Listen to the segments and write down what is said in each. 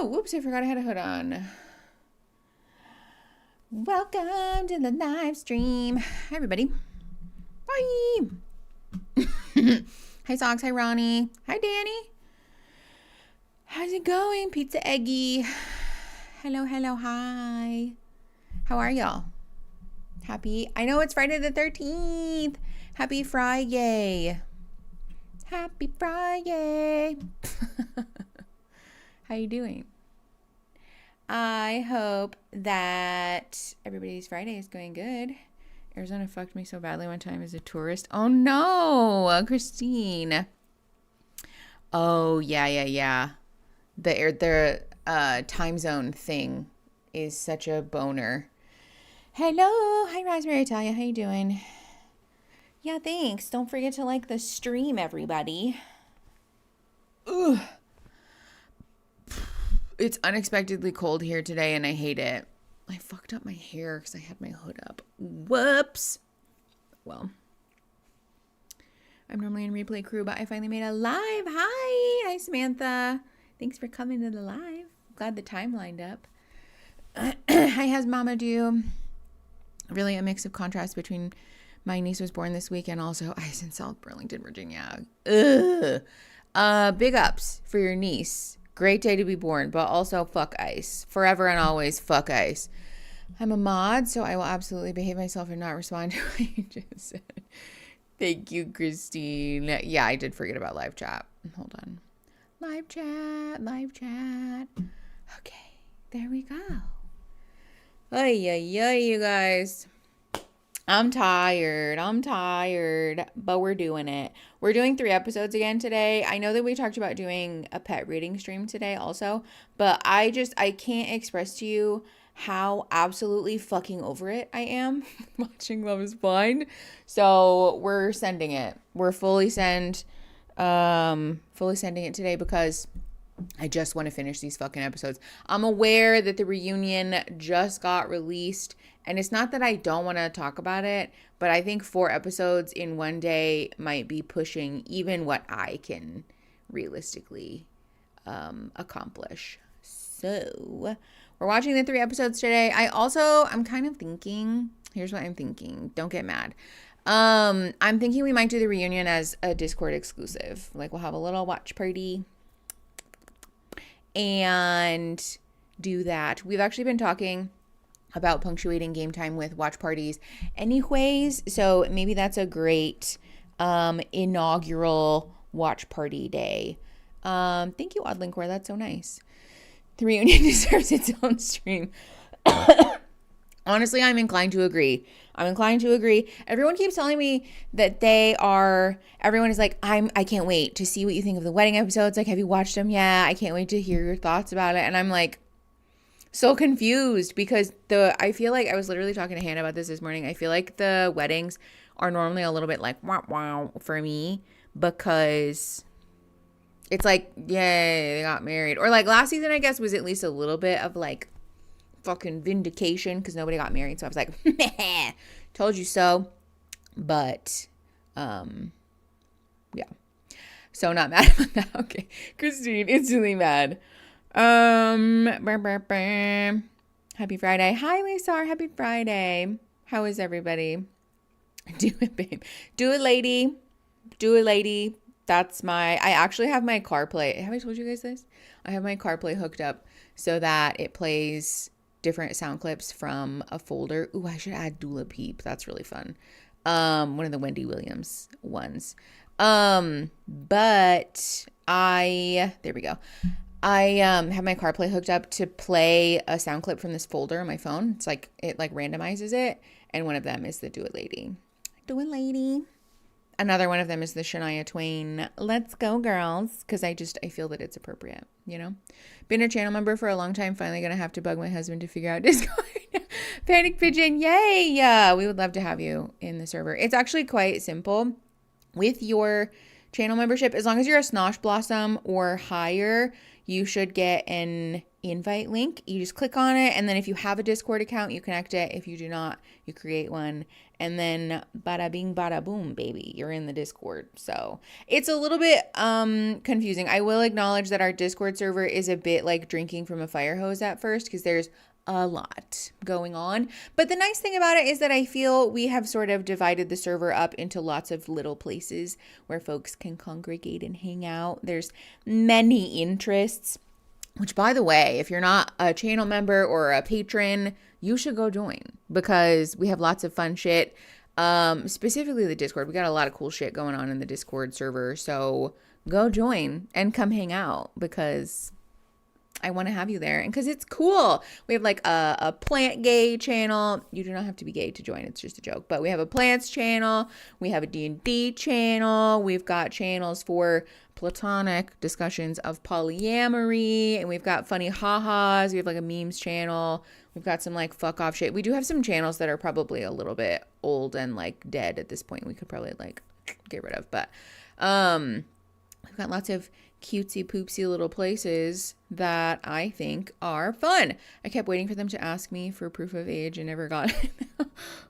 Oops, I forgot I had a hood on. Welcome to the live stream. Hi, everybody. Bye. Hi, Socks. Hi, Ronnie. Hi, Danny. How's it going? Pizza Eggy. Hello, hello, hi. How are y'all? Happy, I know it's Friday the 13th. Happy Friday. Happy Friday. How you doing? I hope that everybody's Friday is going good. Arizona fucked me so badly one time as a tourist. Oh no, Christine. Oh yeah. The time zone thing is such a boner. Hello, hi Raspberry Italia, how you doing? Yeah, thanks. Don't forget to like the stream, everybody. Ugh. It's unexpectedly cold here today, and I hate it. I fucked up my hair because I had my hood up. Whoops. Well, I'm normally in replay crew, but I finally made a live. Hi, Samantha. Thanks for coming to the live. glad the time lined up. Hi, has Mama do? Really a mix of contrast between my niece was born this week and also ice in South Burlington, Virginia. Ugh. Big ups for your niece. Great day to be born, but also fuck ice. Forever and always fuck ice. I'm a mod, so I will absolutely behave myself and not respond to what you just said. Thank you, Christine. Yeah, I did forget about live chat. Hold on. Live chat. Okay, there we go. Ay, you guys. I'm tired, but we're doing it. We're doing 3 episodes again today. I know that we talked about doing a pet reading stream today also, but I can't express to you how absolutely fucking over it I am watching Love is Blind. So we're sending it. We're fully sending it today because I just want to finish these fucking episodes. I'm aware that the reunion just got released, and it's not that I don't want to talk about it, but I think 4 episodes in one day might be pushing even what I can realistically accomplish. So we're watching the 3 episodes today. I'm kind of thinking, here's what I'm thinking. Don't get mad. I'm thinking we might do the reunion as a Discord exclusive. Like we'll have a little watch party and do that. We've actually been talking about punctuating game time with watch parties anyways, so maybe that's a great inaugural watch party day. Thank you, Oddlinkcore, that's so nice. The reunion deserves its own stream. Honestly, I'm inclined to agree. Everyone keeps telling me that everyone is like, I can't wait to see what you think of the wedding episodes. Like, have you watched them? Yeah, I can't wait to hear your thoughts about it. And I'm like, so confused because I feel like I was literally talking to Hannah about this morning. I feel like the weddings are normally a little bit like, wow for me because it's like, yay, they got married. Or like last season, I guess, was at least a little bit of like, fucking vindication because nobody got married, so I was like, meh, told you so. But yeah, so not mad about that. Okay, Christine instantly mad. Happy Friday. Hi Lisa, happy Friday. How is everybody? Do it, babe. Do it, lady. I actually have my CarPlay. Have I told you guys this? I have my CarPlay hooked up so that it plays different sound clips from a folder. Ooh, I should add Dula Peep. That's really fun. One of the Wendy Williams ones. But there we go. I have my CarPlay hooked up to play a sound clip from this folder on my phone. It's like, it like randomizes it. And one of them is the Do It Lady. Do It Lady. Another one of them is the Shania Twain, Let's Go Girls, because I feel that it's appropriate, you know? Been a channel member for a long time, finally going to have to bug my husband to figure out Discord. Panic Pigeon, yay! Yeah, we would love to have you in the server. It's actually quite simple. With your channel membership, as long as you're a Snosh Blossom or higher, you should get an invite link. You just click on it, and then if you have a Discord account, you connect it. If you do not, you create one, and then bada bing bada boom, baby, you're in the Discord. So it's a little bit confusing. I will acknowledge that our Discord server is a bit like drinking from a fire hose at first because there's a lot going on. But the nice thing about it is that I feel we have sort of divided the server up into lots of little places where folks can congregate and hang out. There's many interests, which, by the way, if you're not a channel member or a patron, you should go join because we have lots of fun shit. Specifically the Discord. We got a lot of cool shit going on in the Discord server. So go join and come hang out because I want to have you there and because it's cool. We have like a plant gay channel. You do not have to be gay to join. It's just a joke. But we have a plants channel. We have a D&D channel. We've got channels for platonic discussions of polyamory. And we've got funny ha-has. We have like a memes channel. We've got some like fuck off shit. We do have some channels that are probably a little bit old and like dead at this point. We could probably like get rid of. But we've got lots of cutesy poopsy little places that I think are fun. I kept waiting for them to ask me for proof of age and never got it.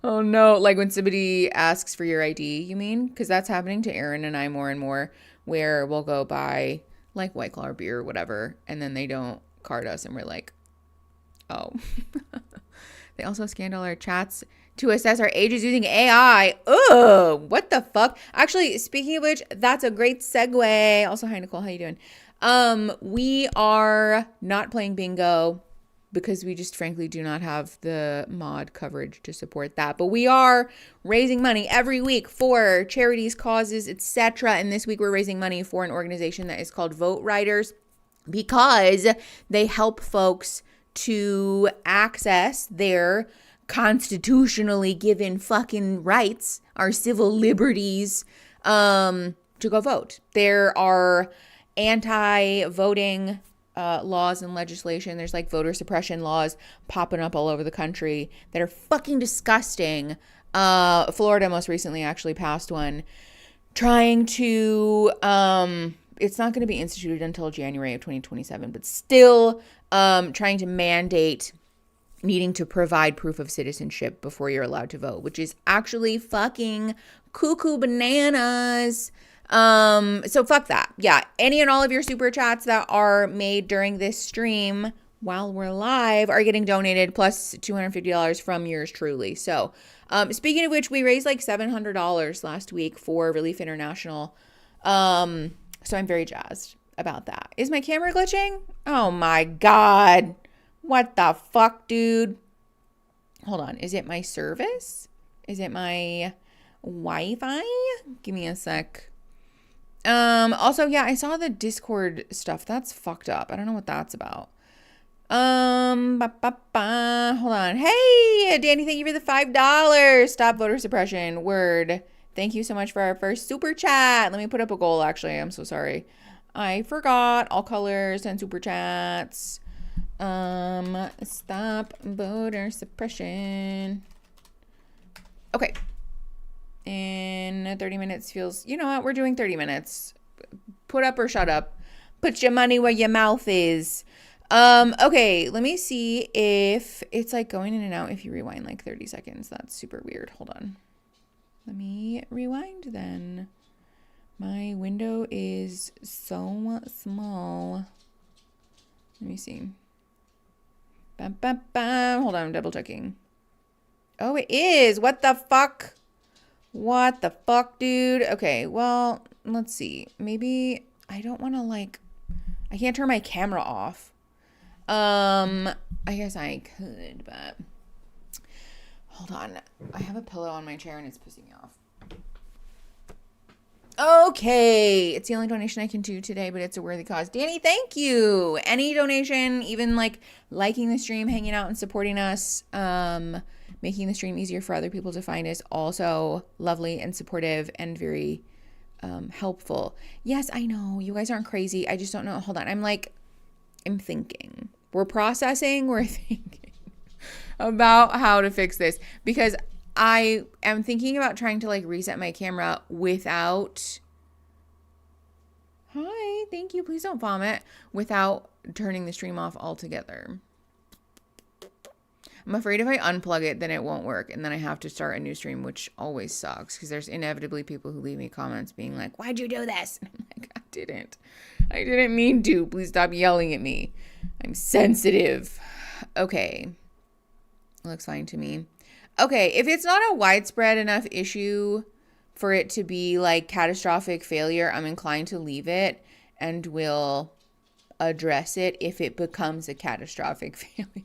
Oh no, like when somebody asks for your ID, you mean? Because that's happening to Aaron and I more and more, where we'll go buy like White Claw beer or whatever, and then they don't card us and we're like, oh. They also scanned all our chats to assess our ages using AI. Ugh, what the fuck? Actually, speaking of which, that's a great segue. Also, hi Nicole, how you doing? We are not playing bingo because we just frankly do not have the mod coverage to support that. But we are raising money every week for charities, causes, etc. And this week we're raising money for an organization that is called Vote Riders because they help folks to access their constitutionally given fucking rights, our civil liberties, to go vote. There are anti-voting laws and legislation. There's like voter suppression laws popping up all over the country that are fucking disgusting. Florida most recently actually passed one trying to, it's not going to be instituted until January of 2027, but still trying to mandate needing to provide proof of citizenship before you're allowed to vote, which is actually fucking cuckoo bananas. So fuck that. Yeah. Any and all of your super chats that are made during this stream while we're live are getting donated plus $250 from yours truly. So, speaking of which, we raised like $700 last week for Relief International. So I'm very jazzed about that. Is my camera glitching? Oh my God. What the fuck, dude? Hold on. Is it my service? Is it my Wi-Fi? Give me a sec. Also, yeah, I saw the Discord stuff. That's fucked up. I don't know what that's about. Hold on. Hey, Danny, thank you for the $5. Stop voter suppression. Word. Thank you so much for our first super chat. Let me put up a goal, actually. I'm so sorry. I forgot all colors and super chats. Stop voter suppression. Okay. In 30 minutes feels, you know what? We're doing 30 minutes. Put up or shut up. Put your money where your mouth is. Okay, let me see if it's like going in and out if you rewind like 30 seconds. That's super weird. Hold on. Let me rewind then. My window is so small. Let me see. Bam, bam, bam. Hold on, I'm double checking. Oh, it is. What the fuck? What the fuck, dude? Okay, well, let's see. Maybe I don't want to like, I can't turn my camera off. I guess I could, but hold on. I have a pillow on my chair and it's pissing me off. Okay, it's the only donation I can do today, but it's a worthy cause. Danny, thank you. Any donation, even like liking the stream, hanging out and supporting us, making the stream easier for other people to find is also lovely and supportive and very helpful. Yes, I know. You guys aren't crazy. I just don't know. Hold on. I'm thinking. We're processing. We're thinking about how to fix this because I am thinking about trying to like reset my camera without. Hi, thank you. Please don't vomit without turning the stream off altogether. I'm afraid if I unplug it, then it won't work. And then I have to start a new stream, which always sucks because there's inevitably people who leave me comments being like, why'd you do this? And I'm like, I didn't mean to. Please stop yelling at me. I'm sensitive. Okay. Looks fine to me. Okay. If it's not a widespread enough issue for it to be like catastrophic failure, I'm inclined to leave it and will address it if it becomes a catastrophic failure.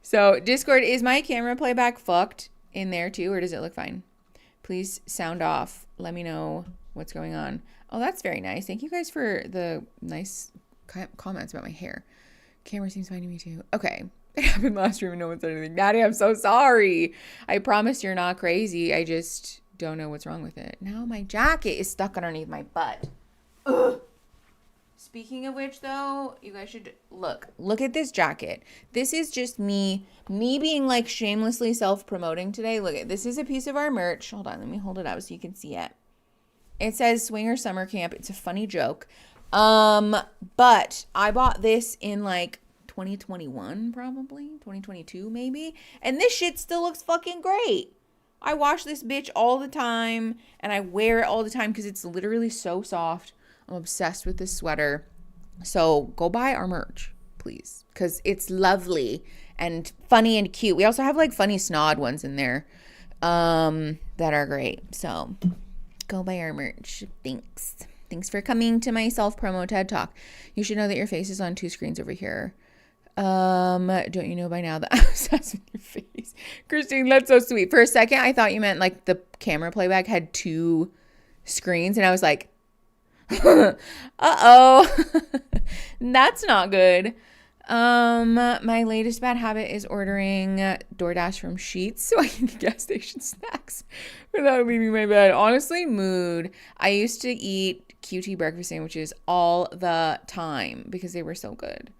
So Discord, is my camera playback fucked in there too, or does it look fine? Please sound off. Let me know what's going on. Oh, that's very nice. Thank you guys for the nice comments about my hair. Camera seems fine to me too. Okay. It happened last room and no one said anything. Maddie, I'm so sorry. I promise you're not crazy. I just don't know what's wrong with it. Now my jacket is stuck underneath my butt. Ugh. Speaking of which, though, you guys should look at this jacket. This is just me being like shamelessly self-promoting today. Look at this is a piece of our merch. Hold on, let me hold it up so you can see it. It says Swinger Summer Camp. It's a funny joke. But I bought this in like 2021, probably 2022, maybe. And this shit still looks fucking great. I wash this bitch all the time and I wear it all the time because it's literally so soft. I'm obsessed with this sweater. So go buy our merch. please, because it's lovely and funny and cute. We also have like funny snod ones in there that are great. So go buy our merch. Thanks for coming to my self-promo TED Talk. You should know that your face is on 2 screens over here. Don't you know by now that I'm obsessed with your face? Christine, that's so sweet. For a second, I thought you meant like the camera playback had 2 screens, and I was like, uh-oh, that's not good. My latest bad habit is ordering DoorDash from Sheetz so I can get gas station snacks without leaving my bed. Honestly, mood. I used to eat QT breakfast sandwiches all the time because they were so good.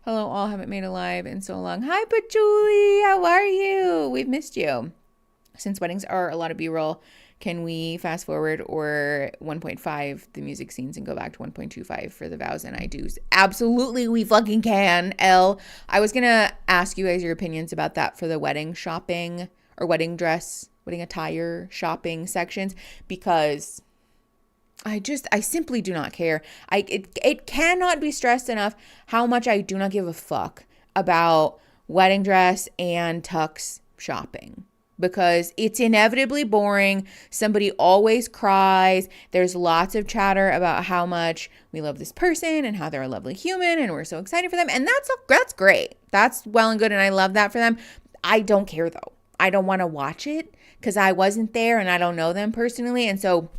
Hello, all. Haven't made a live in so long. Hi, Patchouli. How are you? We've missed you. Since weddings are a lot of B-roll, can we fast forward or 1.5 the music scenes and go back to 1.25 for the vows and I do's? Absolutely, we fucking can. I was going to ask you guys your opinions about that for the wedding shopping or wedding dress, wedding attire shopping sections, because I simply do not care. It cannot be stressed enough how much I do not give a fuck about wedding dress and tux shopping, because it's inevitably boring. Somebody always cries. There's lots of chatter about how much we love this person and how they're a lovely human and we're so excited for them. And that's great. That's well and good. And I love that for them. I don't care though. I don't want to watch it because I wasn't there and I don't know them personally. And so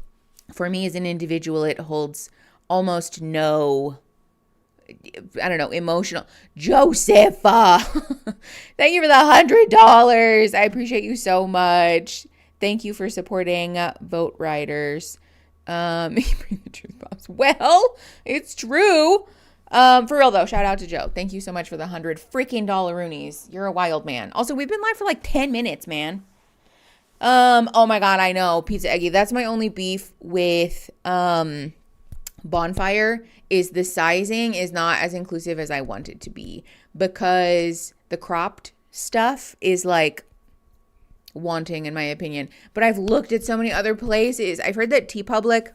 for me as an individual, it holds almost no, I don't know, emotional. Josepha, thank you for the $100. I appreciate you so much. Thank you for supporting Vote Riders. Bring the truth bombs. Well, it's true. For real though, shout out to Joe. Thank you so much for the $100 freaking dollaroonies. You're a wild man. Also, we've been live for like 10 minutes, man. Oh my God, I know. Pizza Eggy. That's my only beef with Bonfire is the sizing is not as inclusive as I want it to be, because the cropped stuff is like wanting in my opinion. But I've looked at so many other places. I've heard that TeePublic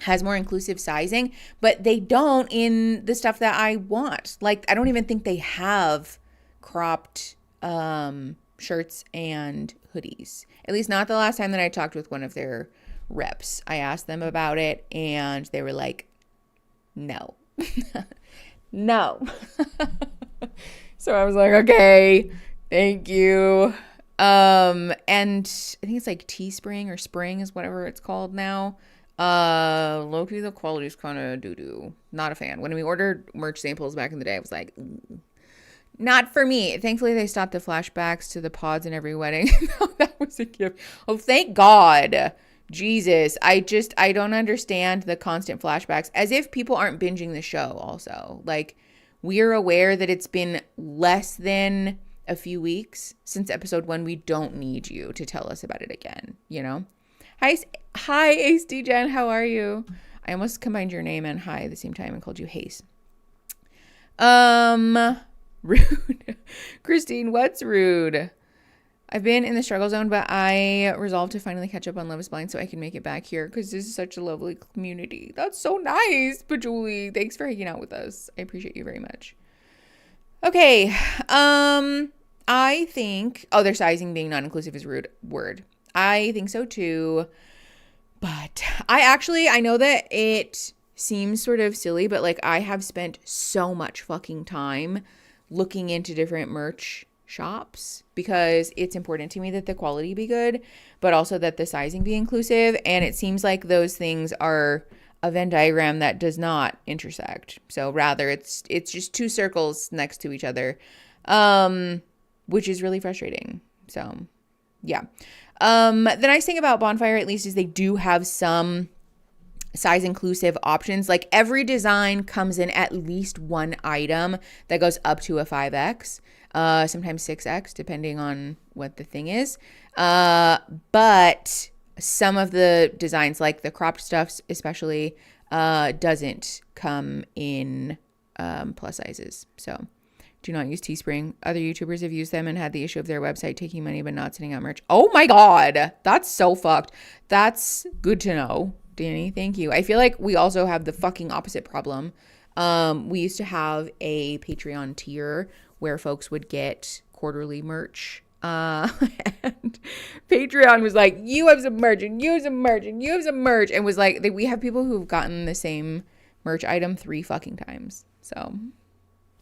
has more inclusive sizing, but they don't in the stuff that I want. Like, I don't even think they have cropped shirts and hoodies. At least not the last time that I talked with one of their reps. I asked them about it and they were like, no. No. So I was like, okay, thank you. And I think it's like Teespring or Spring is whatever it's called now. Low-key, the quality is kind of doo-doo. Not a fan. When we ordered merch samples back in the day, I was like, not for me. Thankfully, they stopped the flashbacks to the pods in every wedding. That was a gift. Oh, thank God. Jesus. I don't understand the constant flashbacks. As if people aren't binging the show also. Like, we're aware that it's been less than a few weeks since episode 1. We don't need you to tell us about it again, you know? Hi, Ace D Jen. How are you? I almost combined your name and hi at the same time and called you Haze. Rude. Christine, what's rude? I've been in the struggle zone, but I resolved to finally catch up on Love is Blind so I can make it back here because this is such a lovely community. That's so nice, Patchouli. Thanks for hanging out with us. I appreciate you very much. Okay. I think, their sizing being non-inclusive is rude word. I think so too. But I know that it seems sort of silly, but like I have spent so much fucking time looking into different merch shops because it's important to me that the quality be good, but also that the sizing be inclusive. And it seems like those things are a Venn diagram that does not intersect. So rather it's just 2 circles next to each other, which is really frustrating. So yeah. The nice thing about Bonfire, at least, is they do have some size inclusive options. Like every design comes in at least one item that goes up to a 5X, sometimes 6X, depending on what the thing is. But some of the designs, like the cropped stuffs especially, doesn't come in plus sizes. So do not use Teespring. Other YouTubers have used them and had the issue of their website taking money but not sending out merch. Oh my God. That's so fucked. That's good to know, Danny. Thank you. I feel like we also have the fucking opposite problem We used to have a Patreon tier where folks would get quarterly merch. And Patreon was like, you have some merch and you have some merch and you have some merch. And was like, we have people who've gotten the same merch item 3 fucking times. So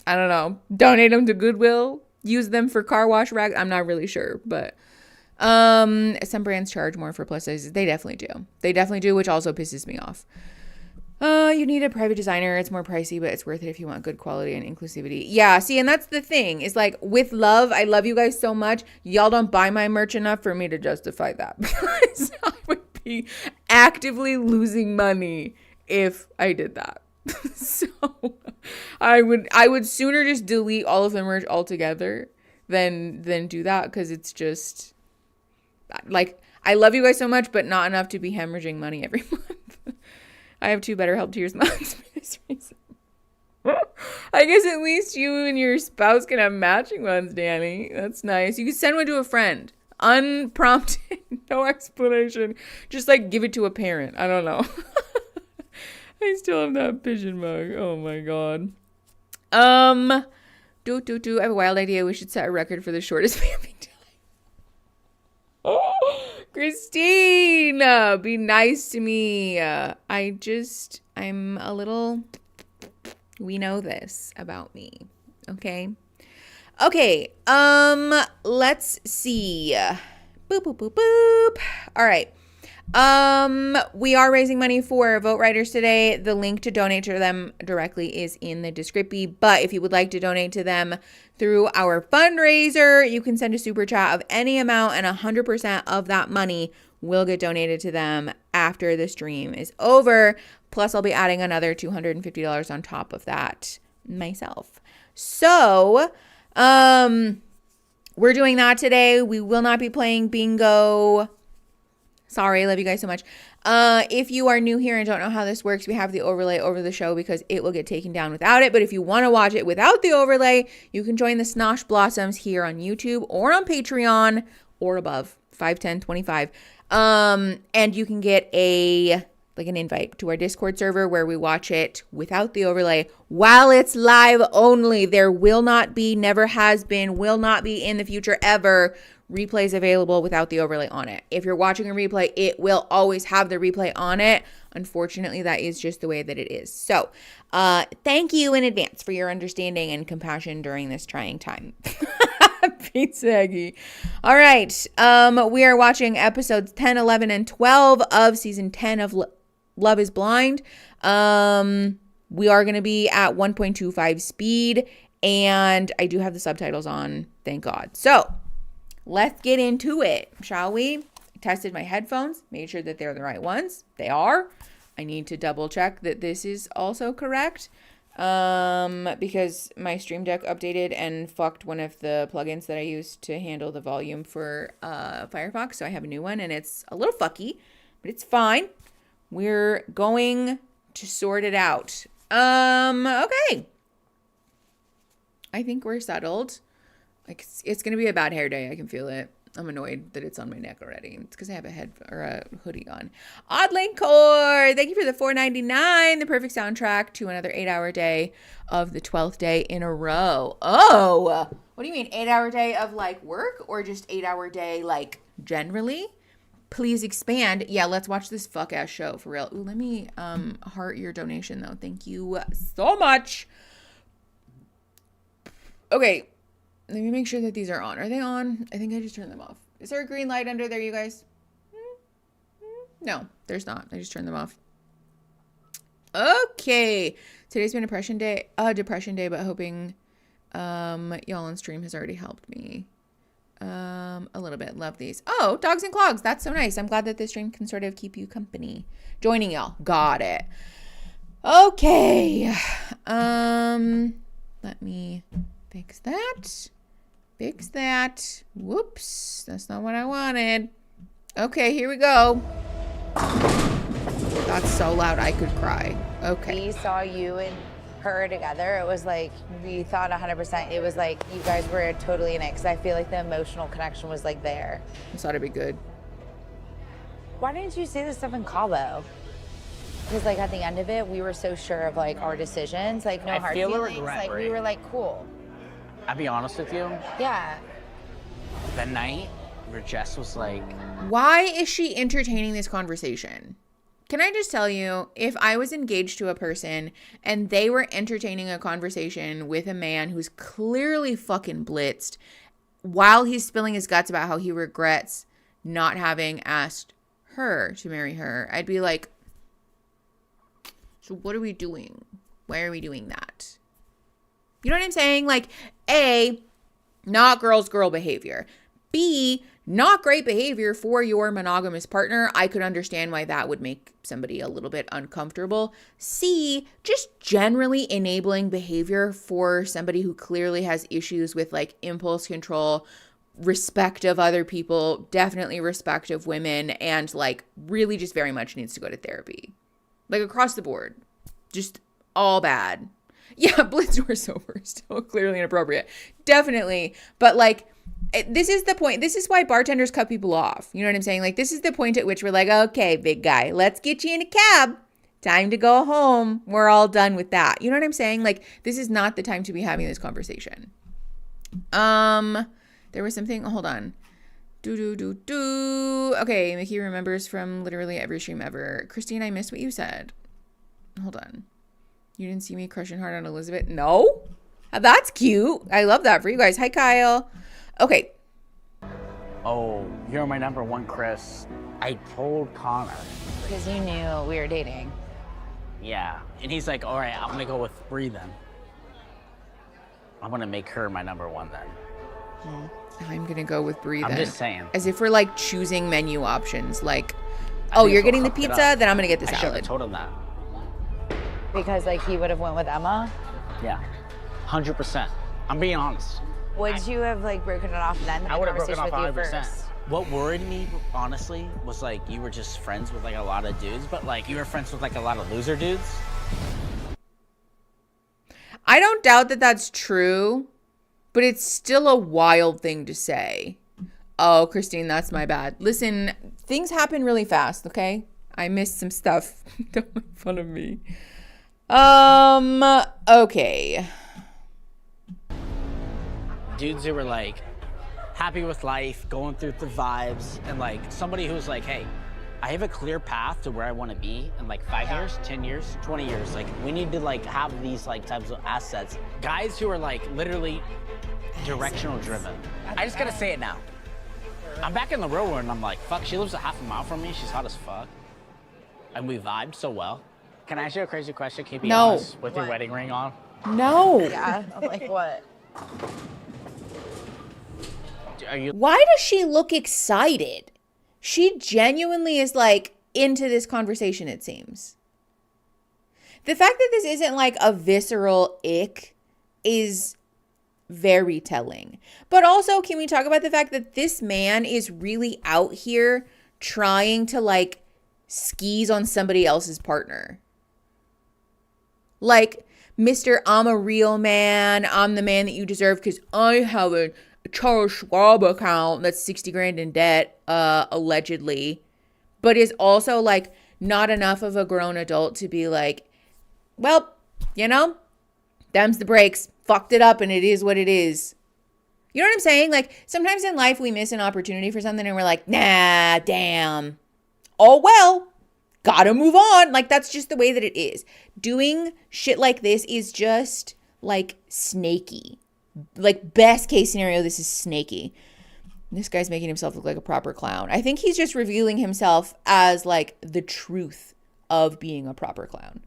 I don't know. Donate them to Goodwill. Use them for car wash rags. I'm not really sure, but some brands charge more for plus sizes. They definitely do, which also pisses me off. You need a private designer. It's more pricey, but it's worth it if you want good quality and inclusivity. Yeah, see, and that's the thing. Is like, with love, I love you guys so much. Y'all don't buy my merch enough for me to justify that. Because I would be actively losing money if I did that. So I would sooner just delete all of the merch altogether than do that, because it's just like, I love you guys so much, but not enough to be hemorrhaging money every month. I have 2 BetterHelp tiers months for this reason. I guess at least you and your spouse can have matching ones, Danny. That's nice. You can send one to a friend. Unprompted. No explanation. Just like give it to a parent. I don't know. I still have that pigeon mug. Oh my god. I have a wild idea. We should set a record for the shortest family time. Oh, Christine, be nice to me. I'm a little, we know this about me. Okay. Let's see. Boop, boop, boop, boop. All right. We are raising money for Vote Writers today. The link to donate to them directly is in the description. But if you would like to donate to them through our fundraiser, you can send a super chat of any amount, and 100% of that money will get donated to them after the stream is over. Plus, I'll be adding another $250 on top of that myself. So, we're doing that today. We will not be playing bingo. Sorry, I love you guys so much. If you are new here and don't know how this works, we have the overlay over the show because it will get taken down without it. But if you want to watch it without the overlay, you can join the Snosh Blossoms here on YouTube or on Patreon or above, 5, 10, 25. And you can get an invite to our Discord server where we watch it without the overlay while it's live only. There will not be, never has been, will not be in the future ever replays available without the overlay on it. If you're watching a replay, it will always have the replay on it. Unfortunately, that is just the way that it is. So, thank you in advance for your understanding and compassion during this trying time. Pizza Eggy. All right. We are watching episodes 10, 11, and 12 of season 10 of Love is Blind. We are going to be at 1.25 speed, and I do have the subtitles on, thank God. So, let's get into it, shall we? I tested my headphones, made sure that they're the right ones. They are. I need to double check that this is also correct, because my Stream Deck updated and fucked one of the plugins that I used to handle the volume for Firefox. So I have a new one, and it's a little fucky, but it's fine. We're going to sort it out. Okay. I think we're settled. Like, it's going to be a bad hair day. I can feel it. I'm annoyed that it's on my neck already. It's because I have a hoodie on. Oddlink Core, thank you for the $4.99. The perfect soundtrack to another 8-hour day of the 12th day in a row. Oh, what do you mean 8-hour day of like work or just 8-hour day like generally? Please expand. Yeah, let's watch this fuck ass show for real. Ooh, let me heart your donation though. Thank you so much. Okay. Let me make sure that these are on. Are they on? I think I just turned them off. Is there a green light under there, you guys? No, there's not. I just turned them off. Okay. Today's been depression day, but hoping y'all on stream has already helped me a little bit. Love these. Oh, dogs and clogs. That's so nice. I'm glad that this stream can sort of keep you company. Joining y'all. Got it. Okay. Let me fix that. Fix that. Whoops. That's not what I wanted. Okay, here we go. That's so loud I could cry. Okay. We saw you and her together. It was like, we thought 100%. It was like you guys were totally in it because I feel like the emotional connection was like there. I thought it'd be good. Why didn't you say this stuff in Cabo? Because like at the end of it, we were so sure of like our decisions, like no hard feel a feelings. regret, Like Brie. we were like cool. I'll be honest with you. Yeah. The night where Jess was like, Why is she entertaining this conversation? Can I just tell you, if I was engaged to a person and they were entertaining a conversation with a man who's clearly fucking blitzed while he's spilling his guts about how he regrets not having asked her to marry her, I'd be like, so what are we doing? Why are we doing that? You know what I'm saying? Like, A, not girl behavior. B, not great behavior for your monogamous partner. I could understand why that would make somebody a little bit uncomfortable. C, just generally enabling behavior for somebody who clearly has issues with like impulse control, respect of other people, definitely respect of women, and like really just very much needs to go to therapy. Like across the board. Just all bad. Yeah, blitz or sober, still clearly inappropriate. Definitely. But like, this is the point. This is why bartenders cut people off. You know what I'm saying? Like, this is the point at which we're like, okay, big guy, let's get you in a cab. Time to go home. We're all done with that. You know what I'm saying? Like, this is not the time to be having this conversation. There was something, hold on. Okay, Mickey remembers from literally every stream ever. Christine, I missed what you said. Hold on. You didn't see me crushing hard on Elizabeth? No? That's cute. I love that for you guys. Hi, Kyle. Okay. oh, you're my number one, Chris. I told Connor. Because you knew we were dating. Yeah. And he's like, all right, I'm going to go with Brie then. I'm going to make her my number one then. I'm going to go with Brie then. I'm just saying. As if we're like choosing menu options. Like, oh, you're getting the pizza? Then I'm going to get the I should salad. have told him that. Because like he would have went with Emma. Yeah. 100%. I'm being honest. Would you have like broken it off then? I would have broken off with you 100%. first? What worried me, honestly, was like you were just friends with like a lot of dudes, but like you were friends with like a lot of loser dudes. I don't doubt that that's true, but it's still a wild thing to say. Oh, Christine, that's my bad. Listen, things happen really fast, okay? I missed some stuff. Don't make fun of me. Okay. Dudes who were like happy with life, going through the vibes, and like somebody who's like, hey, I have a clear path to where I want to be in like 5 years, 10 years, 20 years. Like we need to like have these like types of assets. Guys who are like literally directional driven. I just gotta say it now. I'm back in the real world and I'm like, fuck, she lives a half a mile from me. She's hot as fuck. And we vibed so well. Can I ask you a crazy question? Can you be No. honest with your wedding ring on? No. Yeah. I'm like, what? Are you Why does she look excited? She genuinely is like into this conversation, it seems. The fact that this isn't like a visceral ick is very telling. But also, can we talk about the fact that this man is really out here trying to like skis on somebody else's partner? Like, Mr. I'm a real man. I'm the man that you deserve because I have a Charles Schwab account that's 60 grand in debt, allegedly, but is also like not enough of a grown adult to be like, well, you know, them's the breaks, fucked it up and it is what it is. You know what I'm saying? Like sometimes in life we miss an opportunity for something and we're like, nah, damn. Oh, well, gotta move on. Like that's just the way that it is. Doing shit like this is just like snaky. Like best case scenario, this is snaky. This guy's making himself look like a proper clown. I think he's just revealing himself as like the truth of being a proper clown.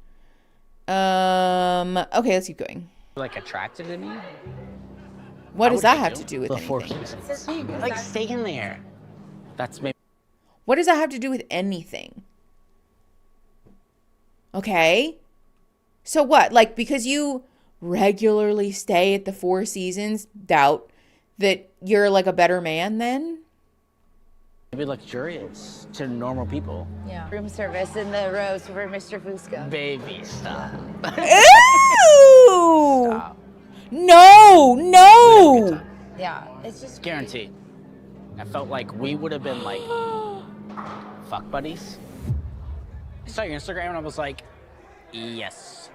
Okay, let's keep going. like attracted to me? What does that have to do with Before anything? like stay in there. That's maybe. What does that have to do with anything? Okay. So what? Like because you regularly stay at the Four Seasons, doubt that you're like a better man then? Maybe luxurious to normal people. Yeah. Room service in the rose for Mr. Fusco. Baby, stop. Ew! Stop. No! Yeah. It's just Guaranteed. I felt like we would have been like fuck buddies. saw your Instagram and I was like, yes.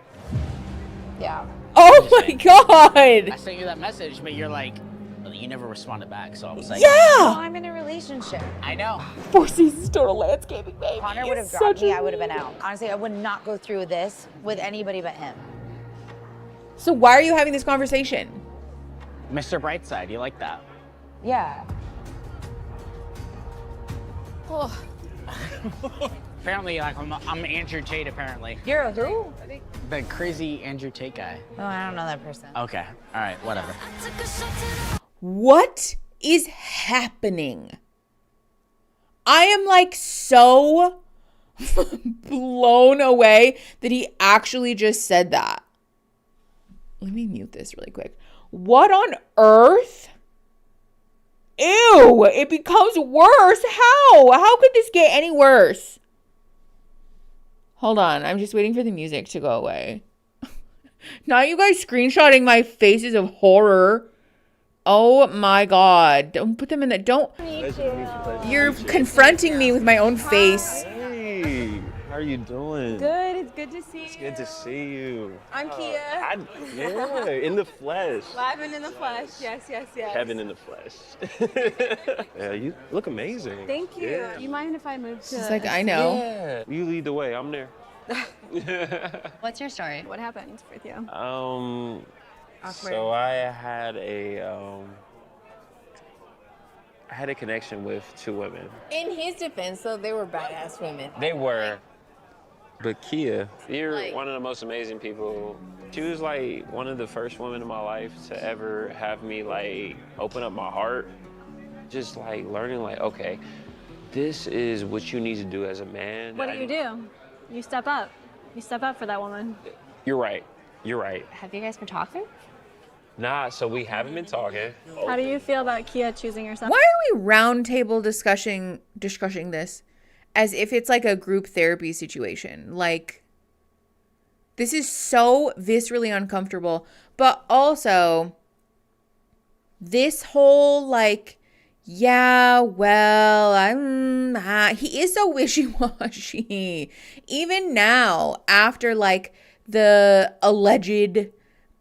Yeah. Oh my God. I sent you that message, but you're like, well, you never responded back. So I was like, Well, Yeah. I'm in a relationship. I know. 4 seasons total landscaping, baby. Connor would have dropped me, I would have been out. Honestly, I would not go through this with anybody but him. So why are you having this conversation? Mr. Brightside, you like that? Yeah. Oh. Apparently, like, I'm Andrew Tate, apparently. You're a who? The crazy Andrew Tate guy. Oh, I don't know that person. Okay, all right, whatever. What is happening? I am like so blown away that he actually just said that. Let me mute this really quick. What on earth? Ew, it becomes worse. How? How could this get any worse? Hold on, I'm just waiting for the music to go away. Not you guys screenshotting my faces of horror. Oh my God. Don't put them in that. Don't. You're confronting me with my own face. Hey, how are you doing? Good, it's good to see you. It's good to see you. I'm Kia. Yeah, in the flesh. Live and in the flesh. Yes, yes, yes. Kevin in the flesh. Yeah, you look amazing. Thank you. Yeah. Do you mind if I move to? She's like, I know. Yeah, you lead the way. I'm there. What's your story? What happened with you? So I had a connection with 2 women. In his defense, though, they were badass women. They were. But Kia, you're one of the most amazing people. She was like one of the first women in my life to ever have me like open up my heart. Just like learning like, okay, this is what you need to do as a man. What do you do? You step up. You step up for that woman. You're right. You're right. Have you guys been talking? Nah, so we haven't been talking. How do you feel about Kia choosing yourself? Why are we round table discussing this as if it's like a group therapy situation? Like, this is so viscerally uncomfortable. But also, this whole like, yeah, well, he is so wishy-washy. Even now, after like the alleged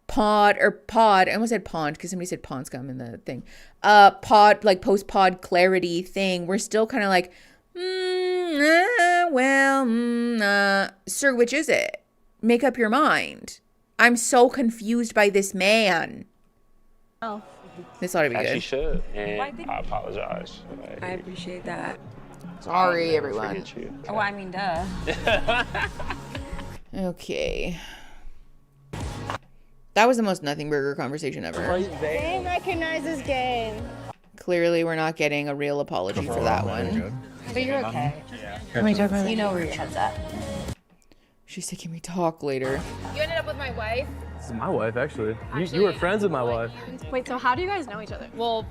pod, I almost said pond because somebody said pond scum in the thing. Pod, like post-pod clarity thing. We're still kind of like, sir, which is it? Make up your mind. I'm so confused by this man. Oh. This ought to be As you good. should, and I apologize. I appreciate that. Sorry, everyone. Forget you. Oh, I mean, duh. Okay. That was the most nothing burger conversation ever. Game recognizes game. Clearly, we're not getting a real apology for that one. But you're okay. Can we talk about You know where your head's at. She said, can we talk later? You ended up with my wife. This is my wife, actually. You were friends with my wife. Wait, so how do you guys know each other? Well,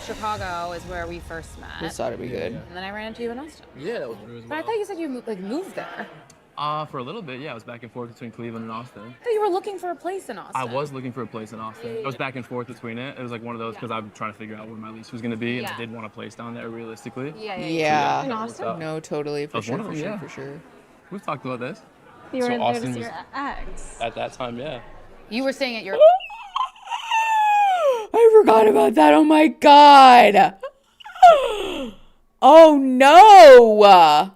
Chicago is where we first met. This ought to be good. And then I ran into you in Austin. Yeah, that was But I thought you said you moved there. for a little bit, yeah. I was back and forth between Cleveland and Austin. I thought you were looking for a place in Austin. I was looking for a place in Austin. I was back and forth between it. It was like one of those because I'm trying to figure out where my lease was going to be, and I did want a place down there realistically. Yeah. In Austin? No, totally. For That's one sure, of for them, sure, yeah. for sure. We've talked about this. You were So there Austin to see was- your ex. At that time, yeah. You were staying at your... I forgot about that. Oh my God. Oh no.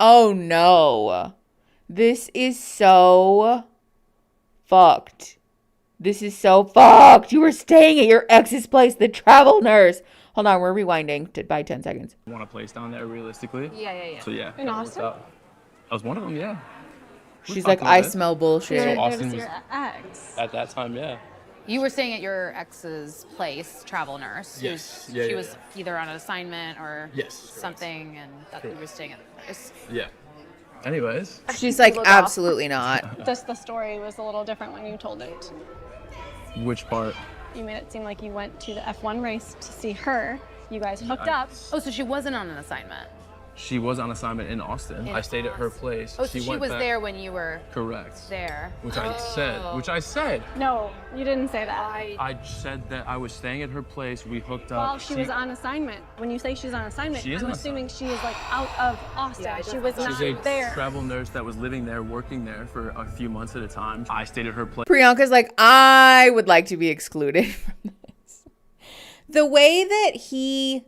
Oh no. This is so fucked. This is so fucked. You were staying at your ex's place, the travel nurse. Hold on, we're rewinding by 10 seconds. I want a place down there realistically. Yeah. So yeah. In that worked Austin? out. That was one of them, yeah. She's talked like, about I this. smell You were bullshit. there to Austin see was- your ex. At that time, yeah. You were staying at your ex's place, travel nurse. Yes. She Yeah, was yeah. either on an assignment or Yes, correct. something, and that you were staying at the place. Yeah. Anyways, She's like, absolutely not. The story was a little different when you told it. which part? You made it seem like you went to the F1 race to see her. You guys hooked up. Oh, so she wasn't on an assignment. She was on assignment in Austin. I stayed at her place. Oh, so she went was back. there when you were Correct. there. Which I said. No, you didn't say that. I said that I was staying at her place. We hooked up. While she was on assignment. When you say she's on assignment, She is I'm on assuming she is like out of Austin. She was not She's a there. travel nurse that was living there, working there for a few months at a time. I stayed at her place. Priyanka's like, I would like to be excluded from this. The way that he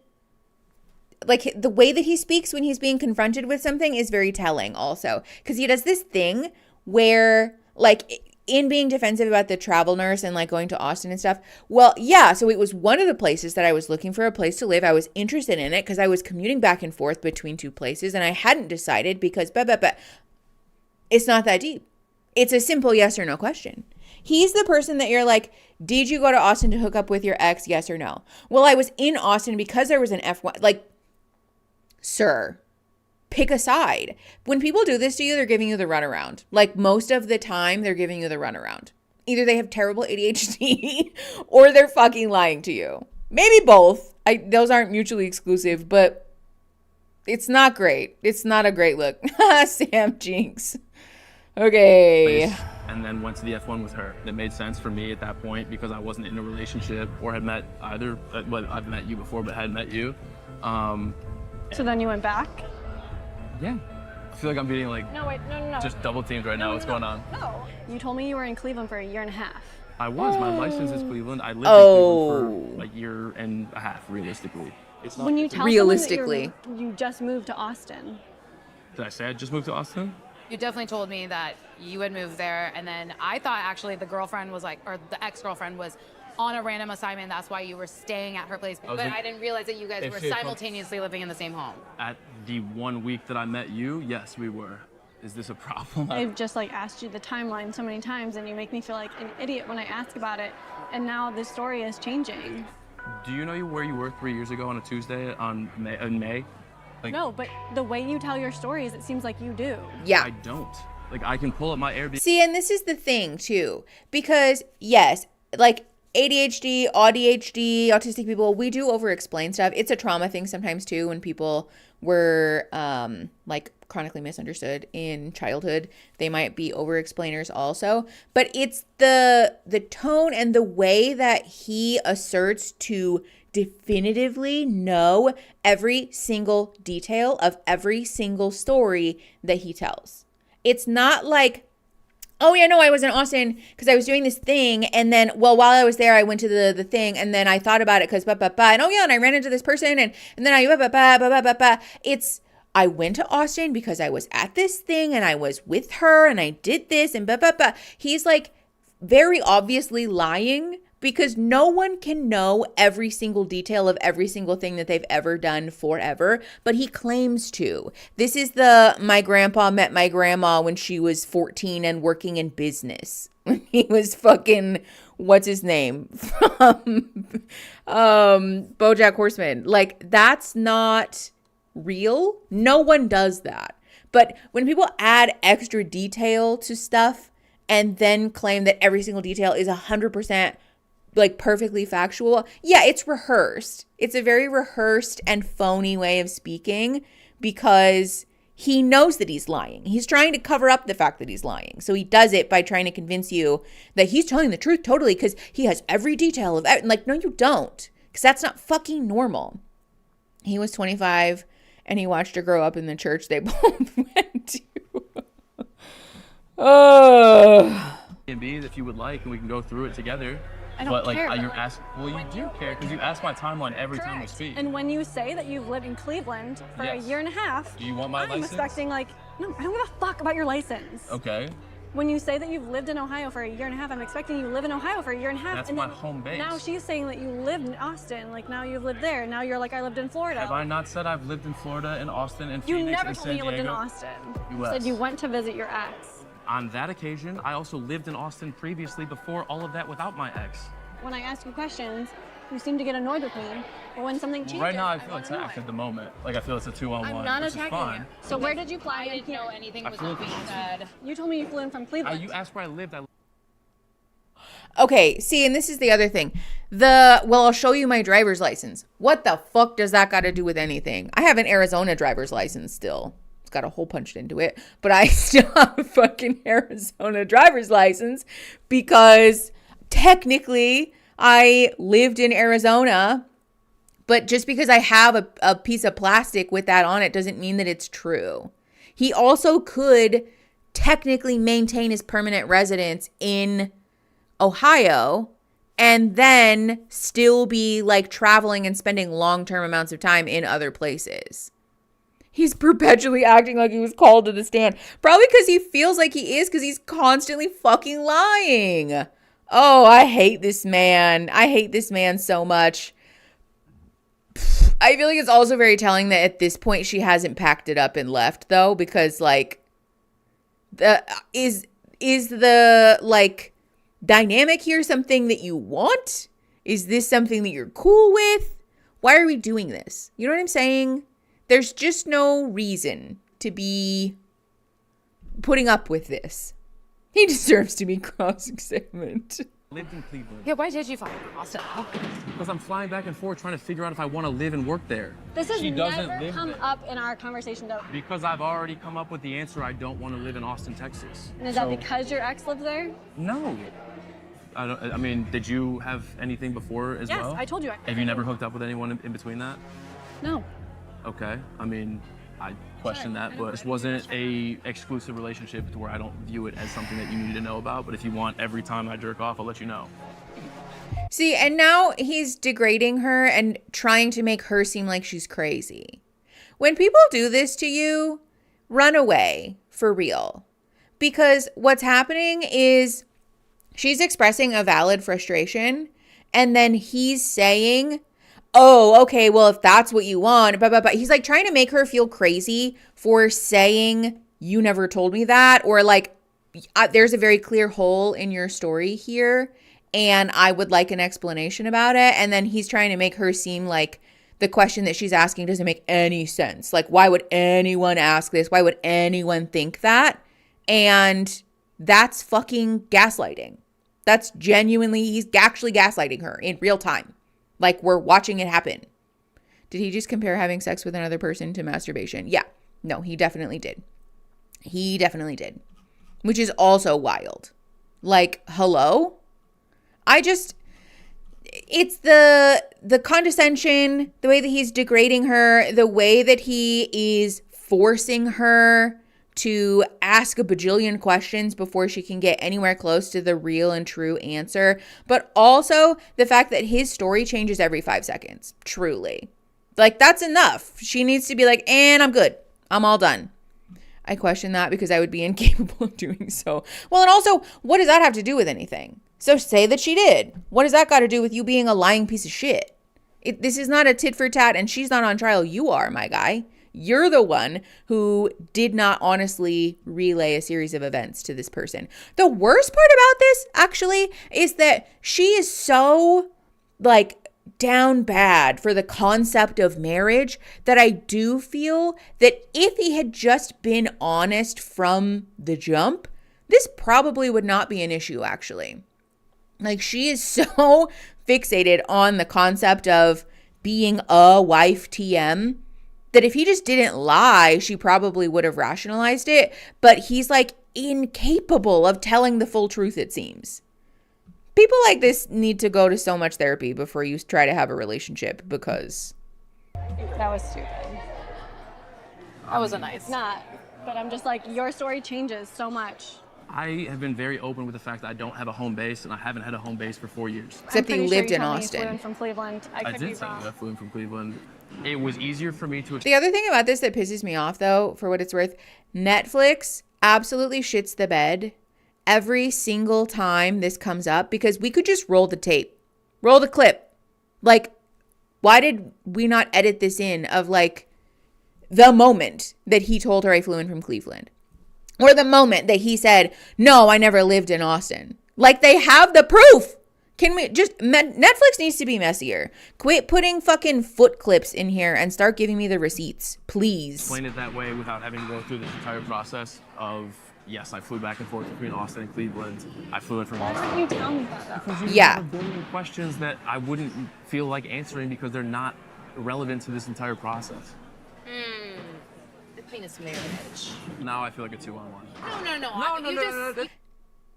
speaks when he's being confronted with something is very telling also. Because he does this thing where, like, in being defensive about the travel nurse and, like, going to Austin and stuff. Well, yeah, so it was one of the places that I was looking for a place to live. I was interested in it because I was commuting back and forth between two places. And I hadn't decided because, but it's not that deep. It's a simple yes or no question. He's the person that you're like, did you go to Austin to hook up with your ex? Yes or no? Well, I was in Austin because there was an F1. Like, sir, pick a side. When people do this to you, they're giving you the runaround. Like, most of the time, they're giving you the runaround. Either they have terrible ADHD or they're fucking lying to you. Maybe both. Those aren't mutually exclusive, but it's not great. It's not a great look. Sam Jinx. Okay. And then went to the F1 with her. That made sense for me at that point because I wasn't in a relationship or had met either. Well, I've met you before, but hadn't met you. So then you went back? Yeah. I feel like I'm being like No, wait, no. just double teamed right now. What's going on? No. You told me you were in Cleveland for a year and a half. I was. My license is Cleveland. I lived in Cleveland for a year and a half, realistically. It's not. When you tell realistically, someone that you just moved to Austin. Did I say I just moved to Austin? You definitely told me that you had moved there, and then I thought actually the girlfriend was like, or the ex-girlfriend was on a random assignment. That's why you were staying at her place. But I didn't realize that you guys were simultaneously living in the same home. At the 1 week that I met you, yes, we were. Is this a problem? I've just like asked you the timeline so many times, and you make me feel like an idiot when I ask about it. And now the story is changing. Do you know where you were 3 years ago on a Tuesday in May? Like, No, but the way you tell your stories, it seems like you do. yeah. I don't. Like, I can pull up my Airbnb. See, and this is the thing too, because yes, like ADHD, ADHD, autistic people, we do over-explain stuff. It's a trauma thing sometimes too when people were like chronically misunderstood in childhood. They might be over-explainers also. But it's the tone and the way that he asserts to definitively know every single detail of every single story that he tells. It's not like, oh yeah, no, I was in Austin because I was doing this thing, and then, well, while I was there, I went to the thing, and then I thought about it because and oh yeah, and I ran into this person, and then it's, I went to Austin because I was at this thing, and I was with her, and I did this, and He's like very obviously lying because no one can know every single detail of every single thing that they've ever done forever, but he claims to. This is my grandpa met my grandma when she was 14 and working in business. He was fucking, what's his name? From BoJack Horseman. Like, that's not real. No one does that. But when people add extra detail to stuff and then claim that every single detail is 100% like perfectly factual. Yeah, it's rehearsed. It's a very rehearsed and phony way of speaking because he knows that he's lying. He's trying to cover up the fact that he's lying. So he does it by trying to convince you that he's telling the truth totally because he has every detail of it. Like, no, you don't, because that's not fucking normal. He was 25 and he watched her grow up in the church they both went to. Oh. If you would like, and we can go through it together. I don't care. You're asking. Well, you do care because you ask my timeline every time we speak. And when you say that you've lived in Cleveland for a year and a half, do you want my license? I'm expecting like, no, I don't give a fuck about your license. Okay. When you say that you've lived in Ohio for a year and a half, I'm expecting you live in Ohio for a year and a half. That's and my home base. Now she's saying that you lived in Austin. Like, now you've lived there. Now you're like, I lived in Florida. Have I not said I've lived in Florida, in Austin, in Phoenix, You never in told San me you lived in Diego? Austin. You US. said you went to visit your ex. On that occasion, I also lived in Austin previously before all of that without my ex. When I ask you questions, you seem to get annoyed with me. But when something changes, Right now, I feel attacked at the moment. Like, I feel it's a 2-on-1. I'm not which attacking is fine. you. So where did you fly? I didn't know anything was being said. You told me you flew in from Cleveland. You asked where I lived. Okay, see, and this is the other thing. Well, I'll show you my driver's license. What the fuck does that got to do with anything? I have an Arizona driver's license still. It's got a hole punched into it, but I still have a fucking Arizona driver's license because technically I lived in Arizona, but just because I have a piece of plastic with that on it doesn't mean that it's true. He also could technically maintain his permanent residence in Ohio and then still be like traveling and spending long-term amounts of time in other places. He's perpetually acting like he was called to the stand. Probably because he feels like he is, because he's constantly fucking lying. Oh, I hate this man. I hate this man so much. I feel like it's also very telling that at this point she hasn't packed it up and left, though, because like is the like dynamic here something that you want? Is this something that you're cool with? Why are we doing this? You know what I'm saying? There's just no reason to be putting up with this. He deserves to be cross-examined. Lived in Cleveland. Yeah, why did you fly to Austin? Because I'm flying back and forth trying to figure out if I want to live and work there. This has She doesn't never live come there. up in our conversation, though. Because I've already come up with the answer. I don't want to live in Austin, Texas. And is that because your ex lived there? No. I mean, did you have anything before as well? Yes, I told you. Have you never hooked up with anyone in between that? No. Okay. I mean, I question that, but this wasn't a exclusive relationship to where I don't view it as something that you need to know about. But if you want every time I jerk off, I'll let you know. See, and now he's degrading her and trying to make her seem like she's crazy. When people do this to you, run away for real. Because what's happening is she's expressing a valid frustration, and then he's saying, oh, okay, well, if that's what you want, but he's like trying to make her feel crazy for saying, you never told me that, or like, there's a very clear hole in your story here, and I would like an explanation about it. And then he's trying to make her seem like the question that she's asking doesn't make any sense. Like, why would anyone ask this? Why would anyone think that? And that's fucking gaslighting. That's genuinely, he's actually gaslighting her in real time. Like, we're watching it happen. Did he just compare having sex with another person to masturbation? Yeah. No, he definitely did. He definitely did. Which is also wild. Like, hello? It's the condescension, the way that he's degrading her, the way that he is forcing her to ask a bajillion questions before she can get anywhere close to the real and true answer. But also the fact that his story changes every 5 seconds. Truly. Like, that's enough. She needs to be like, and I'm good. I'm all done. I question that because I would be incapable of doing so. Well, and also, what does that have to do with anything? So say that she did. What does that got to do with you being a lying piece of shit? This is not a tit for tat, and she's not on trial. You are, my guy. You're the one who did not honestly relay a series of events to this person. The worst part about this, actually, is that she is so, like, down bad for the concept of marriage that I do feel that if he had just been honest from the jump, this probably would not be an issue, actually. Like, she is so fixated on the concept of being a wife TM that if he just didn't lie, she probably would have rationalized it. But he's like incapable of telling the full truth, it seems. People like this need to go to so much therapy before you try to have a relationship, because That was stupid. That wasn't nice. It's not. But I'm just like, your story changes so much. I have been very open with the fact that I don't have a home base, and I haven't had a home base for 4 years. except that you lived in Austin. You flew in from Cleveland. I could be did say wrong. that I flew in from Cleveland. It was easier for me to. The other thing about this that pisses me off, though, for what it's worth, Netflix absolutely shits the bed every single time this comes up, because we could just roll the tape, roll the clip. Like, why did we not edit this in of like the moment that he told her I flew in from Cleveland, or the moment that he said, no, I never lived in Austin? Like, they have the proof. Can we just, Netflix needs to be messier. Quit putting fucking foot clips in here and start giving me the receipts, please. Explain it that way without having to go through this entire process of Yes, I flew back and forth between Austin and Cleveland. I flew in from Why Austin. wouldn't you tell me that though? Because you Yeah. have a billion questions that I wouldn't feel like answering because they're not relevant to this entire process. The thing is marriage. Now I feel like a 2-on-1. No.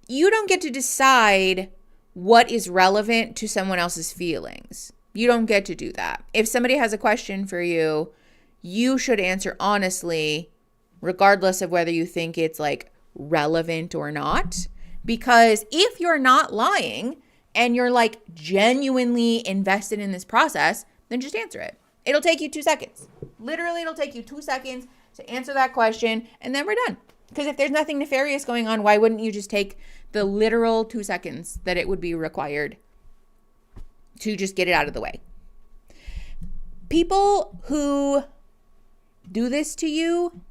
You don't get to decide what is relevant to someone else's feelings. You don't get to do that. If somebody has a question for you, you should answer honestly, regardless of whether you think it's like relevant or not. Because if you're not lying and you're like genuinely invested in this process, then just answer it. It'll take you 2 seconds. Literally, it'll take you 2 seconds to answer that question, and then we're done. Because if there's nothing nefarious going on, why wouldn't you just take the literal 2 seconds that it would be required to just get it out of the way? People who do this to you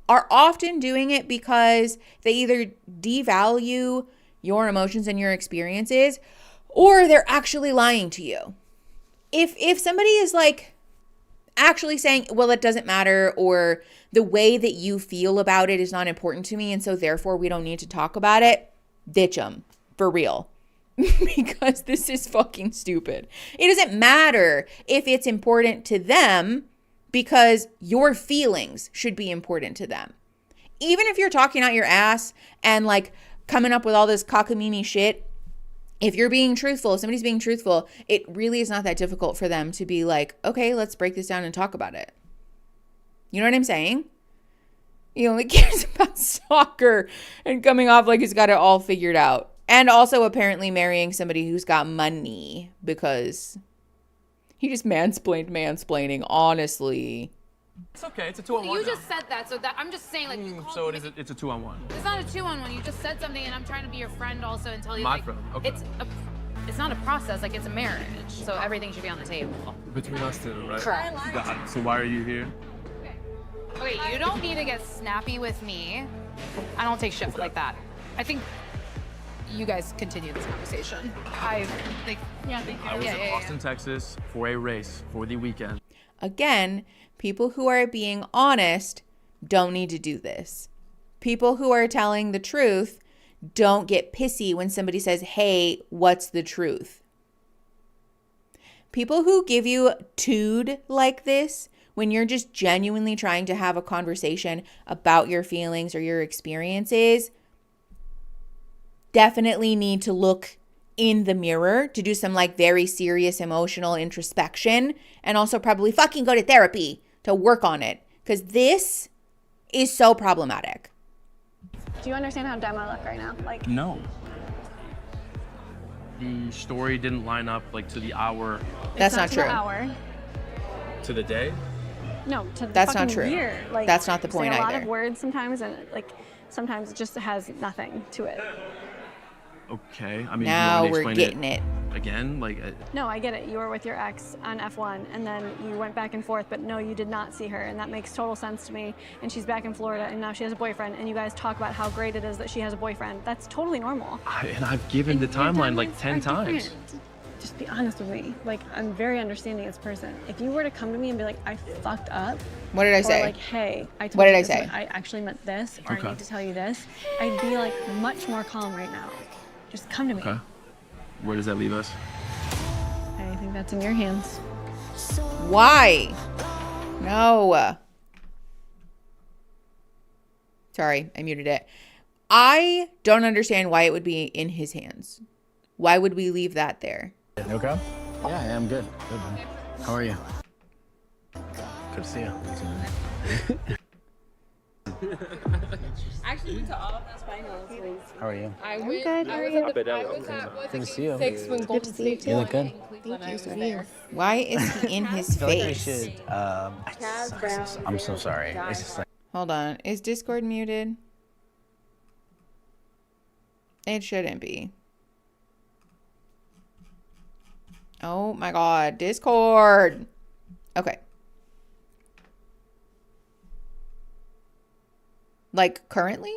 are often doing it because they either devalue your emotions and your experiences, or they're actually lying to you. If somebody is like actually saying, well, it doesn't matter, or the way that you feel about it is not important to me, and so therefore we don't need to talk about it, ditch them for real. Because this is fucking stupid. It doesn't matter if it's important to them, because your feelings should be important to them. Even if you're talking out your ass and like coming up with all this cockamamie shit, if you're being truthful, if somebody's being truthful, it really is not that difficult for them to be like, okay, let's break this down and talk about it. You know what I'm saying? He only cares about soccer and coming off like he's got it all figured out. And also apparently marrying somebody who's got money, because he just mansplaining, honestly. It's okay. It's a 2-on-1. You now. just said that, so that I'm just saying, like, you called So me. it's a 2-on-1. It's not a 2-on-1. You just said something, and I'm trying to be your friend also and tell you, My like, friend, okay. it's not a process. Like, it's a marriage, so everything should be on the table. Between us two, right? Correct. Got it. So why are you here? Okay, you don't need to get snappy with me. I don't take shit like that. I think you guys continue this conversation. I think. Yeah, thank you. I was in Austin, Texas for a race for the weekend. Again, people who are being honest don't need to do this. People who are telling the truth don't get pissy when somebody says, hey, what's the truth? People who give you tood like this, when you're just genuinely trying to have a conversation about your feelings or your experiences, definitely need to look in the mirror to do some like very serious emotional introspection, and also probably fucking go to therapy to work on it, because this is so problematic. Do you understand how dumb I look right now? Like, No. The story didn't line up like to the hour, That's not to true. The hour. to the day. No, to the That's not fucking true. year. Like, That's not the say point a lot either. of words sometimes, and like sometimes it just has nothing to it. Okay. I mean, Now you want we're me to getting explain it. again. Like, No, I get it. You were with your ex on F1, and then you went back and forth, but no, you did not see her, and that makes total sense to me. And she's back in Florida, and now she has a boyfriend, and you guys talk about how great it is that she has a boyfriend. That's totally normal. and I've given the And your timeline like timelines 10 are times. different. Just be honest with me. Like, I'm very understanding as a person. If you were to come to me and be like, I fucked up, What did I or say? like, hey, I told What did you I this, say? but I actually meant this, or Okay. I need to tell you this, I'd be like much more calm right now. Just come to me. Okay. Where does that leave us? I think that's in your hands. Why? No. Sorry, I muted it. I don't understand why it would be in his hands. Why would we leave that there? You okay? Yeah, I'm good. Good, man. How are you? Good to see you. Actually went to all of those finals. How are you? I went. good. How are you? I was at Good to see you. 6 when Golden State You look good. Thank you. So there. Why is he in his I feel like we face? should. I'm so sorry. It's just like. Hold on. Is Discord muted? It shouldn't be. Oh my God. Discord. Okay. Like currently?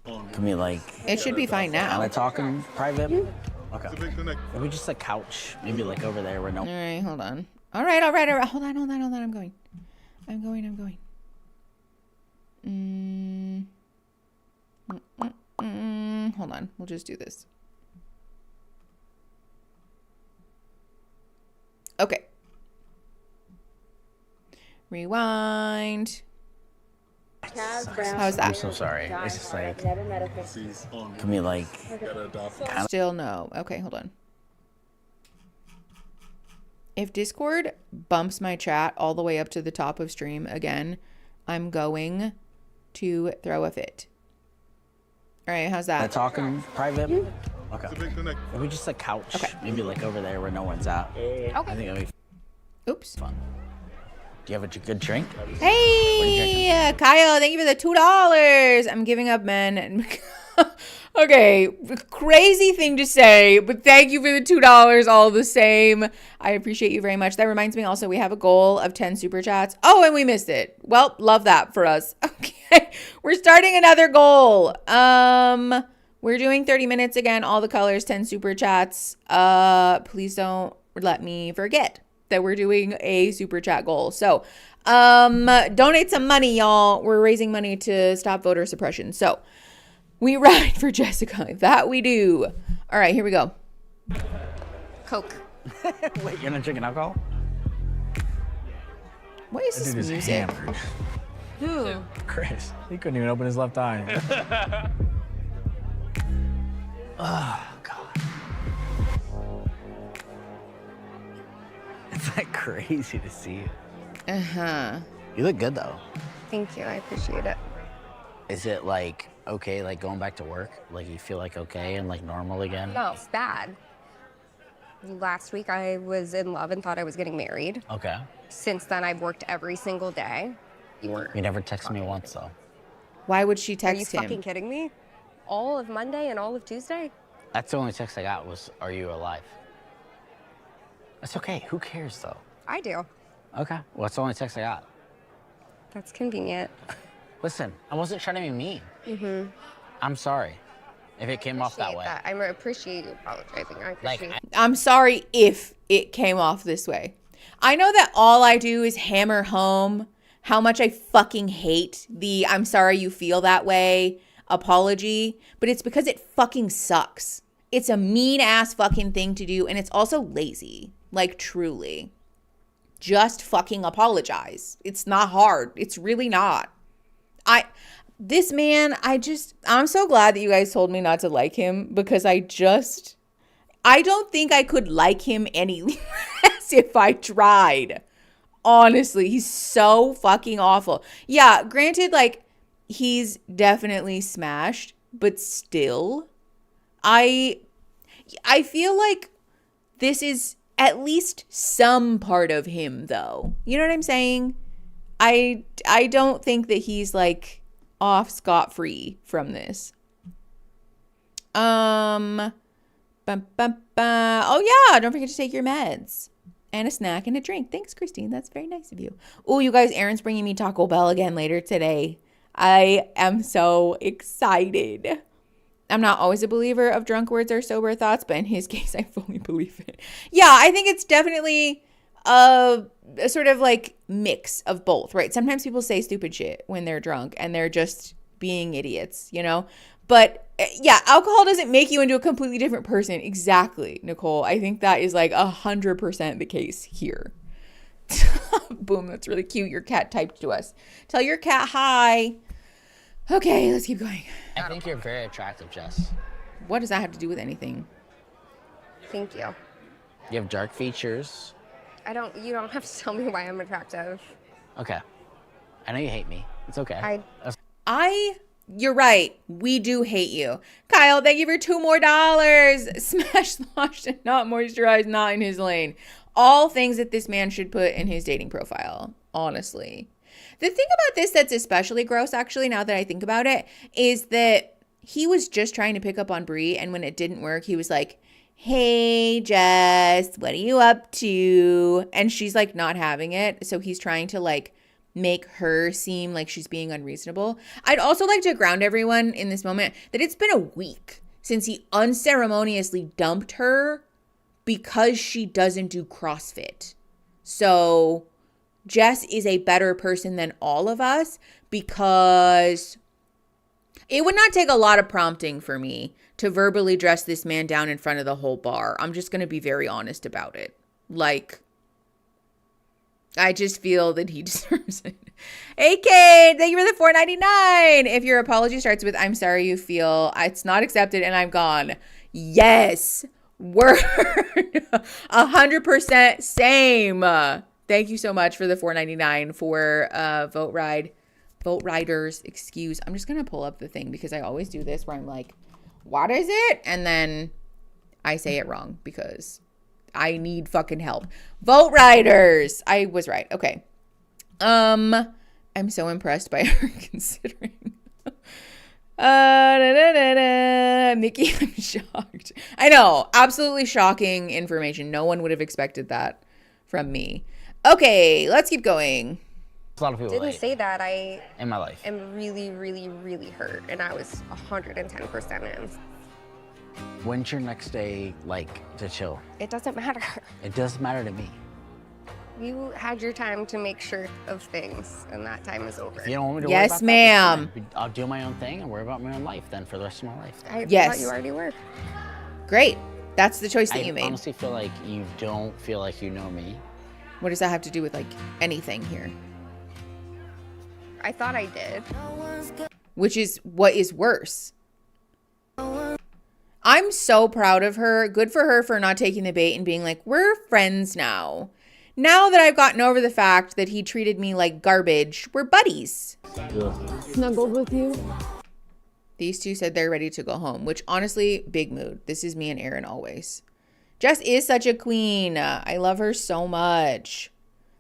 Can we like? It should be fine Am I now. talking private? Okay. Maybe just a couch. Maybe like over there where no. All right, hold on. All right. Hold on. I'm going. Hold on. We'll just do this. Okay. Rewind. How's that? I'm so sorry. It's just like, can we like, Still no. Okay, hold on. If Discord bumps my chat all the way up to the top of stream again, I'm going to throw a fit. All right, how's that? talking private? Okay. Maybe just a couch. Okay. Maybe like over there where no one's at. Okay. I think that'd be Oops. fun. Do you have a good drink? Hey, Kyle, thank you for the $2. I'm giving up, men. Okay, crazy thing to say, but thank you for the $2 all the same. I appreciate you very much. That reminds me also, we have a goal of 10 super chats. Oh, and we missed it. Well, love that for us. Okay, we're starting another goal. We're doing 30 minutes again, all the colors, 10 super chats. Please don't let me forget that we're doing a super chat goal. So, donate some money, y'all. We're raising money to stop voter suppression. So, we ride for Jessica. That we do. All right, here we go. Coke. Wait, you're not drinking alcohol? What is this music? Who? Chris, he couldn't even open his left eye. Oh, God. It's like crazy to see you. Uh-huh. You look good, though. Thank you. I appreciate it. Is it like, okay, like going back to work? Like you feel like okay and like normal again? No, it's bad. Last week I was in love and thought I was getting married. Okay. Since then I've worked every single day. You never texted me once, though. Why would she Are you text him? fucking kidding me? All of Monday and all of Tuesday? That's the only text I got was, are you alive? That's okay. Who cares, though? I do. Okay. Well, that's the only text I got. That's convenient. Listen, I wasn't trying to be mean. Mm-hmm. I'm sorry if it came off that way. I appreciate you apologizing. I appreciate Like, I'm sorry if it came off this way. I know that all I do is hammer home how much I fucking hate the I'm sorry you feel that way apology, but it's because it fucking sucks. It's a mean ass fucking thing to do, and it's also lazy. Like, truly. Just fucking apologize. It's not hard. It's really not. This man, I'm so glad that you guys told me not to like him, because I don't think I could like him any less if I tried. Honestly, he's so fucking awful. Yeah, granted, like, he's definitely smashed, but still, I feel like this is at least some part of him, though. You know what I'm saying? I don't think that he's, like, off scot-free from this. Oh yeah, don't forget to take your meds. And a snack and a drink. Thanks, Christine. That's very nice of you. Oh, you guys, Aaron's bringing me Taco Bell again later today. I am so excited. I'm not always a believer of drunk words or sober thoughts, but in his case, I fully believe it. Yeah, I think it's definitely a sort of like mix of both, right? Sometimes people say stupid shit when they're drunk and they're just being idiots, you know? But yeah, alcohol doesn't make you into a completely different person. Exactly, Nicole. I think that is like 100% the case here. Boom, that's really cute. Your cat typed to us. Tell your cat hi. Okay, let's keep going. I think you're very attractive, Jess. What does that have to do with anything? Thank you. You have dark features. You don't have to tell me why I'm attractive. Okay. I know you hate me. It's okay. You're right. We do hate you. Kyle, thank you for $2 more. Smash, sloshed, and not moisturized, not in his lane. All things that this man should put in his dating profile, honestly. The thing about this that's especially gross, actually, now that I think about it, is that he was just trying to pick up on Brie, and when it didn't work, he was like, hey, Jess, what are you up to? And she's like not having it. So he's trying to like make her seem like she's being unreasonable. I'd also like to ground everyone in this moment that it's been a week since he unceremoniously dumped her because she doesn't do CrossFit. So Jess is a better person than all of us because It would not take a lot of prompting for me to verbally dress this man down in front of the whole bar. I'm just going to be very honest about it. Like, I just feel that he deserves it. Hey, Kate, thank you for the $4.99. If your apology starts with, I'm sorry you feel it's not accepted and I'm gone. Yes. Word. 100% same. Thank you so much for the $4.99 for Vote Riders excuse. I'm just going to pull up the thing because I always do this where I'm like, what is it? And then I say it wrong because I need fucking help. Vote Riders. I was right. Okay. I'm so impressed by her considering. Mickey, I'm shocked. I know. Absolutely shocking information. No one would have expected that from me. Okay, let's keep going. A lot of people Didn't say that. I in my life am really, really, really hurt, and I was 110% in. When's your next day like to chill? It doesn't matter. It does matter to me. You had your time to make sure of things, and that time is over. You don't want me to Yes, worry about ma'am. that? I'll do my own thing and worry about my own life then for the rest of my life. I Yes. thought you already were. Great. That's the choice that I you made. honestly feel like you don't feel like you know me. What does that have to do with like anything here? I thought I did. Which is what is worse. I'm so proud of her. Good for her for not taking the bait and being like, we're friends now. Now that I've gotten over the fact that he treated me like garbage, we're buddies. Snuggled with you. These two said they're ready to go home, which honestly, big mood. This is me and Aaron always. Jess is such a queen. I love her so much.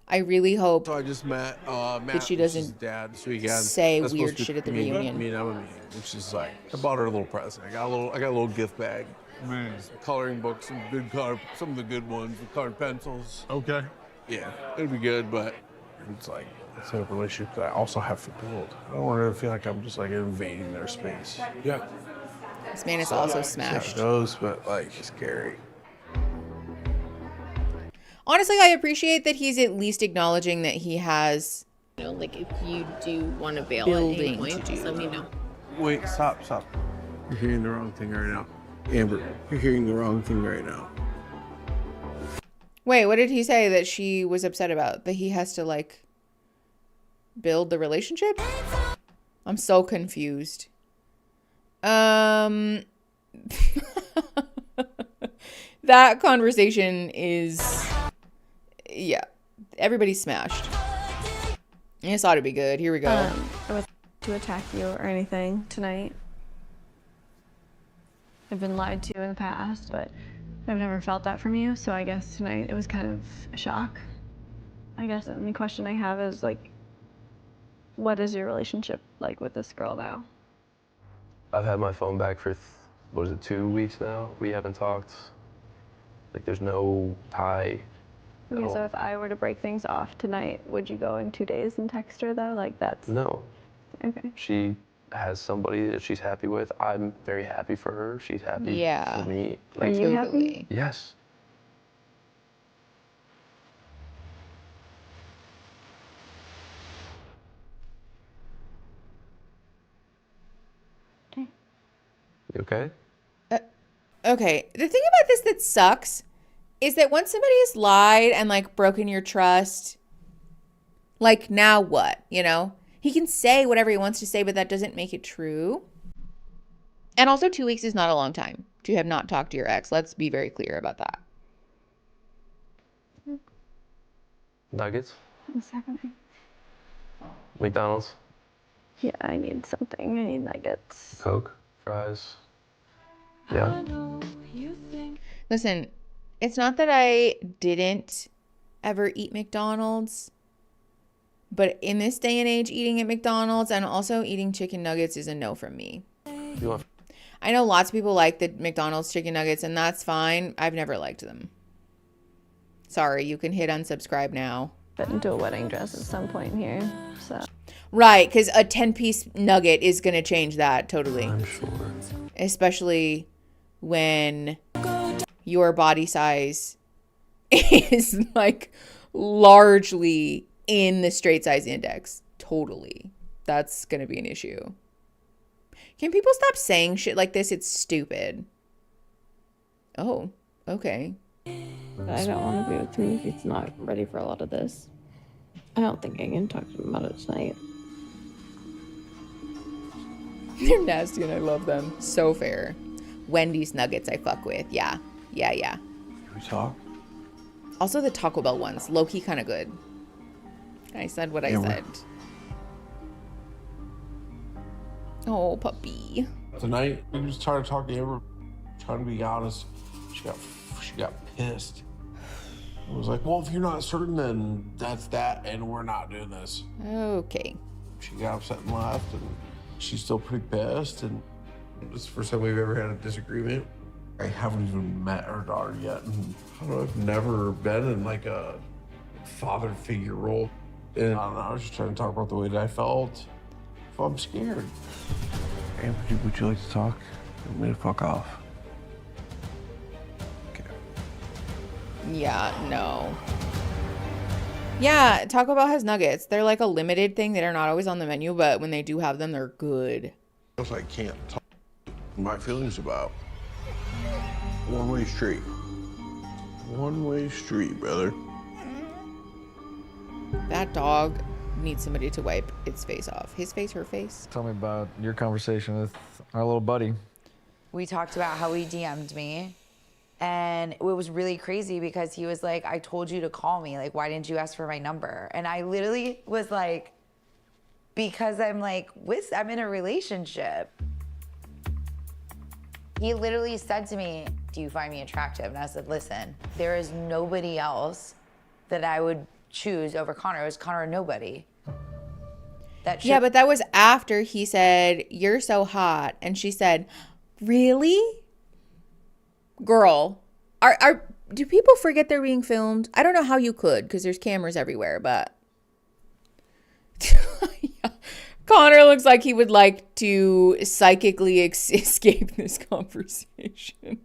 I really hope So I just met Matt, that she which is doesn't dad this weekend. say That's weird supposed to shit at the be reunion. Me and Emma, which is like, I bought her a little present. I got a little gift bag. Some coloring books, some of the good ones, with colored pencils. Okay. Yeah, it'd be good, but it's like it's an open relationship that I also have to build. I don't want her to feel like I'm just like invading their space. Yeah. This man is also See smashed. how it goes, but like it's scary. Honestly, I appreciate that he's at least acknowledging that he has You know, like if you do want to bail building at any point, to do. just let me know. Wait, stop. You're hearing the wrong thing right now. Amber, you're hearing the wrong thing right now. Wait, what did he say that she was upset about? That he has to like build the relationship? I'm so confused. That conversation is, yeah, everybody's smashed. I just thought it'd be good. Here we go. I was to attack you or anything tonight. I've been lied to in the past, but I've never felt that from you, so I guess tonight it was kind of a shock. I guess the only question I have is, like, what is your relationship like with this girl now? I've had my phone back for, 2 weeks now? We haven't talked. Like, there's no tie. Okay, so if I were to break things off tonight, would you go in 2 days and text her, though? Like, that's... No. Okay. She has somebody that she's happy with. I'm very happy for her. She's happy for me. Are you happy? Yes. Okay. You okay? Okay, the thing about this that sucks is that once somebody has lied and like broken your trust, like now what, you know? He can say whatever he wants to say, but that doesn't make it true. And also 2 weeks is not a long time to have not talked to your ex. Let's be very clear about that. Nuggets? What's happening? McDonald's? Yeah, I need something. I need nuggets. Coke? Fries? Yeah. Listen, it's not that I didn't ever eat McDonald's, but in this day and age, eating at McDonald's and also eating chicken nuggets is a no from me. You want? I know lots of people like the McDonald's chicken nuggets, and that's fine. I've never liked them. Sorry, you can hit unsubscribe now. Fit into a wedding dress at some point here, so. Right, because a 10-piece nugget is going to change that totally. I'm sure. Especially when your body size is like largely in the straight size index. Totally. That's going to be an issue. Can people stop saying shit like this? It's stupid. Oh, okay. I don't want to be with him if he's not ready for a lot of this. I don't think I can talk to him about it tonight. They're nasty and I love them. So fair. Wendy's nuggets I fuck with. Yeah. Can we talk? Also the Taco Bell ones. Low-key kind of good. I said what I said. Oh, puppy. Tonight, we just started talking to her, trying to be honest. She got pissed. I was like, well, if you're not certain, then that's that, and we're not doing this. Okay. She got upset and left, and she's still pretty pissed, and it's the first time we've ever had a disagreement. I haven't even met her daughter yet, and I don't know, I've never been in like a father figure role. And I don't know, I was just trying to talk about the way that I felt. If I'm scared. Hey, would you like to talk? You want me to fuck off? Okay. Yeah, no. Yeah, Taco Bell has nuggets. They're like a limited thing. They're not always on the menu, but when they do have them, they're good. I can't talk my feelings about. One-way street. One-way street, brother. That dog needs somebody to wipe its face off. His face, her face. Tell me about your conversation with our little buddy. We talked about how he DM'd me. And it was really crazy because he was like, I told you to call me. Like, why didn't you ask for my number? And I literally was like, because I'm like, I'm in a relationship. He literally said to me, do you find me attractive? And I said, listen, there is nobody else that I would choose over Connor. It was Connor or nobody. Yeah, but that was after he said, you're so hot. And she said, really? Girl, do people forget they're being filmed? I don't know how you could, because there's cameras everywhere, but Connor looks like he would like to psychically escape this conversation.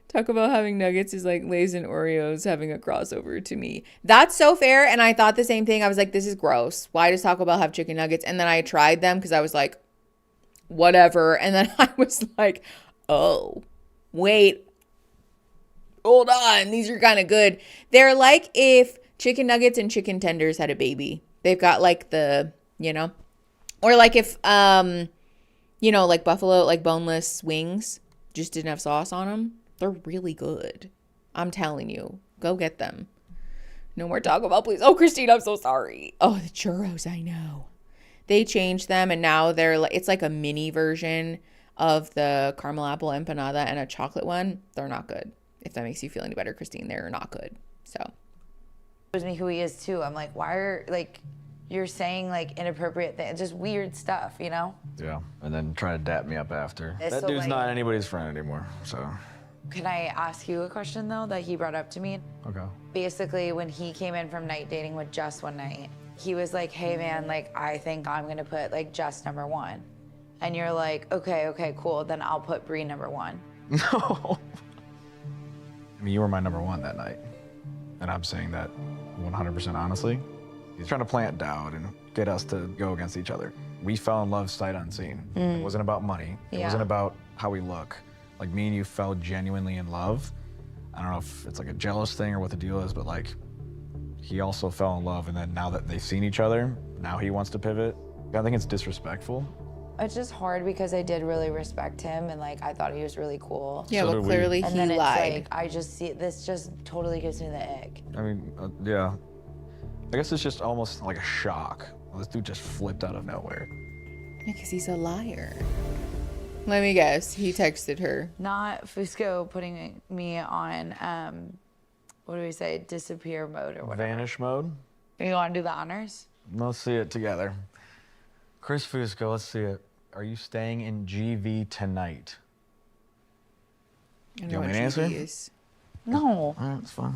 Talk about having nuggets is like Lay's and Oreos having a crossover to me. That's so fair, and I thought the same thing. I was like, this is gross. Why does Taco Bell have chicken nuggets? And then I tried them because I was like, whatever. And then I was like, oh, wait, hold on. These are kind of good. They're like if chicken nuggets and chicken tenders had a baby. They've got like the, or like if, like buffalo, like boneless wings just didn't have sauce on them. They're really good. I'm telling you. Go get them. No more Taco Bell, please. Oh, Christine, I'm so sorry. Oh, the churros, I know. They changed them, and now they're like, it's like a mini version of the caramel apple empanada and a chocolate one. They're not good. If that makes you feel any better, Christine, they're not good. So. Shows me who he is, too. I'm like, why are, like, you're saying, like, inappropriate things, just weird stuff, Yeah, and then try to dap me up after. It's that so dude's lame. not anybody's friend anymore, so. Can I ask you a question, though, that he brought up to me? Okay. Basically, when he came in from night dating with Jess one night, he was like, hey, man, like, I think I'm going to put, like, Jess number one. And you're like, okay, cool. Then I'll put Bree number one. No. I mean, you were my number one that night. And I'm saying that 100% honestly. He's trying to plant doubt and get us to go against each other. We fell in love sight unseen. It wasn't about money. It wasn't about how we look. Like, me and you fell genuinely in love. I don't know if it's like a jealous thing or what the deal is, but like, he also fell in love, and then now that they've seen each other, now he wants to pivot. I think it's disrespectful. It's just hard because I did really respect him, and like, I thought he was really cool. Yeah, well, clearly and he then it's lied. like, I just see, this just totally gives me the ick. I mean, yeah. I guess it's just almost like a shock. Well, this dude just flipped out of nowhere. Because he's a liar. Let me guess. He texted her. Not Fusco putting me on, what do we say, disappear mode or whatever. Vanish mode? You want to do the honors? Let's see it together. Chris Fusco, let's see it. Are you staying in GV tonight? I Do you want me to answer? No. All right, that's fine.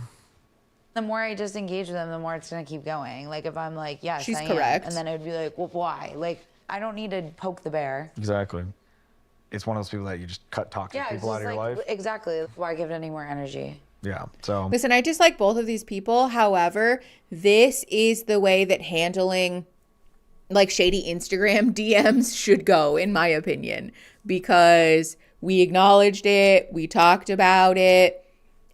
The more I just engage with them, the more it's going to keep going. Like, if I'm like, yes, She's I correct. am, and then it would be like, well, why? Like, I don't need to poke the bear. Exactly. It's one of those people that you just cut toxic Yeah, it's people out just of your like, life. exactly. Why give it any more energy? Yeah, so. Listen, I dislike both of these people. However, this is the way that handling like shady Instagram DMs should go, in my opinion, because we acknowledged it, we talked about it,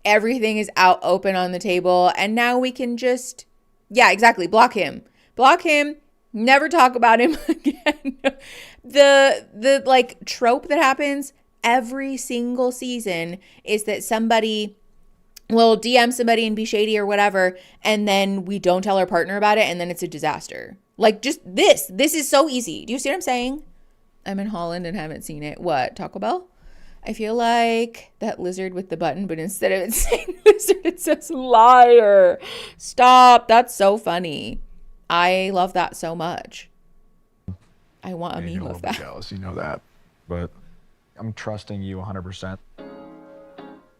everything is out open on the table, and now we can just, yeah, exactly, block him, never talk about him again. The like trope that happens every single season is that somebody will DM somebody and be shady or whatever, and then we don't tell our partner about it, and then it's a disaster. Like, just this is so easy. Do you see what I'm saying? I'm in Holland and haven't seen it. What, Taco Bell? I feel like that lizard with the button, but instead of it saying lizard, it says liar. Stop. That's so funny. I love that so much. I want a meme of that. Jealous, you know that. But I'm trusting you 100%.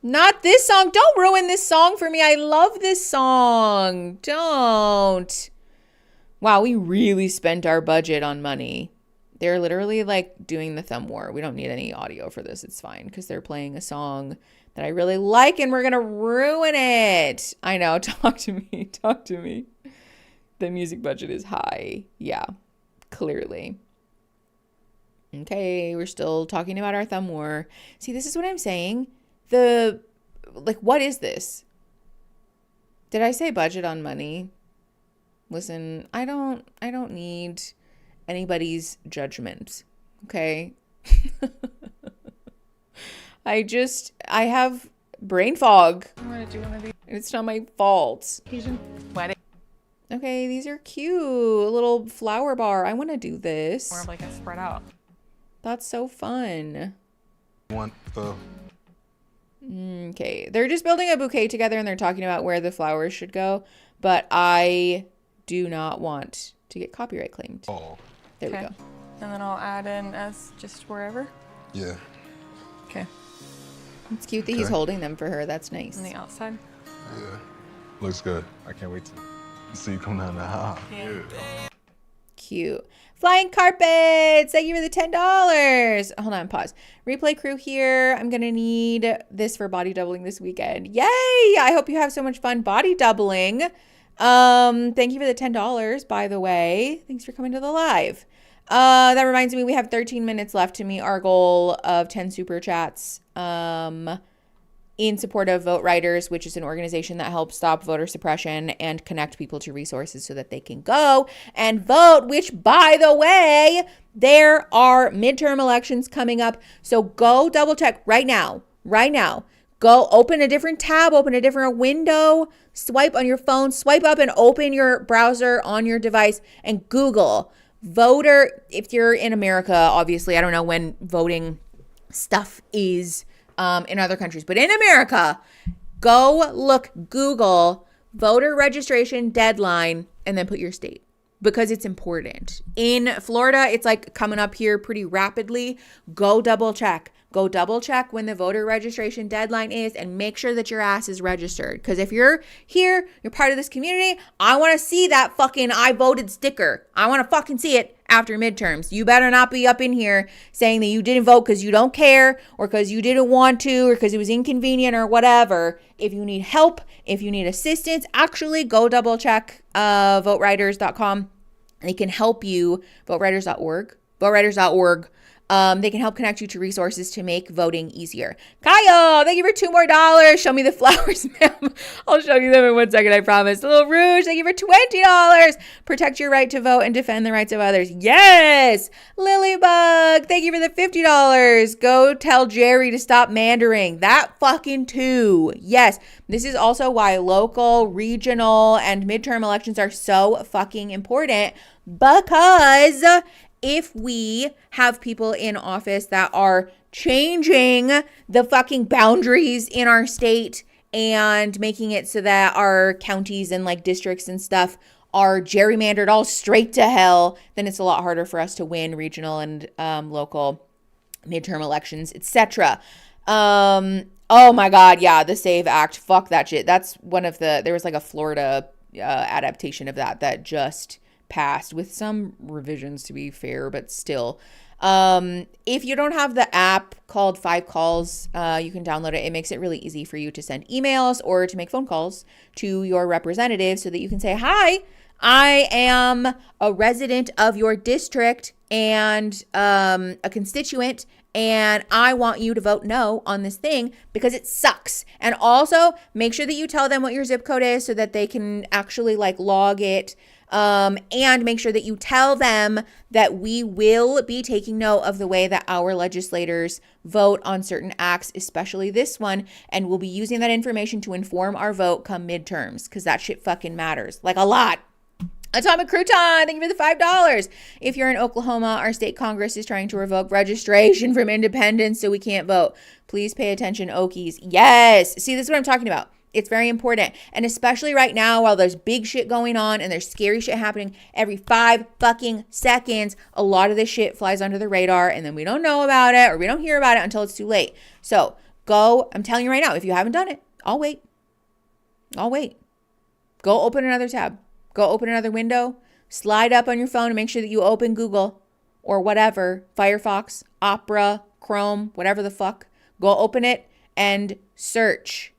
Not this song. Don't ruin this song for me. I love this song. Don't. Wow, we really spent our budget on money. They're literally like doing the thumb war. We don't need any audio for this. It's fine because they're playing a song that I really like and we're going to ruin it. I know. Talk to me. Talk to me. The music budget is high. Yeah, clearly. Okay, we're still talking about our thumb war. See, this is what I'm saying. What is this? Did I say budget on money? Listen, I don't need anybody's judgment. Okay? I have brain fog. I'm gonna do one of these. It's not my fault. Asian wedding. Okay, these are cute. A little flower bar. I want to do this. More of like a spread out. That's so fun. Want the... Okay, they're just building a bouquet together and they're talking about where the flowers should go, but I do not want to get copyright claimed. Oh. There we go. And then I'll add in as just wherever. Yeah. Okay. It's cute that he's holding them for her. That's nice. On the outside. Yeah. Looks good. I can't wait to see you come down the aisle. Yeah. Cute. Flying carpets. Thank you for the $10. Hold on, pause. Replay crew here. I'm going to need this for body doubling this weekend. Yay. I hope you have so much fun body doubling. Thank you for the $10, by the way. Thanks for coming to the live. That reminds me, we have 13 minutes left to meet our goal of 10 super chats. In support of Vote Riders, which is an organization that helps stop voter suppression and connect people to resources so that they can go and vote, which, by the way, there are midterm elections coming up. So go double check right now. Go open a different tab, open a different window, swipe on your phone, swipe up and open your browser on your device and Google voter. If you're in America, obviously, I don't know when voting stuff is in other countries, but in America, Google voter registration deadline and then put your state because it's important. In Florida, it's like coming up here pretty rapidly. Go double check when the voter registration deadline is and make sure that your ass is registered. Because if you're here, you're part of this community, I want to see that fucking I voted sticker. I want to fucking see it after midterms. You better not be up in here saying that you didn't vote because you don't care or because you didn't want to or because it was inconvenient or whatever. If you need help, if you need assistance, actually go double check voteriders.com. They can help you, voteriders.org. They can help connect you to resources to make voting easier. Kyle, thank you for $2 more. Show me the flowers, ma'am. I'll show you them in 1 second, I promise. Little Rouge, thank you for $20. Protect your right to vote and defend the rights of others. Yes. Lilybug, thank you for the $50. Go tell Jerry to stop mandering. That fucking too. Yes. This is also why local, regional, and midterm elections are so fucking important because if we have people in office that are changing the fucking boundaries in our state and making it so that our counties and like districts and stuff are gerrymandered all straight to hell, then it's a lot harder for us to win regional and local midterm elections, etc. Oh my God. Yeah. The SAVE Act. Fuck that shit. That's one of there was like a Florida adaptation of that just passed with some revisions to be fair, but still. If you don't have the app called 5 Calls, you can download it. It makes it really easy for you to send emails or to make phone calls to your representative so that you can say, hi, I am a resident of your district and a constituent, and I want you to vote no on this thing because it sucks. And also make sure that you tell them what your zip code is so that they can actually like log it. And make sure that you tell them that we will be taking note of the way that our legislators vote on certain acts, especially this one, and we'll be using that information to inform our vote come midterms, because that shit fucking matters, like a lot. Atomic Crouton, thank you for the $5. If you're in Oklahoma, our state Congress is trying to revoke registration from independents so we can't vote. Please pay attention, Okies. Yes. See, this is what I'm talking about. It's very important. And especially right now, while there's big shit going on and there's scary shit happening every 5 fucking seconds, a lot of this shit flies under the radar and then we don't know about it or we don't hear about it until it's too late. So go, I'm telling you right now, if you haven't done it, I'll wait. Go open another tab. Go open another window. Slide up on your phone and make sure that you open Google or whatever, Firefox, Opera, Chrome, whatever the fuck. Go open it and search.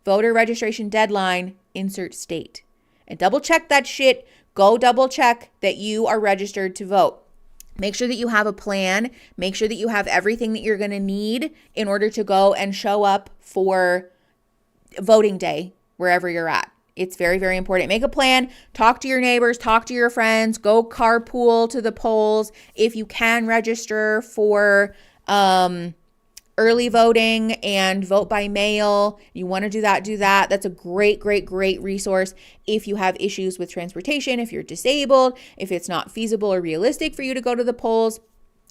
Voter registration deadline, insert state. And double check that shit. Go double check that you are registered to vote. Make sure that you have a plan. Make sure that you have everything that you're going to need in order to go and show up for voting day wherever you're at. It's very, very important. Make a plan. Talk to your neighbors. Talk to your friends. Go carpool to the polls. If you can register for early voting and vote by mail, you want to do that, do that. That's a great, great, great resource if you have issues with transportation, if you're disabled, if it's not feasible or realistic for you to go to the polls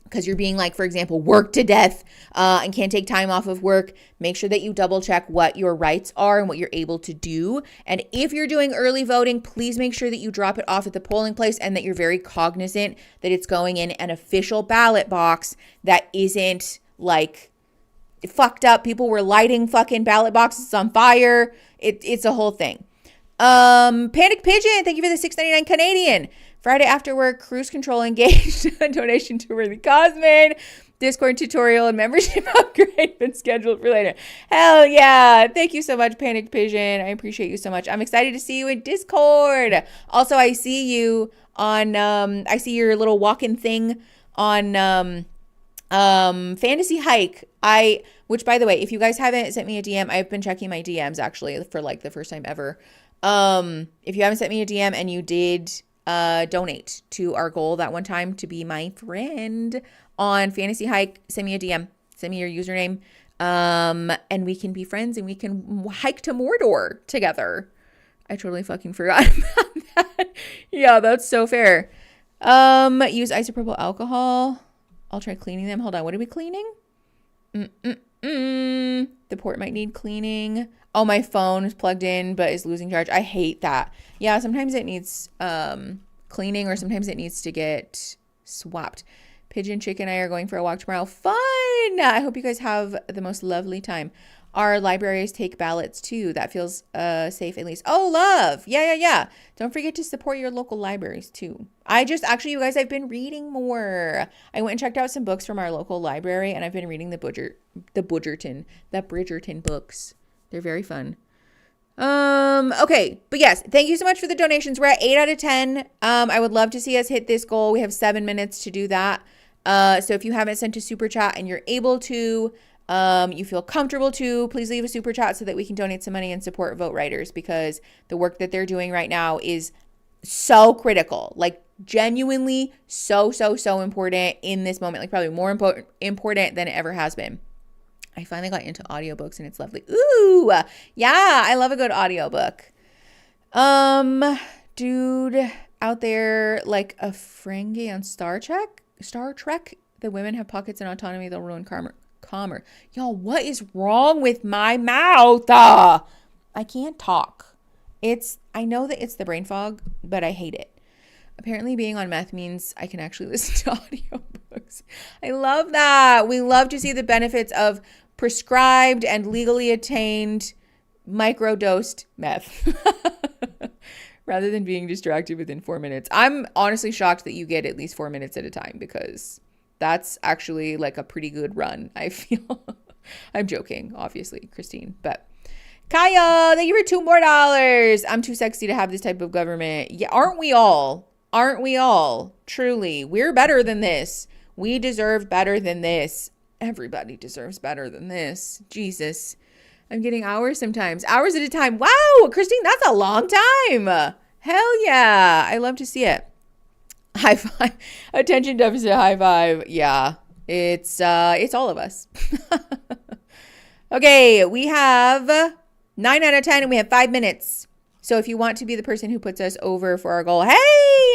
because you're being, like, for example, worked to death and can't take time off of work. Make sure that you double check what your rights are and what you're able to do. And if you're doing early voting, please make sure that you drop it off at the polling place and that you're very cognizant that it's going in an official ballot box that isn't like fucked up. People were lighting fucking ballot boxes on fire. It's a whole thing. Panic Pigeon, thank you for the $6.99 Canadian. Friday after work, cruise control engaged. Donation to Worthy Cosman. Discord tutorial and membership upgrade been scheduled for later. Hell yeah. Thank you so much, Panic Pigeon. I appreciate you so much. I'm excited to see you in Discord. Also, I see you on, I see your little walk-in thing on, Fantasy Hike. Which by the way, if you guys haven't sent me a DM, I've been checking my DMs actually for like the first time ever. If you haven't sent me a DM and you did donate to our goal that one time to be my friend on Fantasy Hike, send me a DM, send me your username, and we can be friends and we can hike to Mordor together. I totally fucking forgot about that. Yeah, that's so fair. Use isopropyl alcohol. I'll try cleaning them. Hold on. What are we cleaning? The port might need cleaning. Oh, my phone is plugged in but is losing charge. I hate that. Yeah, sometimes it needs cleaning or sometimes it needs to get swapped. Pigeon Chick and I are going for a walk tomorrow. Fun! I hope you guys have the most lovely time. Our libraries take ballots too. That feels safe at least. Oh, love. Yeah. Don't forget to support your local libraries too. Actually, you guys, I've been reading more. I went and checked out some books from our local library and I've been reading the Bridgerton books. They're very fun. Okay. But yes, thank you so much for the donations. We're at 8 out of 10. I would love to see us hit this goal. We have 7 minutes to do that. So if you haven't sent a super chat and you're able to, you feel comfortable to, please leave a super chat so that we can donate some money and support Vote Writers, because the work that they're doing right now is so critical, like genuinely so important in this moment, like probably more important than it ever has been. I finally got into audiobooks and it's lovely. Ooh, yeah, I love a good audiobook. Dude out there like a Ferengi on Star Trek, the women have pockets and autonomy, they'll ruin calmer. Y'all, what is wrong with my mouth? I can't talk. I know that it's the brain fog, but I hate it. Apparently being on meth means I can actually listen to audiobooks. I love that. We love to see the benefits of prescribed and legally attained microdosed meth rather than being distracted within 4 minutes. I'm honestly shocked that you get at least 4 minutes at a time, because that's actually like a pretty good run, I feel. I'm joking, obviously, Christine. But Kaya, thank you for $2 more. I'm too sexy to have this type of government. Yeah, aren't we all? Aren't we all? Truly, we're better than this. We deserve better than this. Everybody deserves better than this. Jesus. I'm getting hours sometimes. Hours at a time. Wow, Christine, that's a long time. Hell yeah. I love to see it. High five. Attention deficit high five. Yeah. It's all of us. Okay, we have 9 out of 10 and we have 5 minutes. So if you want to be the person who puts us over for our goal, hey,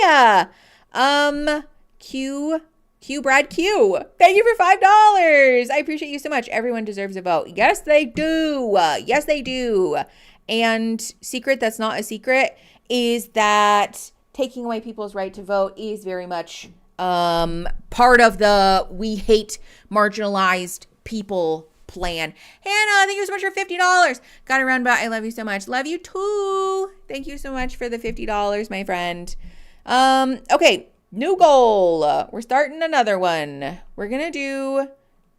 Brad Q. Thank you for $5. I appreciate you so much. Everyone deserves a vote. Yes, they do. Yes, they do. And secret that's not a secret is that taking away people's right to vote is very much part of the we hate marginalized people plan. Hannah, thank you so much for $50. Got a roundabout. I love you so much. Love you too. Thank you so much for the $50, my friend. Okay, new goal. We're starting another one. We're gonna do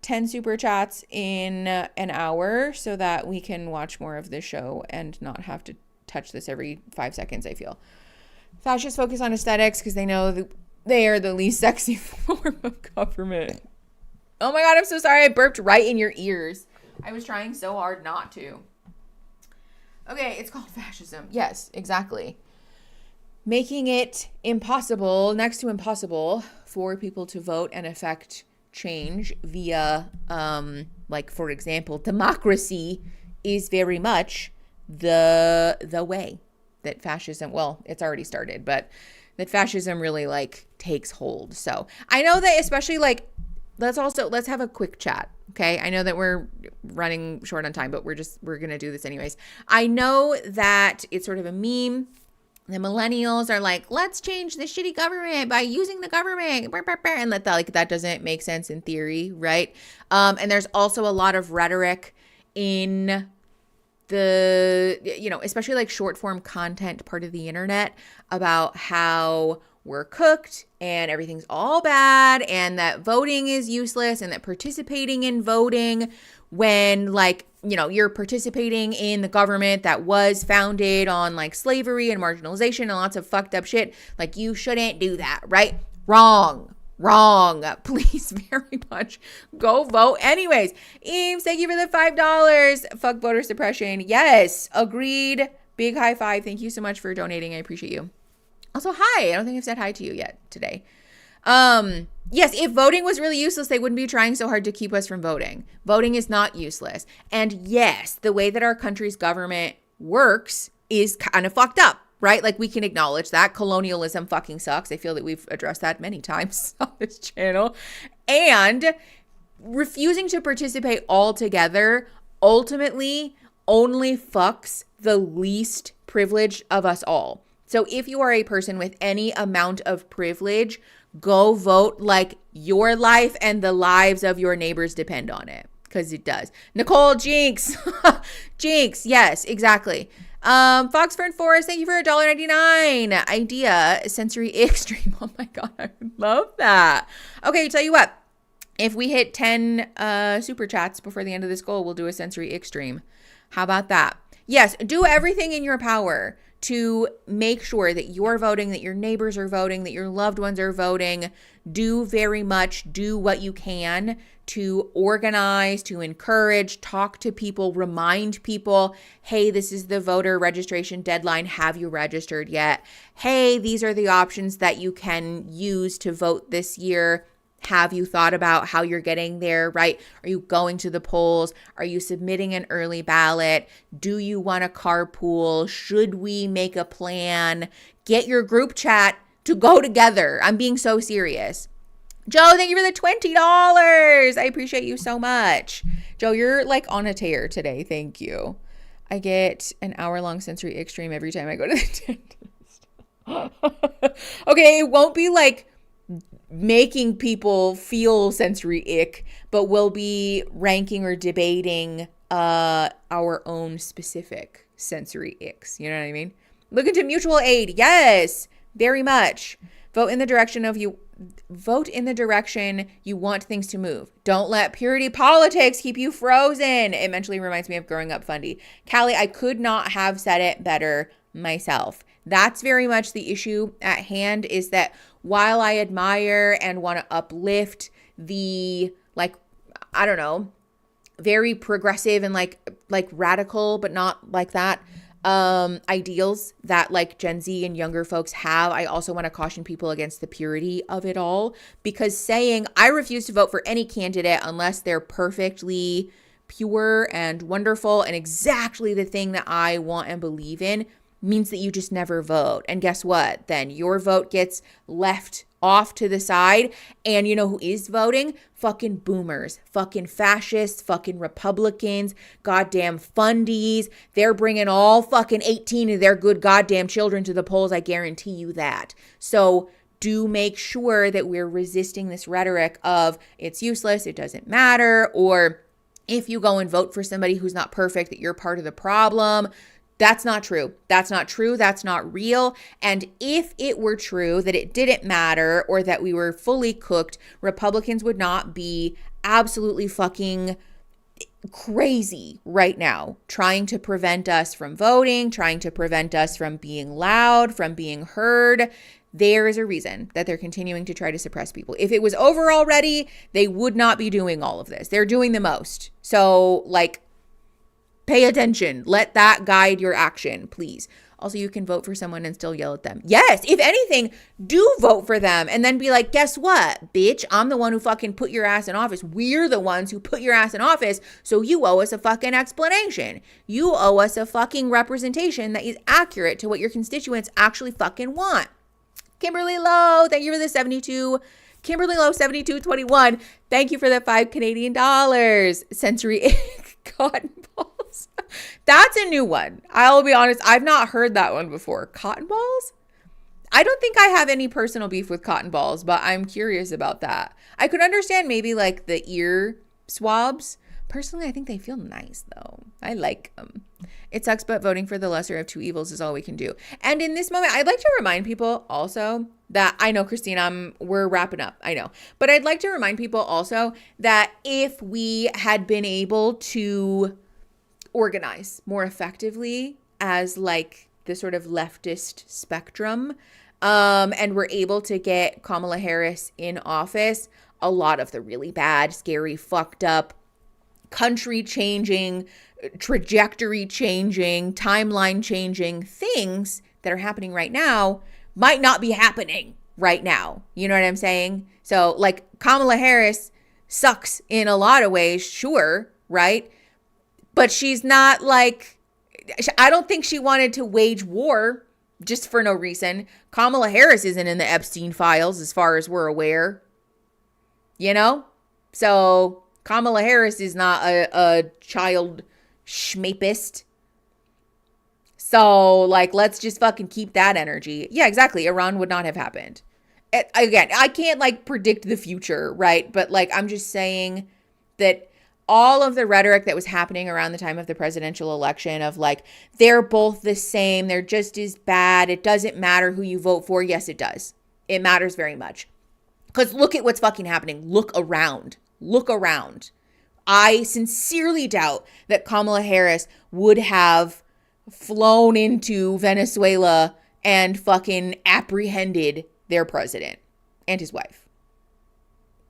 10 super chats in an hour so that we can watch more of this show and not have to touch this every 5 seconds, I feel. Fascists focus on aesthetics because they know they are the least sexy form of government. Oh my God, I'm so sorry. I burped right in your ears. I was trying so hard not to. Okay, it's called fascism. Yes, exactly. Making it impossible, next to impossible, for people to vote and affect change via, like, for example, democracy is very much the way that fascism, well, it's already started, but that fascism really, like, takes hold. So I know that especially, like, let's have a quick chat. Okay. I know that we're running short on time, but we're going to do this anyways. I know that it's sort of a meme. The millennials are like, let's change the shitty government by using the government. And that doesn't make sense in theory. Right. And there's also a lot of rhetoric in the, especially like short form content part of the internet about how we're cooked and everything's all bad and that voting is useless and that participating in voting when, like, you're participating in the government that was founded on, like, slavery and marginalization and lots of fucked up shit, like, you shouldn't do that, right? Wrong. Please very much go vote anyways. Eames, thank you for the $5. Fuck voter suppression. Yes, agreed. Big high five. Thank you so much for donating. I appreciate you. Also, hi. I don't think I've said hi to you yet today. Yes, if voting was really useless, they wouldn't be trying so hard to keep us from voting. Voting is not useless. And yes, the way that our country's government works is kind of fucked up, right? Like, we can acknowledge that. Colonialism fucking sucks. I feel that we've addressed that many times on this channel. And refusing to participate altogether ultimately only fucks the least privileged of us all. So if you are a person with any amount of privilege, go vote like your life and the lives of your neighbors depend on it, because it does. Nicole, jinx. Jinx, yes, exactly. Foxfern Forest, thank you for $1.99. Idea, sensory extreme. Oh my God, I would love that. Okay, tell you what. If we hit 10 super chats before the end of this goal, we'll do a sensory extreme. How about that? Yes, do everything in your power to make sure that you're voting, that your neighbors are voting, that your loved ones are voting. Do what you can to organize, to encourage, talk to people, remind people, hey, this is the voter registration deadline. Have you registered yet? Hey, these are the options that you can use to vote this year. Have you thought about how you're getting there, right? Are you going to the polls? Are you submitting an early ballot? Do you want to carpool? Should we make a plan? Get your group chat to go together. I'm being so serious. Joe, thank you for the $20. I appreciate you so much. Joe, you're like on a tear today. Thank you. I get an hour-long sensory extreme every time I go to the dentist. Okay, it won't be like making people feel sensory ick, but we'll be ranking or debating our own specific sensory icks. You know what I mean? Look into mutual aid. Yes, very much. Vote in the direction of vote in the direction you want things to move. Don't let purity politics keep you frozen. It mentally reminds me of growing up Fundy. Callie, I could not have said it better myself. That's very much the issue at hand, is that while I admire and want to uplift the, like, I don't know, very progressive and like radical, but not like that, ideals that like Gen Z and younger folks have, I also want to caution people against the purity of it all, because saying I refuse to vote for any candidate unless they're perfectly pure and wonderful and exactly the thing that I want and believe in means that you just never vote. And guess what? Then your vote gets left off to the side. And you know who is voting? Fucking boomers, fucking fascists, fucking Republicans, goddamn fundies. They're bringing all fucking 18 of their good goddamn children to the polls. I guarantee you that. So do make sure that we're resisting this rhetoric of it's useless, it doesn't matter, or if you go and vote for somebody who's not perfect, that you're part of the problem. That's not true. That's not true. That's not real. And if it were true that it didn't matter or that we were fully cooked, Republicans would not be absolutely fucking crazy right now, trying to prevent us from voting, trying to prevent us from being loud, from being heard. There is a reason that they're continuing to try to suppress people. If it was over already, they would not be doing all of this. They're doing the most. So, like, pay attention. Let that guide your action, please. Also, you can vote for someone and still yell at them. Yes, if anything, do vote for them and then be like, guess what, bitch? I'm the one who fucking put your ass in office. We're the ones who put your ass in office, so you owe us a fucking explanation. You owe us a fucking representation that is accurate to what your constituents actually fucking want. Kimberly Lowe, thank you for the 72. Kimberly Lowe, 7221. Thank you for the $5 Canadian. Sensory cotton balls. That's a new one. I'll be honest, I've not heard that one before. Cotton balls? I don't think I have any personal beef with cotton balls, but I'm curious about that. I could understand maybe like the ear swabs. Personally, I think they feel nice though. I like them. It sucks, but voting for the lesser of two evils is all we can do. And in this moment, I'd like to remind people also that, I know, Christine, we're wrapping up, I know. But I'd like to remind people also that if we had been able to organize more effectively as like the sort of leftist spectrum, and we're able to get Kamala Harris in office, a lot of the really bad, scary, fucked up, country changing, trajectory changing, timeline changing things that are happening right now might not be happening right now. You know what I'm saying? So like Kamala Harris sucks in a lot of ways, sure, right? But she's not like, I don't think she wanted to wage war just for no reason. Kamala Harris isn't in the Epstein files as far as we're aware, you know? So Kamala Harris is not a child schmapist. So, like, let's just fucking keep that energy. Yeah, exactly. Iran would not have happened. Again, I can't, like, predict the future, right? But, like, I'm just saying that all of the rhetoric that was happening around the time of the presidential election of, like, they're both the same, they're just as bad, it doesn't matter who you vote for. Yes, it does. It matters very much. Because look at what's fucking happening. Look around. Look around. I sincerely doubt that Kamala Harris would have flown into Venezuela and fucking apprehended their president and his wife.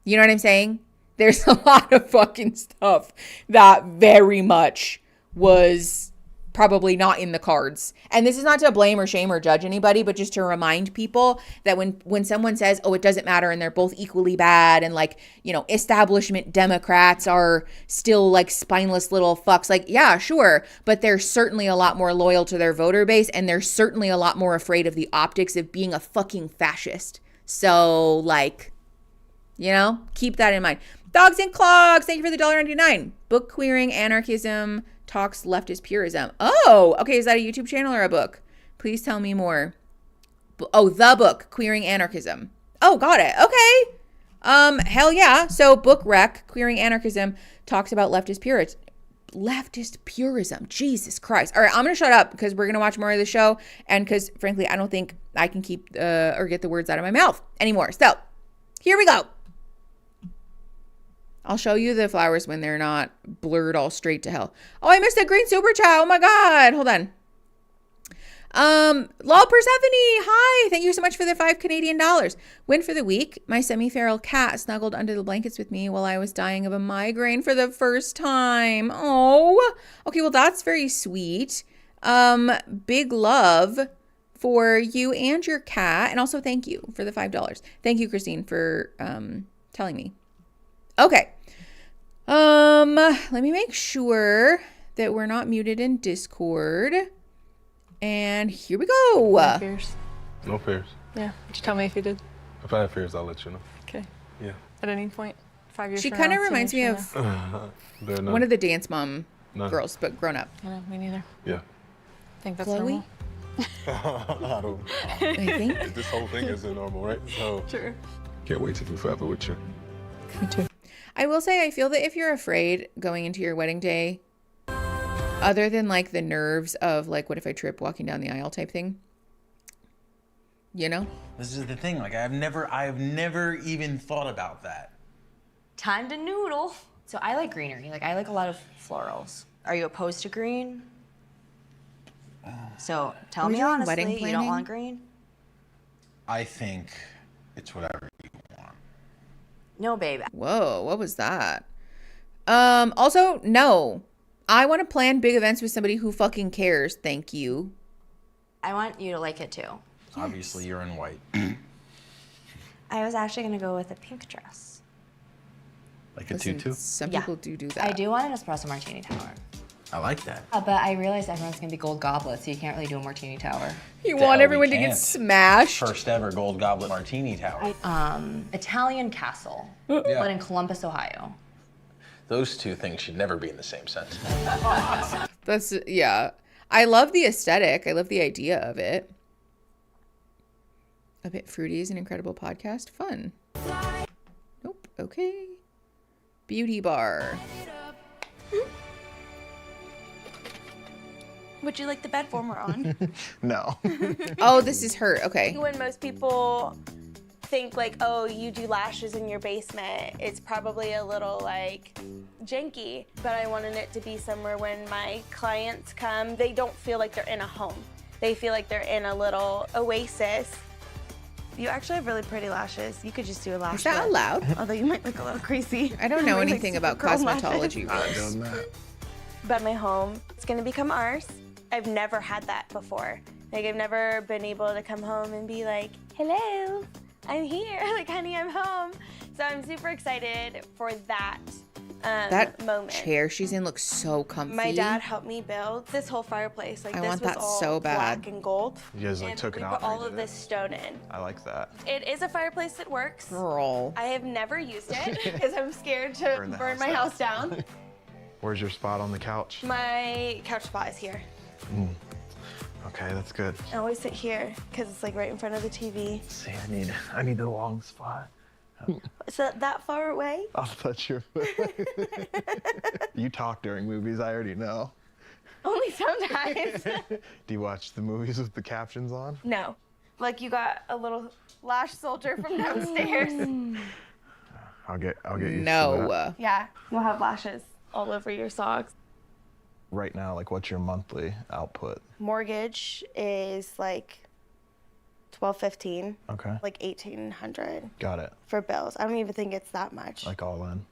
You know what I'm saying? There's a lot of fucking stuff that very much was probably not in the cards. And this is not to blame or shame or judge anybody, but just to remind people that when someone says, oh, it doesn't matter and they're both equally bad and like, you know, establishment Democrats are still like spineless little fucks, like, yeah, sure, but they're certainly a lot more loyal to their voter base and they're certainly a lot more afraid of the optics of being a fucking fascist. So like, you know, keep that in mind. Dogs and Clogs, thank you for the $1.99. Book Queering Anarchism Talks Leftist Purism. Oh, okay. Is that a YouTube channel or a book? Please tell me more. Oh, the book, Queering Anarchism. Oh, got it. Okay. Hell yeah. So book rec, Queering Anarchism, talks about leftist purism. Jesus Christ. All right, I'm going to shut up because we're going to watch more of the show. And because, frankly, I don't think I can keep or get the words out of my mouth anymore. So Here we go. I'll show you the flowers when they're not blurred all straight to hell. Oh, I missed a green super chat. Oh my God. Hold on. Lol Persephone, hi. Thank you so much for the $5 Canadian. Win for the week. My semi-feral cat snuggled under the blankets with me while I was dying of a migraine for the first time. Oh, okay. Well, that's very sweet. Big love for you and your cat. And also thank you for the $5. Thank you, Christine, for, telling me. Okay. Let me make sure that we're not muted in Discord. And here we go. No fears. No fears. Yeah. Just tell me if you did. If I have fears, I'll let you know. Okay. Yeah. At any point, 5 years She from kind of now, 10 reminds me years of from now. one of the Dance Mom None. girls, but grown up. No, me neither. Yeah. I think that's Chloe? normal. I don't. I think. This whole thing isn't normal, right? So. Sure. Can't wait to do forever with you. Me too. I will say, I feel that if you're afraid going into your wedding day, other than like the nerves of like, what if I trip walking down the aisle type thing, you know? This is the thing. Like, I've never even thought about that. Time to noodle. So I like greenery. Like, I like a lot of florals. Are you opposed to green? So tell me honestly, you don't want green? I think it's whatever you want. No, babe. Whoa, what was that? Also, no. I want to plan big events with somebody who fucking cares. Thank you. I want you to like it too. Obviously, you're in white. I was actually gonna go with a pink dress. Like a Listen, tutu? some people do that. I do want an espresso martini tower. I like that. But I realized everyone's gonna be gold goblets, so you can't really do a martini tower. You The want hell we everyone to get can't. smashed. First ever gold goblet martini tower. Italian castle, Yeah. but in Columbus, Ohio. Those two things should never be in the same sentence. That's, yeah. I love the aesthetic. I love the idea of it. A Bit Fruity is an incredible podcast. Fun. Nope. Okay. Beauty bar. Would you like the bed form we're on? No. Oh, this is her. Okay. When most people think like, oh, you do lashes in your basement, it's probably a little like janky, but I wanted it to be somewhere when my clients come, they don't feel like they're in a home. They feel like they're in a little oasis. You actually have really pretty lashes. You could just do a lash. Is that lift. allowed? Although you might look a little crazy. I don't know With, like, anything about super curled cosmetology lashes. rules. But my home, it's gonna become ours. I've never had that before. Like, I've never been able to come home and be like, hello, I'm here. Like, honey, I'm home. So I'm super excited for that That moment. chair she's in looks so comfy. My dad helped me build this whole fireplace. Like, I this want was that all so bad. black and gold. You guys like And took we it put out. all of this stone in. I like that. It is a fireplace that works. Girl. I have never used it because I'm scared to Burn the burn house my house down. Where's your spot on the couch? My couch spot is here. Okay, that's good. I always sit here because it's like right in front of the TV. See, I need the long spot. Is that far away? I'll touch your foot. You talk during movies, I already know. Only sometimes. Do you watch the movies with the captions on? No. Like you got a little lash soldier from downstairs. I'll get used to No. that. Yeah, you'll have lashes all over your socks. Right now, like, what's your monthly output? Mortgage is like $1,215. Okay. Like $1,800 Got it. for bills. I don't even think it's that much. Like all in.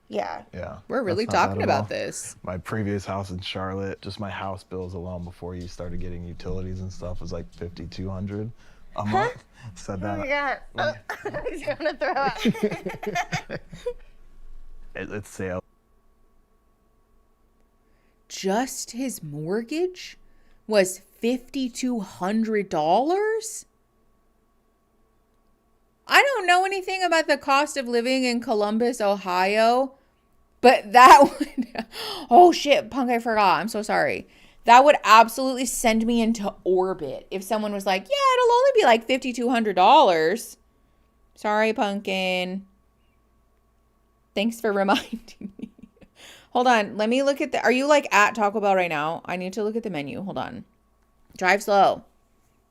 Yeah. Yeah. We're really that's not talking bad at all. about this. My previous house in Charlotte, just my house bills alone before you started getting utilities and stuff was like $5,200 a month. Said Oh that. my God. He's gonna throw up. It's sale. Just his mortgage was $5,200? I don't know anything about the cost of living in Columbus, Ohio, but that would, oh shit, Punk, I forgot. I'm so sorry. That would absolutely send me into orbit if someone was like, yeah, it'll only be like $5,200. Sorry, Pumpkin. Thanks for reminding me. Hold on. Let me look at are you like at Taco Bell right now? I need to look at the menu. Hold on. Drive slow.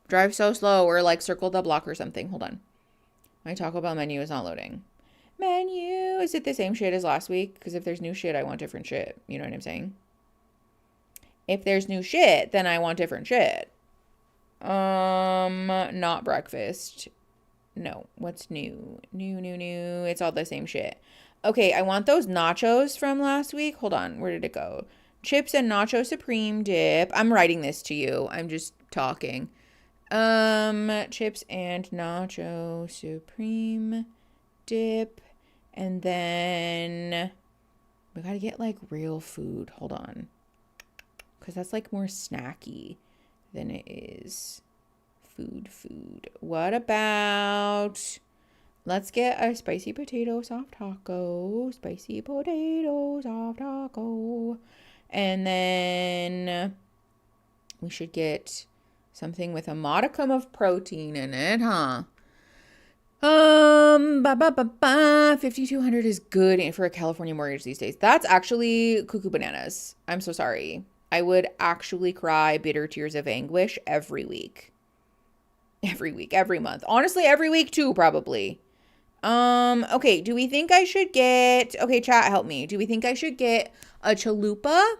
Drive so slow or like circle the block or something. Hold on. My Taco Bell menu is not loading. Menu. Is it the same shit as last week? Because if there's new shit, I want different shit. You know what I'm saying? If there's new shit, then I want different shit. Not breakfast. No. What's new? New. It's all the same shit. Okay, I want those nachos from last week. Hold on. Where did it go? Chips and nacho supreme dip. I'm writing this to you. I'm just talking. Chips and nacho supreme dip. And then we gotta get like real food. Hold on. Because that's like more snacky than it is food. What about, let's get a spicy potato soft taco. Spicy potato soft taco. And then we should get something with a modicum of protein in it, huh? 5,200 is good for a California mortgage these days. That's actually cuckoo bananas. I'm so sorry. I would actually cry bitter tears of anguish every week. Every month. Honestly, every week too, probably. Okay, do we think I should get, okay, chat, help me. Do we think I should get a chalupa?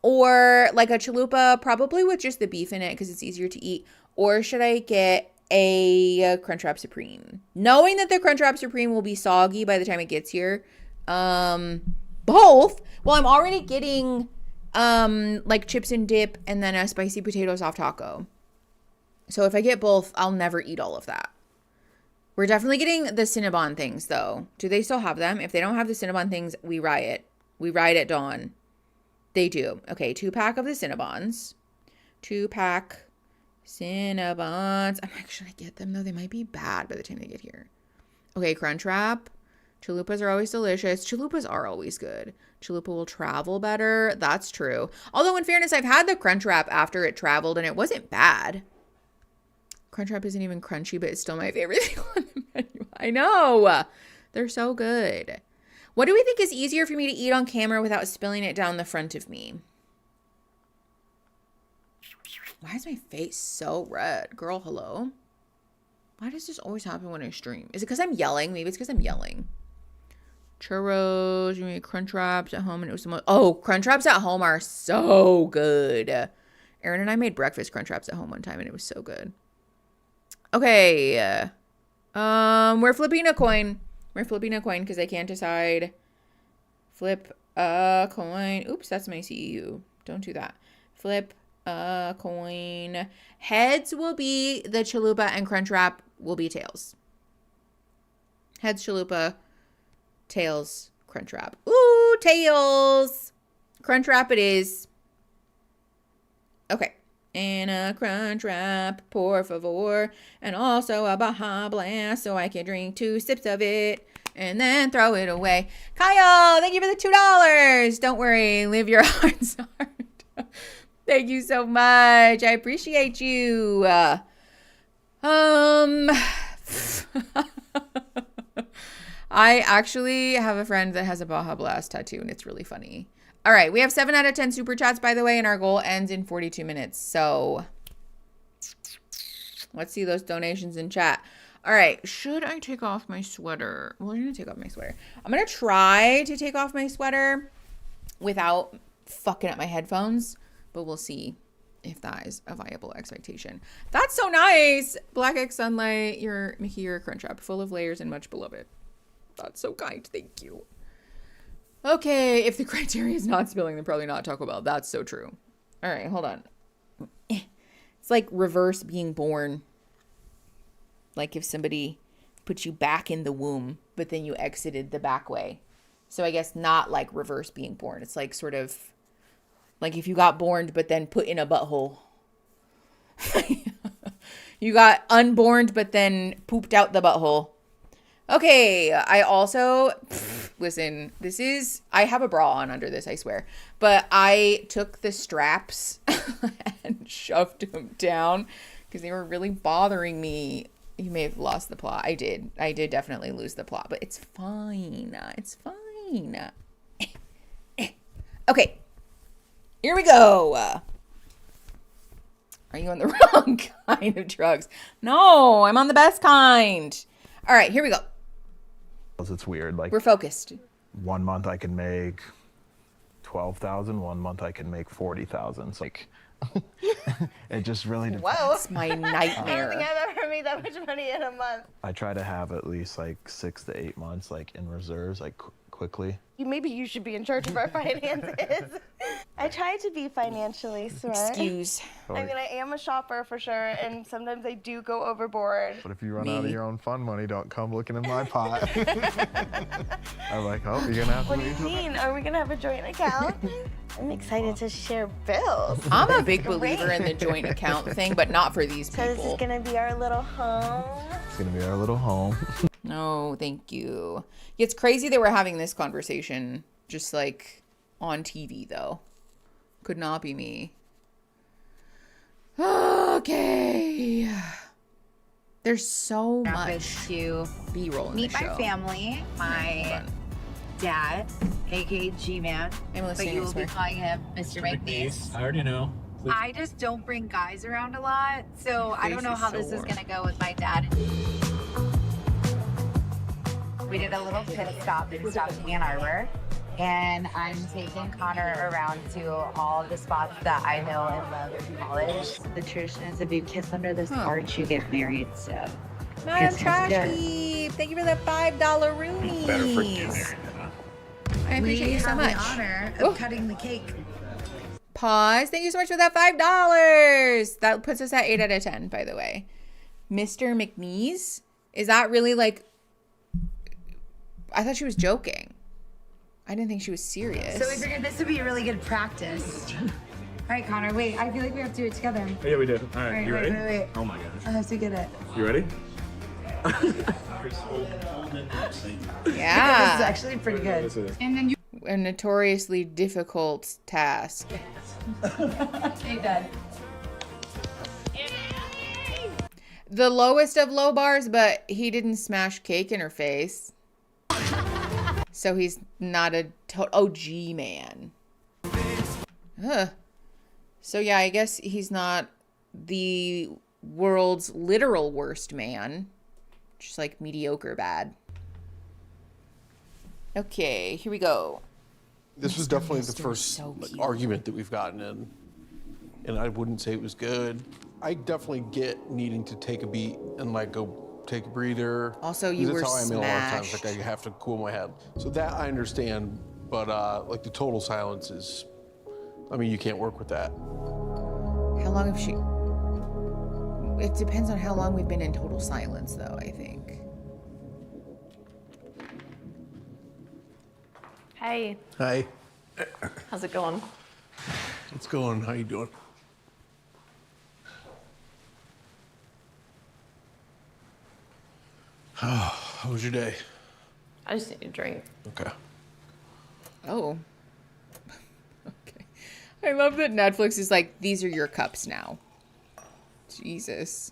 Or like a chalupa, probably with just the beef in it because it's easier to eat. Or should I get a Crunchwrap Supreme? Knowing that the Crunchwrap Supreme will be soggy by the time it gets here. Both. Well, I'm already getting like chips and dip and then a spicy potato soft taco. So if I get both, I'll never eat all of that. We're definitely getting the Cinnabon things though. Do they still have them? If they don't have the Cinnabon things, we riot. We riot at dawn. They do. Okay, 2-pack of the Cinnabons. 2-pack Cinnabons. I'm actually gonna get them though. They might be bad by the time they get here. Okay, Crunchwrap. Chalupas are always delicious. Chalupas are always good. Chalupa will travel better. That's true. Although in fairness, I've had the Crunchwrap after it traveled and it wasn't bad. Crunchwrap isn't even crunchy, but it's still my favorite thing on the menu. I know. They're so good. What do we think is easier for me to eat on camera without spilling it down the front of me? Why is my face so red? Girl, hello? Why does this always happen when I stream? Is it because I'm yelling? Maybe it's because I'm yelling. Churros, you made Crunchwraps at home and it was the most, oh, Crunchwraps at home are so good. Aaron and I made breakfast Crunchwraps at home one time and it was so good. Okay. We're flipping a coin. We're flipping a coin because I can't decide. Flip a coin. Oops, that's my CEU. Don't do that. Flip a coin. Heads will be the Chalupa and Crunchwrap will be tails. Heads Chalupa, tails Crunchwrap. Ooh, tails. Crunchwrap it is. Okay. And a Crunchwrap, por favor. And also a Baja Blast so I can drink 2 sips of it and then throw it away. Kyle, thank you for the $2. Don't worry, live your heart's heart. Thank you so much. I appreciate you. I actually have a friend that has a Baja Blast tattoo and it's really funny. All right, we have 7 out of 10 super chats, by the way, and our goal ends in 42 minutes. So let's see those donations in chat. All right, should I take off my sweater? Well, I'm going to take off my sweater. I'm going to try to take off my sweater without fucking up my headphones, but we'll see if that is a viable expectation. That's so nice. Black X Sunlight, Mickey, you're a Crunchwrap, full of layers and much beloved. That's so kind. Thank you. Okay, if the criteria is not spilling, then probably not Taco Bell. That's so true. All right, hold on. It's like reverse being born. Like if somebody put you back in the womb, but then you exited the back way. So I guess not like reverse being born. It's like sort of like if you got born, but then put in a butthole. You got unborn, but then pooped out the butthole. Okay, I also, listen, I have a bra on under this, I swear. But I took the straps and shoved them down because they were really bothering me. You may have lost the plot. I did definitely lose the plot, but it's fine. It's fine. Okay, here we go. Are you on the wrong kind of drugs? No, I'm on the best kind. All right, here we go. It's weird. Like We're focused. 1 month I can make 12,000. 1 month I can make 40,000. It's like it just really depends. Whoa. It's my I don't nightmare. think I've ever made that much money in a month. I try to have at least like 6 to 8 months like in reserves, like quickly. Maybe you should be in charge of our finances. I try to be financially smart. Excuse. I mean, I am a shopper for sure, and sometimes I do go overboard. But if you run out of your own fun money, don't come looking in my pot. I'm like, oh, you're gonna have to What do you mean? Are we gonna have a joint account? I'm excited to share bills. I'm a big believer in the joint account thing, but not for these So this is people. gonna be our little home. It's gonna be our little home. No, thank you. It's crazy that we're having this conversation just like on TV though. Could not be me. Okay. There's so much to B-roll in meet the my show. family, my dad, aka G-Man, I'm but listening, you will be Whisper. calling him Mr. McNeese. I already know. I just don't bring guys around a lot, so I don't know how this is gonna go with my dad. We did a little pit stop in Ann Arbor, and I'm taking Connor around to all the spots that I know and love in college. The tradition is if you kiss under this arch, you get married, so. Madam Kiss Trash good. Heap, thank you for the $5 roonies. Better for getting there. I appreciate you so much. We have the honor of cutting the cake. Pause. Thank you so much for that $5. That puts us at 8 out of 10, by the way. Mr. McNeese? Is that really like... I thought she was joking. I didn't think she was serious. So we figured this would be a really good practice. All right, Connor, wait. I feel like we have to do it together. Oh, yeah, we did. All right, Wait, you wait, ready? wait. Oh my gosh. I have to get it. You ready? Yeah. This is actually pretty good. And then a notoriously difficult task. Hey, Dad. The lowest of low bars, but he didn't smash cake in her face. So he's not a OG man. Ugh. So yeah, I guess he's not the world's literal worst man. Just like mediocre bad. Okay, here we go. This was definitely the first argument that we've gotten in, and I wouldn't say it was good. I definitely get needing to take a beat and like go take a breather. Also, you were That's how I am in a lot of times. smashed. Like I have to cool my head. So that I understand, but like the total silence is, I mean, you can't work with that. How long have she... It depends on how long we've been in total silence, though, I think. Hey, Hi, how's it going? it's going. How you doing? How was your day? I just need a drink. Okay. Oh. Okay. I love that Netflix is like, these are your cups now. Jesus.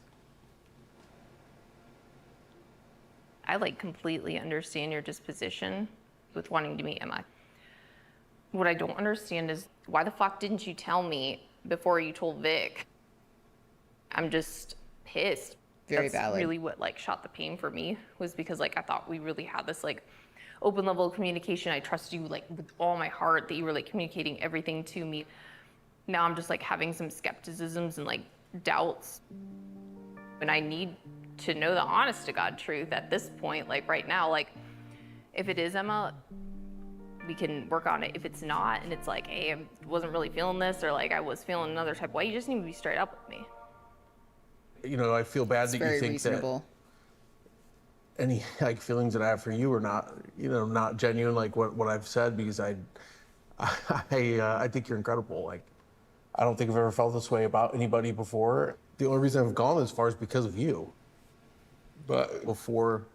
I like completely understand your disposition with wanting to meet Emma. What I don't understand is why the fuck didn't you tell me before you told Vic? I'm just pissed. Very That's valid. really what like shot the pain for me, was because like I thought we really had this like open level of communication. I trust you like with all my heart that you were like communicating everything to me. Now I'm just like having some skepticisms and like doubts. And I need to know the honest to God truth at this point, like right now. Like if it is Emma, we can work on it. If it's not, and it's like, hey, I wasn't really feeling this, or like I was feeling another type of way, you just need to be straight up with me. You know, I feel bad It's that very you think reasonable. that any like feelings that I have for you are not, you know, not genuine. Like what I've said, because I think you're incredible. Like I don't think I've ever felt this way about anybody before. The only reason I've gone this far is because of you. But before,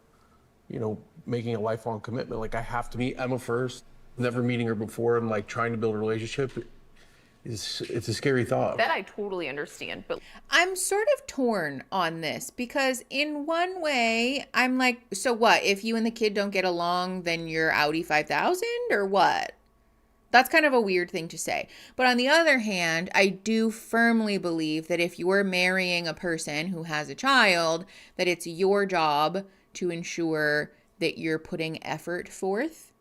you know, making a lifelong commitment, like I have to meet Emma first. Never meeting her before and like trying to build a relationship it's a scary thought. That I totally understand, but I'm sort of torn on this because in one way, I'm like, so what? If you and the kid don't get along, then you're Audi 5000 or what? That's kind of a weird thing to say. But on the other hand, I do firmly believe that if you're marrying a person who has a child, that it's your job to ensure that you're putting effort forth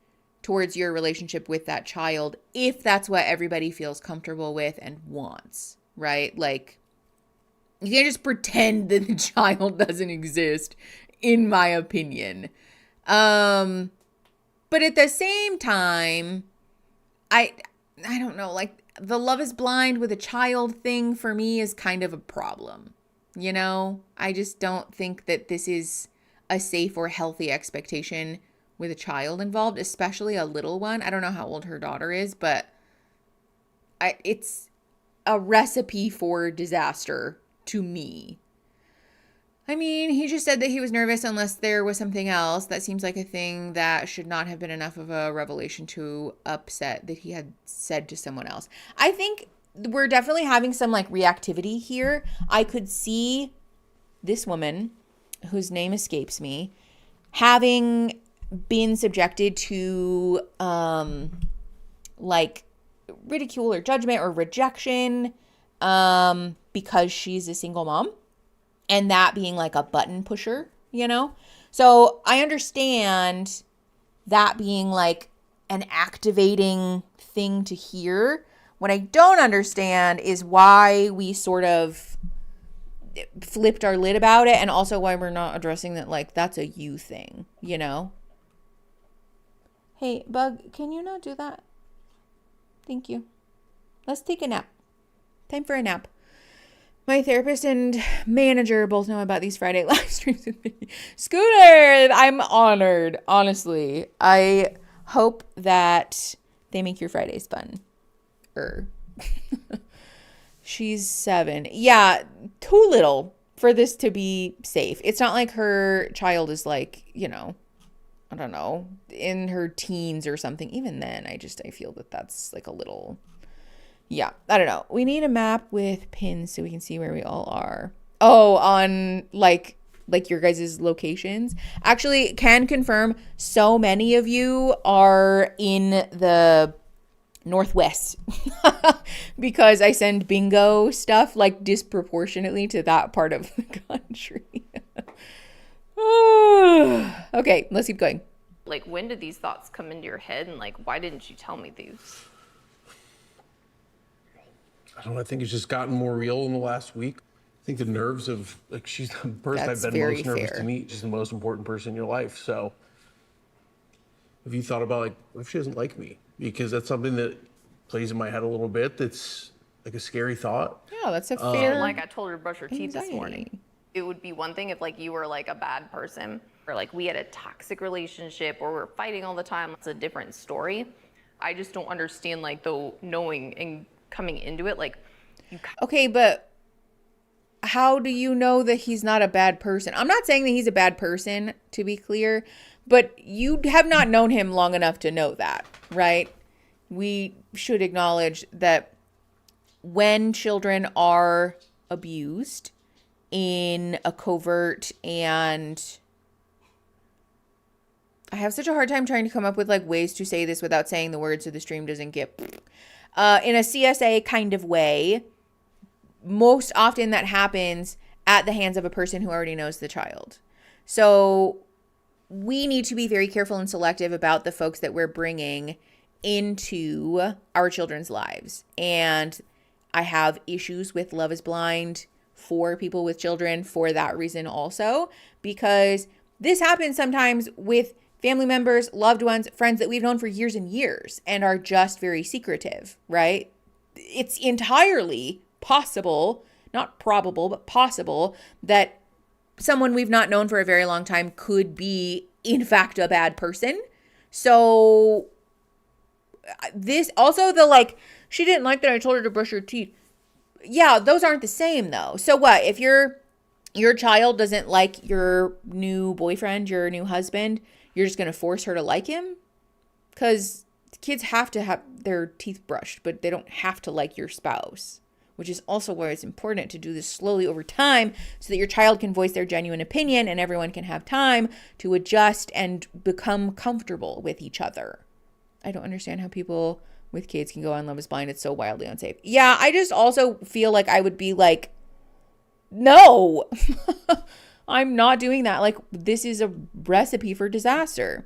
towards your relationship with that child, if that's what everybody feels comfortable with and wants, right? Like, you can't just pretend that the child doesn't exist, in my opinion. But at the same time, I don't know, like, the Love is Blind with a child thing for me is kind of a problem. You know, I just don't think that this is a safe or healthy expectation with a child involved, especially a little one. I don't know how old her daughter is, but it's a recipe for disaster to me. I mean, he just said that he was nervous unless there was something else. That seems like a thing that should not have been enough of a revelation to upset that he had said to someone else. I think we're definitely having some like reactivity here. I could see this woman, whose name escapes me, having been subjected to like ridicule or judgment or rejection because she's a single mom, and that being like a button pusher, you know? So I understand that being like an activating thing to hear. What I don't understand is why we sort of flipped our lid about it, and also why we're not addressing that like that's a you thing, you know? Hey, Bug, can you not do that? Thank you. Let's take a nap. Time for a nap. My therapist and manager both know about these Friday live streams with me. Scooter, I'm honored, honestly. I hope that they make your Fridays fun. She's 7. Yeah, too little for this to be safe. It's not like her child is like, you know, I don't know, in her teens or something. Even then, I feel that that's like a little, yeah, I don't know. We need a map with pins so we can see where we all are. Oh, on like your guys' locations. Actually, can confirm so many of you are in the Northwest because I send bingo stuff like disproportionately to that part of the country. Okay, let's keep going. Like, when did these thoughts come into your head, and like, why didn't you tell me these? I don't know, I think it's just gotten more real in the last week. I think the nerves of, like, she's the person That's I've been very most nervous fair. to meet. She's the most important person in your life. So have you thought about, like, what if she doesn't like me? Because that's something that plays in my head a little bit. That's like a scary thought. Yeah, that's a fair. Like, I told her to brush her teeth this anxiety. morning. It would be one thing if like you were like a bad person, or like we had a toxic relationship, or we're fighting all the time. It's a different story. I just don't understand, like, though, knowing and coming into it, like, Okay, but how do you know that he's not a bad person? I'm not saying that he's a bad person, to be clear, but you have not known him long enough to know that, right? We should acknowledge that when children are abused in a covert, and I have such a hard time trying to come up with like ways to say this without saying the word so the stream doesn't get in a CSA kind of way, most often that happens at the hands of a person who already knows the child. So we need to be very careful and selective about the folks that we're bringing into our children's lives. And I have issues with Love is Blind for people with children for that reason also, because this happens sometimes with family members, loved ones, friends that we've known for years and years and are just very secretive, right? It's entirely possible, not probable, but possible, that someone we've not known for a very long time could be, in fact, a bad person. So this also, the like, she didn't like that I told her to brush her teeth. Yeah, those aren't the same though. So what if your child doesn't like your new boyfriend, your new husband? You're just going to force her to like him? Because kids have to have their teeth brushed, but they don't have to like your spouse, which is also why it's important to do this slowly over time so that your child can voice their genuine opinion and everyone can have time to adjust and become comfortable with each other. I don't understand how people with kids can go on Love is Blind. It's so wildly unsafe. Yeah, I just also feel like I would be like, no. I'm not doing that. Like, this is a recipe for disaster.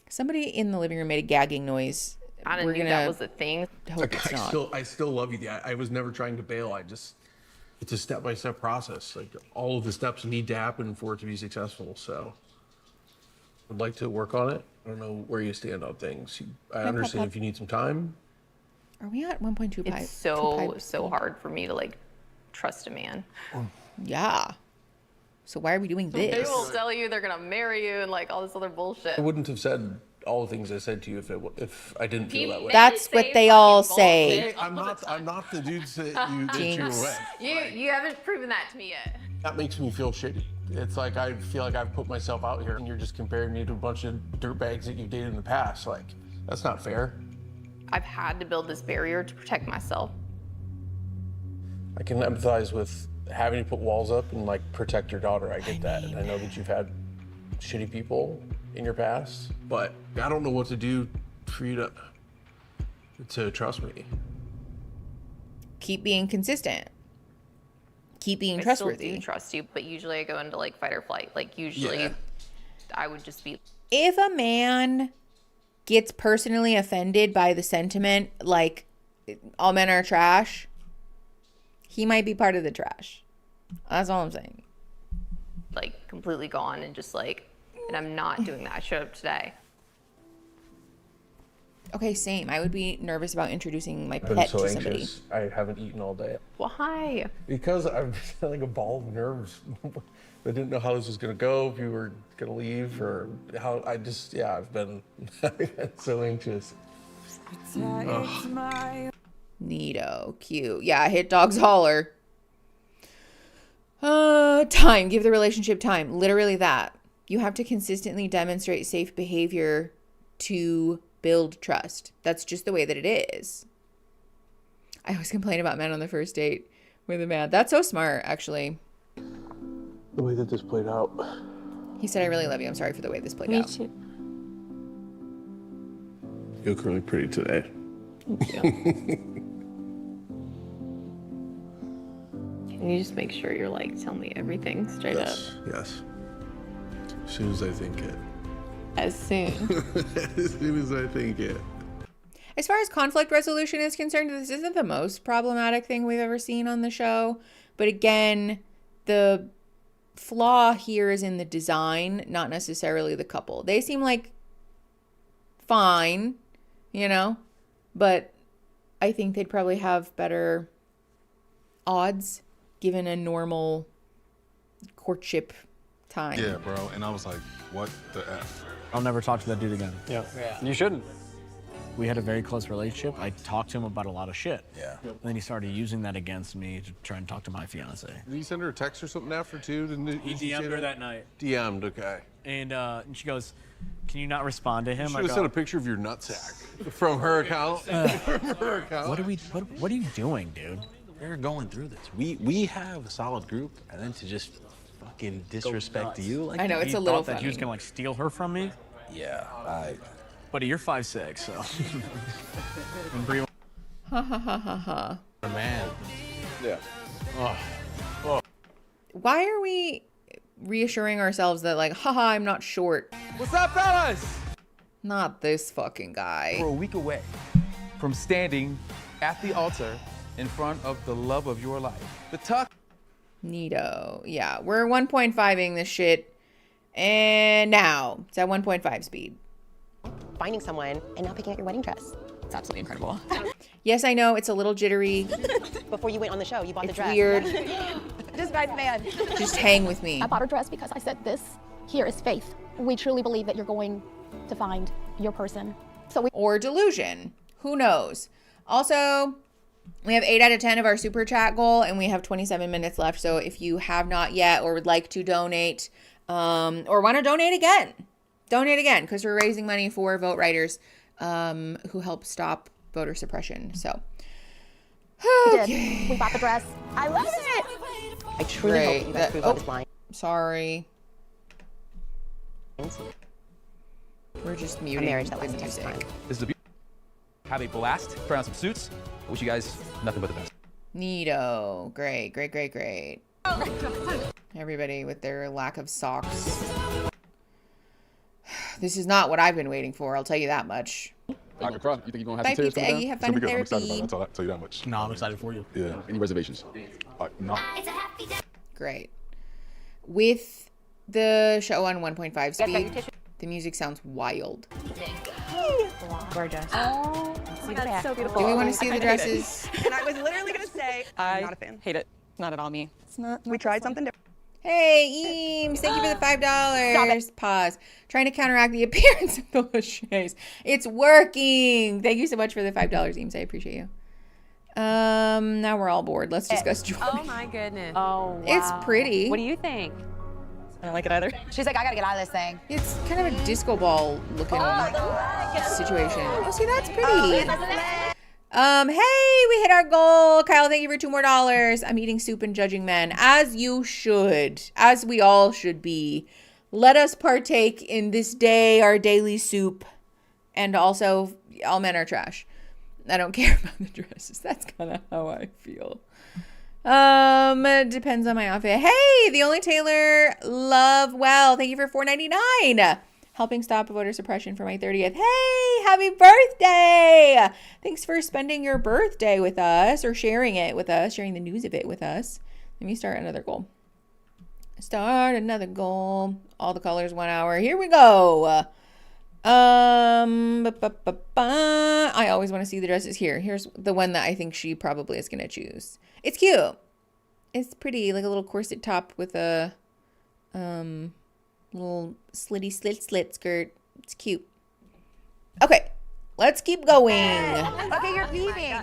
Somebody in the living room made a gagging noise. I didn't know that was a thing. Hope it's not. I still love you. I was never trying to bail. It's a step-by-step process. Like, all of the steps need to happen for it to be successful. So I'd like to work on it. I don't know where you stand on things. I understand if you need some time. Are we at 1.2 pipe? It's so hard for me to like trust a man. Yeah. So why are we doing this? They will tell you they're gonna marry you and like all this other bullshit. I wouldn't have said all the things I said to you if I didn't feel that way. That's what they all say. I'm not the dude that you were with. You haven't proven that to me yet. That makes me feel shitty. It's like I feel like I've put myself out here and you're just comparing me to a bunch of dirtbags that you've dated in the past. Like, that's not fair. I've had to build this barrier to protect myself. I can empathize with having to put walls up and like protect your daughter. I get that. And I know that you've had shitty people in your past, but I don't know what to do for you to trust me. Keep being consistent. Keep being trustworthy. I still do trust you, but usually I go into like fight or flight. Like usually I would just be. If a man gets personally offended by the sentiment, like all men are trash, he might be part of the trash. That's all I'm saying. Like completely gone and just like, and I'm not doing that. I showed up today. Okay, same. I would be nervous about introducing my I've been pet so to somebody. anxious. I haven't eaten all day. Why? Because I'm feeling a ball of nerves. I didn't know how this was gonna go, if you were gonna leave, or how. I've been so anxious. Neato, cute. Yeah, hit dogs holler. Time. Give the relationship time. Literally that. You have to consistently demonstrate safe behavior to build trust. That's just the way that it is. I always complain about men on the first date with a man. That's so smart, actually. The way that this played out. He said, I really love you. I'm sorry for the way this played out. Me too. You look really pretty today. Can you just make sure you're like, tell me everything straight up? Yes. As soon as I think it. As soon. As soon as I think it. As far as conflict resolution is concerned, this isn't the most problematic thing we've ever seen on the show. But again, the flaw here is in the design, not necessarily the couple. They seem like fine, you know, but I think they'd probably have better odds given a normal courtship time. Yeah, bro. And I was like, what the F? I'll never talk to that dude again. Yeah. You shouldn't. We had a very close relationship. I talked to him about a lot of shit. Yeah. And then he started using that against me to try and talk to my fiance. Did he send her a text or something after too? He DM'd her that night. DM'd, okay. And she goes, can you not respond to him? You should have sent a picture of your nutsack from her account. From her account. What are you doing, dude? We're going through this. We have a solid group, and then to just fucking disrespect you. Like I know, it's he a little thought that he was funny. gonna like steal her from me. Yeah, Buddy, you're 5'6", so. And Bree, Ha ha ha ha ha. man. Yeah. Why are we reassuring ourselves that like, haha, I'm not short? What's up, fellas? Not this fucking guy. We're a week away from standing at the altar in front of the love of your life. The tuck. Neato. Yeah, we're 1.5ing this shit. And now it's at 1.5 speed. Finding someone and not picking out your wedding dress. It's absolutely incredible. Yes, I know, it's a little jittery. Before you went on the show, you bought the dress. Weird. Just right, man. Just hang with me. I bought a dress because I said this here is faith. We truly believe that you're going to find your person. Or delusion. Who knows? Also, we have 8 out of 10 of our super chat goal, and we have 27 minutes left. So if you have not yet or would like to donate or want to donate again, because we're raising money for vote writers who help stop voter suppression. So, okay. We bought the dress. I love it. I truly hope that you guys prove on this line. Sorry. We're just muting marriage that the lasts music. time. This is have a blast. Try on some suits. I wish you guys nothing but the best. Neato. Great. Everybody with their lack of socks. This is not what I've been waiting for, I'll tell you that much. You think you're gonna have Bye, some tears Pizza coming Eggy. down? Have It's fun gonna be in good. I'm excited therapy. about it. I'll tell you that much. No, I'm excited for you. Yeah. Any reservations? No. Great. With the show on 1.5 speed, the music sounds wild. Gorgeous. Oh my God, so beautiful. Do we want to see the dresses? And I was literally gonna say, I'm not a fan. Hate it. Not at all me. It's not. We tried something different. Hey, Eames, thank you for the $5. Pause. Trying to counteract the appearance of the Lachey's. It's working. Thank you so much for the $5, Eames. I appreciate you. Now we're all bored. Let's discuss Jordan. Oh my goodness. Oh, wow. It's pretty. What do you think? I don't like it either. She's like, I gotta get out of this thing. It's kind of a disco ball looking situation. Oh, see, that's pretty. Hey, we hit our goal. Kyle, thank you for $2 more. I'm eating soup and judging men, as you should, as we all should be. Let us partake in this day, our daily soup, and also all men are trash. I don't care about the dresses. That's kind of how I feel. It depends on my outfit. Hey, the only Taylor Love Well, thank you for $4.99. Helping stop voter suppression for my 30th. Hey, happy birthday! Thanks for spending your birthday with us, or sharing it with us, sharing the news of it with us. Let me start another goal. Start another goal. All the colors, 1 hour. Here we go. I always want to see the dresses. Here's the one that I think she probably is gonna choose. It's cute. It's pretty, like a little corset top with a little slitty slit skirt. It's cute. Okay, let's keep going. Okay, you're peeping.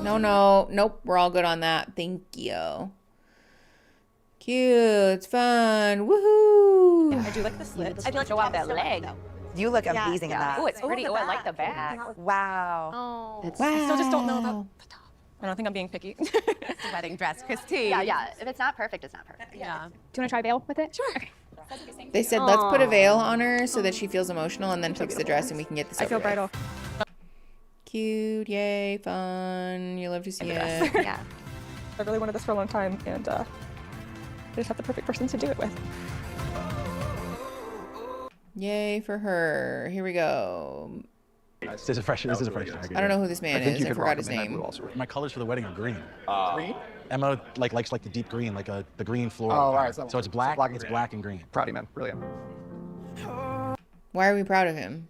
Nope, we're all good on that. Thank you. Cute, it's fun. Woohoo! I do like the slits. I feel like show off that leg. You look amazing in that. Oh, it's pretty. Oh, I like the back. Wow. Oh. Wow. I still just don't know about the top. I don't think I'm being picky. It's a wedding dress, Christine. Yeah. If it's not perfect, it's not perfect. Yeah. Do you want to try a veil with it? Sure. Okay. They said let's put a veil on her so that she feels emotional, and then fix the dress and we can get this over I feel bright with. off. Cute, yay, fun. You love to see it. Yeah. I really wanted this for a long time, and I just have the perfect person to do it with. Yay for her. Here we go. This is a fresh. This is a fresh. I don't know who this man is. I forgot his name. My colors for the wedding are green. Green? Emma likes the deep green, like the green floral. Oh, all right. So it's black. It's black and green. Proud of you, man. Brilliant. Why are we proud of him?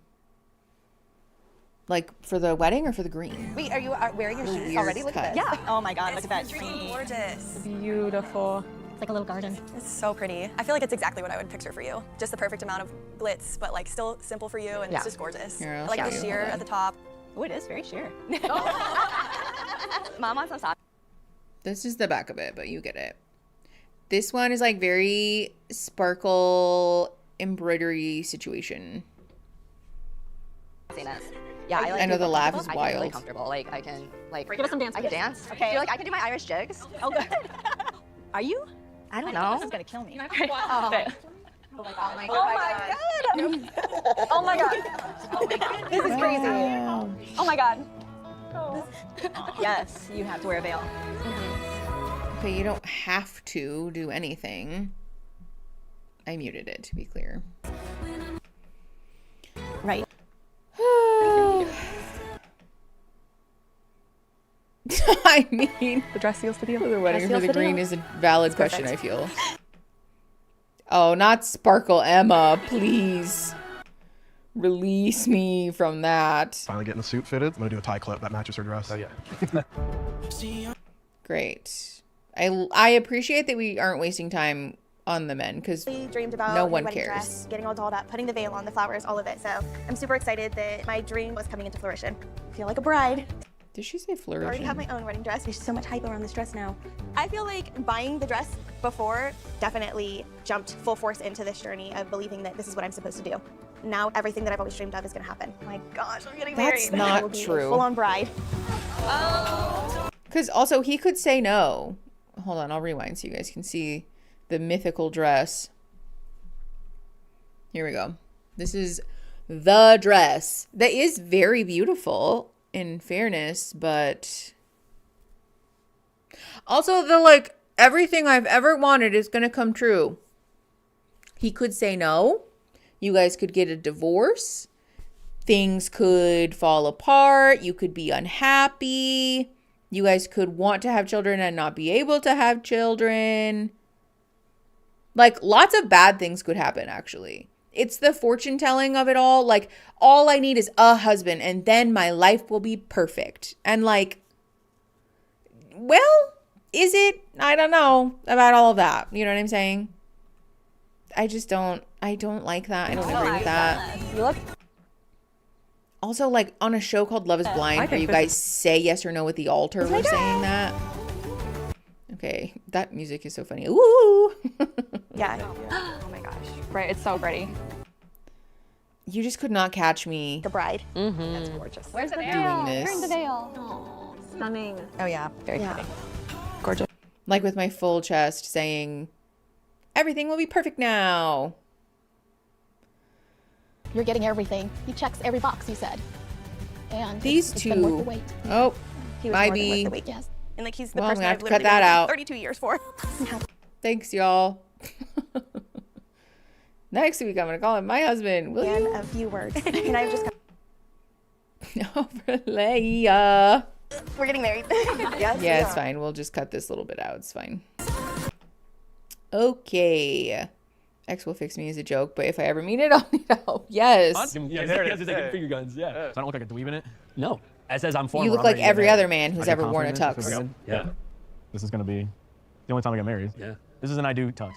Like for the wedding or for the green? Wait, are you wearing your shoes Weird already? Look at cut. this. Yeah. Oh my God, look at that. Gorgeous. Beautiful. It's like a little garden. It's so pretty. I feel like it's exactly what I would picture for you. Just the perfect amount of glitz, but like still simple for you, and it's just gorgeous. Here, I'll I like show the you. sheer Hold on. at the top. Oh, it is very sheer. Mom wants some socks. This is the back of it, but you get it. This one is like very sparkle embroidery situation. Yeah, I know the laugh is I feel really wild. comfortable. Like I can Give us some dance I can moves. dance. Okay. I feel like I can do my Irish jigs. Oh, good. Are you? I don't This know. is gonna kill me. Oh. Okay. Oh my God. Oh my god. This is crazy. Wow. Oh my god. Yes, you have to wear a veil. Okay, you don't have to do anything. I muted it, to be clear. Right. I mean, The dress seals the deal. for the wedding Dress for the seals the green deal. is a valid question, I feel. Oh, not Sparkle Emma, please. Release me from that. Finally getting the suit fitted. I'm gonna do a tie clip that matches her dress. Oh yeah. Great. I appreciate that we aren't wasting time on the men, because We dreamed about no the one wedding cares. dress, getting all dolled up, putting the veil on, the flowers, all of it. So I'm super excited that my dream was coming into fruition. I feel like a bride. Did she say I already have flourishing? my own wedding dress. There's so much hype around this dress now. I feel like buying the dress before definitely jumped full force into this journey of believing that this is what I'm supposed to do. Now everything that I've always dreamed of is gonna happen. My gosh, I'm getting That's married. I not will be a true. full-on bride. Because also, he could say no. Hold on, I'll rewind so you guys can see the mythical dress. Here we go. This is the dress that is very beautiful, in fairness, but also the everything I've ever wanted is going to come true. He could say no. You guys could get a divorce. Things could fall apart. You could be unhappy. You guys could want to have children and not be able to have children. Like, lots of bad things could happen, actually. It's the fortune telling of it all. Like, all I need is a husband and then my life will be perfect. And like, well, is it? I don't know about all of that. You know what I'm saying? I don't like that. I don't agree with that. Also, like, on a show called Love is Blind, where you guys say yes or no at the altar, we're saying that. Okay, that music is so funny. Ooh! Yeah. Oh my gosh. Right, it's so pretty. You just could not catch me. The bride. Mm-hmm. That's gorgeous. Where's the Doing veil? this. Where's the veil? Stunning. Oh yeah, very pretty. Gorgeous. Like with my full chest saying, everything will be perfect now. You're getting everything. He checks every box you said. And These it's been worth the two. wait. Oh, He was might more than worth be. the wait. Yes. And like he's the Well, I'm person gonna have I've to cut literally that been out. 32 years for. Thanks, y'all. Next week, I'm gonna call him my husband. Will And you? a few words. And I've just Leia. we're getting married. Yes. Yeah, it's fine. We'll just cut this little bit out. It's fine. Okay. X will fix me as a joke, but if I ever meet it, I'll need help. Yes. Yeah, there it is. Like finger guns. Yeah. So I don't look like a dweeb in it. No. It says I'm former. You look like every other man who's ever worn a tux. Yeah. This is gonna be the only time I get married. Yeah. This is an I do tux.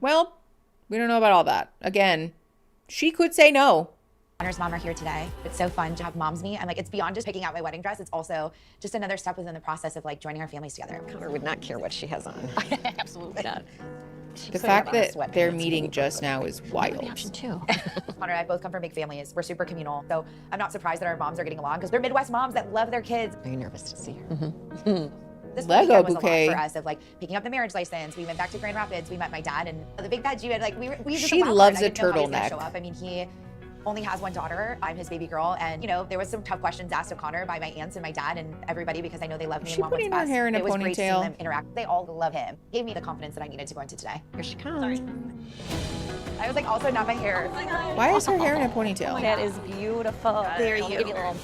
Well, we don't know about all that. Again, she could say no. Connor's mom are here today. It's so fun to have moms meet. I'm like, it's beyond just picking out my wedding dress. It's also just another step within the process of like joining our families together. Connor would not care what she has on. Absolutely not. The fact that they're meeting just now is wild. Too. Connor and I both come from big families. We're super communal. So I'm not surprised that our moms are getting along because they're Midwest moms that love their kids. Are you nervous to see her? This Lego weekend was bouquet. a lot for us of like picking up the marriage license. We went back to Grand Rapids. We met my dad and the big bad Jew. And like we just She loves a turtleneck. Gonna show up. I mean, he only has one daughter. I'm his baby girl. And you know, there was some tough questions asked of Connor by my aunts and my dad and everybody because I know they love me Is and she want what's putting her best. hair in a It was great seeing ponytail? them interact. They all love him. Gave me the confidence that I needed to go into today. Here she comes. Sorry. I was like, also not my hair. Why is her hair in a ponytail? That is beautiful. There you go.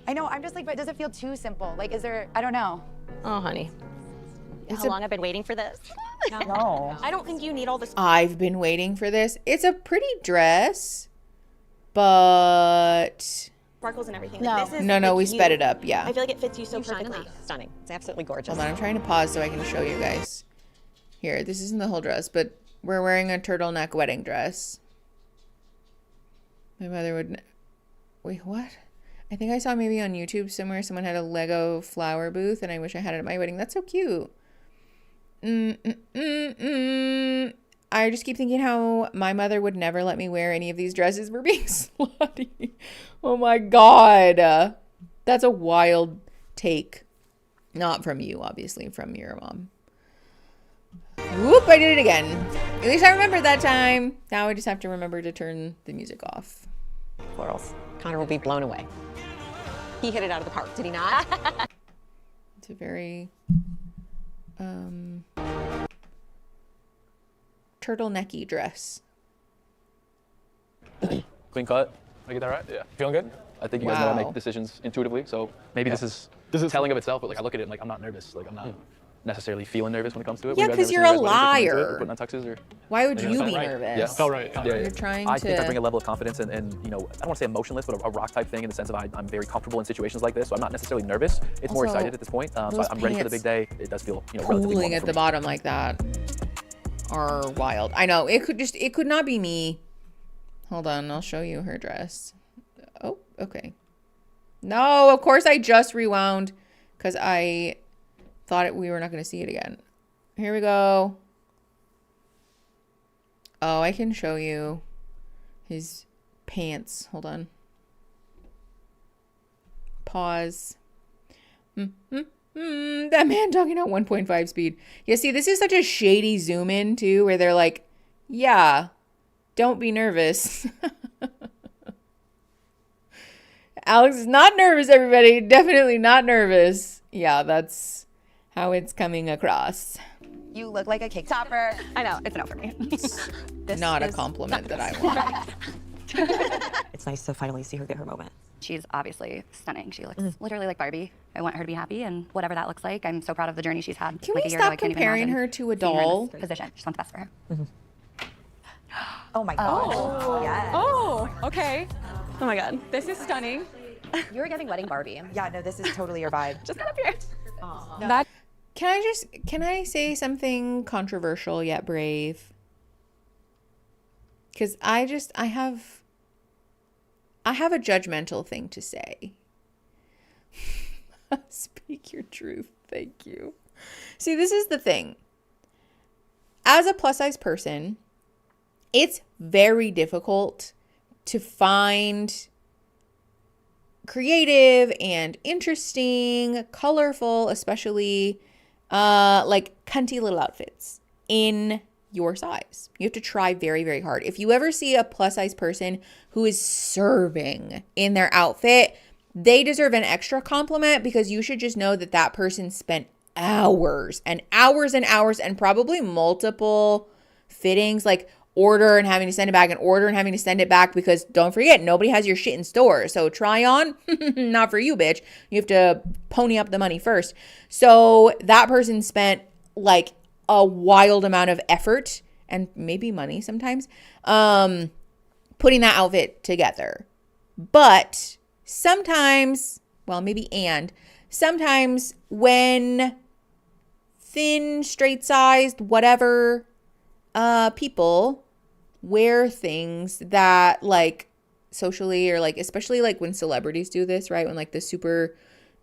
I know, I'm just like, but does it feel too simple? Like, is there, I don't know. Oh, honey. How long I've been waiting for this? No. I don't think you need all this. I've been waiting for this. It's a pretty dress, but Sparkles and everything. No. Like, this is no, like we you. sped it up. Yeah. I feel like it fits you so shine in perfectly. that. Stunning. It's absolutely gorgeous. Hold on, I'm trying to pause so I can show you guys. Here, this isn't the whole dress, but we're wearing a turtleneck wedding dress. My mother would. Wait, what? I think I saw maybe on YouTube somewhere someone had a Lego flower booth, and I wish I had it at my wedding. That's so cute. I just keep thinking how my mother would never let me wear any of these dresses for being slutty. Oh my God. That's a wild take. Not from you, obviously, from your mom. Whoop, I did it again. At least I remembered that time. Now I just have to remember to turn the music off. Florals. Connor will be blown away. He hit it out of the park, did he not? It's a very turtlenecky dress. Clean cut. Did I get that right? Yeah. Feeling good? I think you guys know I make decisions intuitively, so maybe this is telling of itself, but like I look at it and like I'm not nervous. Like I'm not necessarily feeling nervous when it comes to it. Yeah, Were you guys 'cause nervous you're when a you guys went into it, liar. putting on tuxes or? Why would Yeah, you felt be right. nervous? Yeah, felt right. Yeah, You're trying I to. think I bring a level of confidence and you know, I don't want to say emotionless, but a rock type thing in the sense of I'm very comfortable in situations like this, so I'm not necessarily nervous. It's more Also, excited at this point. So those I'm ready for the big day. It does feel, you know, relatively Pooling normal at for the me. bottom like that are wild. I know it could not be me. Hold on, I'll show you her dress. Oh, okay. No, of course I just rewound because I thought we were not going to see it again. Here we go. Oh, I can show you his pants. Hold on. Pause. That man talking at 1.5 speed. Yeah, see, this is such a shady zoom in too, where they're like, yeah, don't be nervous. Alex is not nervous, everybody. Definitely not nervous. Yeah, that's how it's coming across. You look like a cake topper. I know, it's a no for me. Not a compliment that I want. It's nice to finally see her get her moment. She's obviously stunning. She looks literally like Barbie. I want her to be happy, and whatever that looks like, I'm so proud of the journey she's had. Can like we a year ago, stop I can't even comparing imagine her to a seeing her in doll? this position. She wants the best for her. Oh my gosh. Oh. Yes. Oh, okay. Oh my God, this is stunning. You're getting wedding Barbie. Yeah, no, this is totally your vibe. Just get up here. No. Can I say something controversial yet brave? Because I have a judgmental thing to say. Speak your truth. Thank you. See, this is the thing. As a plus size person, it's very difficult to find creative and interesting, colorful, especially like cunty little outfits in your size. You have to try very, very hard. If you ever see a plus size person who is serving in their outfit, they deserve an extra compliment, because you should just know that that person spent hours and hours and hours and probably multiple fittings, like order and having to send it back and order and having to send it back, because don't forget, nobody has your shit in store. So try on, not for you, bitch. You have to pony up the money first. So that person spent like a wild amount of effort and maybe money sometimes, putting that outfit together. But sometimes, well, sometimes when thin, straight-sized, whatever, people wear things that like socially, or like especially like when celebrities do this, right? When like the super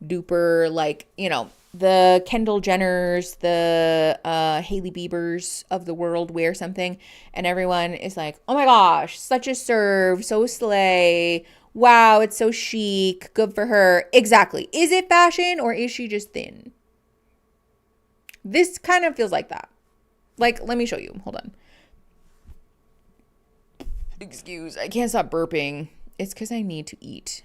duper, like, you know, the Kendall Jenners, the Hailey Biebers of the world wear something, and everyone is like, oh my gosh, such a serve, so slay, wow, it's so chic, good for her. Exactly. Is it fashion, or is she just thin? This kind of feels like that. Like, let me show you. Hold on. Excuse, I can't stop burping. It's because I need to eat.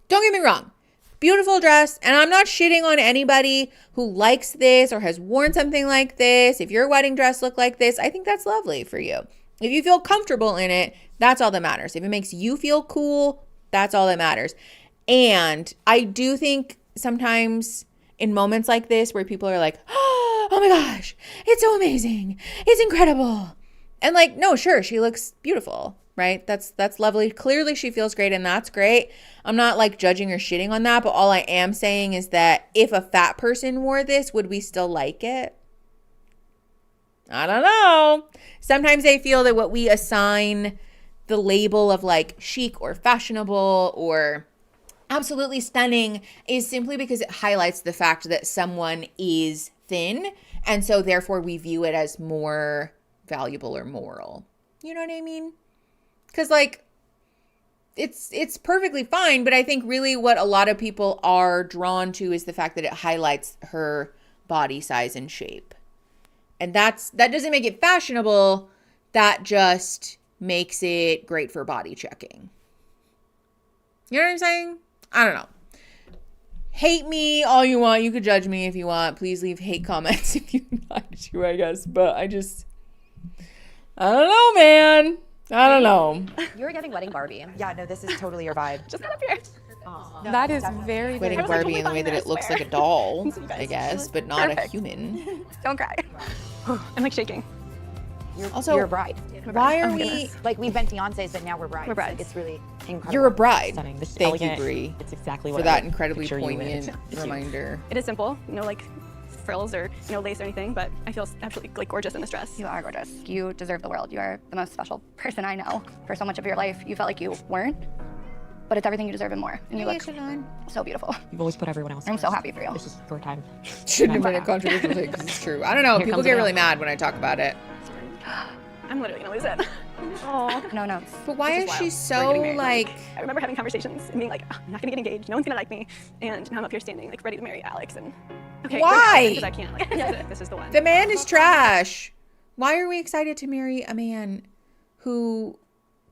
Don't get me wrong. Beautiful dress. And I'm not shitting on anybody who likes this or has worn something like this. If your wedding dress looked like this, I think that's lovely for you. If you feel comfortable in it, that's all that matters. If it makes you feel cool, that's all that matters. And I do think sometimes in moments like this where people are like, oh my gosh, it's so amazing, it's incredible. And like, no, sure, she looks beautiful, right? That's lovely. Clearly she feels great, and that's great. I'm not like judging or shitting on that, but all I am saying is that if a fat person wore this, would we still like it? I don't know. Sometimes I feel that what we assign the label of like chic or fashionable or absolutely stunning is simply because it highlights the fact that someone is thin, and so therefore we view it as more valuable or moral. You know what I mean? Because like it's perfectly fine, but I think really what a lot of people are drawn to is the fact that it highlights her body size and shape. And that doesn't make it fashionable, that just makes it great for body checking. You know what I'm saying? I don't know. Hate me all you want. You could judge me if you want. Please leave hate comments if you'd like to, I guess. But I don't know, man. I don't know. You're getting wedding Barbie. Yeah, no, this is totally your vibe. Just get up here. No, that is very, wedding very Barbie in the way that it looks like a doll, I guess, but not a human. Don't cry. I'm like shaking. You're a bride. Why are we like, we've been fiancés, but now we're brides. We're brides. It's really incredible. You're a bride. Stunning. This is Thank elegant. you, Brie. It's exactly what for that I incredibly picture you in. poignant reminder. It is simple. No like frills or lace or anything, but I feel absolutely like gorgeous in this dress. You are gorgeous. You deserve the world. You are the most special person I know. For so much of your life, you felt like you weren't, but it's everything you deserve and more. And you look so beautiful. You've always put everyone else I'm first. so happy for you. This is your time. Shouldn't have been a controversial thing because it's true. I don't know. Here People comes get it really out. mad when I talk about it. I'm literally gonna lose it. Oh no, no. But why is she We're so getting married. like? I remember having conversations and being like, I'm not gonna get engaged. No one's gonna like me. And now I'm up here standing, like ready to marry Alex. And okay, Why? Because I can't. Like, this is the one. The man is trash. Why are we excited to marry a man who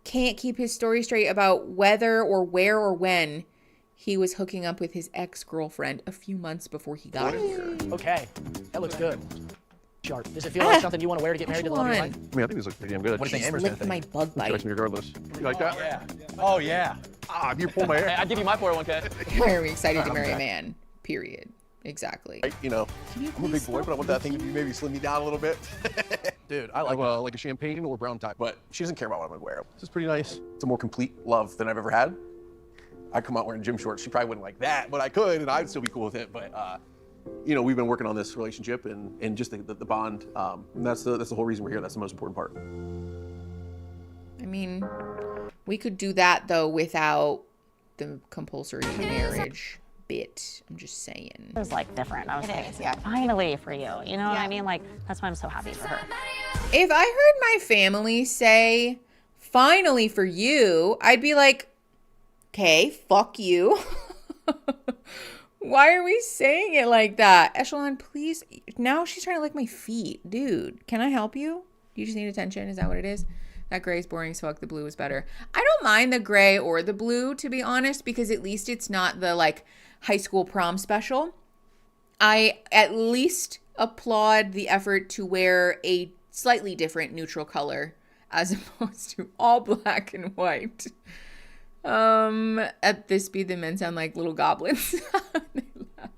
can't keep his story straight about whether or where or when he was hooking up with his ex-girlfriend a few months before he got here. Okay, that looks good. Sharp. Does it feel like something you want to wear to get married to the love of your life? I mean, I think this looks pretty damn good. What do you think Amber's Licked my bug She bite. likes me regardless. You like that? Yeah. Oh yeah. Ah, you pull my hair. I'd give you my 401k. Why are we excited to marry a man? Period. Exactly. You know, I'm a big boy, but I want that thing to be maybe slim me down a little bit. Dude, I like a champagne or brown tie, but she doesn't care about what I'm gonna wear. This is pretty nice. It's a more complete love than I've ever had. I'd come out wearing gym shorts. She probably wouldn't like that, but I could, and I'd still be cool with it. But you know, we've been working on this relationship and just the bond. And that's the whole reason we're here. That's the most important part. I mean, we could do that though without the compulsory marriage bit. I'm just saying. It was like different. I was like, finally for you. You know what I mean? Like, that's why I'm so happy for her. If I heard my family say, finally for you, I'd be like, okay, fuck you. Why are we saying it like that? Echelon, please. Now she's trying to lick my feet. Dude, can I help you? You just need attention? Is that what it is? That gray is boring as fuck. The blue is better. I don't mind the gray or the blue, to be honest, because at least it's not the, like, high school prom special. I at least applaud the effort to wear a slightly different neutral color as opposed to all black and white. At this speed, the men sound like little goblins. They laugh.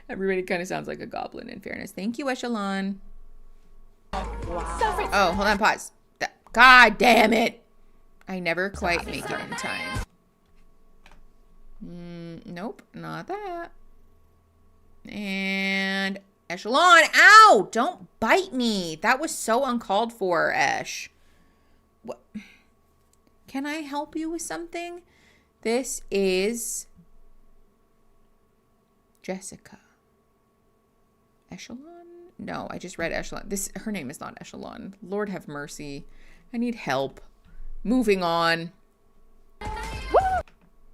Everybody kind of sounds like a goblin, in fairness. Thank you, Echelon. Wow. Oh, hold on, pause. God damn it. I never quite make it in time. Nope, not that. And Echelon, ow! Don't bite me. That was so uncalled for, Esh. What? Can I help you with something? This is Jessica. Echelon? No, I just read Echelon. Her name is not Echelon. Lord have mercy. I need help. Moving on.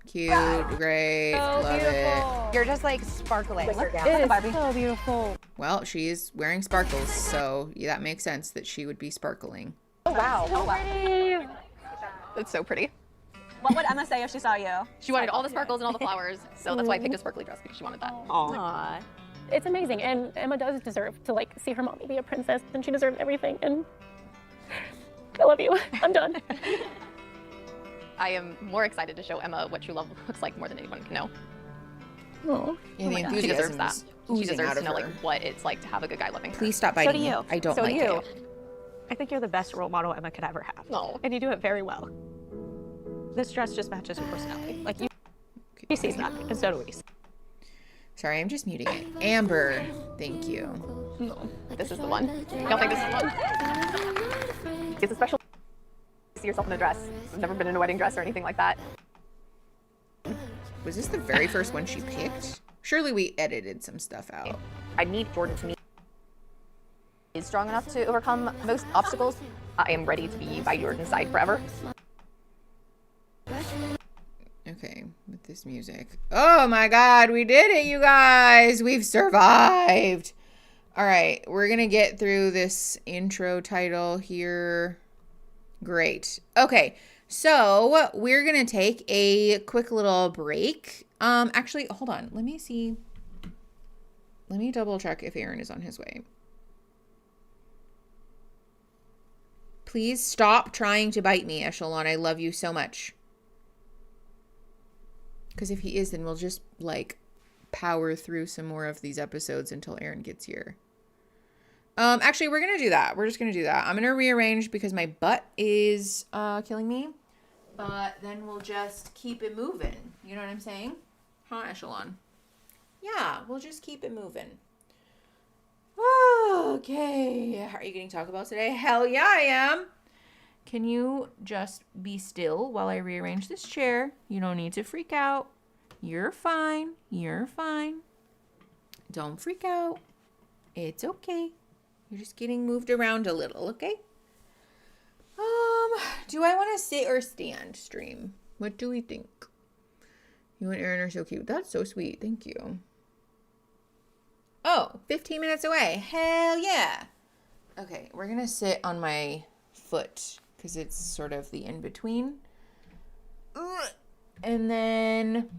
Cute, great, love it. You're just like sparkling. It is so beautiful. Well, she is wearing sparkles, so yeah, that makes sense that she would be sparkling. Oh, wow. So pretty. That's so pretty. What would Emma say if she saw you? She wanted all the sparkles and all the flowers, so that's why I picked a sparkly dress, because she wanted that. Aww. It's amazing, and Emma does deserve to like see her mommy be a princess, and she deserves everything. And I love you. I'm done. I am more excited to show Emma what true love looks like more than anyone can know. Oh, yeah, the She deserves enthusiasm that. is She oozing deserves out to of know her. like what it's like to have a good guy loving her. Please stop So biting do me. you. I don't so like do you. it. I think you're the best role model Emma could ever have. No. And you do it very well. This dress just matches your personality. Like you, she sees that, and so do we. Sorry, I'm just muting it. Amber, thank you. No, this is the one. Y'all think this is the one? It's a special. See yourself in a dress. I've never been in a wedding dress or anything like that. Was this the very first one she picked? Surely we edited some stuff out. I need Jordan to meet. Is strong enough to overcome most obstacles. I am ready to be by Jordan's side forever. Okay, with this music. Oh my god, we did it, you guys! We've survived! Alright, we're gonna get through this intro title here. Great. Okay, so we're gonna take a quick little break. Actually, hold on. Let me see. Let me double check if Aaron is on his way. Please stop trying to bite me, Echelon. I love you so much. Because if he is, then we'll just, like, power through some more of these episodes until Aaron gets here. Actually, we're going to do that. We're just going to do that. I'm going to rearrange because my butt is killing me. But then we'll just keep it moving. You know what I'm saying? Huh, Echelon? Yeah, we'll just keep it moving. Okay. Are you getting Taco Bell today? Hell yeah, I am. Can you just be still while I rearrange this chair? You don't need to freak out. You're fine. You're fine. Don't freak out. It's okay. You're just getting moved around a little, okay? Do I want to sit or stand stream? What do we think? You and Aaron are so cute. That's so sweet. Thank you. Oh, 15 minutes away. Hell yeah. Okay, we're going to sit on my foot because it's sort of the in-between. And then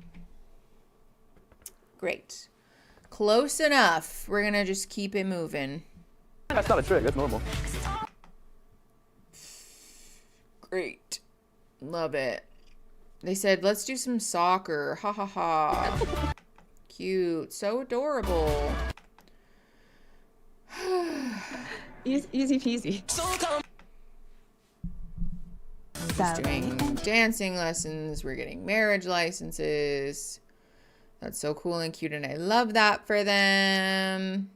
Great. Close enough. We're gonna just keep it moving. That's not a trick. That's normal. Great. Love it. They said, let's do some soccer. Ha ha ha. Cute. So adorable. Easy peasy. We're just doing dancing lessons. We're getting marriage licenses. That's so cool and cute, and I love that for them.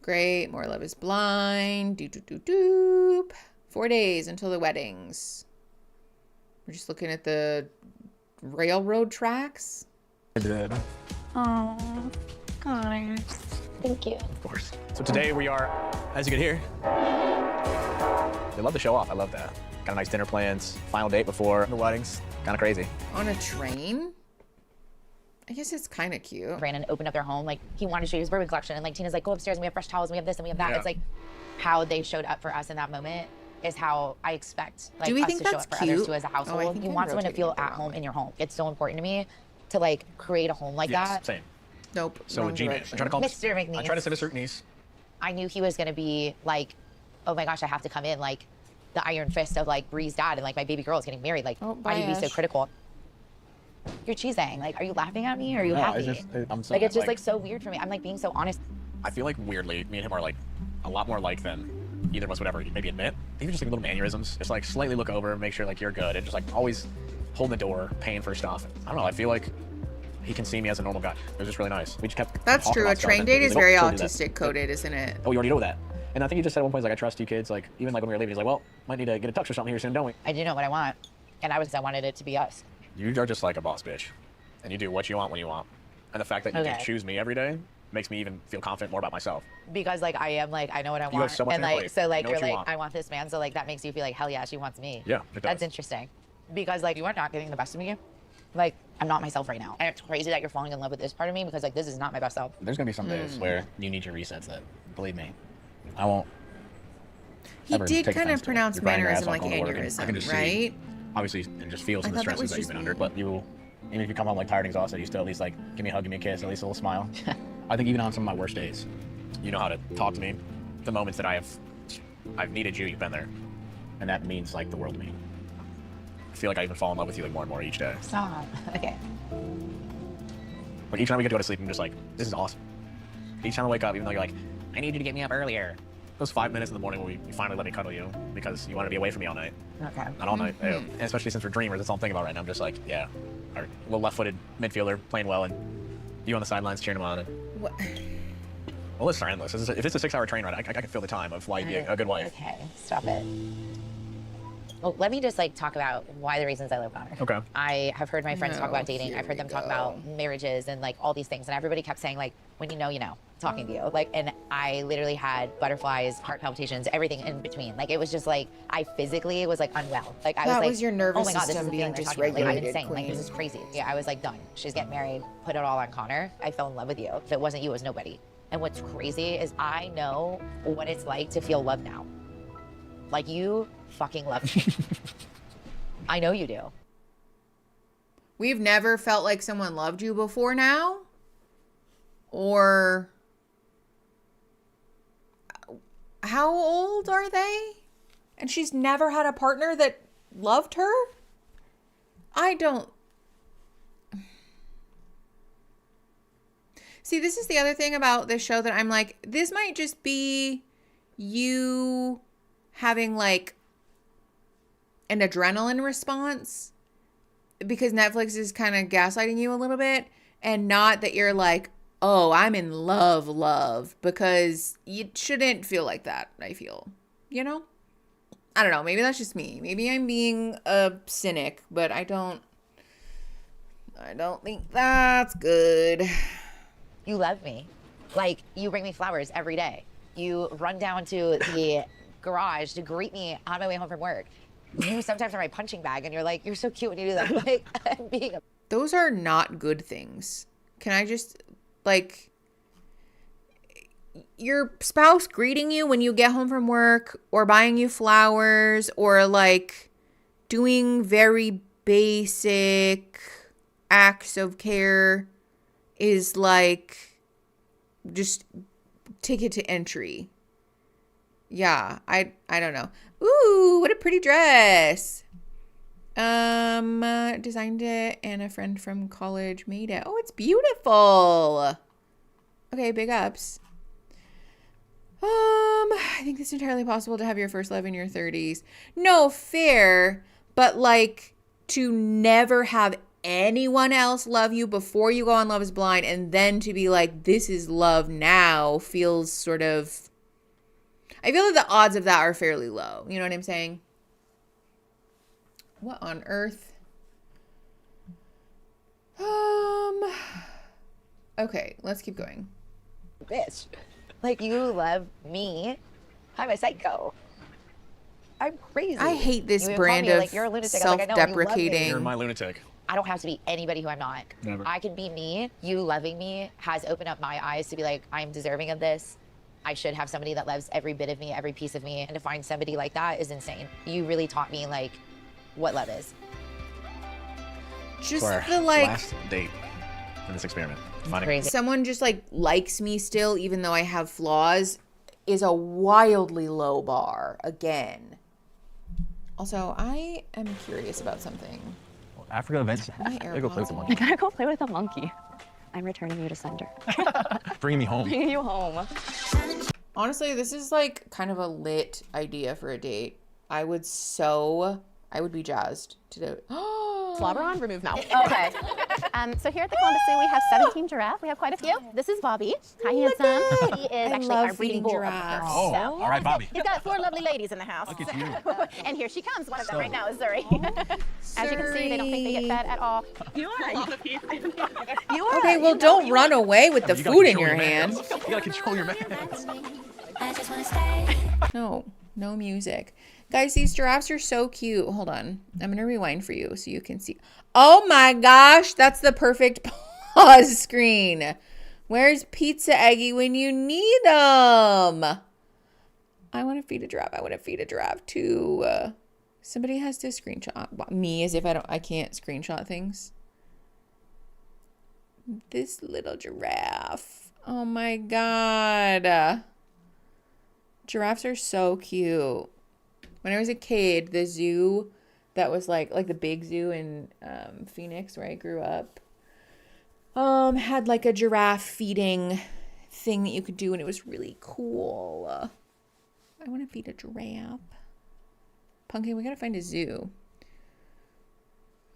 Great. More Love is Blind. Doop, doop, doop, doop. 4 days until the weddings. We're just looking at the railroad tracks. I did. Oh, God. Thank you. Of course. So today we are, as you can hear, they love to show off. I love that. Got a nice dinner plans, final date before the weddings. Kind of crazy. On a train? I guess it's kind of cute. Ran and opened up their home. Like, he wanted to show you his bourbon collection. And like, Tina's like, go upstairs and we have fresh towels and we have this and we have that. Yeah. It's like how they showed up for us in that moment is how I expect like Do we us think to show that's up for others cute? too as a Oh, I household. think You I'm want someone to rotating feel it at home in your home. It's so important to me to like create a home like that. Same. Nope. So with G-Man, I try to call Mr. McNeese. I try to send a certain niece. I knew he was gonna be like, oh my gosh, I have to come in like the iron fist of like Bree's dad and like my baby girl is getting married. Like, why do you be so critical? You're cheesing. Like, are you laughing at me or are you No, happy? I'm so Like, it's just like so weird for me. I'm like being so honest. I feel like weirdly, me and him are like a lot more alike than either of us would ever maybe admit. Even just like little mannerisms. Just like slightly look over, make sure like you're good, and just like always holding the door, paying for stuff. I don't know. I feel like he can see me as a normal guy. It was just really nice. We just kept. That's talking true. about A stuff, train and date he's is like, very "Oh, so do that." autistic coded, isn't it? Oh, you already know that. And I think he just said at one point, he's like, I trust you kids. Like, even like when we were leaving, he's like, well, might need to get a tux or something here soon, don't we? I do know what I want. And I wanted it to be us. You are just like a boss bitch. And you do what you want when you want. And the fact that you can Okay. choose me every day makes me even feel confident more about myself. Because like I am like, I know what I You want. have so much and on your like, plate. so like, You know what you're you like, want. I want this man. So like, that makes you feel like, hell yeah, she wants me. Yeah, it does. That's interesting. Because like, you are not getting the best of me. Like, I'm not myself right now. And it's crazy that you're falling in love with this part of me because like, this is not my best self. There's gonna be some days where you need your resets that, believe me, I won't. He ever did take kind offense of to it. pronounce You're grinding your ass mannerism off like going to work, and I can aneurysm, just right? see, obviously, and just feel some of I the thought that stresses was that you've just been me. under. But you will, even if you come home like tired and exhausted, you still at least like give me a hug, give me a kiss, at least a little smile. I think even on some of my worst days, you know how to talk to me. The moments that I've needed you, you've been there, and that means like the world to me. I feel like I even fall in love with you like more and more each day. Stop. Okay. Like each time we get to go to sleep, I'm just like, this is awesome. Each time I wake up, even though you're like, I need you to get me up earlier. Those 5 minutes in the morning when you finally let me cuddle you because you want to be away from me all night. Okay. Not all night. And especially since we're dreamers, that's all I'm thinking about right now. I'm just like, yeah, our little left-footed midfielder playing well, and you on the sidelines cheering him on. And, What? well, it's endless. If it's a 6-hour train ride, I can feel the time of why you'd be a good wife. Okay, stop it. Well, let me just like talk about why the reasons I love Connor. Okay. I have heard my friends talk No, about dating. here I've heard we them talk go. about marriages and like all these things. And everybody kept saying like, when you know, talking to you. Like, and I literally had butterflies, heart palpitations, everything in between. Like, it was just like, I physically was like unwell. Like, I was That like, was your nervous oh my God, this is system the feeling being they're talking about. Like, I'm dysregulated, insane. Like, this queen. is crazy. Yeah, I was like done. She's getting married, put it all on Connor. I fell in love with you. If it wasn't you, it was nobody. And what's crazy is I know what it's like to feel love now. Like, you fucking love me. I know you do. We've never felt like someone loved you before now? Or how old are they? And she's never had a partner that loved her? I don't. See, this is the other thing about this show that I'm like, this might just be you having like an adrenaline response because Netflix is kind of gaslighting you a little bit, and not that you're like, oh, I'm in love, because you shouldn't feel like that, I feel. You know? I don't know. Maybe that's just me. Maybe I'm being a cynic, but I don't think that's good. You love me. Like, you bring me flowers every day. You run down to the garage to greet me on my way home from work. You sometimes are my punching bag, and you're like, you're so cute when you do that. Like, I'm being a... Those are not good things. Can I just, like, your spouse greeting you when you get home from work, or buying you flowers, or like doing very basic acts of care is like just ticket to entry. Yeah, I don't know. Ooh, what a pretty dress. Designed it and a friend from college made it. Oh, it's beautiful. Okay, big ups. I think it's entirely possible to have your first love in your 30s. No, fair, but like to never have anyone else love you before you go on Love is Blind and then to be like, this is love now feels sort of, I feel like the odds of that are fairly low. You know what I'm saying? What on earth? Okay, let's keep going. Bitch. Like, you love me. I'm a psycho. I'm crazy. I hate this You would brand call me, of like, you're a lunatic. I'm like, I know, you love me. self-deprecating. You're my lunatic. I don't have to be anybody who I'm not. Never. I can be me. You loving me has opened up my eyes to be like, I'm deserving of this. I should have somebody that loves every bit of me, every piece of me. And to find somebody like that is insane. You really taught me, like, what love is. Just our the like last date in this experiment. someone just like likes me still even though I have flaws is a wildly low bar again. Also, I am curious about something. Africa events. My I gotta go play with the monkey. You gotta go play with a monkey. I'm returning you to sender. Bringing me home. Bringing you home. Honestly, this is like kind of a lit idea for a date. I would be jazzed to do. Slobber on, remove mouth. Okay. So here at the Columbus Zoo, we have 17 giraffes. We have quite a few. This is Bobby. Hi, handsome. He is actually our breeding bull. Oh, all right, Bobby. He's got 4 lovely ladies in the house. Look at you. And here she comes. One of them right now is Zuri. As you can see, they don't think they get fed at all. You are. Okay, well, don't run away with the You gotta food in control your hand. mans. You gotta control your mans. No music. Guys, these giraffes are so cute. Hold on. I'm going to rewind for you so you can see. Oh my gosh, that's the perfect pause screen. Where's Pizza Eggy when you need them? I want to feed a giraffe. I want to feed a giraffe too. Somebody has to screenshot me as if I can't screenshot things. This little giraffe. Oh my God. Giraffes are so cute. When I was a kid, the zoo that was like the big zoo in Phoenix where I grew up had like a giraffe feeding thing that you could do and it was really cool. I want to feed a giraffe. Pumpkin, we gotta find a zoo.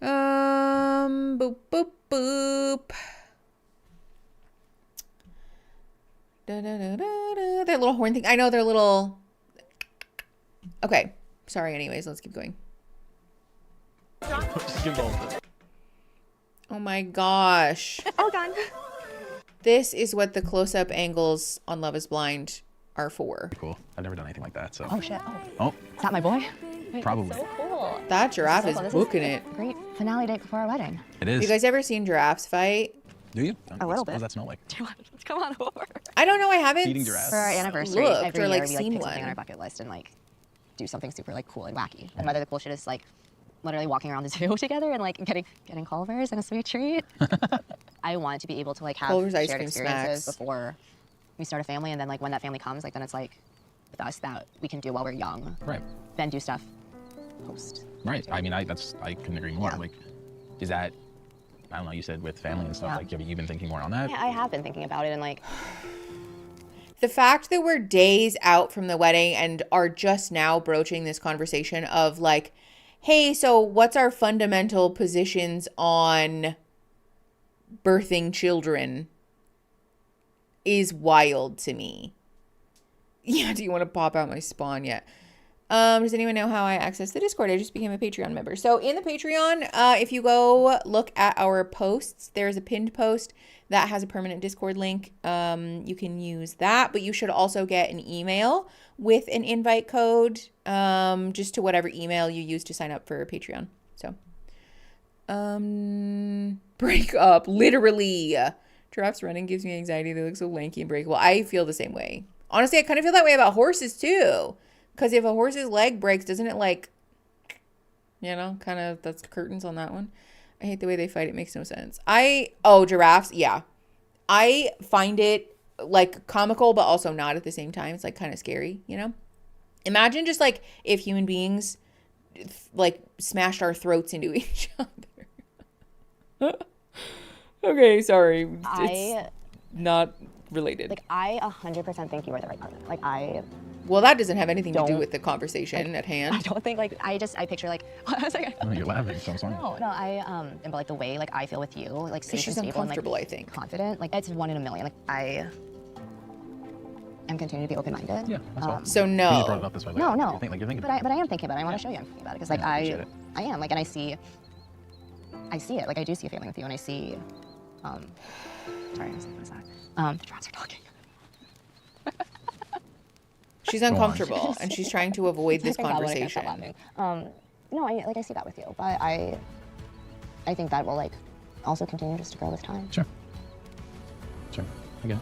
Boop boop boop. Da, da, da, da, da. Their little horn thing. I know they're little. Okay. Sorry. Anyways, let's keep going. Oh my gosh. Oh God. This is what the close-up angles on Love is Blind are for. Cool. I've never done anything like that, so. Oh shit. Oh. Is that my boy? Probably. So cool. That giraffe is This booking it. Great finale date before our wedding. It is. You guys ever seen giraffes fight? Do you? A little bit. What does that smell like? Come on over. I don't know. I haven't Feeding giraffes. For our anniversary, looked every or like year we seen pick one. something on our bucket list and like do something super like cool and wacky. And whether the cool shit is like literally walking around the zoo together and like getting Culver's and a sweet treat. I wanted to be able to like have Culver's ice shared cream experiences smacks. before we start a family, and then like when that family comes, like then it's like with us that we can do while we're young. Right. Then do stuff post. Right. I mean, I couldn't agree more. Yeah. Like, is that, I don't know, you said with family and stuff, Yeah. like, have you been thinking more on that? Yeah, I have been thinking about it and like The fact that we're days out from the wedding and are just now broaching this conversation of like, hey, so what's our fundamental positions on birthing children is wild to me. Yeah, do you want to pop out my spawn yet? Does anyone know how I access the Discord? I just became a Patreon member. So in the Patreon, if you go look at our posts, there's a pinned post that has a permanent Discord link. You can use that, but you should also get an email with an invite code, just to whatever email you use to sign up for Patreon. So, break up, literally. Giraffes running gives me anxiety. They look so lanky and breakable. I feel the same way. Honestly, I kind of feel that way about horses too. Because if a horse's leg breaks, doesn't it like, you know, kind of, that's curtains on that one. I hate the way they fight. It makes no sense. Giraffes. Yeah. I find it like comical, but also not at the same time. It's like kind of scary, you know? Imagine just like if human beings like smashed our throats into each other. Okay, sorry. It's not related. Like, I 100% think you are the right partner. Like, well, that doesn't have anything to do with the conversation at hand. I don't think, like, I picture, like, I was like, You're laughing, so I'm sorry. No, but like the way, like, I feel with you, like, safe She's and stable uncomfortable, and, like, I think. confident, like, it's 1 in a million. Like, I am continuing to be open-minded. Yeah, that's all. So no. You just brought it up this way. Like, No. You think, like, you're thinking But I am thinking about it. I want to show you I'm thinking about it because, like, Yeah, I appreciate it. I am, like, and I see it. Like, I do see a feeling with you, and I see, sorry, I was like, what is that? The drats are talking. She's uncomfortable and she's trying to avoid this conversation. No, I see that with you, but I think that will, like, also continue just to grow with time. Sure. Again.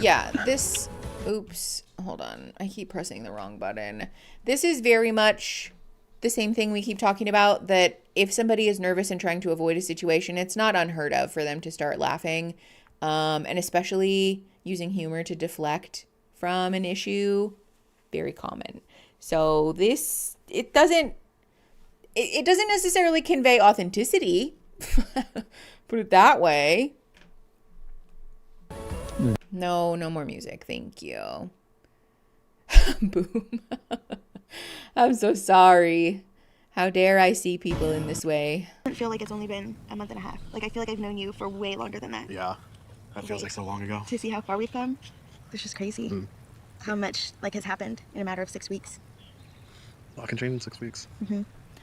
Yeah, this, oops, hold on. I keep pressing the wrong button. This is very much the same thing we keep talking about, that if somebody is nervous and trying to avoid a situation, it's not unheard of for them to start laughing, and especially using humor to deflect from an issue, very common. So this, it doesn't necessarily convey authenticity, put it that way. No more music, thank you. Boom. I'm so sorry. How dare I see people in this way? I feel like it's only been a month and a half. Like, I feel like I've known you for way longer than that. Yeah, that feels like so long ago. To see how far we've come, it's just crazy. How much, like, has happened in a matter of 6 weeks. I can change in 6 weeks.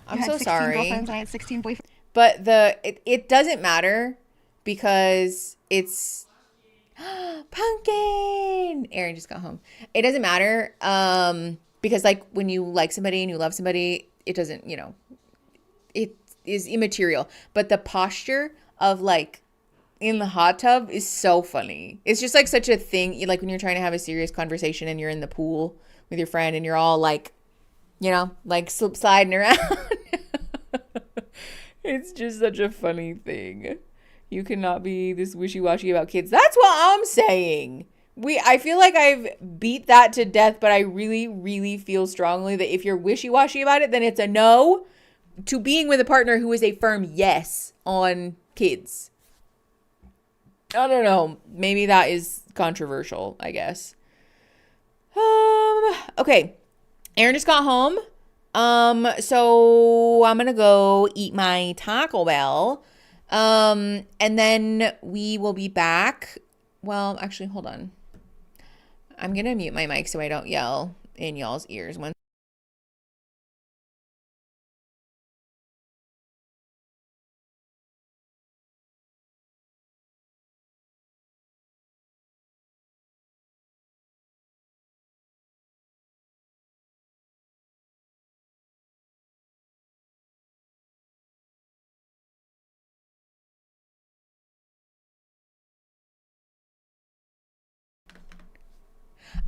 I'm so sorry. Girlfriends, I had 16 boyfriends. But it doesn't matter because it's pumpkin. Aaron just got home. It doesn't matter because, like, when you like somebody and you love somebody, it doesn't, you know, it is immaterial. But the posture of, like, in the hot tub is so funny. It's just like such a thing. Like when you're trying to have a serious conversation and you're in the pool with your friend and you're all like, you know, like sliding around. It's just such a funny thing. You cannot be this wishy-washy about kids. That's what I'm saying. I feel like I've beat that to death, but I really, really feel strongly that if you're wishy-washy about it, then it's a no to being with a partner who is a firm yes on kids. I don't know. Maybe that is controversial, I guess. Okay. Aaron just got home. So I'm going to go eat my Taco Bell. And then we will be back. Well, actually, hold on. I'm going to mute my mic so I don't yell in y'all's ears when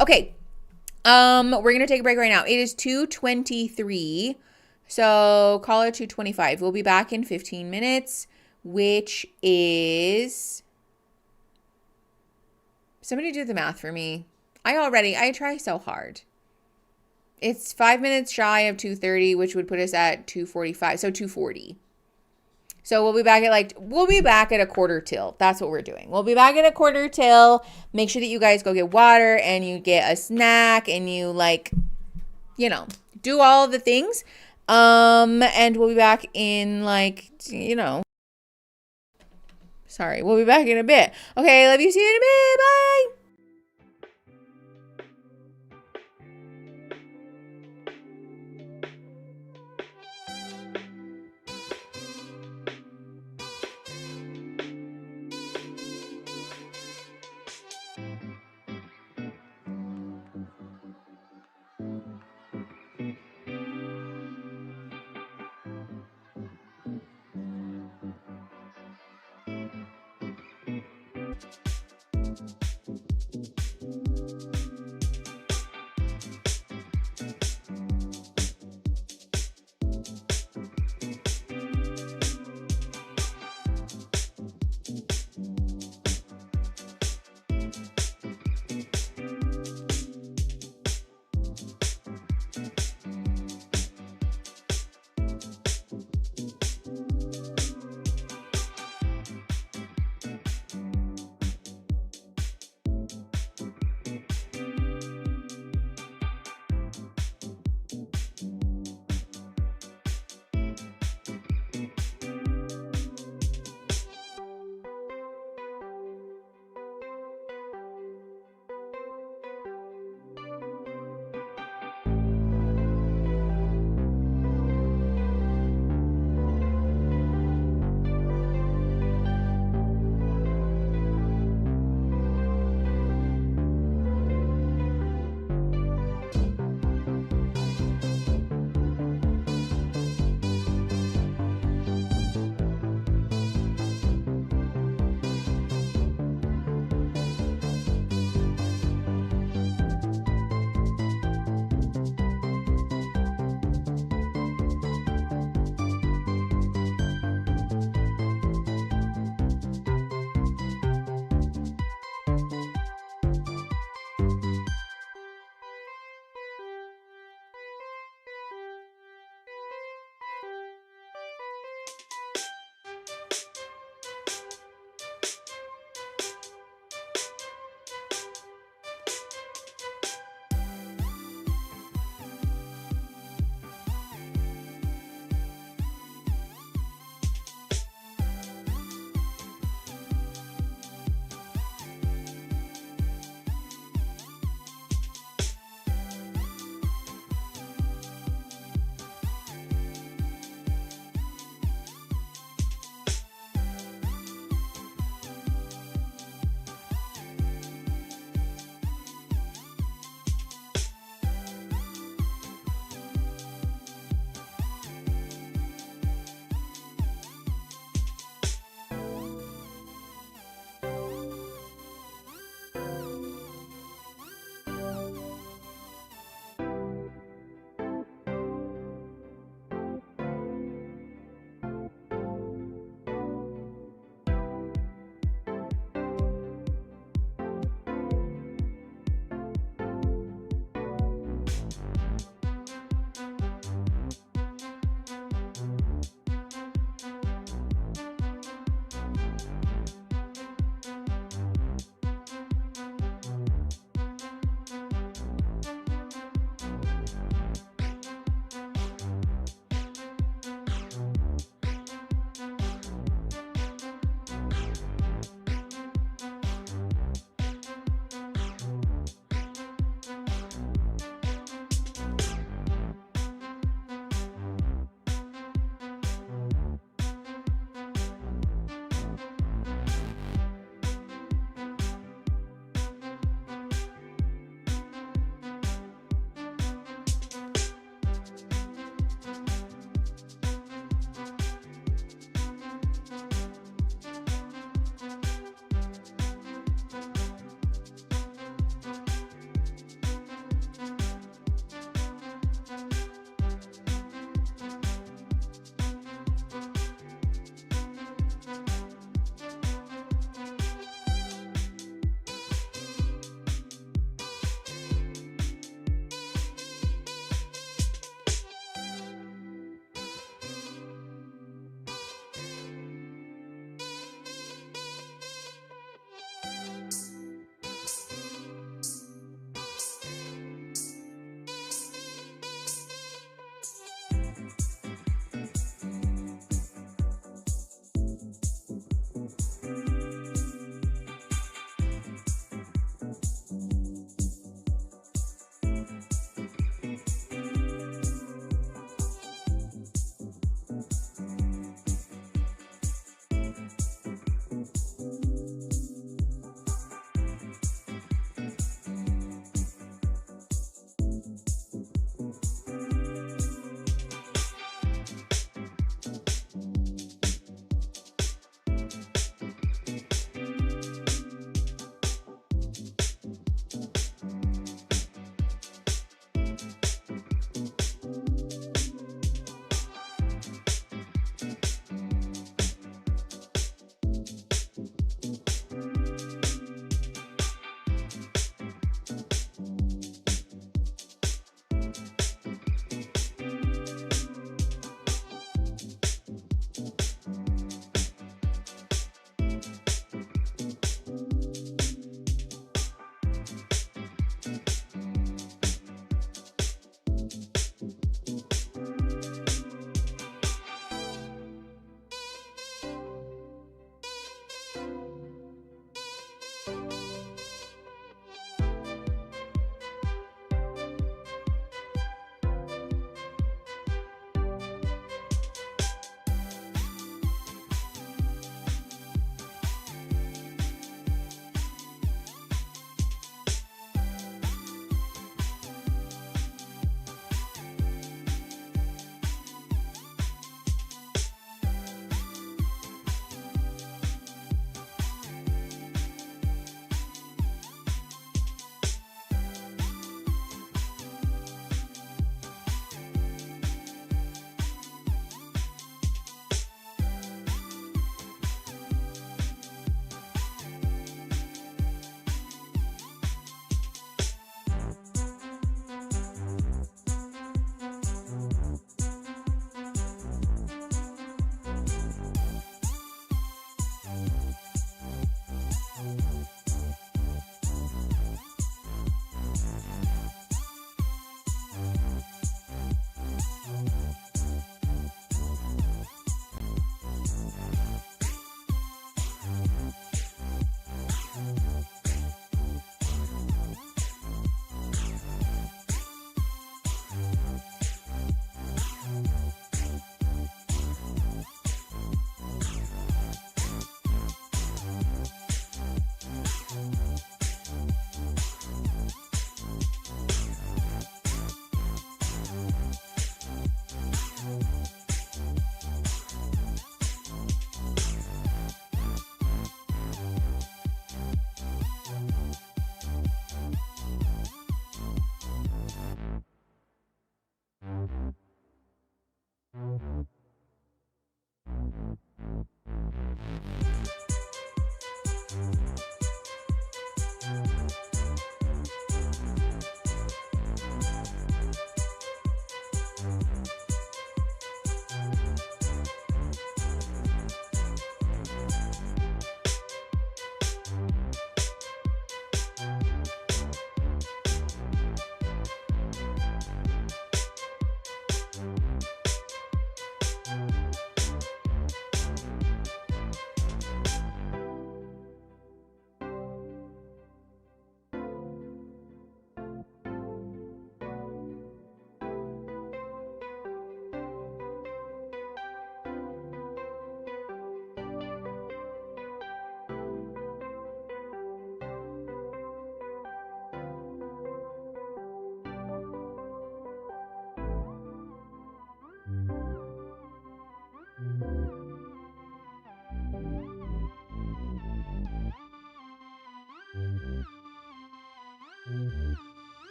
okay. We're going to take a break right now. It is 2:23. So call it 2:25. We'll be back in 15 minutes, which is, somebody do the math for me. I try so hard. It's 5 minutes shy of 2:30, which would put us at 2:45. So 2:40. So we'll be back at a quarter till. That's what we're doing. We'll be back at a quarter till. Make sure that you guys go get water and you get a snack and you, like, you know, do all of the things. And we'll be back in, like, you know. Sorry, we'll be back in a bit. Okay, love you. See you in a bit. Bye.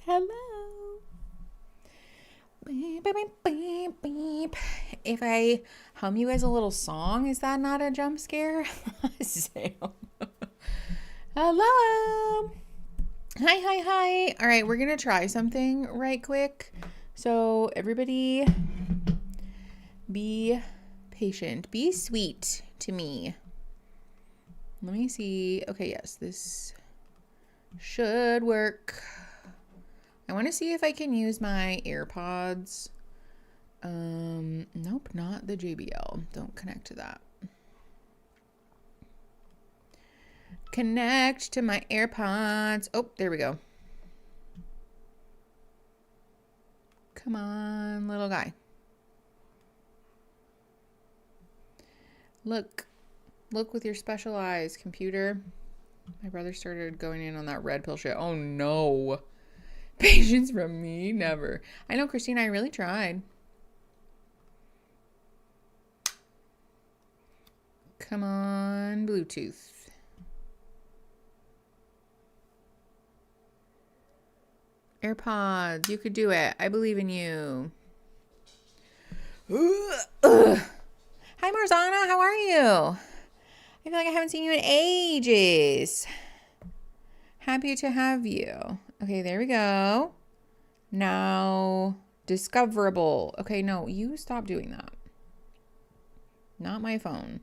Hello. Beep, beep, beep, beep, beep. If I hum you guys a little song, is that not a jump scare? Sam. Hello. Hi. All right, we're going to try something right quick. So everybody be patient. Be sweet to me. Let me see. Okay, yes, this should work. I want to see if I can use my AirPods. Nope, not the JBL. Don't connect to that. Connect to my AirPods. Oh, there we go. Come on, little guy. Look with your special eyes, computer. My brother started going in on that red pill shit. Oh no. Patience from me, never. I know, Christine, I really tried. Come on, Bluetooth. AirPods, you could do it. I believe in you. Hi, Marzana, how are you? I feel like I haven't seen you in ages. Happy to have you. Okay, there we go. Now, discoverable. Okay, no, you stop doing that. Not my phone.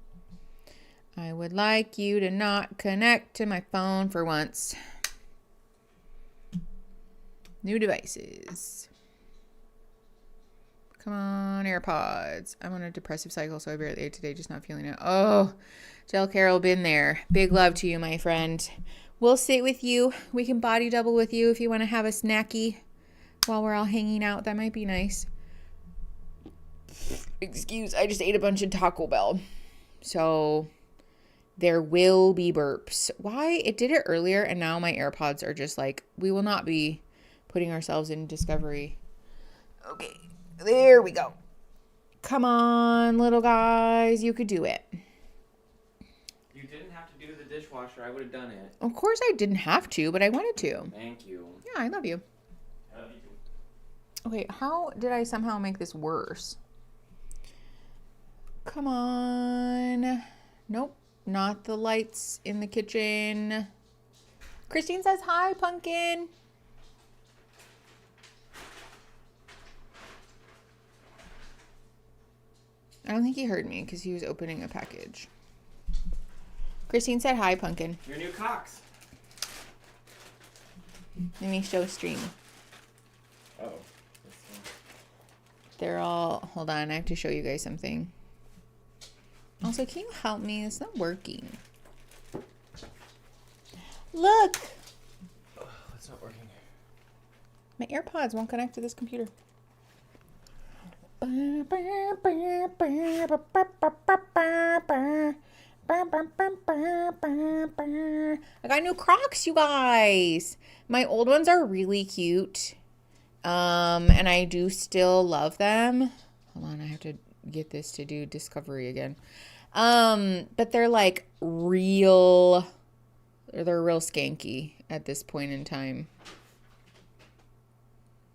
I would like you to not connect to my phone for once. New devices. Come on, AirPods. I'm on a depressive cycle, so I barely ate today, just not feeling it. Oh, Jill Carroll, been there. Big love to you, my friend. We'll sit with you. We can body double with you if you want to have a snacky while we're all hanging out. That might be nice. Excuse, I just ate a bunch of Taco Bell. So there will be burps. Why? It did it earlier, and now my AirPods are just like, we will not be putting ourselves in discovery. Okay, there we go. Come on, little guys. You could do it. You didn't have to do the dishwasher. I would have done it. Of course I didn't have to, but I wanted to. Thank you. Yeah, I love you. I love you too. Okay, how did I somehow make this worse? Come on. Nope, not the lights in the kitchen. Christine says hi, Pumpkin. I don't think he heard me because he was opening a package. Christine said hi, Pumpkin. Your new cocks. Let me show stream. Oh. They're all... Hold on, I have to show you guys something. Also, can you help me? It's not working. Look! Oh, it's not working. My AirPods won't connect to this computer. I got new Crocs, you guys. My old ones are really cute. And I do still love them. Hold on, I have to get this to do discovery again. But they're like real, they're real skanky at this point in time.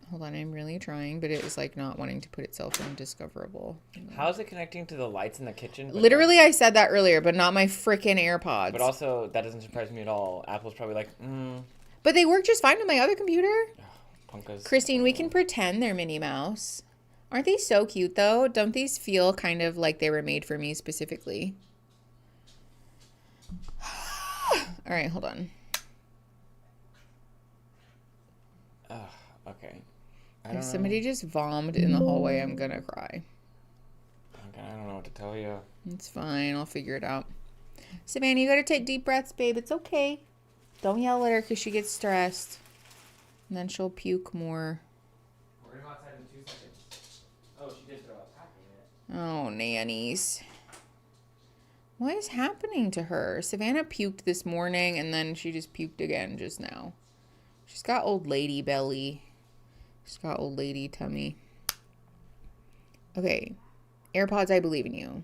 Hold on, I'm really trying, but it is like not wanting to put itself in discoverable. How's it connecting to the lights in the kitchen? Literally, I said that earlier, but not my freaking AirPods. But also, that doesn't surprise me at all. Apple's probably like, But they work just fine with my other computer. Punkas. Christine, we can pretend they're Minnie Mouse. Aren't they so cute, though? Don't these feel kind of like they were made for me specifically? All right, hold on. Okay. If somebody just vommed in the hallway, I'm gonna cry. Okay, I don't know what to tell you. It's fine. I'll figure it out. Savannah, you gotta take deep breaths, babe. It's okay. Don't yell at her because she gets stressed. And then she'll puke more. We're gonna go outside in 2 seconds. Oh, she did throw up. Packing it. Oh, nannies. What is happening to her? Savannah puked this morning and then she just puked again just now. She's got old lady belly. She's got old lady tummy. Okay. AirPods, I believe in you.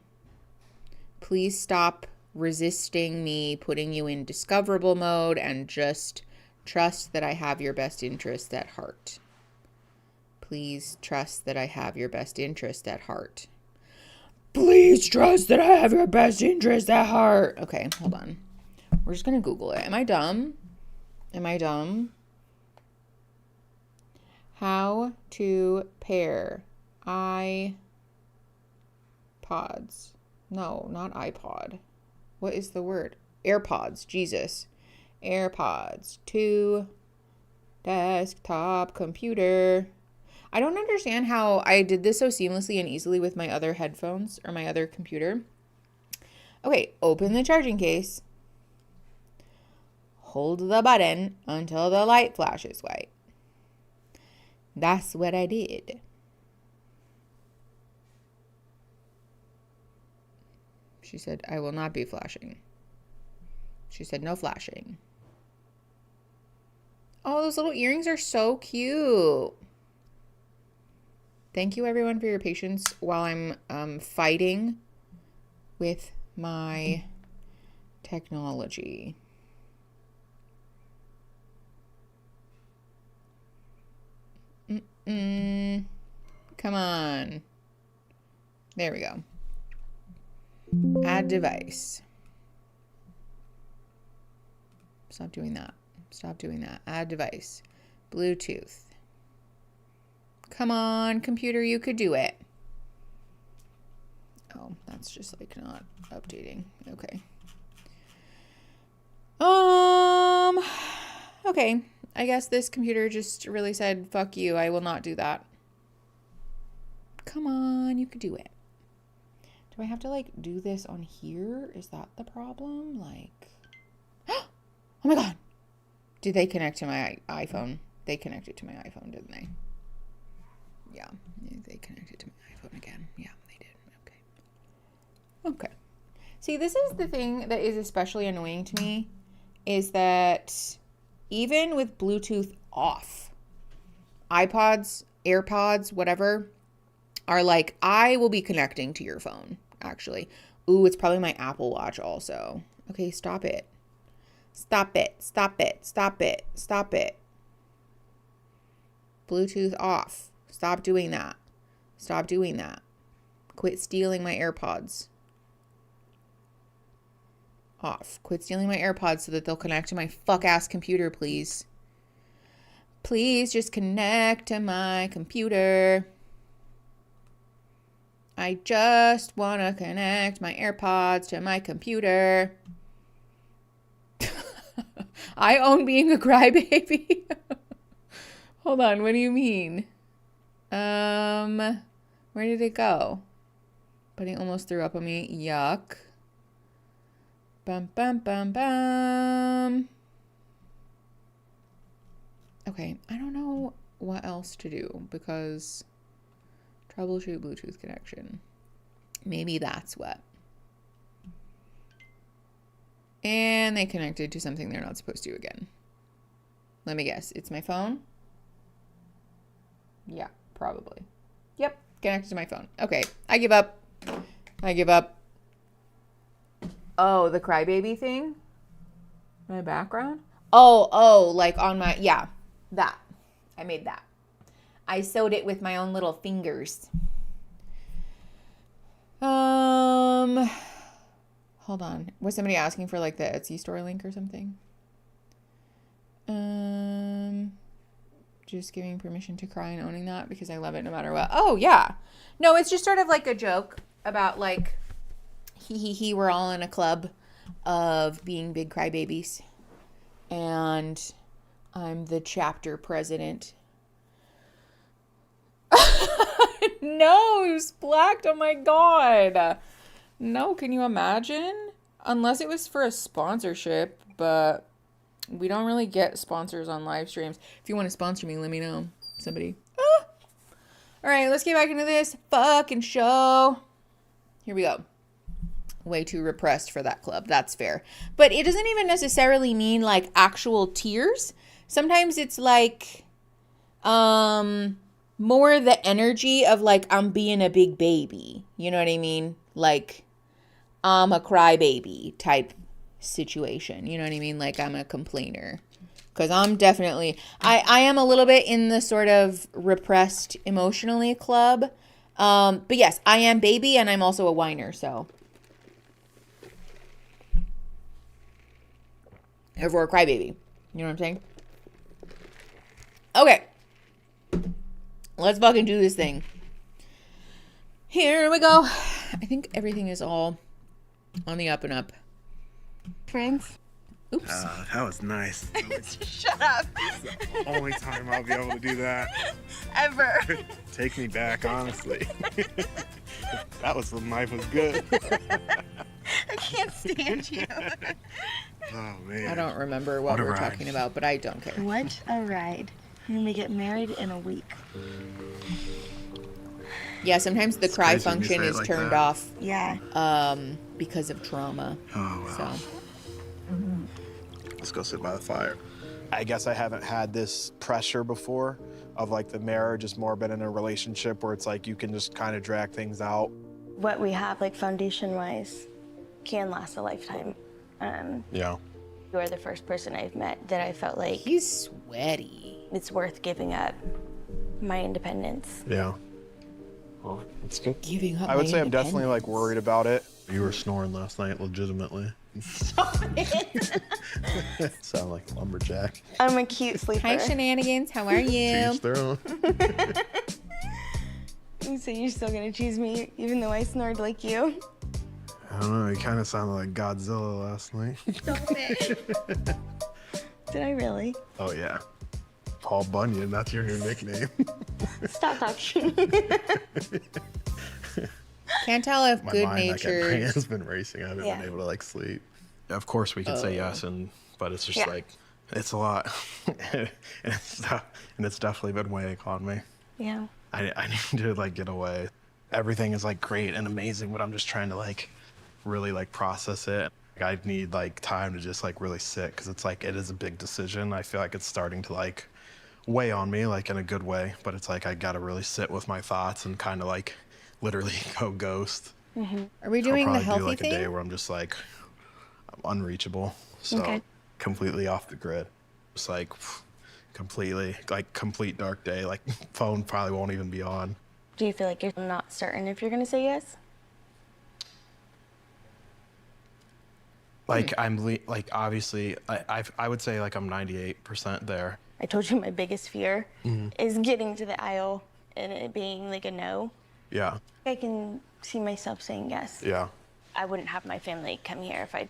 Please stop resisting me putting you in discoverable mode and just trust that I have your best interest at heart. Please trust that I have your best interest at heart. Please trust that I have your best interest at heart. Okay, hold on. We're just going to Google it. Am I dumb? Am I dumb? How to pair iPods. No, not iPod. What is the word? AirPods. Jesus. AirPods to desktop computer. I don't understand how I did this so seamlessly and easily with my other headphones or my other computer. Okay, open the charging case. Hold the button until the light flashes white. That's what I did. She said, I will not be flashing. She said, no flashing. Oh, those little earrings are so cute. Thank you, everyone, for your patience while I'm fighting with my technology. Come on. There we go. Add device. Stop doing that. Stop doing that. Add device. Bluetooth. Come on, computer, you could do it. Oh, that's just like not updating. Okay. Okay. I guess this computer just really said, fuck you, I will not do that. Come on, you could do it. Do I have to like do this on here? Is that the problem? Like, oh my God. Did they connect to my iPhone? They connected to my iPhone, didn't they? Yeah, they connected to my iPhone again. Yeah, they did. Okay. Okay. See, this is the thing that is especially annoying to me, is that even with Bluetooth off, iPods, AirPods, whatever, are like, I will be connecting to your phone, actually. Ooh, it's probably my Apple Watch also. Okay, stop it. Stop it. Stop it. Stop it. Stop it. Bluetooth off. Stop doing that. Stop doing that. Quit stealing my AirPods. Off. Quit stealing my AirPods so that they'll connect to my fuck-ass computer, please. Please just connect to my computer. I just want to connect my AirPods to my computer. I own being a crybaby. Hold on, what do you mean? Where did it go? But he almost threw up on me. Yuck. Bum, bum, bum, bum. Okay, I don't know what else to do because troubleshoot Bluetooth connection. Maybe that's what. And they connected to something they're not supposed to again. Let me guess. It's my phone? Yeah, probably. Yep, connected to my phone. Okay, I give up. I give up. Oh, the crybaby thing? My background? Oh, like on my, yeah, that. I made that. I sewed it with my own little fingers. Hold on. Was somebody asking for like the Etsy store link or something? Just giving permission to cry and owning that because I love it no matter what. Oh, yeah. No, it's just sort of like a joke about like, we're all in a club of being big crybabies. And I'm the chapter president. No, it was blacked. Oh my God. No, can you imagine? Unless it was for a sponsorship, but we don't really get sponsors on live streams. If you want to sponsor me, let me know. Somebody. Ah! All right, let's get back into this fucking show. Here we go. Way too repressed for that club. That's fair. But it doesn't even necessarily mean like actual tears. Sometimes it's like more the energy of like I'm being a big baby. You know what I mean? Like I'm a crybaby type situation. You know what I mean? Like I'm a complainer. Because I'm definitely, I am a little bit in the sort of repressed emotionally club. But yes, I am baby and I'm also a whiner, so. Therefore a crybaby. You know what I'm saying? Okay. Let's fucking do this thing. Here we go. I think everything is all on the up and up. Friends? Oops. That was nice. Shut up. Only time I'll be able to do that. Ever. Take me back, honestly. That was, the knife was good. I can't stand you. Oh, man. I don't remember what we're talking about, but I don't care. What a ride. And we get married in a week. Yeah, sometimes the cry crazy when you function say it is like turned that. off. Yeah. Because of trauma. Oh, wow. So. Let's go sit by the fire. I guess I haven't had this pressure before of like the marriage. It's more been in a relationship where it's like you can just kind of drag things out. What we have, like foundation-wise, can last a lifetime. Yeah. You are the first person I've met that I felt like he's sweaty. It's worth giving up my independence. Yeah. Well, that's good. Giving up. I would say I'm definitely like worried about it. You were snoring last night, legitimately. Sound like a lumberjack. I'm a cute sleeper. Hi, Shenanigans. How are To you? each their own. So you're still gonna choose me even though I snored like you? I don't know, you kind of sounded like Godzilla last night. Stop it. Did I really? Oh, yeah. Paul Bunyan, that's your new nickname. Stop talking. Can't tell if My good mind, like, natured. my brain's been racing. I haven't Yeah. been able to, like, sleep. Of course we could say Oh. yes, but it's just Yeah. like, it's a lot. and it's definitely been weighing on me. Yeah. I need to like get away. Everything is like great and amazing, but I'm just trying to like really like process it. I need like time to just like really sit because it's like it is a big decision. I feel like it's starting to like weigh on me like in a good way, but it's like I gotta really sit with my thoughts and kind of like literally go ghost. Are we doing the I'll probably healthy do like thing? a day where I'm just like I'm unreachable, so Okay. completely off the grid. It's like completely like complete dark day. Like phone probably won't even be on. Do you feel like you're not certain if you're gonna say yes? Like like obviously I would say like I'm 98% there. I told you my biggest fear Mhm. is getting to the aisle and it being like a no. Yeah. I can see myself saying yes. Yeah. I wouldn't have my family come here if I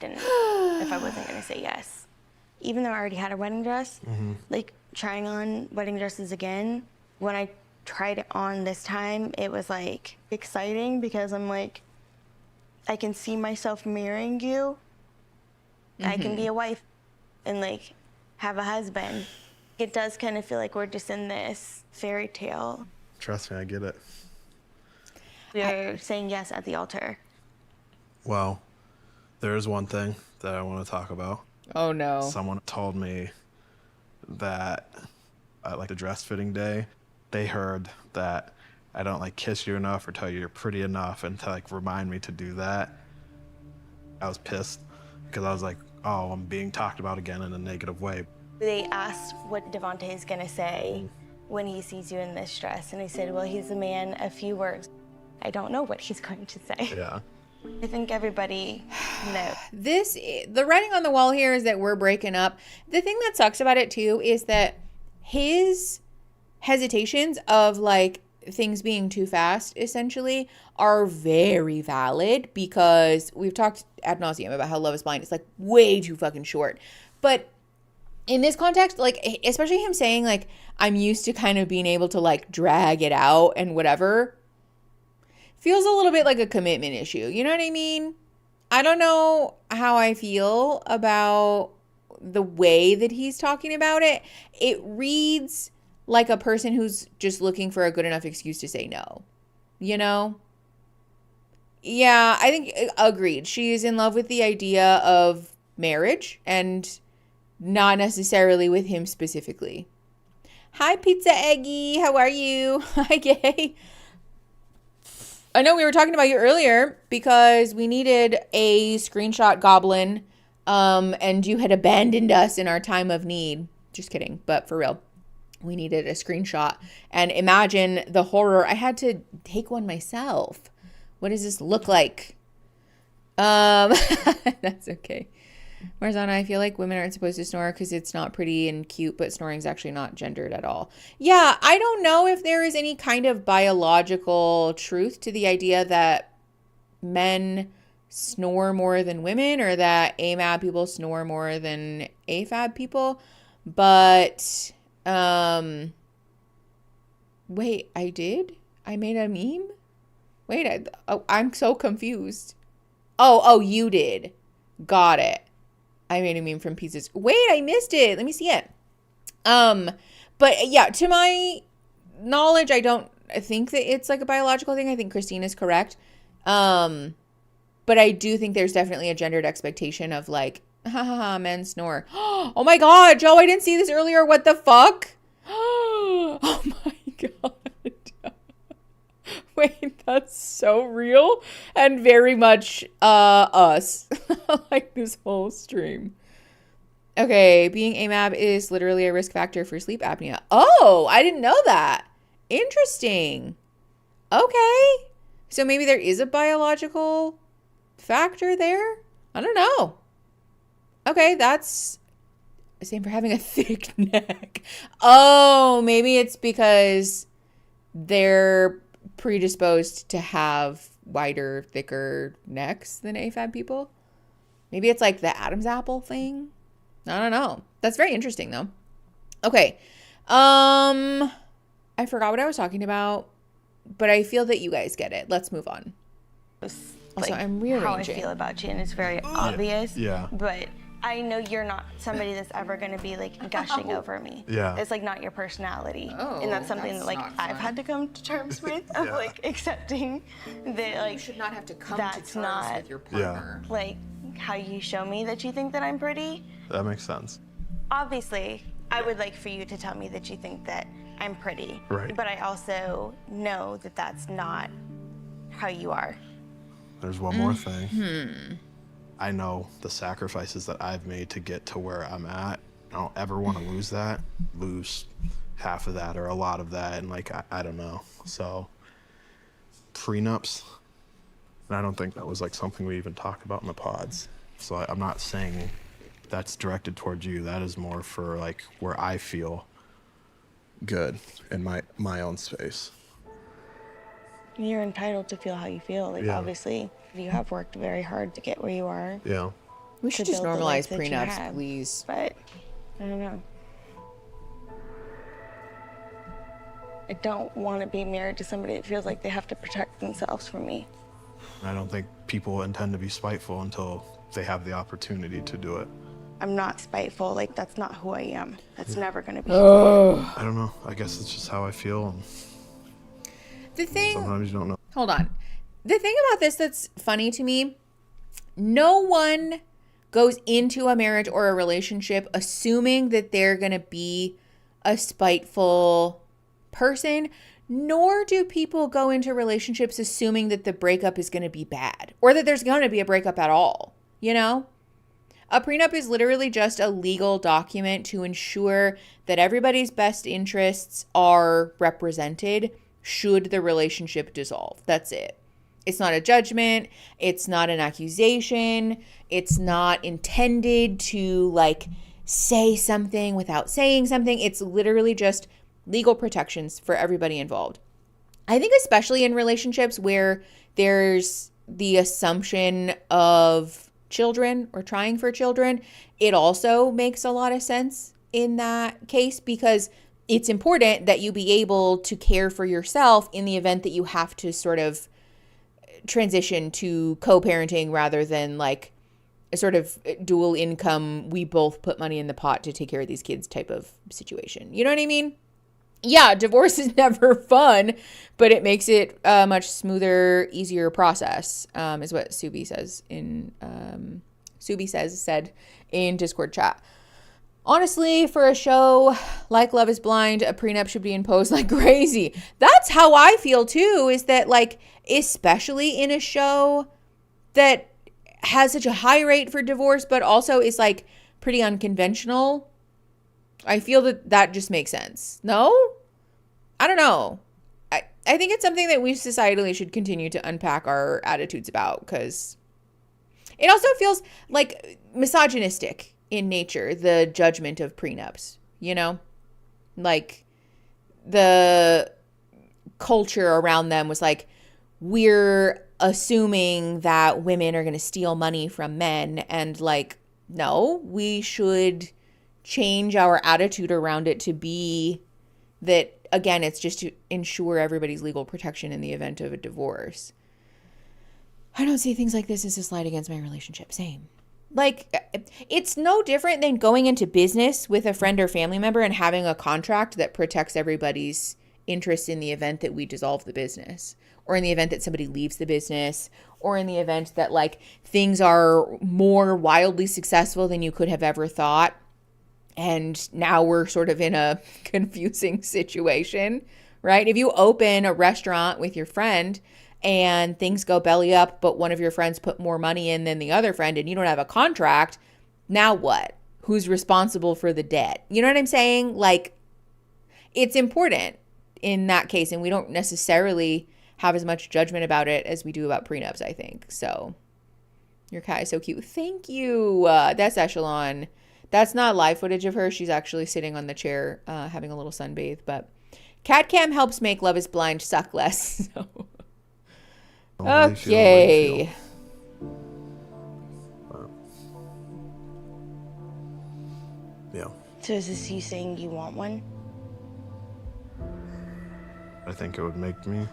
wasn't gonna say yes. Even though I already had a wedding dress, like trying on wedding dresses again, when I tried it on this time, it was like exciting because I'm like, I can see myself marrying you. I can be a wife and like have a husband. It does kind of feel like we're just in this fairy tale. Trust me, I get it. You're saying yes at the altar. Well, there is one thing that I want to talk about. Oh no. Someone told me that at like the dress fitting day, they heard that I don't like kiss you enough or tell you you're pretty enough and to like remind me to do that. I was pissed because I was like, oh, I'm being talked about again in a negative way. They asked what Devontae is gonna say when he sees you in this dress, and I said, well, he's a man of few words. I don't know what he's going to say. Yeah. I think everybody knows. The writing on the wall here is that we're breaking up. The thing that sucks about it too is that his hesitations of like things being too fast essentially are very valid because we've talked ad nauseum about how Love is Blind is like way too fucking short. But in this context, like especially him saying like I'm used to kind of being able to like drag it out and whatever, feels a little bit like a commitment issue. You know what I mean? I don't know how I feel about the way that he's talking about it. It reads like a person who's just looking for a good enough excuse to say no. You know? Yeah, I think agreed. She is in love with the idea of marriage and not necessarily with him specifically. Hi, Pizza Eggy. How are you? Hi, Gay. I know we were talking about you earlier because we needed a screenshot goblin, and you had abandoned us in our time of need. Just kidding. But for real, we needed a screenshot. And imagine the horror. I had to take one myself. What does this look like? That's okay. Marzana, I feel like women aren't supposed to snore because it's not pretty and cute, but snoring is actually not gendered at all. Yeah, I don't know if there is any kind of biological truth to the idea that men snore more than women, or that AMAB people snore more than AFAB people. But, wait, I did? I made a meme? Wait, I'm so confused. Oh, you did. Got it. I made a meme from pieces. Wait, I missed it. Let me see it. But yeah, to my knowledge, I don't think that it's like a biological thing. I think Christine is correct. But I do think there's definitely a gendered expectation of like, men snore. Oh my God, Joe, I didn't see this earlier. What the fuck? Oh my God. Wait, that's so real and very much us. Like this whole stream. Okay, being AMAB is literally a risk factor for sleep apnea. Oh, I didn't know that. Interesting. Okay. So maybe there is a biological factor there? I don't know. Okay, that's same for having a thick neck. Oh, maybe it's because they're predisposed to have wider, thicker necks than AFAB people. Maybe it's like the Adam's apple thing. I don't know. That's very interesting though. Okay. I forgot what I was talking about, but I feel that you guys get it. Let's move on. Also, I'm rearranging. How I feel about you, and it's very obvious. Yeah. But I know you're not somebody that's ever going to be like gushing over me. Yeah. It's like not your personality. Oh, and that's something that's that like not I've fun. had to come to terms with of like accepting that like You should not have to come that's to terms not with your partner. like how you show me that you think that I'm pretty. That makes sense. Obviously, I would like for you to tell me that you think that I'm pretty. Right. But I also know that that's not how you are. There's one more thing. I know the sacrifices that I've made to get to where I'm at. I don't ever want to lose half of that or a lot of that. And like, I don't know. So prenups, and I don't think that was like something we even talked about in the pods. So I'm not saying that's directed towards you. That is more for like where I feel good in my own space. You're entitled to feel how you feel. Like Yeah. obviously, you have worked very hard to get where you are. Yeah. We should to just build the life normalize that you prenups, have. please. But I don't know. I don't want to be married to somebody that feels like they have to protect themselves from me. I don't think people intend to be spiteful until they have the opportunity to do it. I'm not spiteful. Like that's not who I am. That's never going to be. I don't know. I guess it's just how I feel. And The thing, sometimes you don't know. hold on. The thing about this that's funny to me, no one goes into a marriage or a relationship assuming that they're going to be a spiteful person, nor do people go into relationships assuming that the breakup is going to be bad or that there's going to be a breakup at all, you know? A prenup is literally just a legal document to ensure that everybody's best interests are represented should the relationship dissolve. That's it. It's not a judgment. It's not an accusation. It's not intended to like say something without saying something. It's literally just legal protections for everybody involved. I think especially in relationships where there's the assumption of children or trying for children, it also makes a lot of sense in that case because it's important that you be able to care for yourself in the event that you have to sort of transition to co-parenting rather than like a sort of dual income, we both put money in the pot to take care of these kids type of situation. You know what I mean? Yeah, divorce is never fun, but it makes it a much smoother, easier process, is what Subi says in said in Discord chat. Honestly, for a show like Love is Blind, a prenup should be imposed like crazy. That's how I feel too, is that like, especially in a show that has such a high rate for divorce, but also is like pretty unconventional. I feel that just makes sense. No? I don't know. I think it's something that we societally should continue to unpack our attitudes about, because it also feels like misogynistic in nature, the judgment of prenups, you know? Like the culture around them was like, we're assuming that women are going to steal money from men, and like, no, we should change our attitude around it to be that, again, it's just to ensure everybody's legal protection in the event of a divorce. I don't see things like this as a slight against my relationship. Same. Like, it's no different than going into business with a friend or family member and having a contract that protects everybody's interest in the event that we dissolve the business, or in the event that somebody leaves the business, or in the event that like things are more wildly successful than you could have ever thought. And now we're sort of in a confusing situation, right? If you open a restaurant with your friend and things go belly up, but one of your friends put more money in than the other friend and you don't have a contract, now what? Who's responsible for the debt? You know what I'm saying? Like, it's important in that case, and we don't necessarily have as much judgment about it as we do about prenups, I think. So your cat is so cute. Thank you. That's Echelon. That's not live footage of her. She's actually sitting on the chair having a little sunbathe. But cat cam helps make Love is Blind suck less. So. Okay. Yeah. So is this you saying you want one? I think it would make me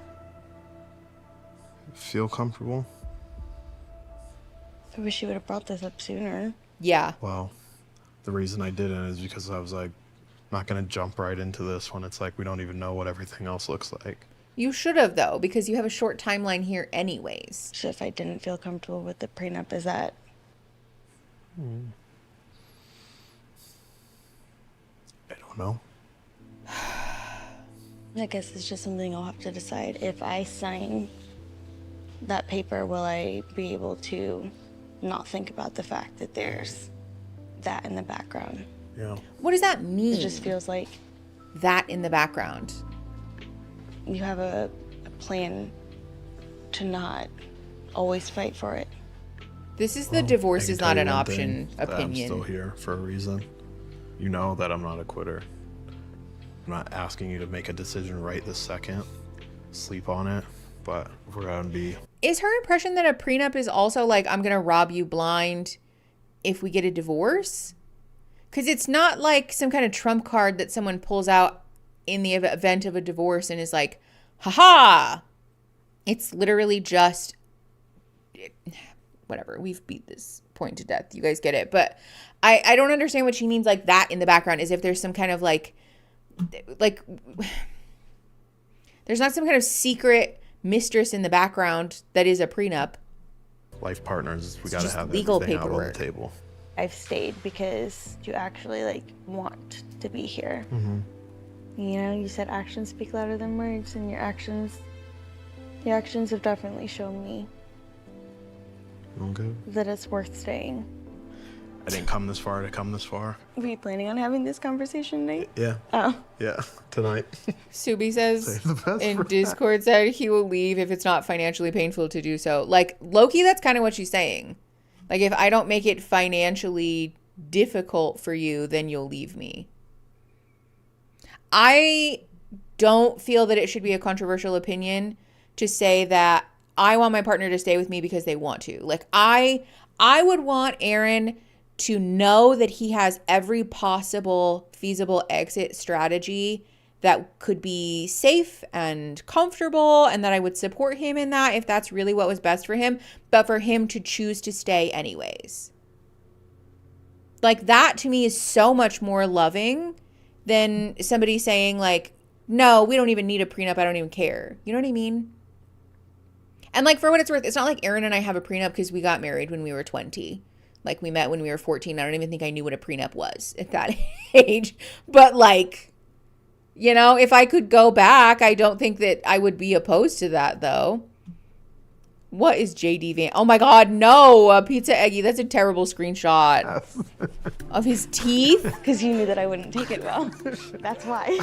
feel comfortable. I wish you would have brought this up sooner. Yeah. Well, the reason I didn't is because I was like, not gonna jump right into this when it's like we don't even know what everything else looks like. You should have, though, because you have a short timeline here anyways. So if I didn't feel comfortable with the prenup, is that... I don't know. I guess it's just something I'll have to decide. If I sign that paper, will I be able to not think about the fact that there's that in the background? Yeah. What does that mean? It just feels like... that in the background. You have a plan to not always fight for it. This is the divorce is not an option I'm opinion. still here for a reason. You know that I'm not a quitter. I'm not asking you to make a decision right this second. Sleep on it, but if we're gonna be... Is her impression that a prenup is also like, I'm going to rob you blind if we get a divorce? Because it's not like some kind of trump card that someone pulls out in the event of a divorce and is like, haha. It's literally just, whatever. We've beat this point to death. You guys get it. But I don't understand what she means like that in the background, is if there's some kind of like, there's not some kind of secret mistress in the background that is a prenup. Life partners, we gotta just have legal everything out on the paperwork. table. I've stayed because you actually like want to be here. You know, you said actions speak louder than words, and your actions have definitely shown me Okay. that it's worth staying. I didn't come this far to come this far. Were you planning on having this conversation tonight? Yeah. Oh. Yeah, tonight. Subi says Save the best in for Discord that he will leave if it's not financially painful to do so. Like, Loki, that's kind of what she's saying. Like, if I don't make it financially difficult for you, then you'll leave me. I don't feel that it should be a controversial opinion to say that I want my partner to stay with me because they want to. Like, I would want Aaron to know that he has every possible feasible exit strategy that could be safe and comfortable, and that I would support him in that if that's really what was best for him, but for him to choose to stay anyways. Like, that to me is so much more loving than somebody saying like, no, we don't even need a prenup, I don't even care. You know what I mean? And like, for what it's worth, it's not like Aaron and I have a prenup because we got married when we were 20. Like, we met when we were 14. I don't even think I knew what a prenup was at that age. But like, you know, if I could go back, I don't think that I would be opposed to that though. What is JD Van? Oh my God, no. Pizza Eggy. That's a terrible screenshot of his teeth. Because you knew that I wouldn't take it well. That's why.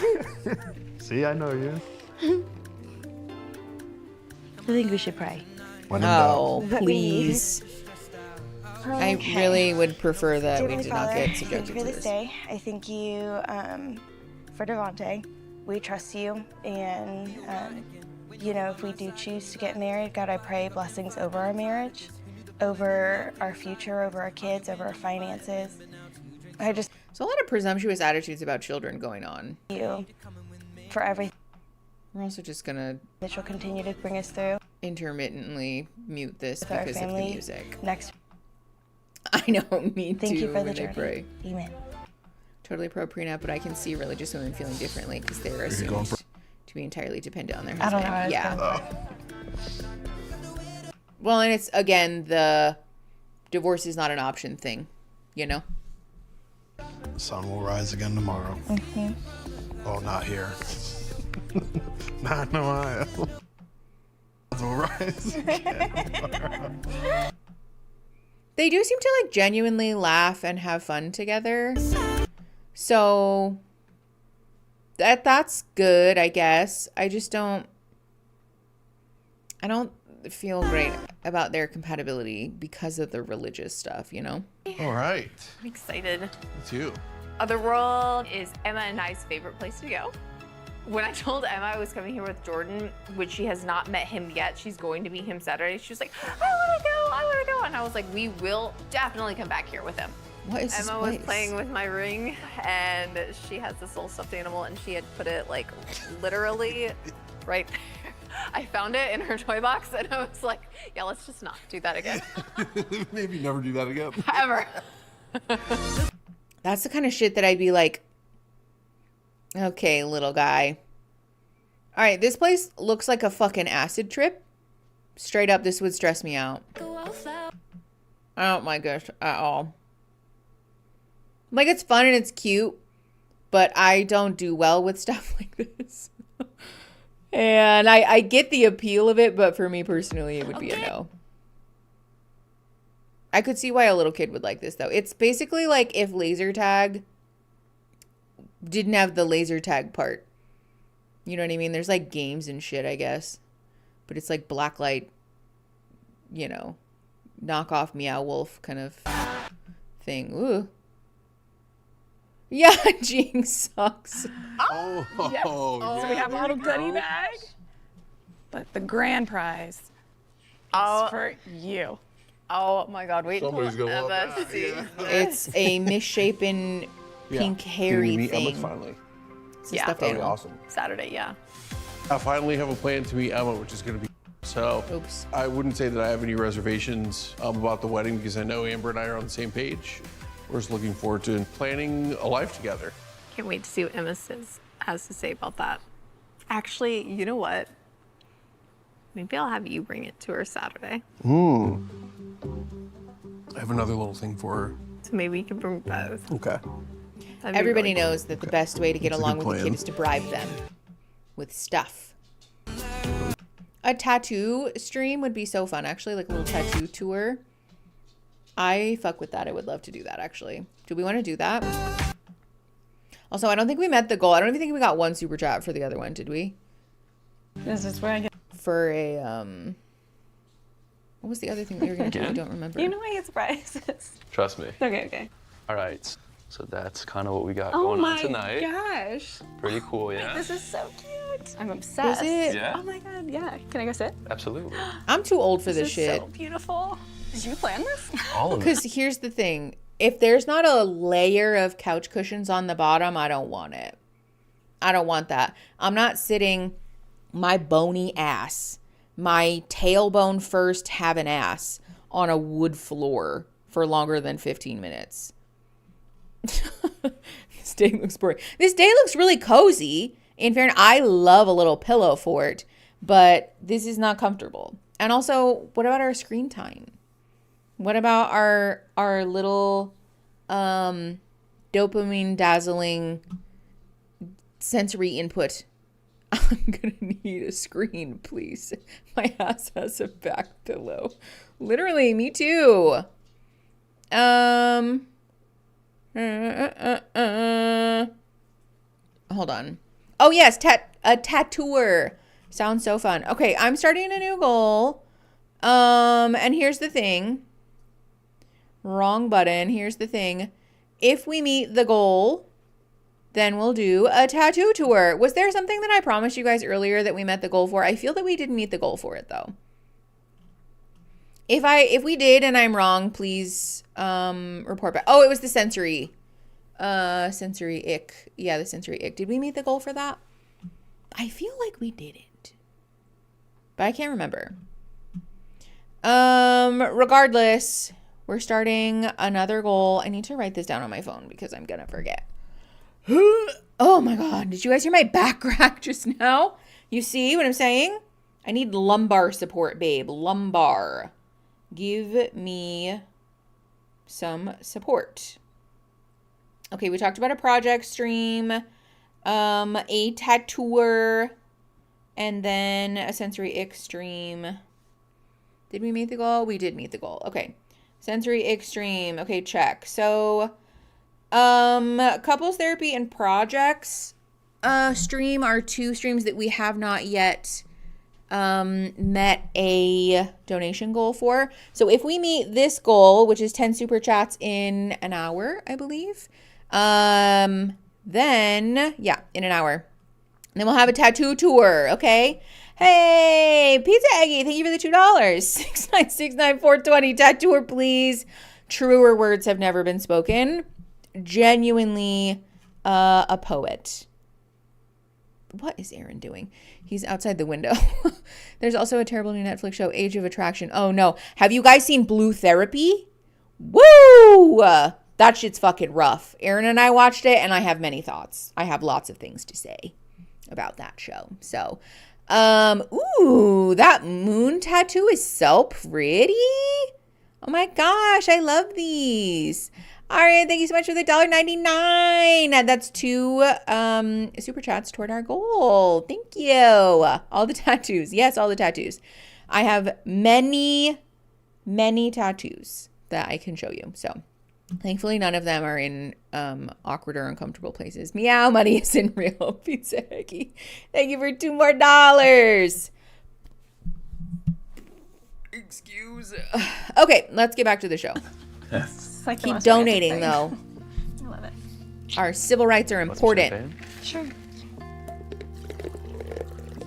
See, I know you. I think we should pray. No, please. I really would prefer that we Dear do not Father, get subjected thank you to for this this. day. I thank you for Devontae. We trust you, and you know, if we do choose to get married, God, I pray blessings over our marriage, over our future, over our kids, over our finances. There's a lot of presumptuous attitudes about children going on. You for everything. We're also just gonna that you'll continue to bring us through. Intermittently mute this With our because of the family music. Next. I know, me Thank too. you for when the they journey. pray. Amen. Totally pro prenup, but I can see religious women feeling differently because they're assumed to be entirely dependent on their I don't husband. know. Yeah. Well, and it's again the divorce is not an option thing, you know. The sun will rise again tomorrow. Mm-hmm. Oh, not here. Not in Ohio. The sun will rise again tomorrow. They do seem to like genuinely laugh and have fun together. So that's good, I guess. I don't feel great about their compatibility because of the religious stuff, you know? All right. I'm excited. Me too. Otherworld is Emma and I's favorite place to go. When I told Emma I was coming here with Jordan, which she has not met him yet, she's going to meet him Saturday, she was like, I want to go. And I was like, we will definitely come back here with him. What is Emma was playing with my ring, and she has this little stuffed animal, and she had put it like literally right there. I found it in her toy box, and I was like, yeah, let's just not do that again. Maybe never do that again. Ever. That's the kind of shit that I'd be like, okay, little guy. All right, this place looks like a fucking acid trip. Straight up, this would stress me out. Oh my gosh, at all. Like, it's fun and it's cute, but I don't do well with stuff like this. And I get the appeal of it, but for me personally, it would be a no. I could see why a little kid would like this, though. It's basically like if laser tag didn't have the laser tag part. You know what I mean? There's like games and shit, I guess. But it's like blacklight, you know, knockoff Meow Wolf kind of thing. Ooh. Yeah, Jinx sucks. Oh, Yes. So we have a little goodie bag. But the grand prize is for you. Oh my God, wait. Somebody's gonna love Emma that. sees Yeah. It's a misshapen pink hairy Meet Emma thing. finally. It's a Yeah. stuffed That'll be animal. awesome. Saturday, yeah. I finally have a plan to meet Emma, which is going to be so. Oops. I wouldn't say that I have any reservations about the wedding because I know Amber and I are on the same page. We're just looking forward to planning a life together. Can't wait to see what Emma has to say about that. Actually, you know what? Maybe I'll have you bring it to her Saturday. I have another little thing for her. So maybe you can bring both. Okay. That'd be Everybody really cool. knows that the best way to get That's a along good with a kid plan. is to bribe them with stuff. A tattoo stream would be so fun, actually, like a little tattoo tour. I fuck with that. I would love to do that, actually. Do we want to do that? Also, I don't think we met the goal. I don't even think we got one super chat for the other one, did we? This is where I get. For a, what was the other thing that you were going to do? I don't remember. You know I get surprises. Trust me. Okay. All right. So that's kind of what we got Oh going my on tonight. gosh. Pretty cool, yeah? This is so cute. I'm obsessed. Is it? Yeah. Oh my God, yeah. Can I go sit? Absolutely. I'm too old for This this is shit. so beautiful. Did you plan this? All of it. Because here's the thing. If there's not a layer of couch cushions on the bottom, I don't want it. I don't want that. I'm not sitting my bony ass, my tailbone first have an ass on a wood floor for longer than 15 minutes. This day looks boring. This day looks really cozy. In fairness, I love a little pillow fort, but this is not comfortable. And also, what about our screen time? What about our little dopamine dazzling sensory input I'm gonna need a screen, please. My ass has a back pillow. Literally, me too. Hold on. Oh yes, a tattooer. Sounds so fun. Okay, I'm starting a new goal. And here's the thing. Wrong button. Here's the thing. If we meet the goal, then we'll do a tattoo tour. Was there something that I promised you guys earlier that we met the goal for? I feel that we didn't meet the goal for it though. If we did and I'm wrong, please report back. Oh, it was the sensory ick. Yeah, the sensory ick. Did we meet the goal for that? I feel like we didn't, but I can't remember. Regardless, we're starting another goal. I need to write this down on my phone because I'm gonna forget. Oh my God, did you guys hear my back crack just now? You see what I'm saying? I need lumbar support, babe. Lumbar. Give me some support. Okay, we talked about a project stream, a tattooer, and then a sensory ick stream. Did we meet the goal? We did meet the goal. Okay. Sensory ick stream. Okay, check. So, couples therapy and projects stream are two streams that we have not yet met a donation goal for. So if we meet this goal, which is 10 super chats in an hour, I believe, then yeah, in an hour, then we'll have a tattoo tour. Okay. Hey, Pizza Eggy, thank you for the $2. 6969420 tattooer, please. Truer words have never been spoken. Genuinely a poet. What is Aaron doing? He's outside the window. There's also a terrible new Netflix show, Age of Attraction. Oh no. Have you guys seen Blue Therapy? Woo! That shit's fucking rough. Aaron and I watched it and I have many thoughts. I have lots of things to say about that show. So, ooh, that moon tattoo is so pretty. Oh my gosh, I love these. All right, thank you so much for the $1.99. That's 2 super chats toward our goal. Thank you. All the tattoos. Yes, all the tattoos. I have many, many tattoos that I can show you. So thankfully, none of them are in awkward or uncomfortable places. Meow, money isn't real. Pizza Hickey. Thank you for $2 more. Excuse. Okay, let's get back to the show. Like Keep donating, though. I love it. Our civil rights are important. Sure.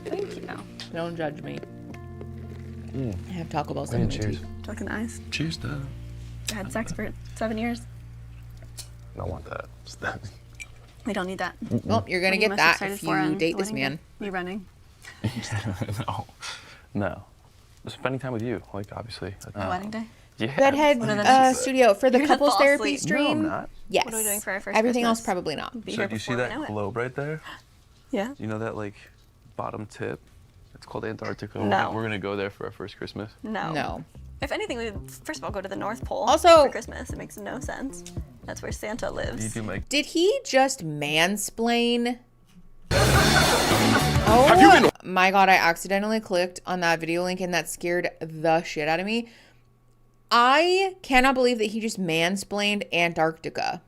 Thank you. Don't judge me. I have Taco Bell in my cheers. teeth. Looking nice. Cheers, though. I had sex for 7 years. I don't want that. We don't need that. Well, you're going to get that if you date this man. You running? No. Spending time with you, like, obviously. The wedding day? Yeah. Bedhead Studio for the You're gonna couples fall therapy asleep. stream. No, I'm not. Yes. What are we doing for our first Everything Christmas? else probably not. Be So here do you see before we know that it. globe right there? Yeah. You know that, like, bottom tip? It's called Antarctica. No. We're going to go there for our first Christmas. No. If anything, we would first of all go to the North Pole Also- for Christmas. It makes no sense. That's where Santa lives. Did he just mansplain? Oh my God, I accidentally clicked on that video link and that scared the shit out of me. I cannot believe that he just mansplained Antarctica.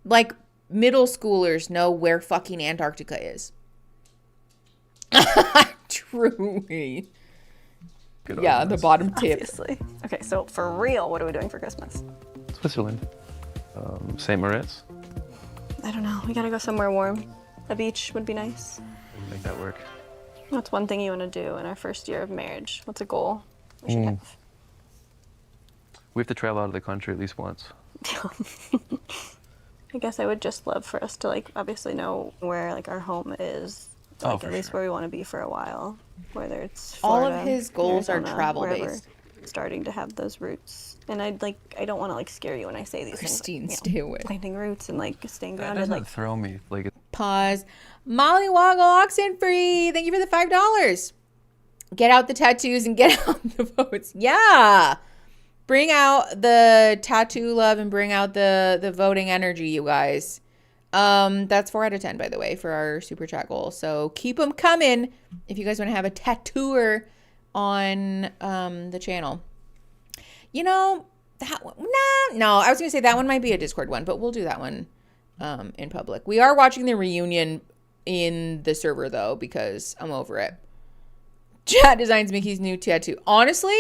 Like, middle schoolers know where fucking Antarctica is. Truly. Yeah, the bottom tip. Obviously. Okay, so for real, what are we doing for Christmas? Switzerland. St. Moritz. I don't know. We gotta go somewhere warm. A beach would be nice. Make that work. What's one thing you want to do in our first year of marriage? What's a goal we should have? We have to travel out of the country at least once. I guess I would just love for us to, like, obviously know where, like, our home is. Like, at least where we want to be for a while. Whether it's Florida, All of his goals are Arizona, travel-based. wherever, starting to have those roots. And I don't want to, like, scare you when I say these Christine, things. stay away. Planting roots and, like, staying That grounded. doesn't Like, throw me. Like, Pause. Molly Woggle Oxenfree. Thank you for the $5. Get out the tattoos and get out the votes. Yeah. Bring out the tattoo love and bring out the voting energy, you guys. That's 4 out of 10, by the way, for our super chat goal. So keep them coming if you guys want to have a tattooer on the channel. You know, that one, no, I was going to say that one might be a Discord one, but we'll do that one in public. We are watching the reunion in the server, though, because I'm over it. Chad designs Mickey's new tattoo. Honestly,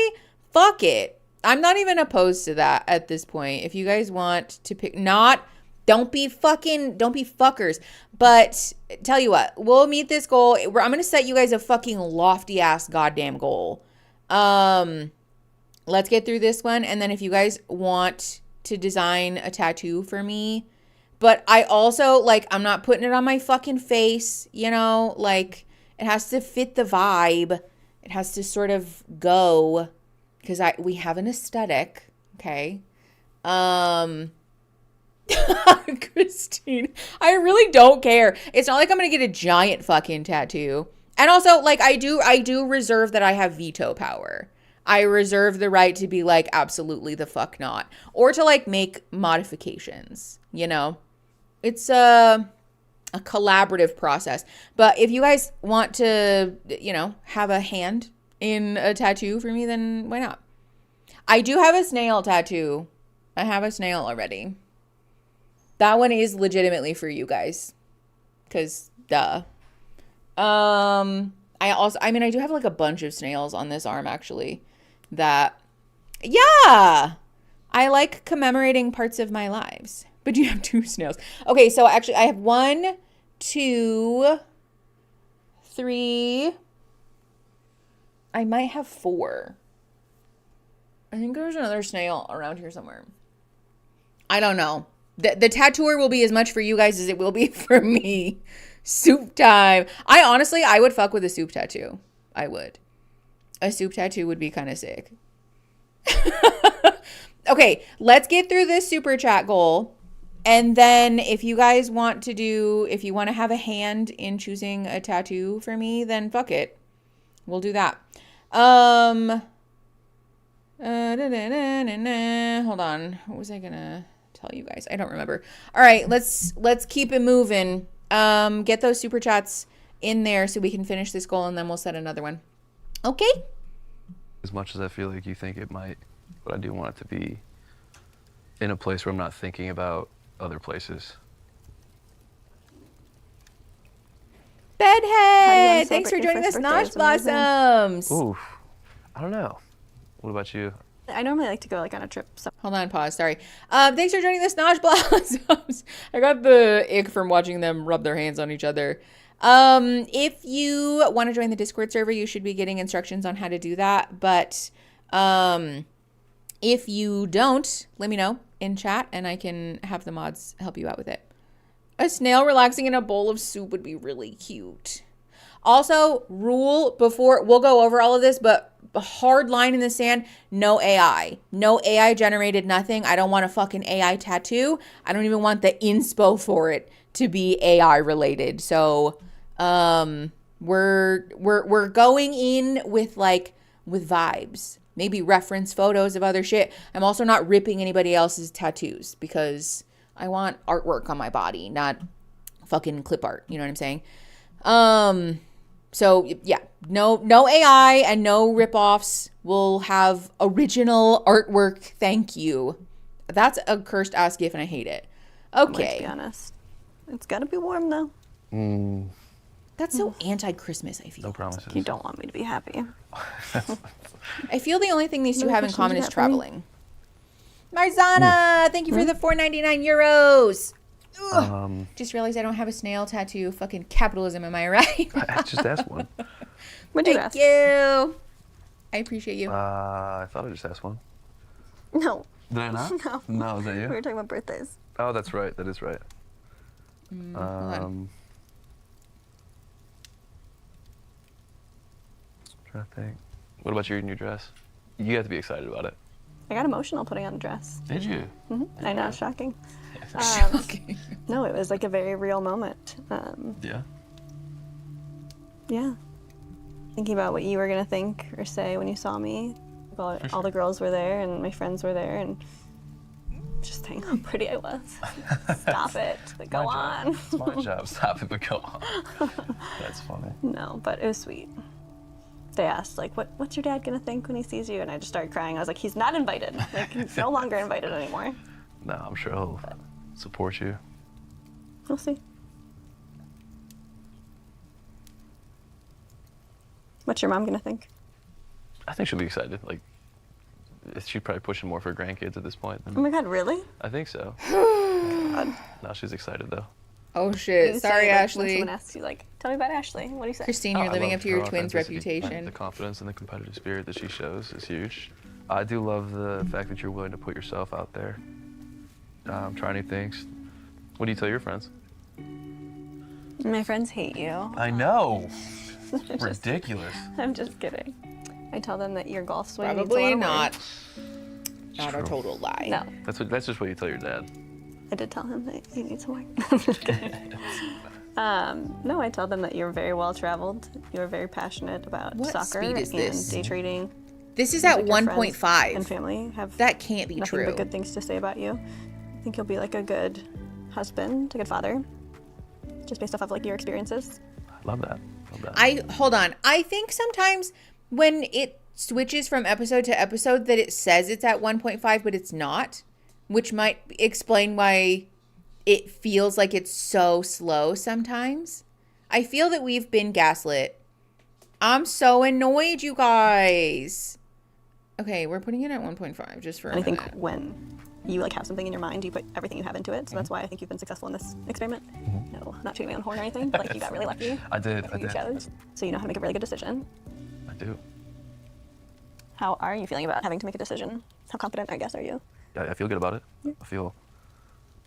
fuck it. I'm not even opposed to that at this point. If you guys want to pick, don't be fuckers. But tell you what, we'll meet this goal. I'm going to set you guys a fucking lofty ass goddamn goal. Let's get through this one. And then if you guys want to design a tattoo for me, but I also, like, I'm not putting it on my fucking face, you know, like, it has to fit the vibe. It has to sort of go, because we have an aesthetic, okay? Christine, I really don't care. It's not like I'm gonna get a giant fucking tattoo. And also, like, I do reserve that I have veto power. I reserve the right to be like, absolutely the fuck not. Or to, like, make modifications, you know? It's a collaborative process. But if you guys want to, you know, have a hand in a tattoo for me, then why not? I do have a snail tattoo. I have a snail already. That one is legitimately for you guys. Because, duh. I do have, like, a bunch of snails on this arm, actually. That, yeah! I like commemorating parts of my lives. But you have 2 snails. Okay, so actually I have 1, 2, 3. I might have 4. I think there's another snail around here somewhere. I don't know. The tattooer will be as much for you guys as it will be for me. Soup time. I would fuck with a soup tattoo. I would. A soup tattoo would be kind of sick. Okay, let's get through this super chat goal. And then if you guys want to have a hand in choosing a tattoo for me, then fuck it. We'll do that. Hold on. What was I gonna tell you guys? I don't remember. All right, let's keep it moving. Get those super chats in there so we can finish this goal, and then we'll set another one. Okay? As much as I feel like you think it might, but I do want it to be in a place where I'm not thinking about other places. Bedhead! Thanks for joining us, Nosh Blossoms. Ooh, I don't know. What about you? I normally like to go, like, on a trip. So. Hold on, pause. Sorry. Thanks for joining us, Nosh Blossoms. I got the ick from watching them rub their hands on each other. If you want to join the Discord server, you should be getting instructions on how to do that. But if you don't, let me know in chat and I can have the mods help you out with it. A snail relaxing in a bowl of soup would be really cute. Also, we'll go over all of this, but a hard line in the sand, no AI. No AI generated nothing. I don't want a fucking AI tattoo. I don't even want the inspo for it to be AI related. So, we're going in with vibes. Maybe reference photos of other shit. I'm also not ripping anybody else's tattoos because I want artwork on my body, not fucking clip art. You know what I'm saying? So yeah, no AI and no ripoffs. We'll have original artwork. Thank you. That's a cursed ass gif and I hate it. Okay. To be honest, it's gotta be warm though. That's so anti-Christmas, I feel. No promises. You don't want me to be happy. I feel the only thing these two have in common is traveling. Marzana, thank you for the 4.99 euros. Just realized I don't have a snail tattoo. Fucking capitalism, am I right? I just asked one. What'd you Thank ask? you. I appreciate you. I thought I just asked one. No. Did I not? No. No, is that you? We were talking about birthdays. Oh, that's right. That is right. Hold on. Trying to think. What about your new dress? You have to be excited about it. I got emotional putting on a dress. Did you? I know, shocking. Shocking. No, it was like a very real moment. Yeah. Yeah. Thinking about what you were gonna think or say when you saw me. All the girls were there and my friends were there and just saying how pretty I was. Stop it, but go on. It's my job. Stop it, but go on. That's funny. No, but it was sweet. They asked, like, what's your dad gonna think when he sees you? And I just started crying. I was like, he's not invited. Like, he's no longer invited anymore. No, I'm sure he'll support you. We'll see. What's your mom gonna think? I think she'll be excited. Like, she's probably pushing more for grandkids at this point. Oh my God, really? I think so. Now she's excited though. Oh shit! Sorry, When Ashley. someone asks you, like, tell me about Ashley. What do you say? Christine, you're I living love up to your her twin's authenticity. reputation. The confidence and the competitive spirit that she shows is huge. I do love the fact that you're willing to put yourself out there, try new things. What do you tell your friends? My friends hate you. I know. Ridiculous. I'm just kidding. I tell them that your golf swing Probably needs a lot not. of work. Not a total lie. No, That's just what you tell your dad. I did tell him that he needs some work. I'm just kidding. No, I tell them that you're very well traveled. You're very passionate about What soccer speed is and this? day trading. This is Seems at like your friends 1.5. And family have That can't be nothing true. but good things to say about you. I think you'll be like a good husband, a good father, just based off of like your experiences. Love that. Love that. Hold on. I think sometimes when it switches from episode to episode that it says it's at 1.5, but it's not, which might explain why it feels like it's so slow sometimes. I feel that we've been gaslit. I'm so annoyed, you guys. Okay, we're putting it at 1.5 just for a And I minute. think when you like have something in your mind, you put everything you have into it. So that's why I think you've been successful in this experiment. No, not tooting my own horn or anything, but like you got really lucky. I did. With who you chose. So you know how to make a really good decision. I do. How are you feeling about having to make a decision? How confident, I guess, are you? I feel good about it. I feel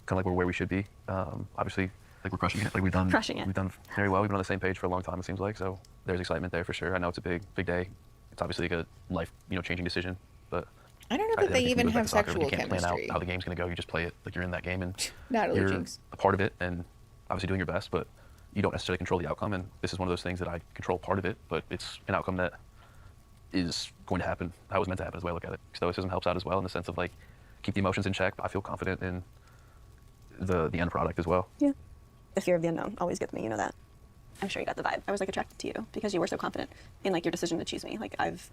kind of like we're where we should be. Obviously, like we're crushing it. Like we've done very well. We've been on the same page for a long time, it seems like. So there's excitement there for sure. I know it's a big day. It's obviously like a life, changing decision. But I don't know that think they it even goes back have to soccer, sexual you can't plan chemistry. out how the game's gonna go. You just play it like you're in that game and Natalie you're Jinx. a part of it and obviously doing your best. But you don't necessarily control the outcome. And this is one of those things that I control part of it, but it's an outcome that is going to happen how it was meant to happen is the way I look at it. Stoicism helps out as well in the sense of like keep the emotions in check. I feel confident in the end product as well. Yeah. The fear of the unknown always gets me, you know that. I'm sure you got the vibe. I was like attracted to you because you were so confident in like your decision to choose me. Like I've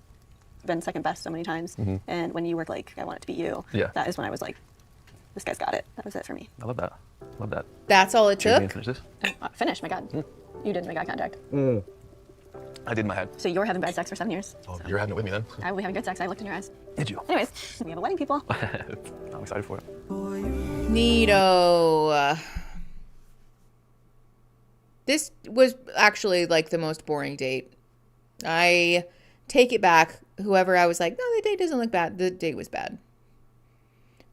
been second best so many times. And when you were like, I want it to be you, that is when I was like, this guy's got it. That was it for me. I love that. Love that. That's all it Should we took? finish this? Finish, my God. You didn't make eye contact. I did in my head. So you're having bad sex for 7 years. Oh, you're having it with me then. I will be having good sex. I looked in your eyes. Did you? Anyways, we have a wedding, people. I'm excited for it. Neato. This was actually like the most boring date. I take it back. Whoever I was like, no, the date doesn't look bad. The date was bad.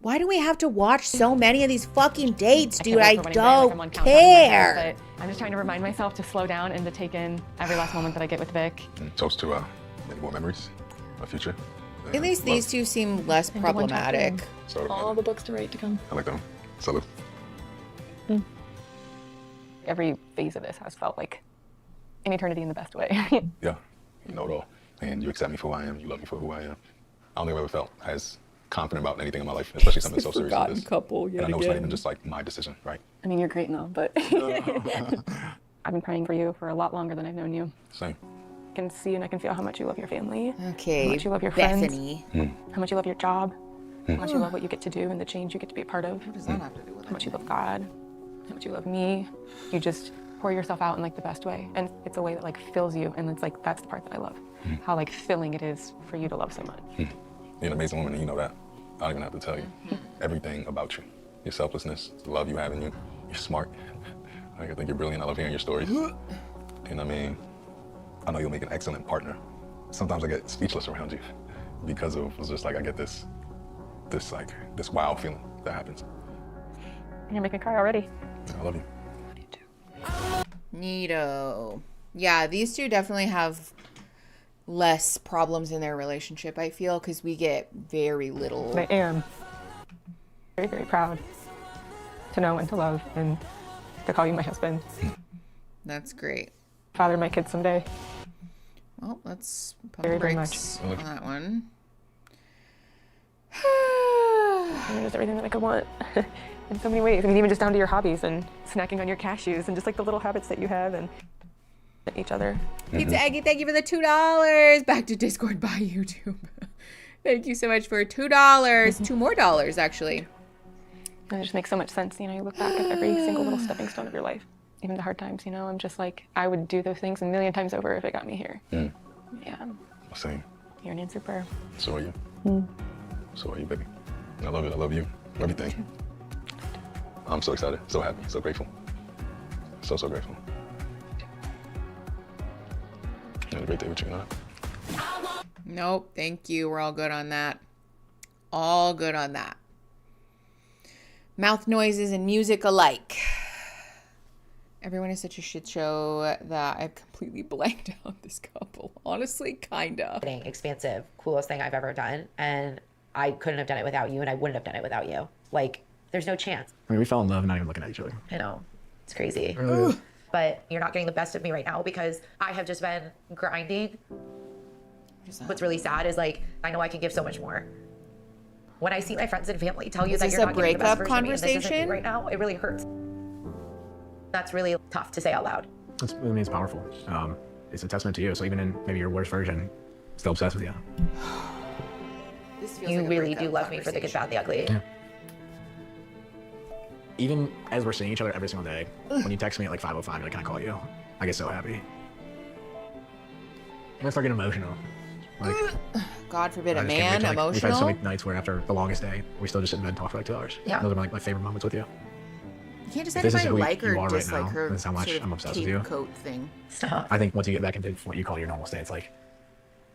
Why do we have to watch so many of these fucking dates, dude? I don't care. I'm just trying to remind myself to slow down and to take in every last moment that I get with Vic. Toast to many more memories, my future. At least these two seem less And to one problematic. So All the books to write to come. I like them. Salute. Every phase of this has felt like an eternity in the best way. Yeah, you know it all. And you accept me for who I am. You love me for who I am. I don't think I've ever felt as confident about anything in my life, especially something so serious as this. Couple And I know it's not even just like my decision, right? I mean, you're great and all, but I've been praying for you for a lot longer than I've known you. Same. I can see and I can feel how much you love your family. Okay, How much you love your Bethany. friends. How much you love your job. How much you love what you get to do and the change you get to be a part of. What does that have to do with How much you love God. How much you love me. You just pour yourself out in like the best way. And it's a way that like fills you. And it's like, that's the part that I love. How like filling it is for you to love so much. You're an amazing woman and you know that. I don't even have to tell you. Everything about you. Your selflessness, the love you have in you. You're smart. I think you're brilliant. I love hearing your stories. And I mean, I know you'll make an excellent partner. Sometimes I get speechless around you because of, it's just like I get this wow feeling that happens. You're making me cry already. I love you. Neato. Yeah, these two definitely have less problems in their relationship, I feel, because we get very little. I am very, very proud to know and to love and to call you my husband. That's great. Father of my kids someday. Well, let's pump Very, the very brakes much. on that one. I mean, it's everything that I could want in so many ways. I mean, even just down to your hobbies and snacking on your cashews and just like the little habits that you have and each other. Pizza Eggy, thank you for the $2. Back to Discord by YouTube. Thank you so much for $2. $2 more, actually. And it just makes so much sense. You know, you look back at every single little stepping stone of your life, even the hard times, you know, I'm just like, I would do those things a million times over if it got me here. Yeah. Same. You're an answer prayer. So are you. So are you, baby. I love it. I love you. Everything. I'm so excited, so happy, so grateful. So grateful. You had a great day with you, Nope, thank you. We're all good on that. All good on that. Mouth noises and music alike. Everyone is such a shit show that I've completely blanked out this couple. Honestly, kinda. Expansive, coolest thing I've ever done. And I couldn't have done it without you, and I wouldn't have done it without you. Like, there's no chance. I mean, we fell in love not even looking at each other. I know. It's crazy. It really is. But you're not getting the best of me right now because I have just been grinding. What's really sad is like, I know I can give so much more. When I see my friends and family tell you Is that this you're a not getting the best breakup version of me and this isn't conversation? me right now, it really hurts. That's really tough to say out loud. I mean, it's powerful. It's a testament to you. So even in maybe your worst version, still obsessed with you. This feels You like a really do breakup love me for the good, bad, the ugly. Yeah. Even as we're seeing each other every single day, when you text me at like 5:05, you're like, can I call you? I get so happy. I'm gonna start getting emotional. Like, God forbid a I just can't wait man till, like, emotional. We've had so many nights where after the longest day, we still just sit in bed and talk for like 2 hours. Yeah. Those are my favorite moments with you. You can't If decide this if is I who like you or are right dislike now, her that's how much sort of I'm obsessed with you. coat thing. Stop. I think once you get back into what you call your normal state, it's like,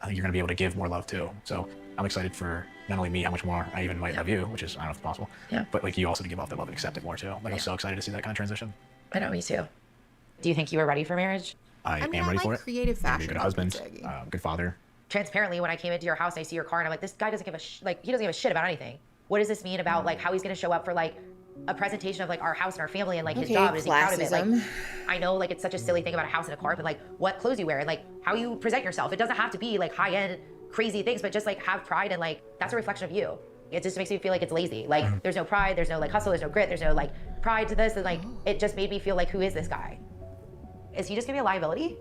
I think you're gonna be able to give more love too. So I'm excited for not only me, how much more I even might love you, which is, I don't know if it's possible, but like you also to give off that love and accept it more too. Like I'm so excited to see that kind of transition. I know, me too. Do you think you were ready for marriage? I am ready for it. Creative I'm gonna be fashion. a good husband, good father. Transparently, when I came into your house, I see your car, and I'm like, this guy doesn't give a he doesn't give a shit about anything. What does this mean about like how he's gonna show up for like a presentation of like our house and our family and like his Okay, job? Is he proud of it? Like, classism. I know like it's such a silly thing about a house and a car, but like what clothes you wear and like how you present yourself. It doesn't have to be like high end crazy things, but just like have pride and like that's a reflection of you. It just makes me feel like it's lazy. Like there's no pride, there's no like hustle, there's no grit, there's no like pride to this, and like it just made me feel like, who is this guy? Is he just gonna be a liability?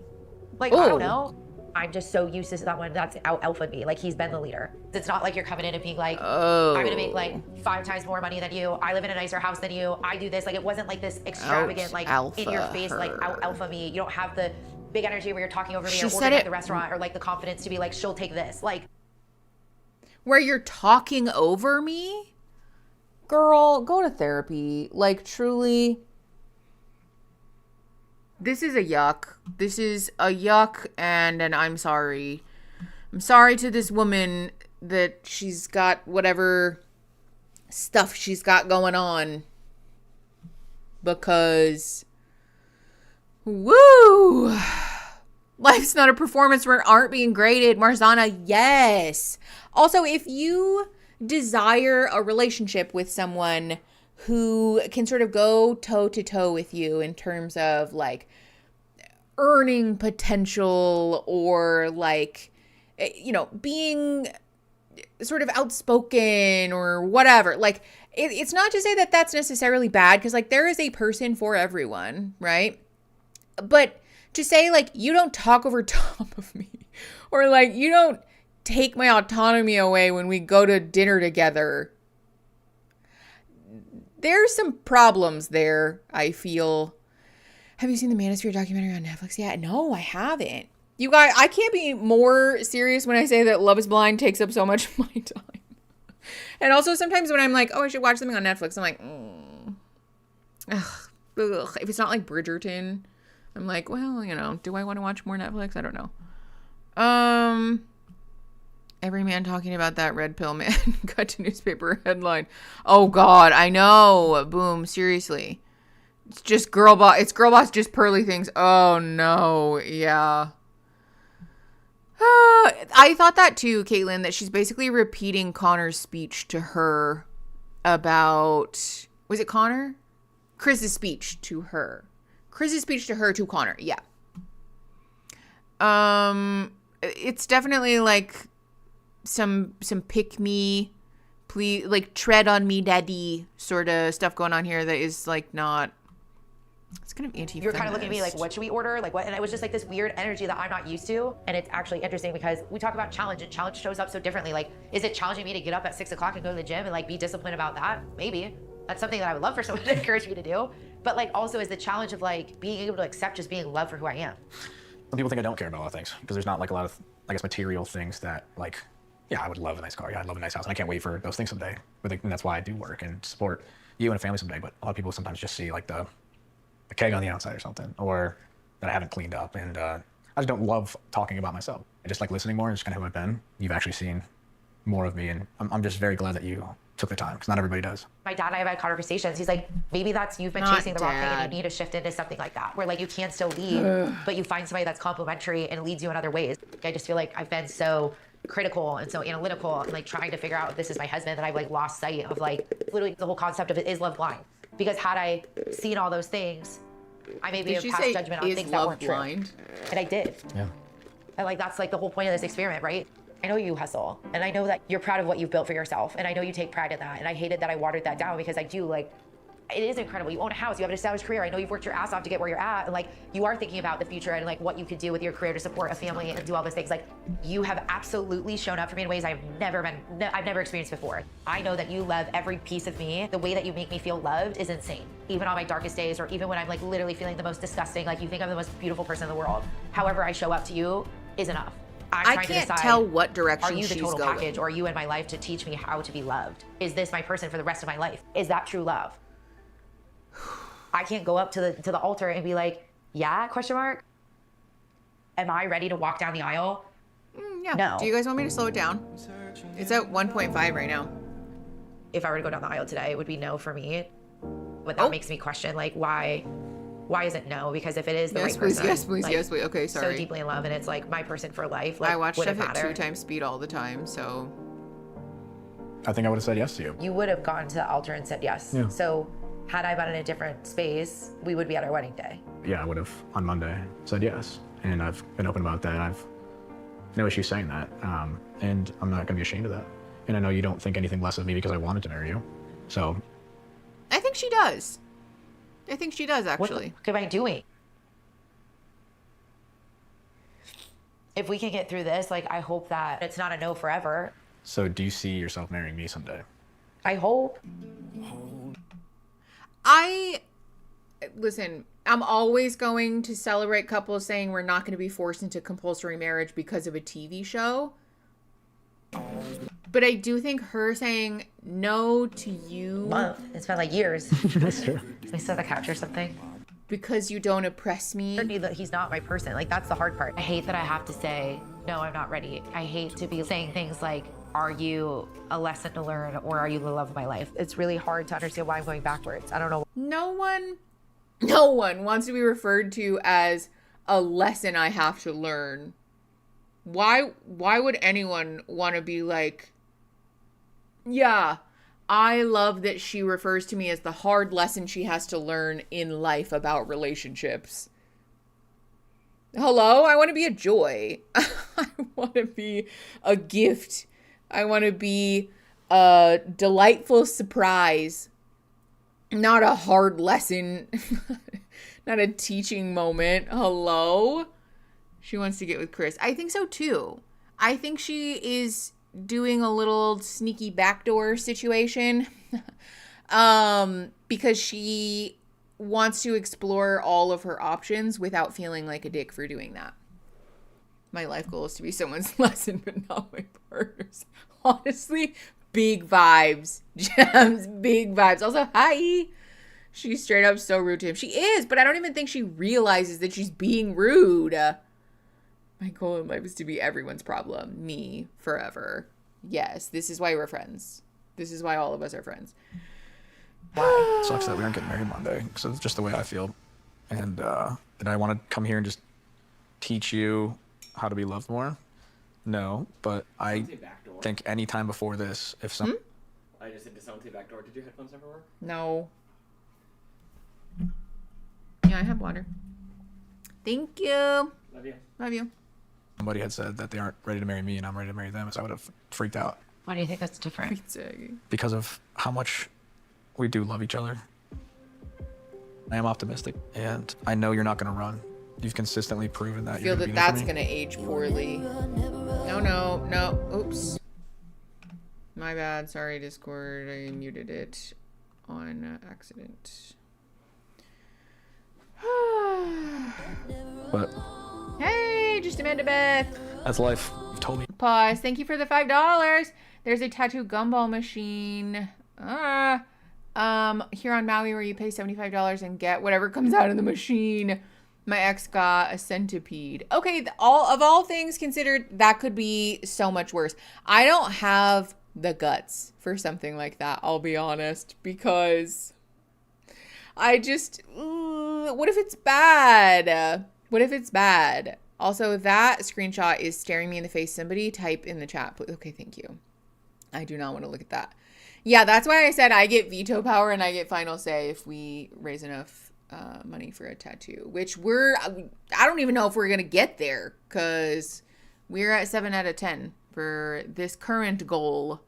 Like I don't know. I'm just so used to someone that's out alpha me. Like he's been the leader. It's not like you're coming in and being like, I'm gonna make like 5 times more money than you. I live in a nicer house than you. I do this. Like it wasn't like this extravagant, like in your face, like out alpha me. You don't have the big energy where you're talking over me She or said ordering at it- the restaurant or like the confidence to be like, she'll take this. Like Where you're talking over me? Girl, go to therapy. Like truly. This is a yuck. This is a yuck, and I'm sorry. I'm sorry to this woman that she's got whatever stuff she's got going on. Because, woo! Life's not a performance where aren't being graded. Marzana, yes. Also, if you desire a relationship with someone who can sort of go toe to toe with you in terms of like earning potential or like, you know, being sort of outspoken or whatever. Like it's not to say that that's necessarily bad because like there is a person for everyone, right? But to say like you don't talk over top of me or like you don't take my autonomy away when we go to dinner together. There's some problems there, I feel. Have you seen the Manosphere documentary on Netflix yet? No, I haven't. You guys, I can't be more serious when I say that Love is Blind takes up so much of my time. And also sometimes when I'm like, oh, I should watch something on Netflix, I'm like, ugh. If it's not like Bridgerton, I'm like, well, you know, do I want to watch more Netflix? I don't know. Every man talking about that red pill man. Cut to newspaper headline. Oh God, I know. Boom. Seriously. It's just girl boss. It's girl boss. Just pearly things. Oh no. Yeah. I thought that too, Caitlin. That she's basically repeating Connor's speech to her about. Was it Connor? Chris's speech to her. Chris's speech to her to Connor. Yeah. It's definitely like some pick me please, like, tread on me, daddy sort of stuff going on here that is, like, not, it's kind of anti-feminist. You're kind of looking at me like, what should we order? Like, what? And it was just like this weird energy that I'm not used to. And it's actually interesting because we talk about challenge, and challenge shows up so differently. Like, is it challenging me to get up at 6 o'clock and go to the gym and, like, be disciplined about that? Maybe. That's something that I would love for someone to encourage me to do. But, like, also is the challenge of, like, being able to accept just being loved for who I am. Some people think I don't care about a lot of things because there's not, like, a lot of, I guess, material things that, like, yeah, I would love a nice car. Yeah, I'd love a nice house. And I can't wait for those things someday. But and that's why I do work and support you and a family someday. But a lot of people sometimes just see, like, the keg on the outside or something, or that I haven't cleaned up. And I just don't love talking about myself. I just like listening more and just kind of who I've been. You've actually seen more of me, and I'm just very glad that you took the time, because not everybody does. My dad and I have had conversations. He's like, maybe that's, you've been chasing the wrong thing and you need to shift into something like that, where like you can still lead, but you find somebody that's complimentary and leads you in other ways. I just feel like I've been so critical and so analytical and like trying to figure out if this is my husband that I've like lost sight of like literally the whole concept of it is love blind. Because had I seen all those things, I maybe have passed judgment on things that weren't true. And I did. Yeah. And like that's like the whole point of this experiment, right? I know you hustle, and I know that you're proud of what you've built for yourself, and I know you take pride in that, and I hated that I watered that down because I do, like, it is incredible. You own a house, you have an established career. I know you've worked your ass off to get where you're at, and like, you are thinking about the future and like what you could do with your career to support a family and do all those things. Like, you have absolutely shown up for me in ways I've never experienced before. I know that you love every piece of me. The way that you make me feel loved is insane. Even on my darkest days, or even when I'm like literally feeling the most disgusting, like you think I'm the most beautiful person in the world. However I show up to you is enough. I can't tell what direction are you the she's total going. package, or are you in my life to teach me how to be loved? Is this my person for the rest of my life? Is that true love? I can't go up to the altar and be like, yeah, question mark? Am I ready to walk down the aisle? Yeah. No. Do you guys want me to slow it down? It's at 1.5 right now. If I were to go down the aisle today, it would be no for me. But that makes me question, like, why is it no? Because if it is the right person, yes, please, like, yes, please. Okay, sorry. so deeply in love, and it's like my person for life. Like, I watch would stuff it at matter? 2 times speed all the time, so. I think I would have said yes to you. You would have gone to the altar and said yes. Yeah. So had I been in a different space, we would be at our wedding day. Yeah, I would have on Monday said yes, and I've been open about that. I've no issue saying that, and I'm not gonna be ashamed of that. And I know you don't think anything less of me because I wanted to marry you, so. I think she does. I think she does, actually. What am I doing? If we can get through this, like, I hope that it's not a no forever. So do you see yourself marrying me someday? I hope. Listen, I'm always going to celebrate couples saying we're not going to be forced into compulsory marriage because of a TV show. But I do think her saying no to you. Month. It's been like years. That's true. Can we sit on the couch or something? Because you don't oppress me. He's not my person. Like, that's the hard part. I hate that I have to say, no, I'm not ready. I hate to be saying things like, are you a lesson to learn, or are you the love of my life? It's really hard to understand why I'm going backwards. I don't know. No one wants to be referred to as a lesson I have to learn. Why would anyone want to be like, yeah, I love that she refers to me as the hard lesson she has to learn in life about relationships. Hello? I want to be a joy. I want to be a gift. I want to be a delightful surprise. Not a hard lesson. Not a teaching moment. Hello? She wants to get with Chris. I think so too. I think she is doing a little sneaky backdoor situation because she wants to explore all of her options without feeling like a dick for doing that. My life goal is to be someone's lesson, but not my partner's. Honestly, big vibes. Gems, big vibes. Also, hi. She's straight up so rude to him. She is, but I don't even think she realizes that she's being rude. My goal in life is to be everyone's problem. Me, forever. Yes, this is why we're friends. This is why all of us are friends. Why? Sucks that we aren't getting married Monday, because it's just the way I feel. And did I want to come here and just teach you how to be loved more? No, but I think any time before this, if some... I just said, did someone say backdoor? Did your headphones ever work? No. Yeah, I have water. Thank you. Love you. Love you. Somebody had said that they aren't ready to marry me and I'm ready to marry them, so I would have freaked out. Why do you think that's different? Because of how much we do love each other. I am optimistic, and I know you're not going to run. You've consistently proven that. I feel that that's going to age poorly. No. Oops. My bad. Sorry, Discord. I muted it on accident. But Hey, just Amanda Beth. that's life. You've told me. Pause. Thank you for the $5. There's a tattoo gumball machine. Here on Maui where you pay $75 and get whatever comes out of the machine. My ex got a centipede. Okay, of all things considered, that could be so much worse. I don't have the guts for something like that, I'll be honest, because I just, what if it's bad? What if it's bad? Also, that screenshot is staring me in the face. Somebody type in the chat, please. Okay, thank you. I do not want to look at that. Yeah, that's why I said I get veto power and I get final say if we raise enough money for a tattoo, which I don't even know if we're going to get there because we're at 7 out of 10 for this current goal.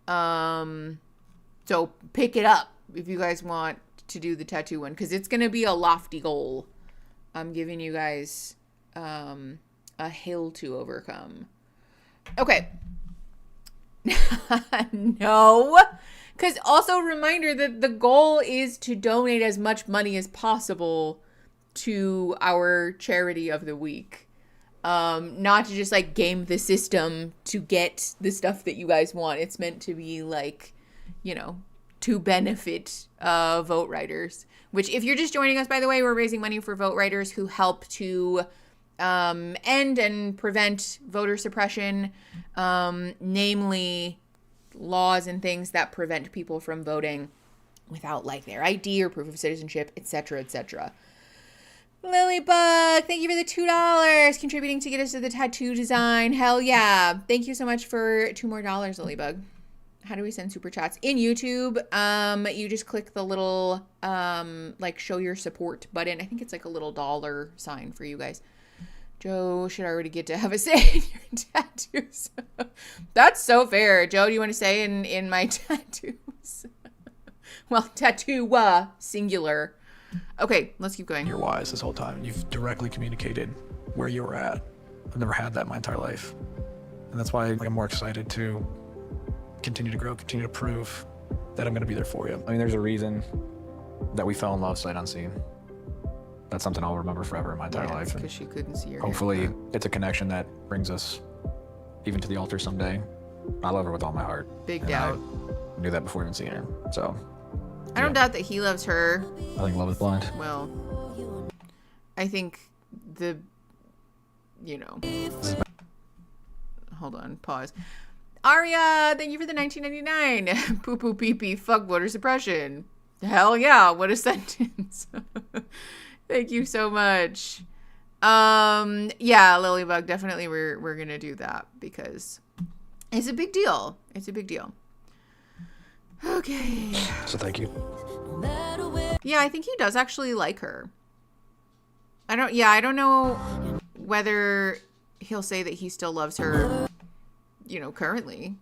So pick it up if you guys want to do the tattoo one because it's going to be a lofty goal. I'm giving you guys a hill to overcome. Okay. No. Because also reminder that the goal is to donate as much money as possible to our charity of the week. Not to just like game the system to get the stuff that you guys want. It's meant to be like, you know, to benefit vote writers. Which if you're just joining us, by the way, we're raising money for vote writers who help to end and prevent voter suppression, namely laws and things that prevent people from voting without like their ID or proof of citizenship, etc., etc. Lilybug, thank you for the $2 contributing to get us to the tattoo design. Hell yeah. Thank you so much for $2 more, Lilybug. How do we send super chats? In YouTube, you just click the little like show your support button. I think it's like a little dollar sign for you guys. Joe should already get to have a say in your tattoos. That's so fair. Joe, do you want to say in my tattoos? Well, tattoo singular. Okay, let's keep going. You're wise this whole time. You've directly communicated where you were at. I've never had that in my entire life. And that's why I'm more excited to continue to grow, continue to prove that I'm going to be there for you. I mean, there's a reason that we fell in love sight unseen. That's something I'll remember forever in my entire life. Because she couldn't see her. Hopefully, it's a connection that brings us even to the altar someday. I love her with all my heart. Big doubt. I knew that before even seeing her. So I don't doubt that he loves her. I think love is blind. Well, I think hold on, pause. Aria, thank you for the $19.99. Poo poo pee pee, fuck voter suppression. Hell yeah, what a sentence. Thank you so much. Yeah, Lilybug, definitely we're gonna do that because it's a big deal. It's a big deal. Okay. So thank you. Yeah, I think he does actually like her. I don't know whether he'll say that he still loves her, currently.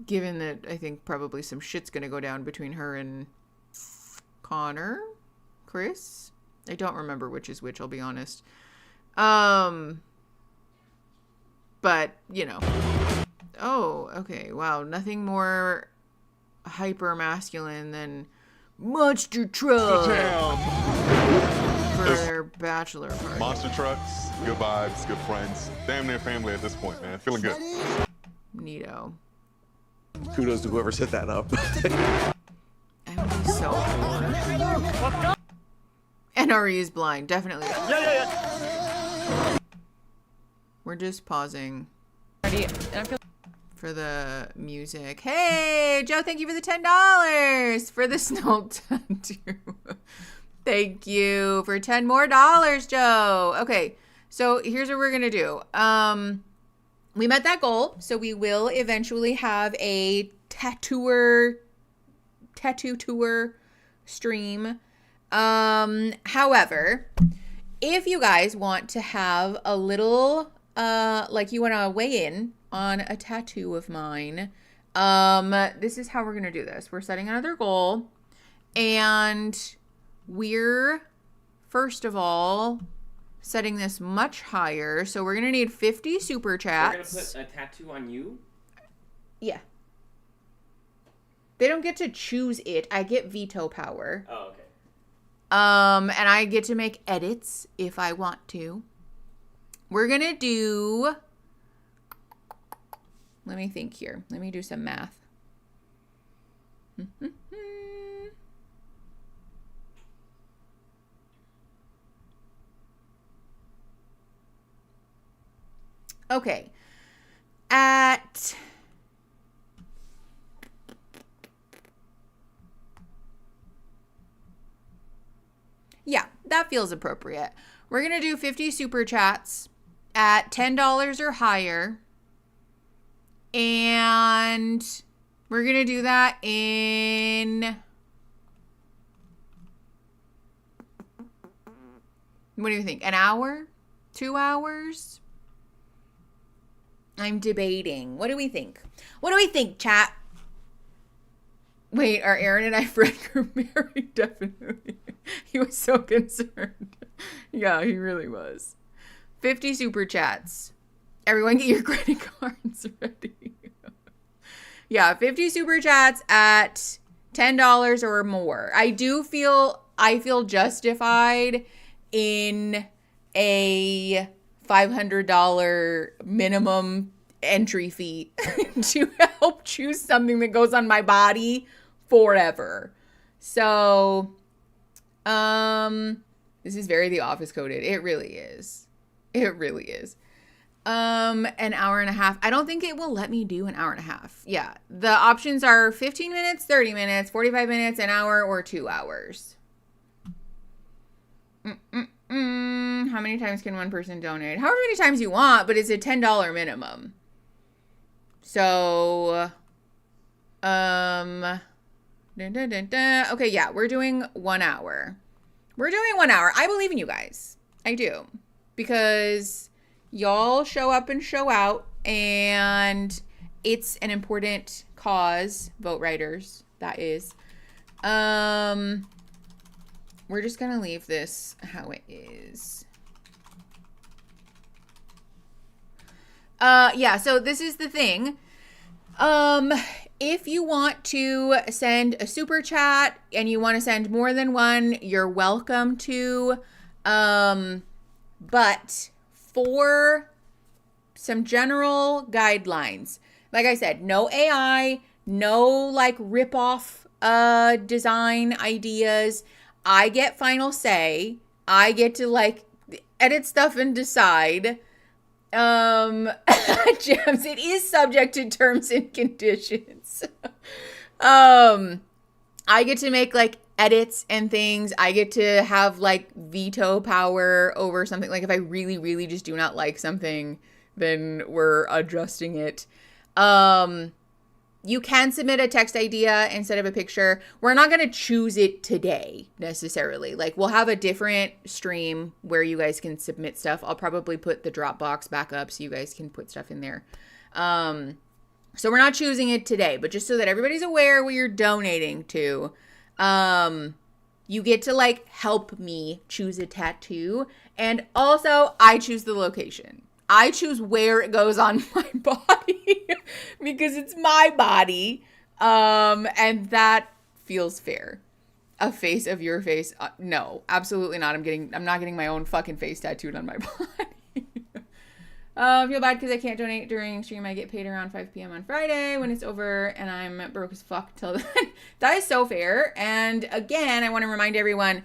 Given that I think probably some shit's gonna go down between her and Chris? I don't remember which is which, I'll be honest. But, Oh, okay. Wow, nothing more hyper masculine than monster truck for their bachelor party. Monster trucks, good vibes, good friends. Damn near family at this point, man. Feeling good. Neato. Kudos to whoever set that up. I would be so bored. NRE is blind, definitely. Yeah. We're just pausing for the music. Hey, Joe, thank you for the $10 for the snow tattoo. Thank you for $10 more, Joe. Okay, so here's what we're gonna do. We met that goal, so we will eventually have a tattoo tour stream. However, if you guys want to have a little, like you want to weigh in on a tattoo of mine. This is how we're going to do this. We're setting another goal, and we're, first of all, setting this much higher. So we're going to need 50 super chats. We're going to put a tattoo on you? Yeah. They don't get to choose it. I get veto power. Oh, okay. And I get to make edits if I want to. We're going to do... Let me think here. Let me do some math. Okay. Yeah, that feels appropriate. We're going to do 50 super chats at $10 or higher. And we're going to do that in... What do you think? An hour? 2 hours? I'm debating. What do we think? What do we think, chat? Wait, are Aaron and I Frank are married? Definitely. He was so concerned. Yeah, he really was. 50 super chats. Everyone get your credit cards ready. Yeah, 50 super chats at $10 or more. I feel justified in a $500 minimum entry fee to help choose something that goes on my body forever. So, this is very The Office coded. It really is. It really is. An hour and a half. I don't think it will let me do an hour and a half. Yeah. The options are 15 minutes, 30 minutes, 45 minutes, an hour, or 2 hours. How many times can one person donate? However many times you want, but it's a $10 minimum. So, okay, yeah, we're doing 1 hour. We're doing 1 hour. I believe in you guys. I do. Because y'all show up and show out, and it's an important cause. Vote writers, that is. We're just gonna leave this how it is. Yeah, so this is the thing. If you want to send a super chat and you want to send more than one, you're welcome to. But for some general guidelines, like I said, no AI, no like rip-off design ideas. I get final say. I get to like edit stuff and decide. Gems, it is subject to terms and conditions. I get to make like edits and things. I get to have like veto power over something. Like if I really, really just do not like something, then we're adjusting it. You can submit a text idea instead of a picture. We're not going to choose it today necessarily. Like we'll have a different stream where you guys can submit stuff. I'll probably put the Dropbox back up so you guys can put stuff in there. So we're not choosing it today, but just so that everybody's aware what you're donating to, you get to like help me choose a tattoo. And also I choose the location. I choose where it goes on my body because it's my body. And that feels fair. A face of your face. No, absolutely not. I'm not getting my own fucking face tattooed on my body. I feel bad because I can't donate during stream. I get paid around 5 p.m. on Friday when it's over and I'm broke as fuck till then. That is so fair. And again, I want to remind everyone,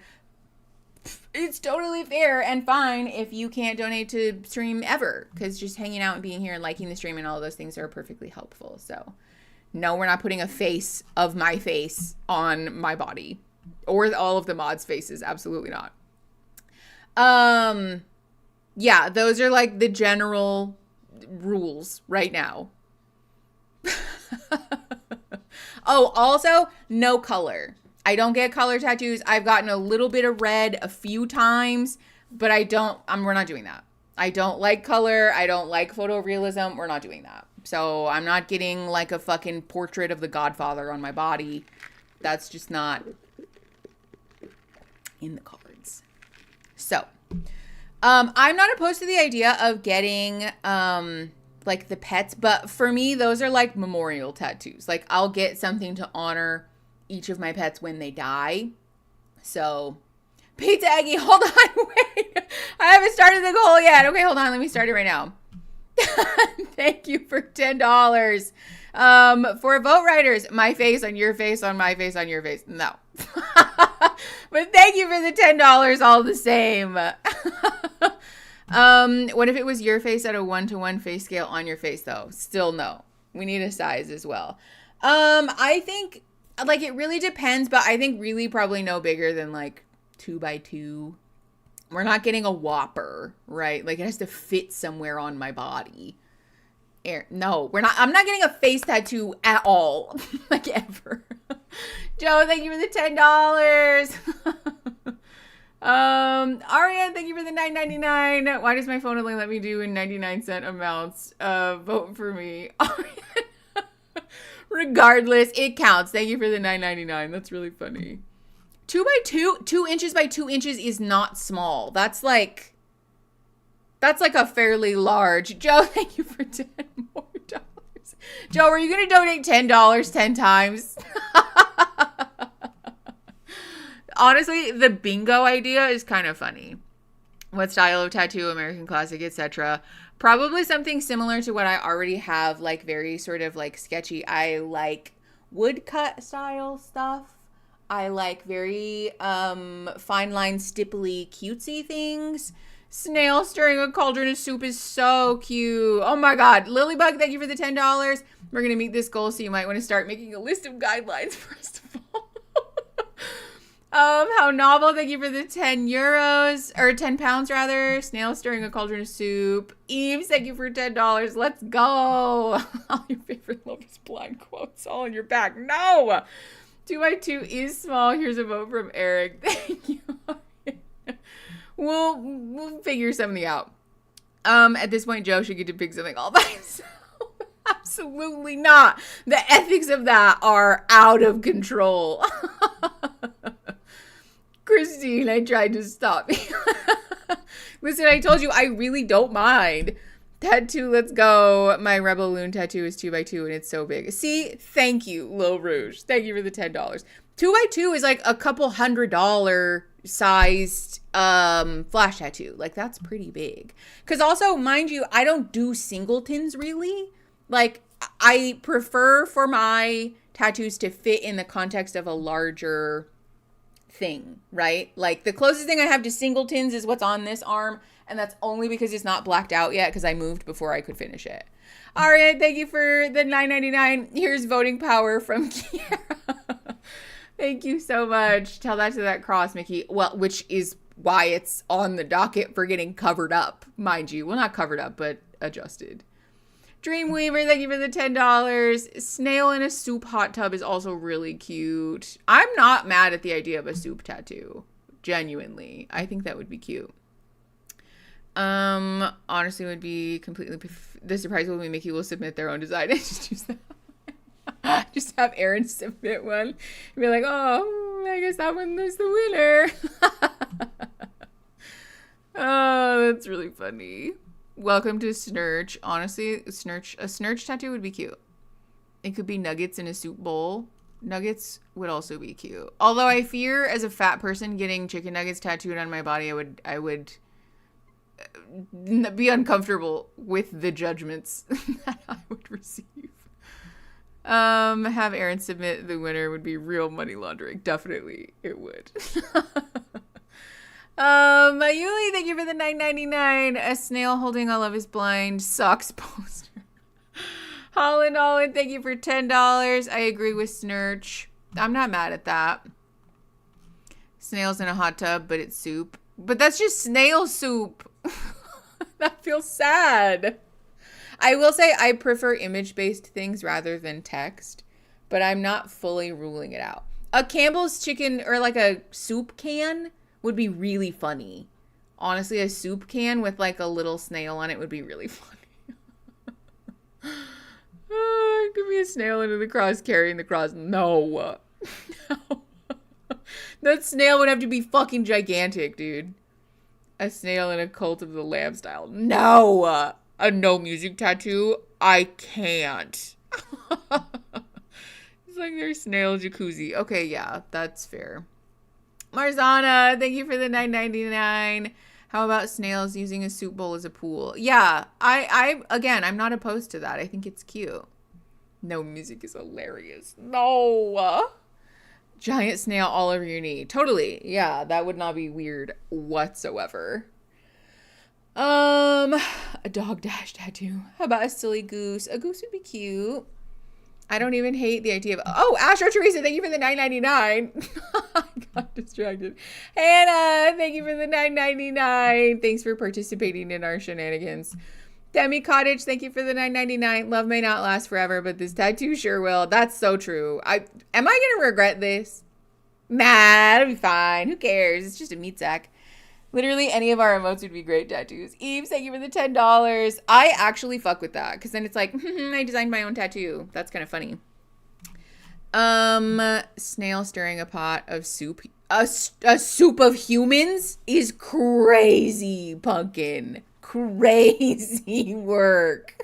it's totally fair and fine if you can't donate to stream ever, because just hanging out and being here and liking the stream and all of those things are perfectly helpful. So no, we're not putting a face of my face on my body or all of the mods' faces. Absolutely not. Yeah, those are like the general rules right now. Oh, also no color. I don't get color tattoos. I've gotten a little bit of red a few times, but we're not doing that. I don't like color. I don't like photorealism. We're not doing that. So I'm not getting like a fucking portrait of the Godfather on my body. That's just not in the cards. So, I'm not opposed to the idea of getting, like the pets, but for me, those are like memorial tattoos. Like I'll get something to honor each of my pets when they die. So, Pizza Eggy, hold on, wait. I haven't started the goal yet. Okay, hold on. Let me start it right now. Thank you for $10. For vote writers, my face on your face on my face on your face. No. But thank you for the $10 all the same. What if it was your face at a 1-to-1 face scale on your face though? Still no. We need a size as well. I think like it really depends, but I think really probably no bigger than like 2x2. We're not getting a Whopper, right? Like it has to fit somewhere on my body. No, we're not. I'm not getting a face tattoo at all. Like ever. Joe, thank you for the $10. Aria, thank you for the $9.99. Why does my phone only let me do in 99-cent amounts? Vote for me. Regardless, it counts. Thank you for the $9.99. That's really funny. 2x2, 2 inches by 2 inches is not small. That's like a fairly large. Joe, thank you for $10 more. Joe, are you going to donate $10 10 times? Honestly, the bingo idea is kind of funny. What style of tattoo, American Classic, etc. Probably something similar to what I already have, like very sort of like sketchy. I like woodcut style stuff. I like very fine line, stipply, cutesy things. Snail stirring a cauldron of soup is so cute. Oh my God. Lilybug, thank you for the $10. We're going to meet this goal, so you might want to start making a list of guidelines first of all. How novel, thank you for the €10, or 10 pounds rather. Snail stirring a cauldron of soup. Eves, thank you for $10. Let's go. All your favorite Love is Blind quotes all on your back. No. 2x2 is small. Here's a vote from Eric. Thank you. We'll figure something out. At this point, Joe should get to pick something all by himself. Absolutely not. The ethics of that are out of control. Christine, I tried to stop you. Listen, I told you I really don't mind. Tattoo, let's go. My Rebel Loon tattoo is 2x2 and it's so big. See, thank you, Lil Rouge. Thank you for the $10. 2x2 is like a couple $100 sized flash tattoo. Like that's pretty big. Because also, mind you, I don't do singletons really. Like I prefer for my tattoos to fit in the context of a larger thing, right? Like the closest thing I have to singletons is what's on this arm. And that's only because it's not blacked out yet because I moved before I could finish it. All right, thank you for the $9.99. Here's voting power from Kiara. Thank you so much. Tell that to that cross, Mickey. Well, which is why it's on the docket for getting covered up, mind you. Well, not covered up, but adjusted. Dreamweaver, thank you for the $10. Snail in a soup hot tub is also really cute. I'm not mad at the idea of a soup tattoo. Genuinely. I think that would be cute. Honestly, would be completely. The surprise will be Mickey will submit their own design and just use that. Just have Aaron submit one and be like, oh, I guess that one is the winner. Oh, that's really funny. Welcome to Snurch. Honestly, a Snurch tattoo would be cute. It could be nuggets in a soup bowl. Nuggets would also be cute. Although I fear, as a fat person, getting chicken nuggets tattooed on my body, I would be uncomfortable with the judgments that I would receive. Have Aaron submit the winner would be real money laundering. Definitely it would. Mayuli, thank you for the $9.99. A snail holding a Love is Blind socks poster. Holland, thank you for $10. I agree with Snurch. I'm not mad at that. Snails in a hot tub, but it's soup. But that's just snail soup. That feels sad. I will say I prefer image-based things rather than text, but I'm not fully ruling it out. A Campbell's chicken or like a soup can would be really funny. Honestly, a soup can with like a little snail on it would be really funny. me a snail into the cross carrying the cross. No. No. That snail would have to be fucking gigantic, dude. A snail in a Cult of the Lamb style. No. A no music tattoo. I can't. It's like their snail jacuzzi. Okay, yeah, that's fair. Marzana, thank you for the $9.99. How about snails using a soup bowl as a pool? Yeah, again, I'm not opposed to that. I think it's cute. No music is hilarious. No. Giant snail all over your knee. Totally. Yeah, that would not be weird whatsoever. A dog dash tattoo. How about a silly goose? A goose would be cute. I don't even hate the idea of, oh, Astro Teresa, thank you for the $9.99. I got distracted. Hannah, thank you for the $9.99. Thanks for participating in our shenanigans. Demi Cottage, thank you for the $9.99. Love may not last forever, but this tattoo sure will. That's so true. Am I gonna regret this? Nah, it'll be fine. Who cares? It's just a meat sack. Literally any of our emotes would be great tattoos. Eve, thank you for the $10. I actually fuck with that because then it's like, I designed my own tattoo. That's kind of funny. Snail stirring a pot of soup. A soup of humans is crazy, pumpkin. Crazy work.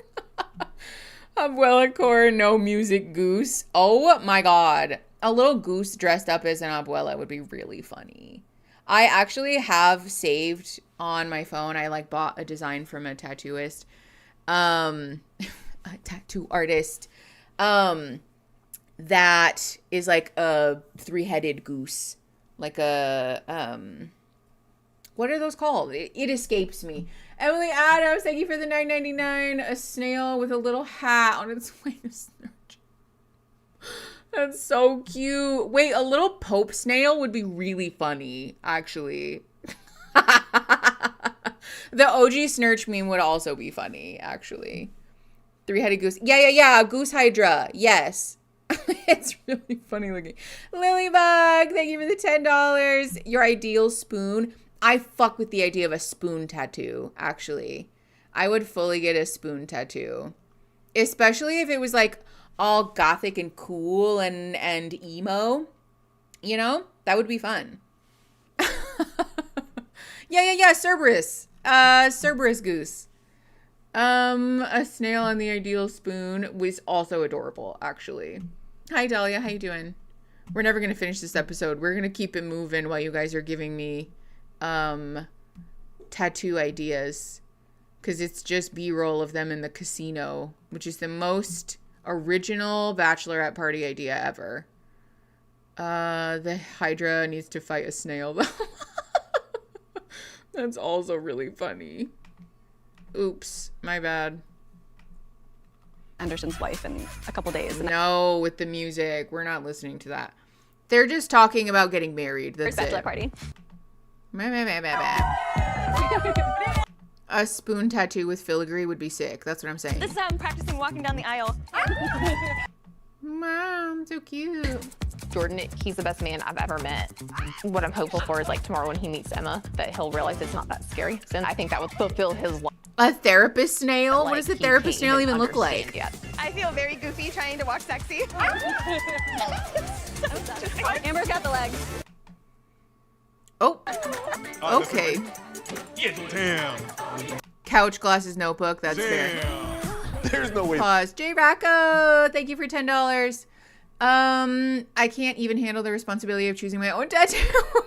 Abuela Core, no music goose. Oh my god. A little goose dressed up as an abuela would be really funny. I actually have saved on my phone. I like bought a design from a tattooist, a tattoo artist, that is like a 3-headed goose, like a, what are those called? It escapes me. Emily Adams, thank you for the $9.99. A snail with a little hat on its way to snurch. That's so cute. Wait, a little Pope snail would be really funny, actually. The OG Snurch meme would also be funny, actually. 3-headed goose. Yeah. Goose Hydra. Yes. It's really funny looking. Lilybug, thank you for the $10. Your ideal spoon. I fuck with the idea of a spoon tattoo, actually. I would fully get a spoon tattoo. Especially if it was like all gothic and cool and emo, you know, that would be fun. yeah, Cerberus goose. A snail on the ideal spoon was also adorable, actually. Hi Dahlia, how you doing? We're never gonna finish this episode. We're gonna keep it moving while you guys are giving me tattoo ideas, because it's just B-roll of them in the casino, which is the most original bachelorette party idea ever. The Hydra needs to fight a snail though. That's also really funny. Oops, my bad. Anderson's wife in a couple days. No, with the music. We're not listening to that. They're just talking about getting married. That's First bachelorette it. Party. A spoon tattoo with filigree would be sick. That's what I'm saying. This is practicing walking down the aisle. Mom, so cute. Jordan, he's the best man I've ever met. What I'm hopeful for is like tomorrow when he meets Emma, that he'll realize it's not that scary. So I think that would fulfill his life. A therapist snail? What does the therapist snail even look like? Yet. I feel very goofy trying to walk sexy. Amber's got the legs. Oh, okay. Damn. Couch glasses notebook. That's fair. There's no way. Pause. J Racco, thank you for $10. I can't even handle the responsibility of choosing my own tattoo,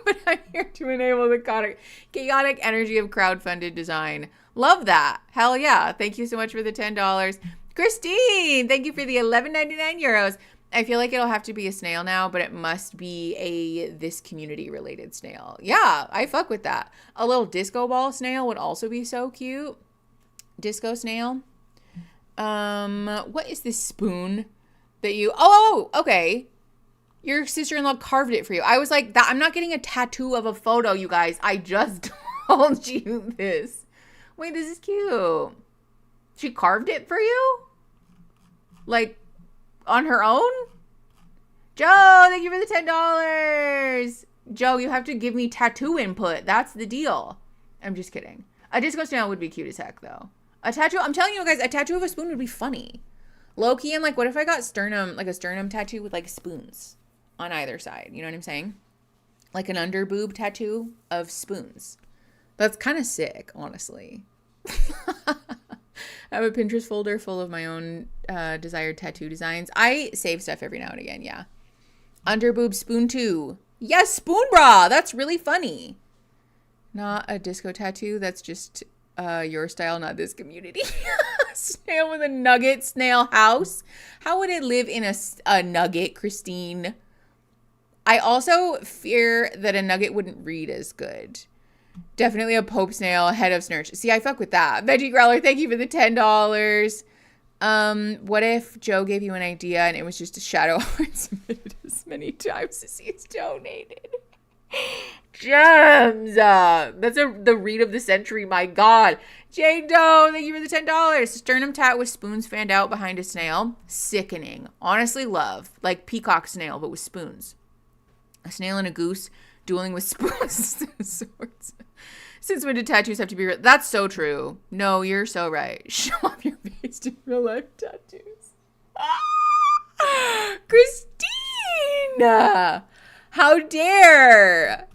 but I'm here to enable the chaotic energy of crowdfunded design. Love that. Hell yeah. Thank you so much for the $10. Christine, thank you for the €11.99. I feel like it'll have to be a snail now, but it must be a this community related snail. Yeah, I fuck with that. A little disco ball snail would also be so cute. Disco snail. What is this spoon that you, okay. Your sister-in-law carved it for you. I was like, I'm not getting a tattoo of a photo, you guys. I just told you this. Wait, this is cute. She carved it for you? Like, on her own? Joe, thank you for the $10. Joe, you have to give me tattoo input. That's the deal. I'm just kidding. A disco snail would be cute as heck, though. A tattoo, I'm telling you guys, a tattoo of a spoon would be funny. Low key, I'm like, what if I got a sternum tattoo with like spoons on either side? You know what I'm saying? Like an under boob tattoo of spoons. That's kind of sick, honestly. I have a Pinterest folder full of my own desired tattoo designs. I save stuff every now and again, yeah. Under boob spoon too. Yes, spoon bra. That's really funny. Not a disco tattoo. That's just your style, not this community. Snail with a nugget snail house. How would it live in a nugget, Christine? I also fear that a nugget wouldn't read as good. Definitely a Pope snail, head of snurch. See, I fuck with that. Veggie Growler, thank you for the $10. What if Joe gave you an idea and it was just a shadow art submitted as many times as he's donated? Gems! That's the read of the century, my God. Jane Doe, thank you for the $10. Sternum tat with spoons fanned out behind a snail. Sickening. Honestly, love. Like peacock snail, but with spoons. A snail and a goose dueling with spoons and swords. Since when did tattoos have to be real? That's so true. No, you're so right. Show off your face to real life tattoos. Christine! How dare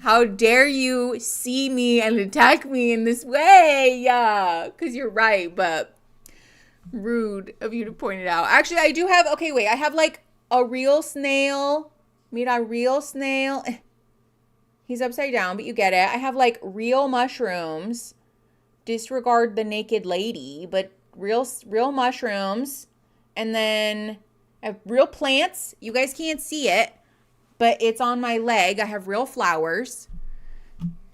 you see me and attack me in this way? Yeah, because you're right, but rude of you to point it out. Actually, I do have, okay, wait, I have like a real snail. Mira, real snail. He's upside down, but you get it. I have like real mushrooms. Disregard the naked lady, but real mushrooms. And then I have real plants. You guys can't see it, but it's on my leg. I have real flowers.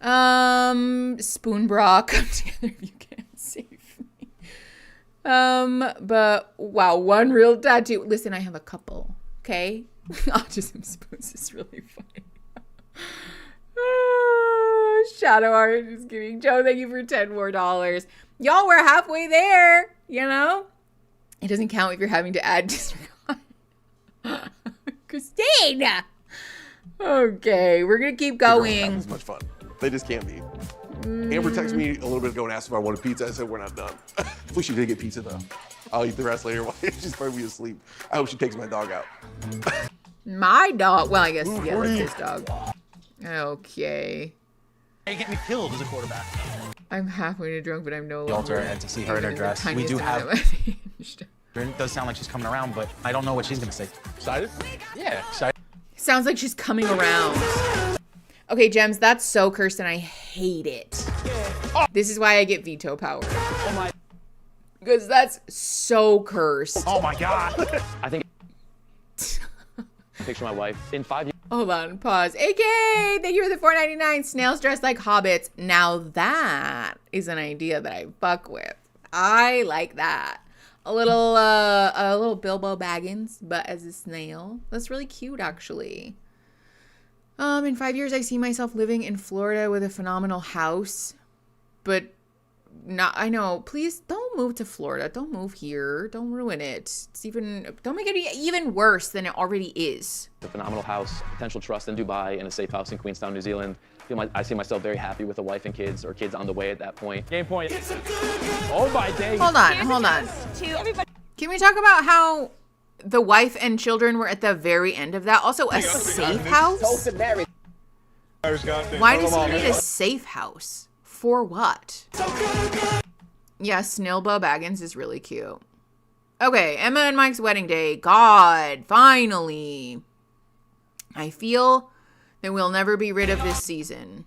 Spoon bra, come together if you can't save me. But wow, one real tattoo. Listen, I have a couple, okay? Autism spoons is really funny. Shadow art, just kidding. Joe, thank you for $10 more. Y'all, we're halfway there, you know? It doesn't count if you're having to add disregard. Christine! Okay, we're gonna keep going. As much fun. They just can't be. Amber texted me a little bit ago and asked if I wanted pizza. I said we're not done. At least she did get pizza though. I'll eat the rest later while she's probably asleep. I hope she takes my dog out. My dog? Well, I guess, yeah, that's his dog. Okay. You get me killed as a quarterback. I'm halfway to drunk, but I'm no The altar longer. and to see her in her even dress. the We do tiniest have. amount of It does sound like she's coming around, but I don't know what she's gonna say. Excited? Yeah, excited. Sounds like she's coming around. Okay, Gems, that's so cursed and I hate it. This is why I get veto power. Oh my. Because that's so cursed. Oh my God. I think. Picture my wife in 5 years. Hold on, pause. AK, thank you for the $4.99. Snails dressed like hobbits. Now that is an idea that I fuck with. I like that. A little Bilbo Baggins, but as a snail. That's really cute, actually. In 5 years, I see myself living in Florida with a phenomenal house, but not. I know. Please don't move to Florida. Don't move here. Don't ruin it. Don't make it even worse than it already is. A phenomenal house, potential trust in Dubai, and a safe house in Queenstown, New Zealand. I see myself very happy with a wife and kids, or kids on the way at that point. Game point. Oh my day. Hold on. Can we talk about how the wife and children were at the very end of that? Also, a safe house? Why does he need a safe house? For what? Yeah, Snilba Baggins is really cute. Okay, Emma and Mike's wedding day. God, finally. I feel that we'll never be rid of this season.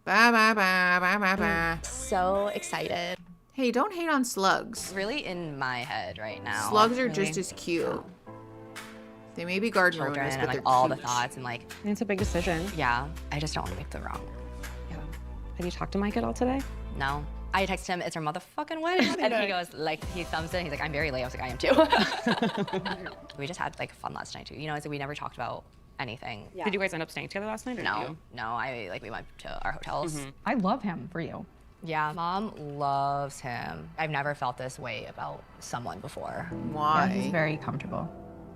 Ba ba ba ba ba ba. So excited. Hey, don't hate on slugs. Really in my head right now. Slugs are Really. just as cute. They may be garden Children ruiners, and but like they're all cute. the thoughts and like. It's a big decision. Yeah, I just don't want to make the wrong. Have you talked to Mike at all today? No. I texted him, it's our motherfucking wedding. And he goes, like, he thumbs in, he's like, I'm very late. I was like, I am too. We just had like fun last night too. You know, it's like we never talked about anything. Yeah. Did you guys end up staying together last night? Or No, we went to our hotels. I love him for you. Yeah, Mom loves him. I've never felt this way about someone before. Why? Yeah, he's very comfortable.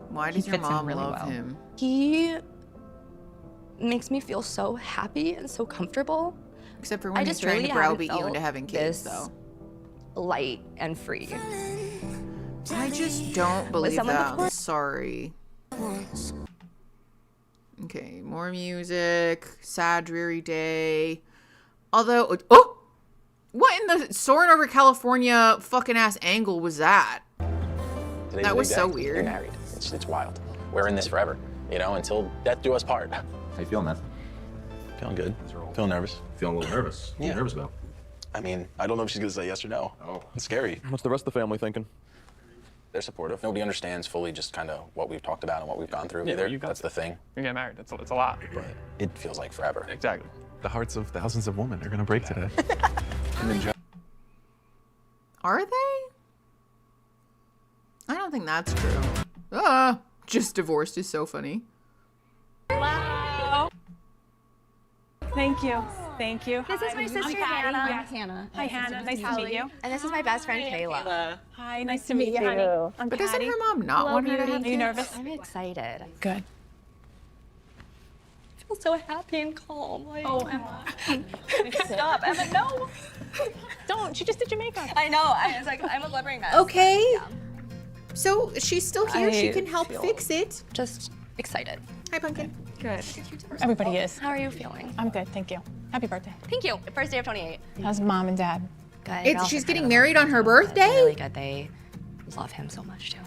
Why He does your fits in mom really love well. him? He makes me feel so happy and so comfortable. Except for when he's trying to browbeat you into having kids, though. Light and free. I just don't believe someone that. before- I'm sorry. Okay, more music. Sad, dreary day. Although, oh! What in the soaring over California fucking ass angle was that? Today's That a was big so day. weird. You're married. It's wild. We're in this forever, you know, until death do us part. How you feeling, man? Feeling good. Feeling nervous. Feeling a little nervous. What are you nervous about? I mean, I don't know if she's gonna say yes or no. Oh. It's scary. What's the rest of the family thinking? They're supportive. Nobody understands fully just kind of what we've talked about and what we've gone through either. That's the thing. You're getting married. It's a lot. But it feels like forever. Exactly. The hearts of thousands of women are gonna break today. And then Are they? I don't think that's true. Just divorced is so funny. Wow. Thank you. Thank you. This is my sister, Hannah. Hannah. Hannah. Hi, Hannah. Nice to meet you. And this is my best friend, Kayla. Hi, nice to meet you, honey. I'm But doesn't Patty. her mom not Hello, want her to beauty. have Are you kids? nervous? I'm excited. Good. I feel so happy and calm. Like, Oh, Emma. Stop, Emma, no. Don't. She just did your makeup. I know. I was like, I'm a blubbering mess. Okay. So she's still here. She I can help feel fix it. Just excited. Hi, Pumpkin. Good. Everybody is. How are you feeling? I'm good, thank you. Happy birthday. Thank you. First day of 28. How's mom and dad? Good. She's getting married on her birthday? Really good. They love him so much too.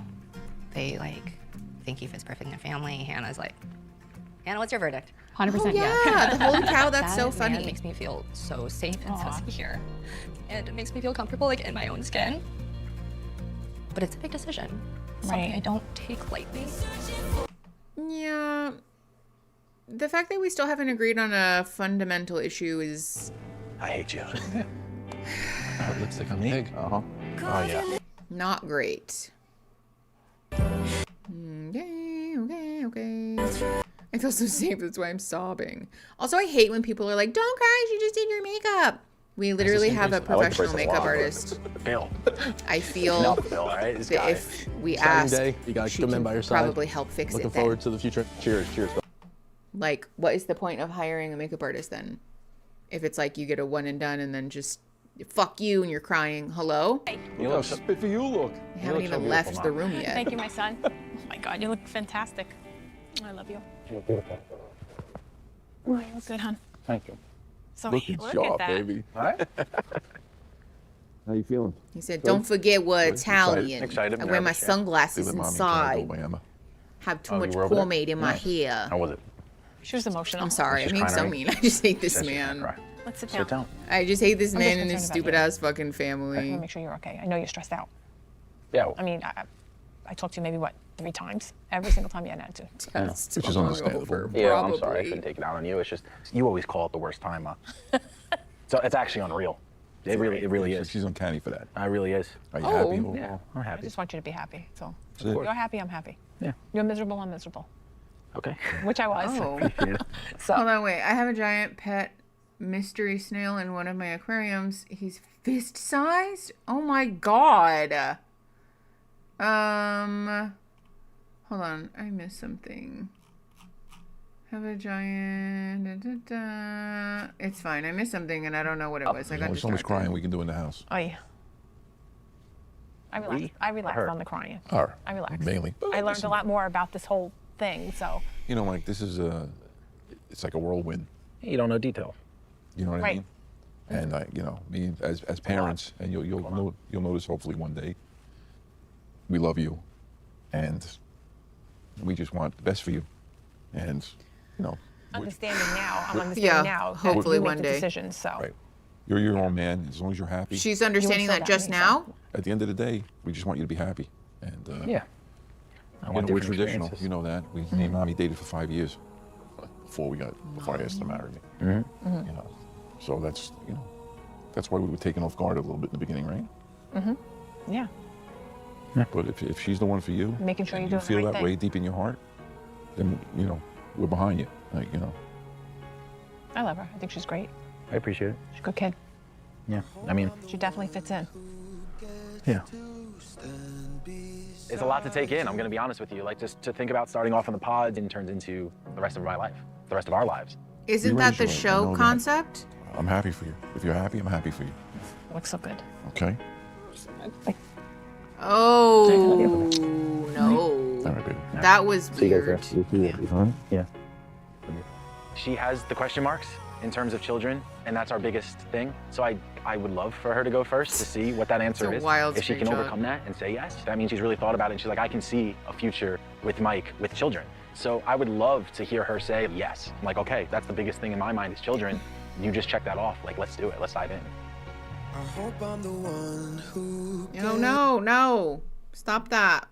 They think he fits perfect in their family. Hannah's like, Hannah, what's your verdict? 100% Oh, yeah. The holy cow, that's so That man funny. makes me feel so safe and so secure. And it makes me feel comfortable in my own skin. But it's a big decision. Something Right. I don't take lightly. Yeah. The fact that we still haven't agreed on a fundamental issue is I hate you. lipstick on pig. Oh yeah. not great. Okay. I feel so safe, that's why I'm sobbing. Also, I hate when people are like, don't cry, she just did your makeup. We literally have a professional makeup artist. Bill. I feel Not Bill, all right? This that guy. if we Exciting ask, day. You got she good men can by your side. probably help fix Looking it then. forward to the future. Cheers. Cheers. Like, what is the point of hiring a makeup artist then? If it's like you get a one and done and then just fuck you and you're crying, hello? You look how spiffy you look. You haven't even left the room yet. Thank you, my son. Oh my God, you look fantastic. I love you. You look beautiful. Oh, you look good, hon. Thank you. So Looking look sharp, at that. baby. All right. How you feeling? He said, don't forget we're Italian. Excited, I wear my nervous, yeah. sunglasses Feeling mommy inside. by Emma. Have too Oh, much you were over there? pomade in my hair. How was it? She was emotional. I'm sorry, I'm She's being crying so already? mean. I just hate this Said she's gonna man. cry. Let's sit Sit down. I just hate this I'm man just and his concerned about stupid you. ass fucking I want family. to make sure you're okay. I know you're stressed out. Yeah. I mean, I talked to you maybe, what, 3 times? Every single time you had an attitude. That's Which is understandable. Yeah, I'm sorry. I Probably. shouldn't take it out on you. It's just you always call it the worst time. So it's actually unreal. It really is. She's uncanny for that. I really is. Are you Oh. happy? Yeah, I'm I happy. just want you to be happy. So That's it. you're happy, I'm happy. Yeah. You're miserable, I'm miserable. Okay. Which I was. Oh. Appreciate it. So Hold on, wait. I have a giant pet mystery snail in one of my aquariums. He's fist sized? Oh my god. Hold on. I missed something. Have a giant. It's fine. I missed something and I don't know what it was. I got There's so much distracted. crying we can do in the house. Oh yeah. I relaxed Her. on the crying. Her. I relaxed. Mainly. I learned a lot more about this whole thing, so. You know, like this is it's like a whirlwind. You don't know detail. You know what I Right. mean? And you know, me as parents, and you'll notice hopefully one day. We love you, and we just want the best for you, and you know. Understanding now, I'm understanding Yeah, now. that hopefully you make one the day. Decisions, so. Right. You're your own man as long as you're happy. She's understanding that just now? At the end of the day, we just want you to be happy. And Yeah. I want we're different traditional. experiences. You know that. Me and Mommy dated for 5 years before I asked her to marry me. Mm-hmm. You know, so that's that's why we were taken off guard a little bit in the beginning, right? Mm-hmm. Yeah. But if she's the one for you, Making sure and you're you doing feel the right that thing. way deep in your heart, then we're behind you. Like I love her. I think she's great. I appreciate it. She's a good kid. Yeah. I mean, She definitely fits in. yeah. It's a lot to take in. I'm going to be honest with you. Like just to think about starting off on the pod and turns into the rest of my life, the rest of our lives. Isn't We that the raised you right, I show know that. concept? I'm happy for you. If you're happy, I'm happy for you. Looks so good. Okay. Oh no. That was weird. Yeah. She has the question marks in terms of children, and that's our biggest thing. So I would love for her to go first to see what that answer It's a is. wild If she can screenshot. overcome that and say yes, that means she's really thought about it. And she's like, I can see a future with Mike with children. So I would love to hear her say yes. I'm like, okay, that's the biggest thing in my mind is children. You just check that off. Like, let's do it. Let's dive in. I hope I'm the one who No. Stop that.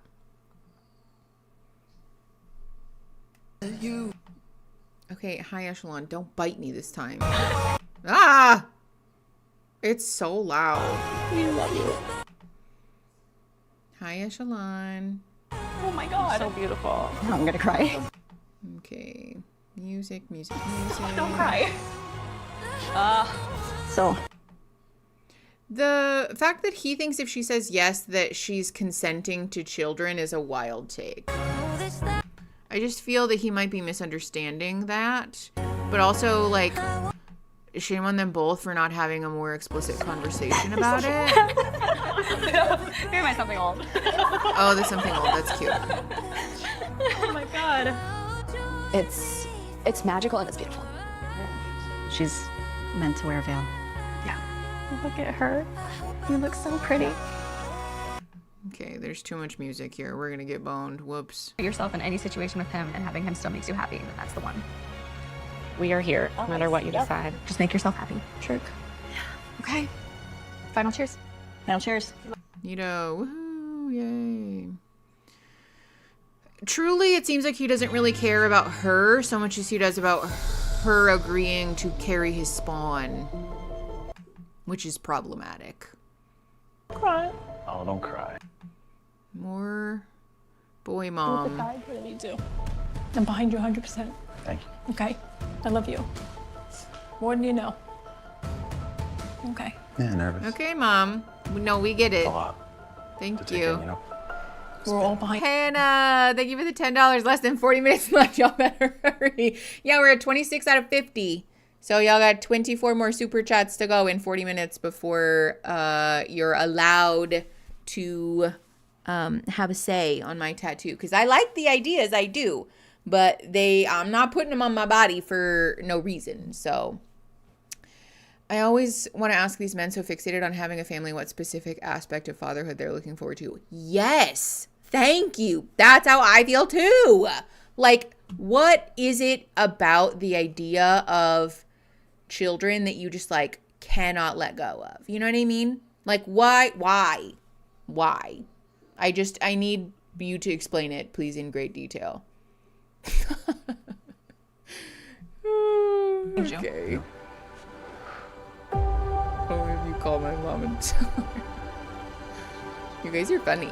you. Okay, high echelon, don't bite me this time. Ah! It's so loud. We love you. High echelon. Oh my god. So beautiful. Now I'm gonna cry. Okay. Music. Don't cry. So. The fact that he thinks if she says yes that she's consenting to children is a wild take. I just feel that he might be misunderstanding that. But also, like, shame on them both for not having a more explicit conversation about it. Here's my something old. Oh, there's something old. That's cute. Oh my god. It's magical and it's beautiful. She's meant to wear a veil. Look at her. You look so pretty. Okay, there's too much music here. We're gonna get boned. Whoops. Put yourself in any situation with him and having him still makes you happy, and that's the one. We are here, no matter what you decide. Just make yourself happy. Sure. Okay. Final cheers. Final cheers. Nito. Woohoo, yay. Truly, it seems like he doesn't really care about her so much as he does about her agreeing to carry his spawn, which is problematic. Cry. Oh, don't cry. More boy I'm mom. behind you too. I'm behind you 100%. Thank you. Okay. I love you. More than you know. Okay. Yeah, nervous. Okay, mom. No, we get it. A lot. Thank To you. take in, you know? We're all behind. Hannah, thank you for the $10. Less than 40 minutes left. Y'all better hurry. Yeah, we're at 26 out of 50. So y'all got 24 more super chats to go in 40 minutes before you're allowed to have a say on my tattoo. Because I like the ideas, I do. But I'm not putting them on my body for no reason. So I always want to ask these men so fixated on having a family what specific aspect of fatherhood they're looking forward to. Yes. Thank you. That's how I feel too. Like, what is it about the idea of children that you just like cannot let go of? You know what I mean? Like, why? I need you to explain it, please, in great detail. Okay. Oh, if you call my mom and tell her. You guys are funny.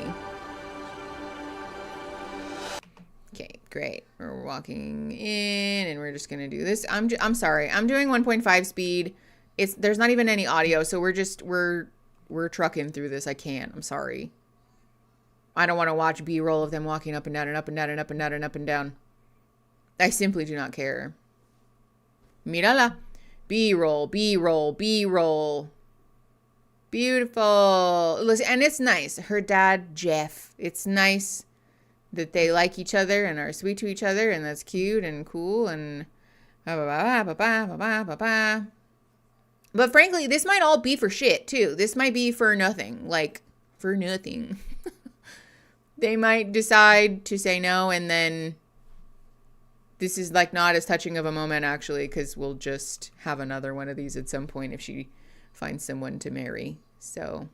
Okay, great. We're walking in and we're just gonna do this. I'm sorry. I'm doing 1.5 speed. There's not even any audio, so we're trucking through this. I can't. I'm sorry. I don't want to watch B-roll of them walking up and down and up and down and up and down and up and down. I simply do not care. Mírala. B-roll, B-roll, B-roll. Beautiful. Listen, and it's nice. Her dad, Jeff. It's nice that they like each other and are sweet to each other, and that's cute and cool and but frankly, this might all be for shit too. This might be for nothing. Like, for nothing. They might decide to say no, and then this is like not as touching of a moment actually, because we'll just have another one of these at some point if she finds someone to marry. So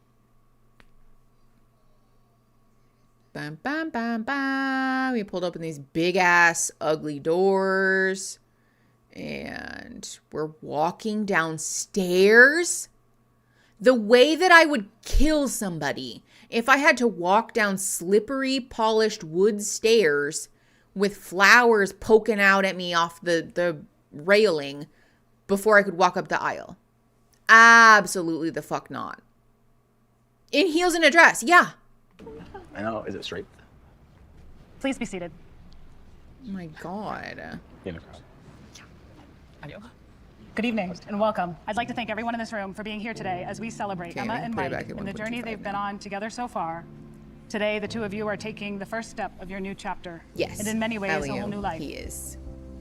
bam, bam, bam, bam. We pulled open these big ass ugly doors and we're walking downstairs. The way that I would kill somebody if I had to walk down slippery, polished wood stairs with flowers poking out at me off the railing before I could walk up the aisle. Absolutely the fuck not. In heels and a dress, yeah. I know. Is it straight? Please be seated. Oh my God. Good evening and welcome. I'd like to thank everyone in this room for being here today as we celebrate Okay, Emma we can and put it Mike back at and the journey 1.25 they've been on together so far Today, the two of you are taking the first step of your new chapter. Yes. And in many ways, a whole new life. He is.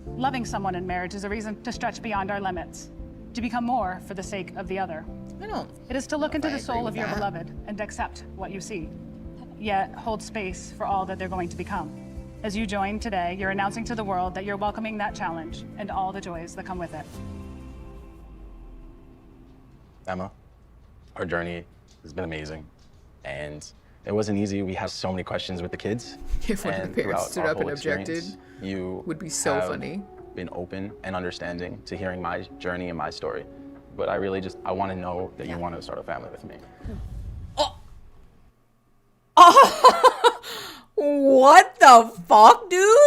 Loving someone in marriage is a reason to stretch beyond our limits, to become more for the sake of the other. I don't. It is to look into I the agree soul with of your that. beloved and accept what you see, yet hold space for all that they're going to become. As you join today, you're announcing to the world that you're welcoming that challenge and all the joys that come with it. Emma, our journey has been amazing, and it wasn't easy. We had so many questions with the kids. If one of the and parents throughout stood our up and whole objected, experience, you would be so have funny. Been open and understanding to hearing my journey and my story. But I really I want to know that you want to start a family with me. What the fuck, dude?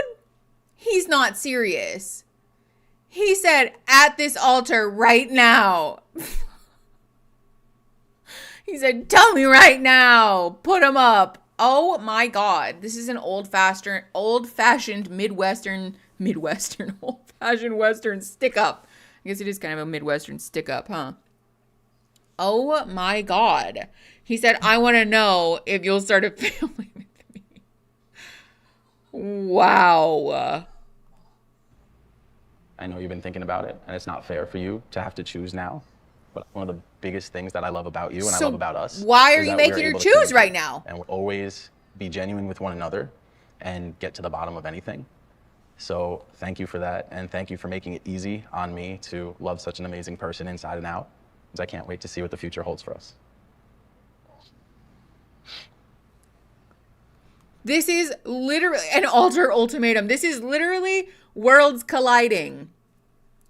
He's not serious. He said, at this altar right now. He said, tell me right now. Put him up. Oh my God. This is an old-fashioned old-fashioned Western stick-up. I guess it is kind of a Midwestern stick-up, huh? Oh my God. He said, I want to know if you'll start a family with me. Wow. I know you've been thinking about it, and it's not fair for you to have to choose now. But one of the biggest things that I love about you and I So love about us. why are is you that making we're her able to choose communicate right now? And we'll always be genuine with one another and get to the bottom of anything. So thank you for that, and thank you for making it easy on me to love such an amazing person inside and out, because I can't wait to see what the future holds for us. This is literally an altar ultimatum. This is literally worlds colliding.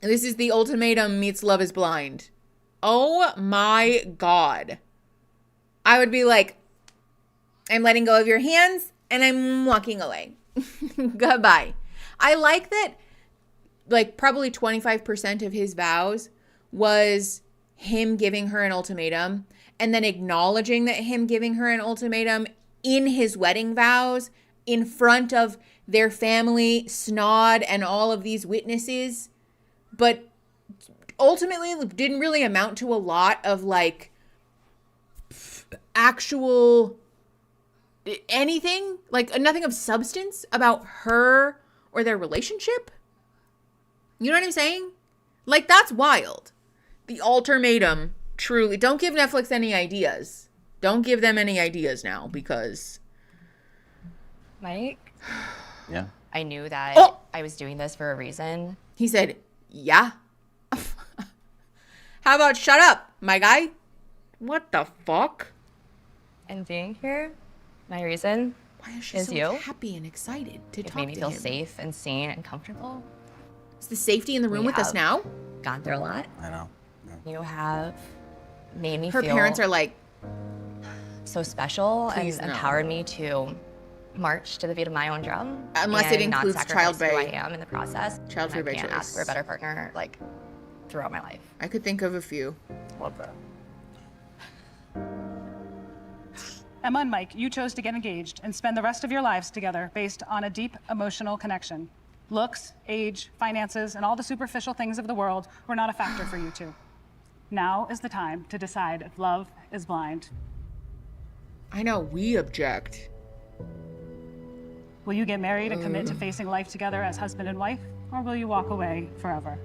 This is the ultimatum meets Love is Blind. Oh my God. I would be like, I'm letting go of your hands and I'm walking away. Goodbye. I like that, like, probably 25% of his vows was him giving her an ultimatum and then acknowledging that him giving her an ultimatum in his wedding vows in front of their family, Snod, and all of these witnesses. But ultimately didn't really amount to a lot of like actual anything, like nothing of substance about her or their relationship. You know what I'm saying? Like, that's wild. The ultimatum, truly. Don't give Netflix any ideas. Don't give them any ideas now, because Mike? Yeah. I knew that I was doing this for a reason. He said, yeah. How about shut up, my guy? What the fuck? And being here, my reason Why is she is so you. happy and excited to It talk made me to feel him? safe and seen and comfortable. Is the safety in the room We with us have now? Gone through a lot. I know. You have made me Her feel parents are like, so special Please, and no. empowered me to march to the beat of my own drum. Unless it and not includes child sacrifice who by- I am in the process. child free And I by can't choice. ask for a better partner like throughout my life. I could think of a few. Love that. Emma and Mike, you chose to get engaged and spend the rest of your lives together based on a deep emotional connection. Looks, age, finances, and all the superficial things of the world were not a factor for you two. Now is the time to decide if love is blind. I know, we object. Will you get married and commit to facing life together as husband and wife, or will you walk away forever?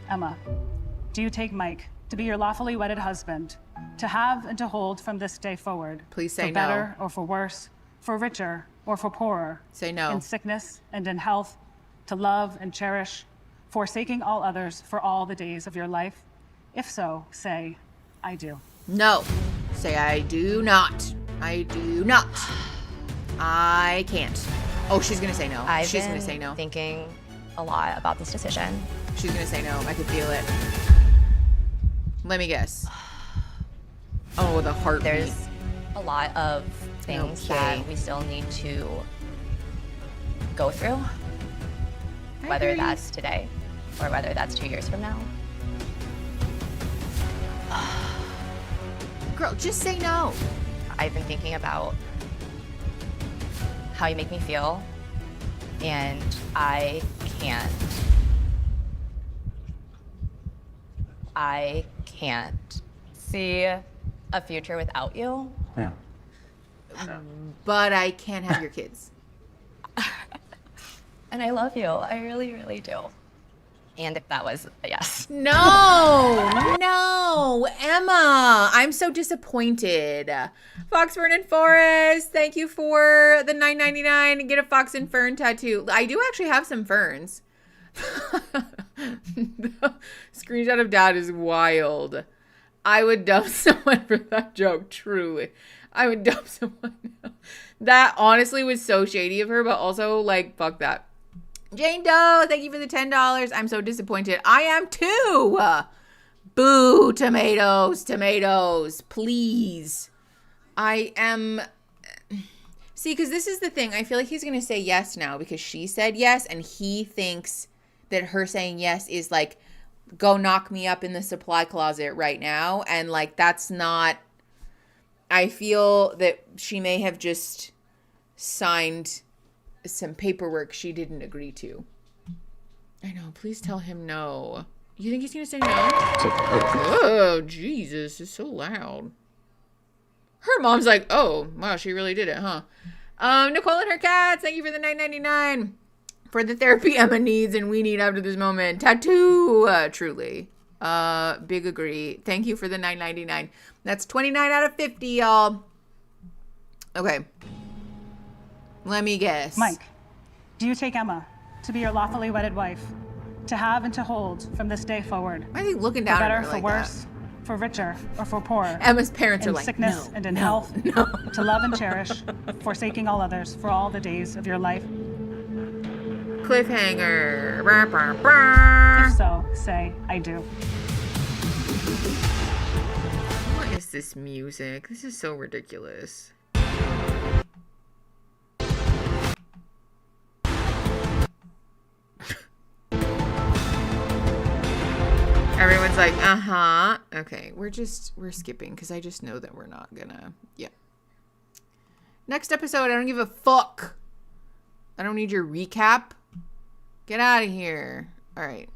Emma, do you take Mike to be your lawfully wedded husband, to have and to hold from this day forward? Please say for better or for worse, for richer or for poorer? Say no. In sickness and in health, to love and cherish, forsaking all others for all the days of your life? If so, say, I do. No. Say, I do not. I do not. I can't. Oh, she's gonna say no. I've She's been gonna say no. thinking a lot about this decision. She's gonna say no. I could feel it. Let me guess. Oh, the heartbeat. There's a lot of things that we still need to go through, whether agree. that's today or whether that's 2 years from now. Girl, just say no. I've been thinking about how you make me feel, and I can't I can't see a future without you. Yeah. But I can't have your kids. And I love you. I really, really do. And if that was a yes. No, Emma. I'm so disappointed. Fox Fern and Forest, thank you for the $9.99. Get a fox and fern tattoo. I do actually have some ferns. The screenshot of dad is wild. I would dump someone for that joke, truly. I would dump someone. That honestly was so shady of her, but also, like, fuck that. Jane Doe, thank you for the $10. I'm so disappointed. I am too. Boo, tomatoes, please. I am... See, because this is the thing. I feel like he's going to say yes now because she said yes, and he thinks that her saying yes is like, go knock me up in the supply closet right now. And, like, that's not... I feel that she may have just signed some paperwork she didn't agree to. I know. Please tell him no. You think he's going to say no? Oh, Jesus. It's so loud. Her mom's like, oh, wow, she really did it, huh? Nicole and her cats, thank you for the $9.99. For the therapy Emma needs and we need after this moment. Tattoo, truly. Big agree. Thank you for the $9.99. That's 29 out of 50, y'all. Okay. Let me guess. Mike, do you take Emma to be your lawfully wedded wife, to have and to hold from this day forward? Why are they looking down at her? at her For like worse, that? For richer, or for poorer? Emma's parents are in like, sickness no, and in no, health, no. to love and cherish, forsaking all others for all the days of your life. Cliffhanger. Bah, bah, bah. If so, say, I do. What is this music? This is so ridiculous. Everyone's like, uh-huh. Okay, we're skipping because I just know that we're not gonna, yeah. Next episode, I don't give a fuck. I don't need your recap. Get out of here. All right.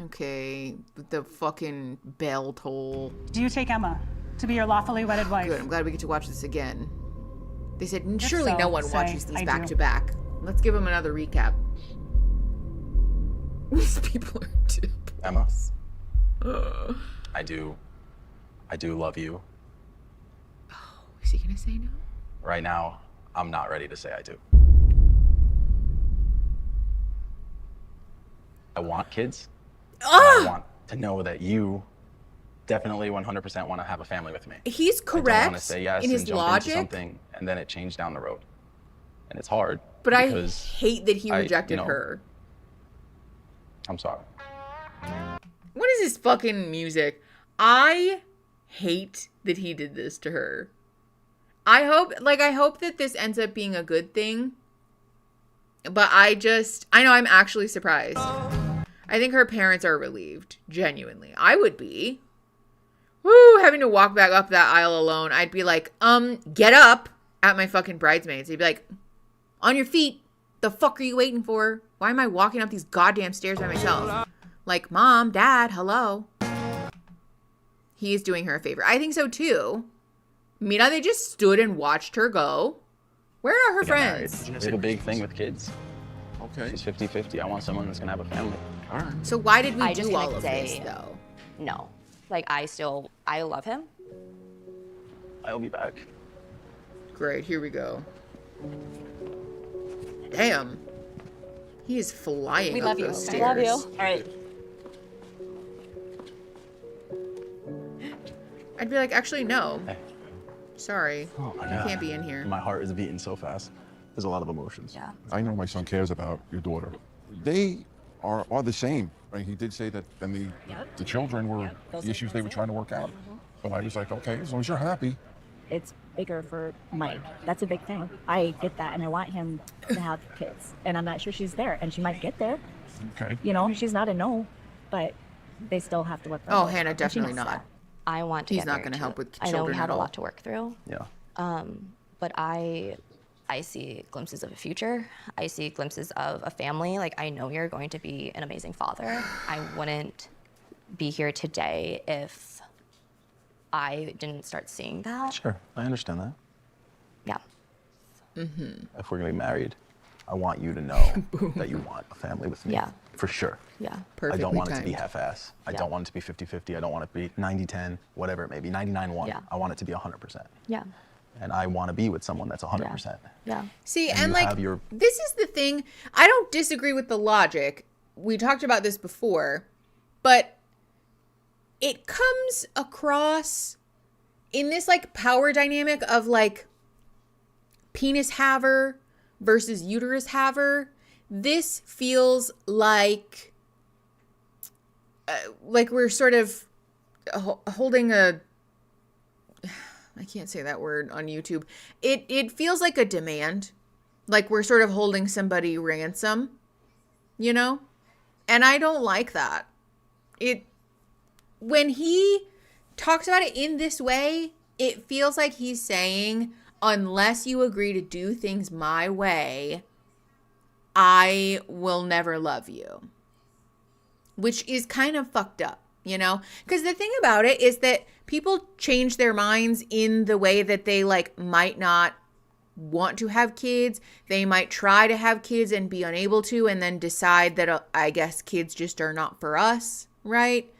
Okay, the fucking bell toll. Do you take Emma to be your lawfully wedded wife? Good, I'm glad we get to watch this again. They said, If surely so, no one say, watches these I back do. to back. Let's give them another recap. These people are Emma, I do love you. Is he gonna say no? Right now, I'm not ready to say I do. I want kids. And I want to know that you definitely 100% want to have a family with me. He's I don't correct want to say yes in his and jump logic. into something and then it changed down the road. And it's hard. But I because hate that he rejected her. I'm sorry. What is this fucking music? I hate that he did this to her. I hope that this ends up being a good thing. But I know I'm actually surprised. I think her parents are relieved. Genuinely. I would be. Woo, having to walk back up that aisle alone. I'd be like, get up at my fucking bridesmaids. He'd be like, on your feet. The fuck are you waiting for? Why am I walking up these goddamn stairs by myself? Like, Mom, Dad, hello. He is doing her a favor. I think so too. Mira, they just stood and watched her go. Where are her friends? We have a big thing with kids. Okay. She's 50-50. I want someone that's going to have a family. All right. So why did we I just do all couldn't of say this though? No. Like, I love him. I'll be back. Great, here we go. Damn. He is flying We up love you. those I stairs. love you. All right. I'd be like, actually, no. Hey. Sorry. Oh my You God. can't be in here. My heart is beating so fast. There's a lot of emotions. Yeah. I know my son cares about your daughter. They are the same. Right? He did say that, and the children were those the are issues they were trying to work out. But I was like, okay, as long as you're happy. It's bigger for Mike. That's a big thing. I get that, and I want him to have kids. And I'm not sure she's there, and she might get there. Okay. You know, she's not a no, but they still have to work. Oh, Hannah, definitely not. I want to He's get not married going to too. help with I know children we have at a all. lot to work through. Yeah. But I see glimpses of a future. I see glimpses of a family. Like, I know you're going to be an amazing father. I wouldn't be here today if I didn't start seeing that. Sure, I understand that. Yeah. If we're gonna be married, I want you to know that you want a family with me. Yeah. For sure. Yeah. I Perfectly don't want it to be timed. half-ass. I Yeah. don't want it to be 50-50. I don't want it to be 90-10, whatever it may be, 99-1. Yeah. I want it to be 100%. Yeah. And I want to be with someone that's 100%. Yeah. See, And and you like, have your- this is the thing. I don't disagree with the logic. We talked about this before, but it comes across in this like power dynamic of like penis haver versus uterus haver. This feels like we're sort of holding a, I can't say that word on YouTube. It feels like a demand, like we're sort of holding somebody ransom, you know? And I don't like that. When he talks about it in this way, it feels like he's saying, unless you agree to do things my way, I will never love you. Which is kind of fucked up, you know? Because the thing about it is that people change their minds in the way that they like might not want to have kids. They might try to have kids and be unable to, and then decide that I guess kids just are not for us, right?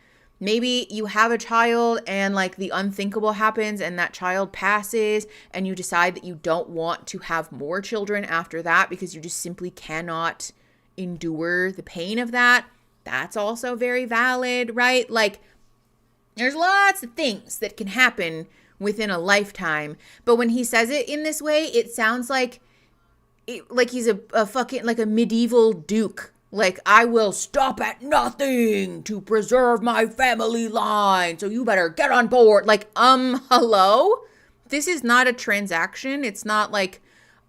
Maybe you have a child and like the unthinkable happens and that child passes and you decide that you don't want to have more children after that because you just simply cannot endure the pain of that. That's also very valid, right? Like, there's lots of things that can happen within a lifetime. But when he says it in this way, it sounds like he's a fucking, like a medieval duke. Like, I will stop at nothing to preserve my family line, so you better get on board. Like, hello? This is not a transaction. It's not like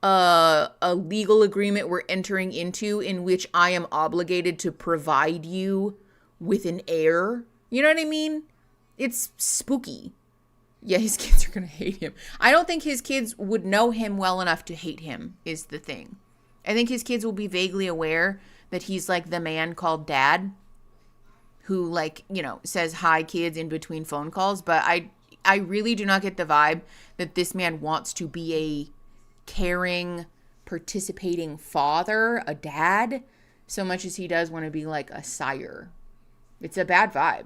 a legal agreement we're entering into in which I am obligated to provide you with an heir. You know what I mean? It's spooky. Yeah, his kids are going to hate him. I don't think his kids would know him well enough to hate him, is the thing. I think his kids will be vaguely aware that he's like the man called dad who like, you know, says hi kids in between phone calls. But I really do not get the vibe that this man wants to be a caring, participating father, a dad, so much as he does want to be like a sire. It's a bad vibe.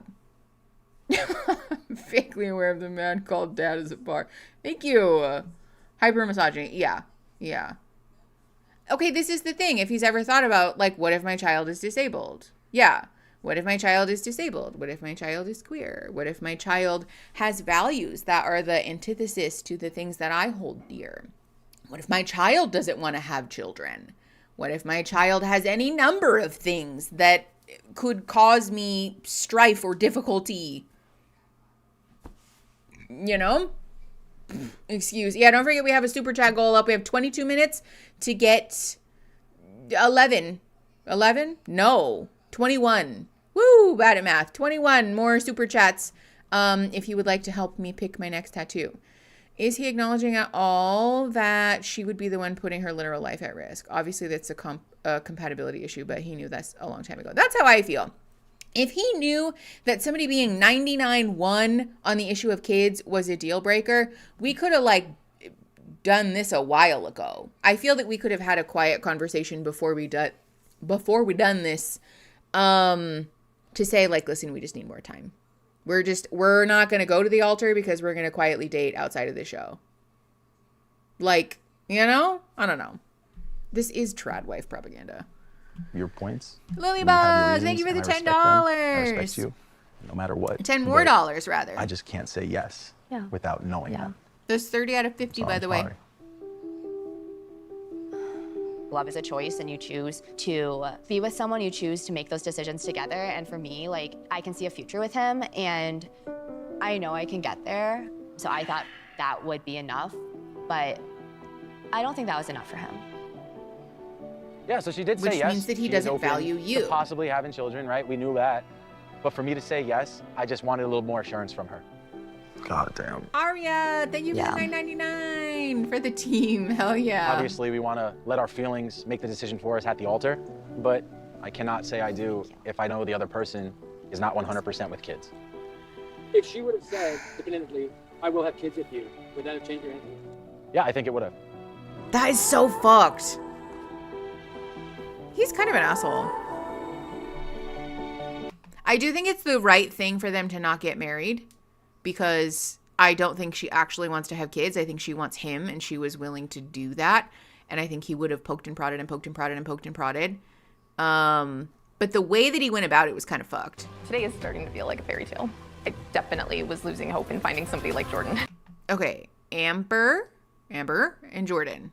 Vaguely aware of the man called dad as a bar. Thank you. Hyper misogyny. Yeah. Okay, this is the thing. If he's ever thought about, like, what if my child is disabled? Yeah. What if my child is disabled? What if my child is queer? What if my child has values that are the antithesis to the things that I hold dear? What if my child doesn't want to have children? What if my child has any number of things that could cause me strife or difficulty? You know? Yeah, don't forget we have a super chat goal up. We have 22 minutes to get 11. 11? No. 21. Woo, bad at math. 21 more super chats if you would like to help me pick my next tattoo. Is he acknowledging at all that she would be the one putting her literal life at risk? Obviously, that's a compatibility issue, but he knew that's a long time ago. That's how I feel. If he knew that somebody being 99-1 on the issue of kids was a deal breaker, we could have like done this a while ago. I feel that we could have had a quiet conversation before we done this to say like, listen, we just need more time. We're not going to go to the altar because we're going to quietly date outside of the show. Like, you know, I don't know. This is trad wife propaganda. Your points. Lily and you have your Buzz, thank you for the reasons, $10. and I respect you, no matter what. $10 more, rather. I just can't say yes without knowing that. There's 30 out of 50, by the way. Love is a choice, and you choose to be with someone, you choose to make those decisions together. And for me, like, I can see a future with him, and I know I can get there. So I thought that would be enough, but I don't think that was enough for him. Yeah, so she did say Which yes. means that he She is doesn't open value you. to possibly having children, right? We knew that. But for me to say yes, I just wanted a little more assurance from her. God damn. Aria, thank you for the $9.99 for the team. Hell yeah. Obviously, we want to let our feelings make the decision for us at the altar, but I cannot say I do if I know the other person is not 100% with kids. If she would have said definitively, I will have kids with you, would that have changed your answer? Yeah, I think it would have. That is so fucked. He's kind of an asshole. I do think it's the right thing for them to not get married because I don't think she actually wants to have kids. I think she wants him and she was willing to do that. And I think he would have poked and prodded and poked and prodded and poked and prodded. But the way that he went about it was kind of fucked. Today is starting to feel like a fairy tale. I definitely was losing hope in finding somebody like Jordan. Okay, Amber and Jordan.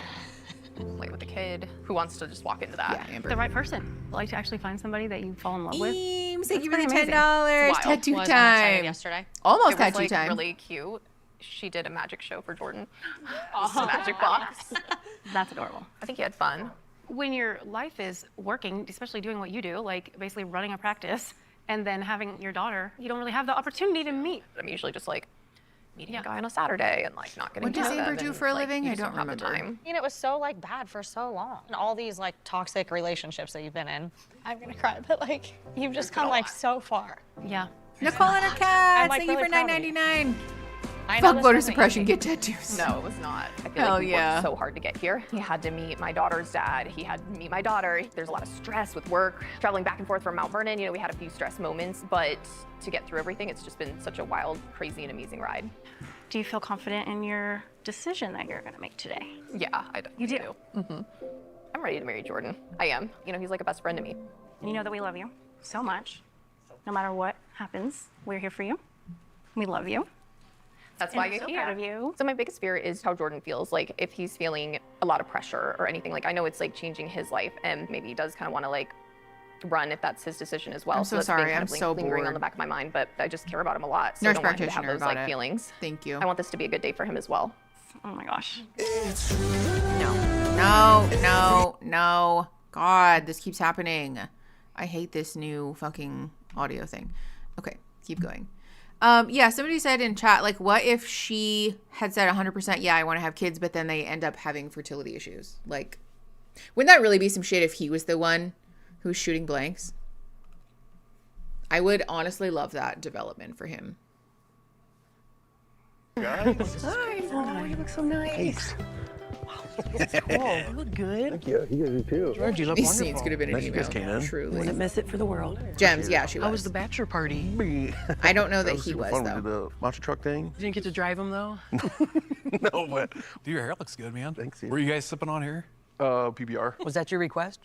Like with a kid who wants to just walk into that. Yeah, Amber. The right person. Like to actually find somebody that you fall in love with. Eames, That's thank you for the pretty amazing. $10. Tattoo Was I excited time. yesterday? Almost It was, tattoo like, time. really cute. She did a magic show for Jordan. Just a magic box. That's adorable. I think he had fun. When your life is working, especially doing what you do, like basically running a practice, and then having your daughter, you don't really have the opportunity to meet. I'm usually just like meeting a guy on a Saturday and like not getting What to does know Amber them do and, for a like, living? you I just don't have the remember. time. You know, it was so like bad for so long. And all these like toxic relationships that you've been in. I'm gonna cry, but like you've just come like so far. Yeah. Nicole and her cats. I'm, like, Thank you really for proud of you. $9.99. I know Fuck this voter wasn't suppression. easy. Get tattoos. No, it was not. I feel Hell like he yeah. worked so hard to get here. He had to meet my daughter's dad. He had to meet my daughter. There's a lot of stress with work. Traveling back and forth from Mount Vernon, you know, we had a few stress moments, but to get through everything, it's just been such a wild, crazy, and amazing ride. Do you feel confident in your decision that you're gonna make today? Yeah, I definitely do. I'm ready to marry Jordan. I am. You know, he's like a best friend to me. And you know that we love you so much. No matter what happens, we're here for you. We love you. That's And why I'm you're so here. proud of you. So my biggest fear is how Jordan feels. Like if he's feeling a lot of pressure or anything. Like I know it's like changing his life, and maybe he does kind of want to like run if that's his decision as well. I'm so that's the thing sorry. kind I'm of so lingering on bored. the back of my mind. But I just care about him a lot. So Nurse I don't want him to have practitioner, those got like it. feelings. Thank you. I want this to be a good day for him as well. Oh my gosh. No. God, this keeps happening. I hate this new fucking audio thing. Okay, keep going. Yeah, somebody said in chat, like, what if she had said 100%, yeah, I want to have kids, but then they end up having fertility issues? Like, wouldn't that really be some shit if he was the one who's shooting blanks? I would honestly love that development for him. Guys. Hi. Oh, you look so nice. That's cool. You look good. Thank you. You do too. George, you look These wonderful. scenes could have been an Nice you guys email. came in. Truly. Wouldn't miss it for the world. Gems, yeah, she was. How was the bachelor party? I don't know that was he super was, fun. though. We did the monster truck thing. You didn't get to drive him though? No, but Dude, your hair looks good, man. Thanks. Were you guys sipping on here? PBR. Was that your request?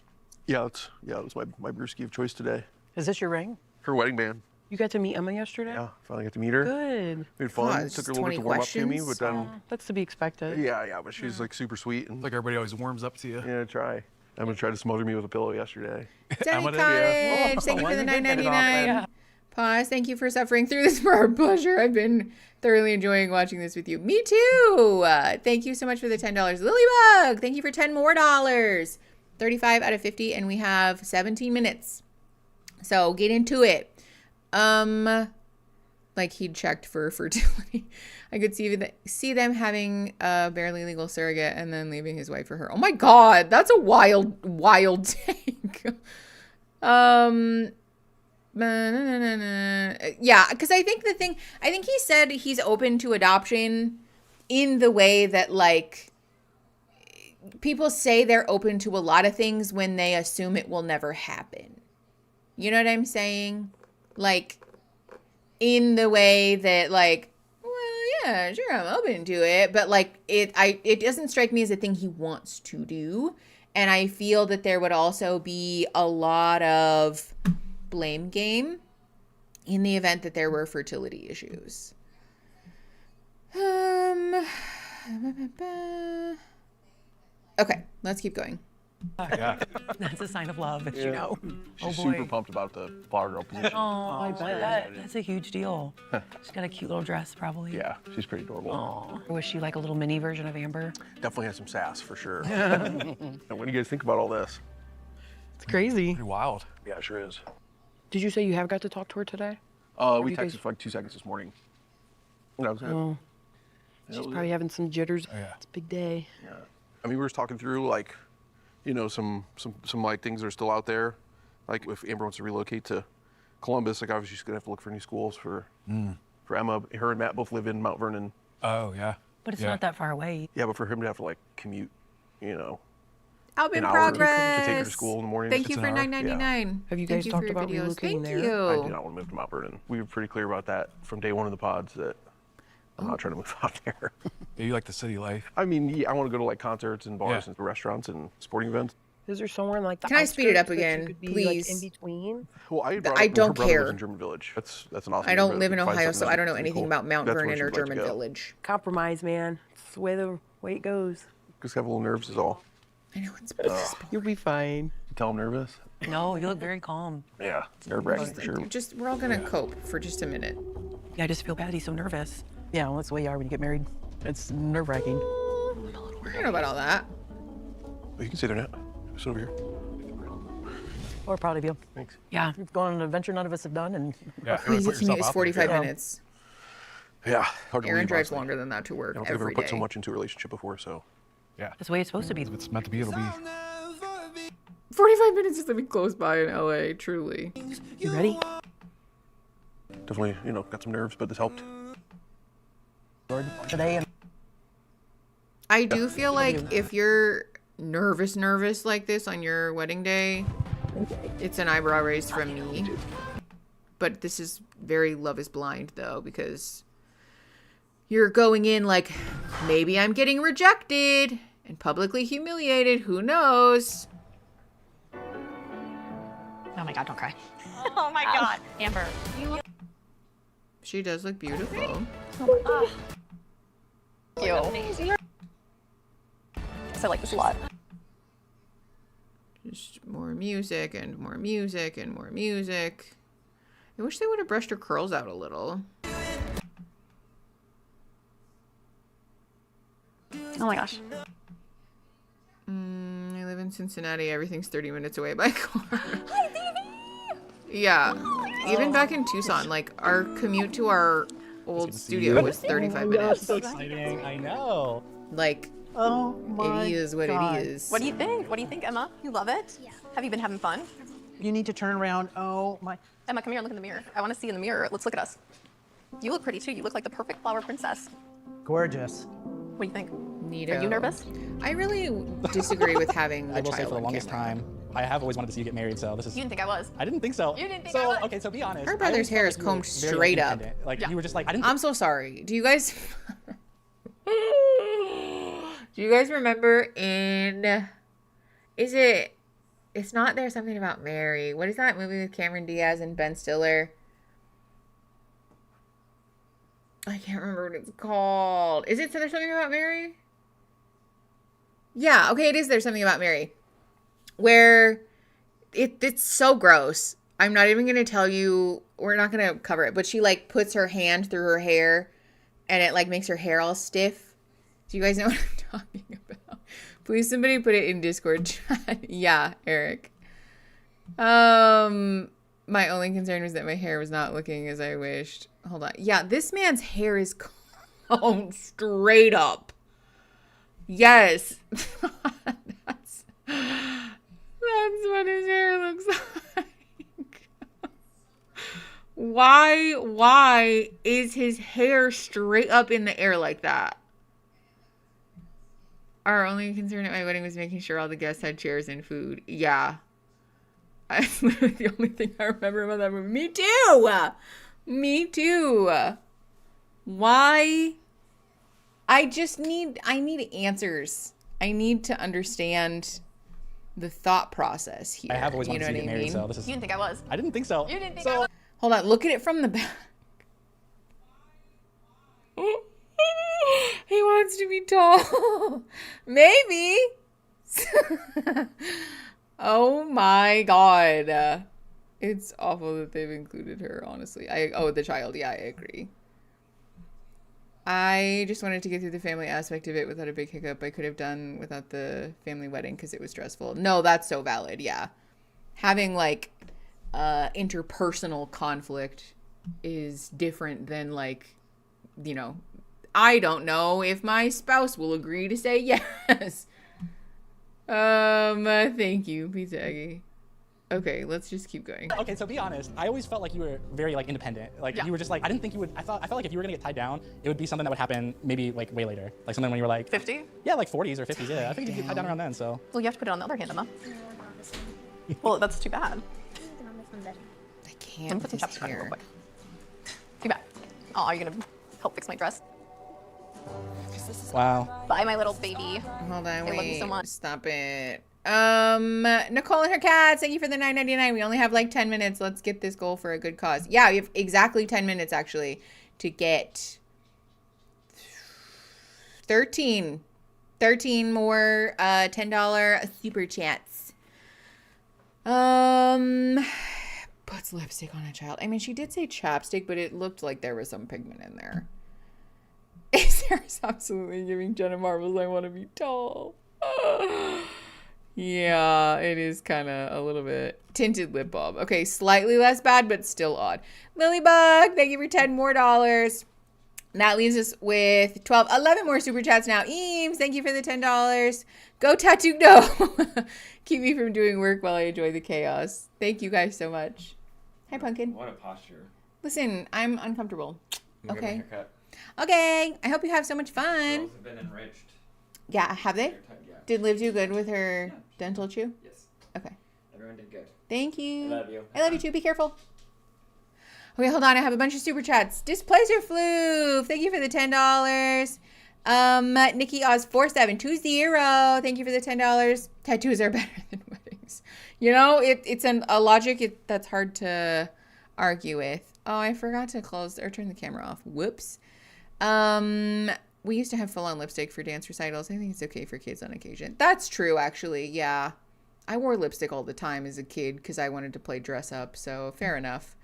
Yeah, it was my brewski of choice today. Is this your ring? Her wedding band. You got to meet Emma yesterday? Yeah, finally got to meet her. Good. We had fun. God, Took her a little bit to warm up to me, but then That's to be expected. yeah, but she's like super sweet and Like everybody always warms up to you. yeah, try. Emma tried to smother me with a pillow yesterday. Jenny Emma did, Cottage, thank you for the $9.99. Pause. Thank you for suffering through this for our pleasure. I've been thoroughly enjoying watching this with you. Me too. Thank you so much for the $10. Lilybug, thank you for $10 more. 35 out of 50, and we have 17 minutes. So get into it. Like he checked for fertility. I could see them having a barely legal surrogate and then leaving his wife for her. Oh my God, that's a wild take. Yeah, because I think he said he's open to adoption in the way that like people say they're open to a lot of things when they assume it will never happen. You know what I'm saying? Like in the way that like, well, yeah, sure, I'm open to it, but like it doesn't strike me as a thing he wants to do. And I feel that there would also be a lot of blame game in the event that there were fertility issues. Okay, let's keep going. Yeah. That's a sign of love, Yeah. you know. She's super pumped about the flower girl position. Oh, I bet. That's a huge deal. She's got a cute little dress, probably. Yeah, she's pretty adorable. Aw. Was she like a little mini version of Amber? Definitely has some sass for sure. And what do you guys think about all this? It's crazy. Pretty wild. Yeah, it sure is. Did you say you have got to talk to her today? We you texted guys- for like 2 seconds this morning. And that was it. Oh. That She's was probably it. having some jitters. Oh, yeah. It's a big day. Yeah. I mean, we were just talking through like, you know, some like things that are still out there. Like if Amber wants to relocate to Columbus, like obviously she's gonna have to look for new schools for Emma. Her and Matt both live in Mount Vernon. Oh, yeah. But it's not that far away. Yeah, but for him to have to like commute, I'll be in an hour progress. to take her to school in the morning. Thank you It's for an hour. $9.99. Have you Thank guys you talked for your about videos. relocating Thank there? you. I do not want to move to Mount Vernon. We were pretty clear about that from day one in the pods that I'm not trying to move out there. Yeah, you like the city life. I mean, yeah, I want to go to like concerts and bars and restaurants and sporting events. Is there somewhere in like the Can I speed it up outskirts that you again, could be, please? Like, in between? Well, I don't her brother care. lives in German Village. That's an awesome. I don't neighborhood. live in If we find Ohio, something so I don't know that's pretty anything cool, about Mount that's where Vernon she or would like to German go. Village. Compromise, man. It's the way it goes. Just have a little nerves is all. I know it's. You'll be fine. You tell I'm nervous. No, you look very calm. Yeah, nerve-wracking for sure. We're all gonna cope for just a minute. Yeah, I just feel bad. He's so nervous. Yeah, well, that's the way you are when you get married. It's nerve-wracking. I don't know about all that. You can sit there now. Sit over here. We're proud of you. Thanks. Yeah, we've gone on an adventure none of us have done, and Crazy commute is 45 minutes. Yeah, hard to Aaron believe, drives honestly. longer than that to work I don't think I've ever every put day. so much into a relationship before, so. Yeah. that's the way it's supposed to be. If it's meant to be, it'll be. 45 minutes is living close by in LA, truly. You ready? Definitely, got some nerves, but this helped. Today and I do feel like if you're nervous like this on your wedding day, it's an eyebrow raise from me. But this is very Love is Blind, though, because you're going in like, maybe I'm getting rejected and publicly humiliated. Who knows? Oh my God, don't cry. Oh my God. Amber, you look She does look beautiful. amazing. I like this a lot. Just more music and more music and more music. I wish they would have brushed her curls out a little. Oh my gosh. I live in Cincinnati. Everything's 30 minutes away by car. Yeah. Even back in Tucson, like our commute to our old studio was 35 minutes. So exciting. I know. Like, oh my it is what God. it is. What do you think? What do you think, Emma? You love it? Yeah. Have you been having fun? You need to turn around. Oh my. Emma, come here and look in the mirror. I want to see in the mirror. Let's look at us. You look pretty too. You look like the perfect flower princess. Gorgeous. What do you think? Neato. Are you nervous? I really disagree with having I the will say child for the on longest camera. time, I have always wanted to see you get married. So this is. You didn't think I was. I didn't think so. You didn't think so, I was. okay, so be honest. Her I brother's always hair felt is like you were combed very straight up. independent. Like Yeah. you were just like, I didn't. I'm so sorry. Do you guys do you guys remember it's not There's Something About Mary. What is that movie with Cameron Diaz and Ben Stiller? I can't remember what it's called. Is it There's Something About Mary? Yeah, okay, it is There's Something About Mary. Where it's so gross. I'm not even going to tell you. We're not going to cover it. But she, like, puts her hand through her hair. And it, like, makes her hair all stiff. Do you guys know what I'm talking about? Please, somebody put it in Discord chat. Yeah, Eric. My only concern was that my hair was not looking as I wished. Hold on. Yeah, this man's hair is combed straight up. Yes. That's what his hair looks like. Why is his hair straight up in the air like that? Our only concern at my wedding was making sure all the guests had chairs and food. Yeah. That's literally the only thing I remember about that movie. Me too! Me too. Why? I need answers. I need to understand the thought process here. I have always wanted you know to see you what get I married. mean? So this is. You didn't think I was. I didn't think so. You didn't think I was. Hold on, look at it from the back. He wants to be tall. Maybe. Oh my God. It's awful that they've included her, honestly. The child. Yeah, I agree. I just wanted to get through the family aspect of it without a big hiccup. I could have done without the family wedding because it was stressful. No, that's so valid. Yeah. Having like interpersonal conflict is different than like, I don't know if my spouse will agree to say yes. Thank you, Pizza Eggy. Okay, let's just keep going. Okay, so be honest. I always felt like you were very like independent. Like you were just like, I didn't think you would. I felt like if you were gonna get tied down, it would be something that would happen maybe like way later, like something when you were like 50. Yeah, like 40s or 50s. Yeah, I think you'd get tied down around then. So. Well, you have to put it on the other hand, Emma. Well, that's too bad. I can't. Let me put some chapstick on it real quick. Too bad. Oh, are you gonna help fix my dress? Wow. Bye, my little baby. Hold on, I love you so much. Stop it. Nicole and her cats, thank you for the $9.99. We only have like 10 minutes. Let's get this goal for a good cause. Yeah, we have exactly 10 minutes actually to get 13 more $10 super chats. Puts lipstick on a child. I mean, she did say chapstick, but it looked like there was some pigment in there. Sarah's absolutely giving Jenna marbles. I want to be tall. Yeah, it is kind of a little bit tinted lip balm. Okay, slightly less bad, but still odd. Lilybug, thank you for $10 more. That leaves us with 11 more super chats now. Eames, thank you for the $10. Go tattoo, no. Keep me from doing work while I enjoy the chaos. Thank you guys so much. Hi, Pumpkin. What a posture. Listen, I'm uncomfortable. I'm gonna Okay. get my haircut. Okay, I hope you have so much fun. Girls have been enriched. Yeah, have they? Yeah. Did Liv do good with her dental chew? Yes. Okay. Everyone did good. Thank you. I love you. I love you too. Be careful. Okay, hold on. I have a bunch of super chats. Displacer Floof, thank you for the $10. Nikki Oz 4720, thank you for the $10. Tattoos are better than weddings. You know, it's a logic that's hard to argue with. Oh, I forgot to close or turn the camera off. Whoops. We used to have full-on lipstick for dance recitals. I think it's okay for kids on occasion. That's true, actually. Yeah. I wore lipstick all the time as a kid because I wanted to play dress up. So fair enough.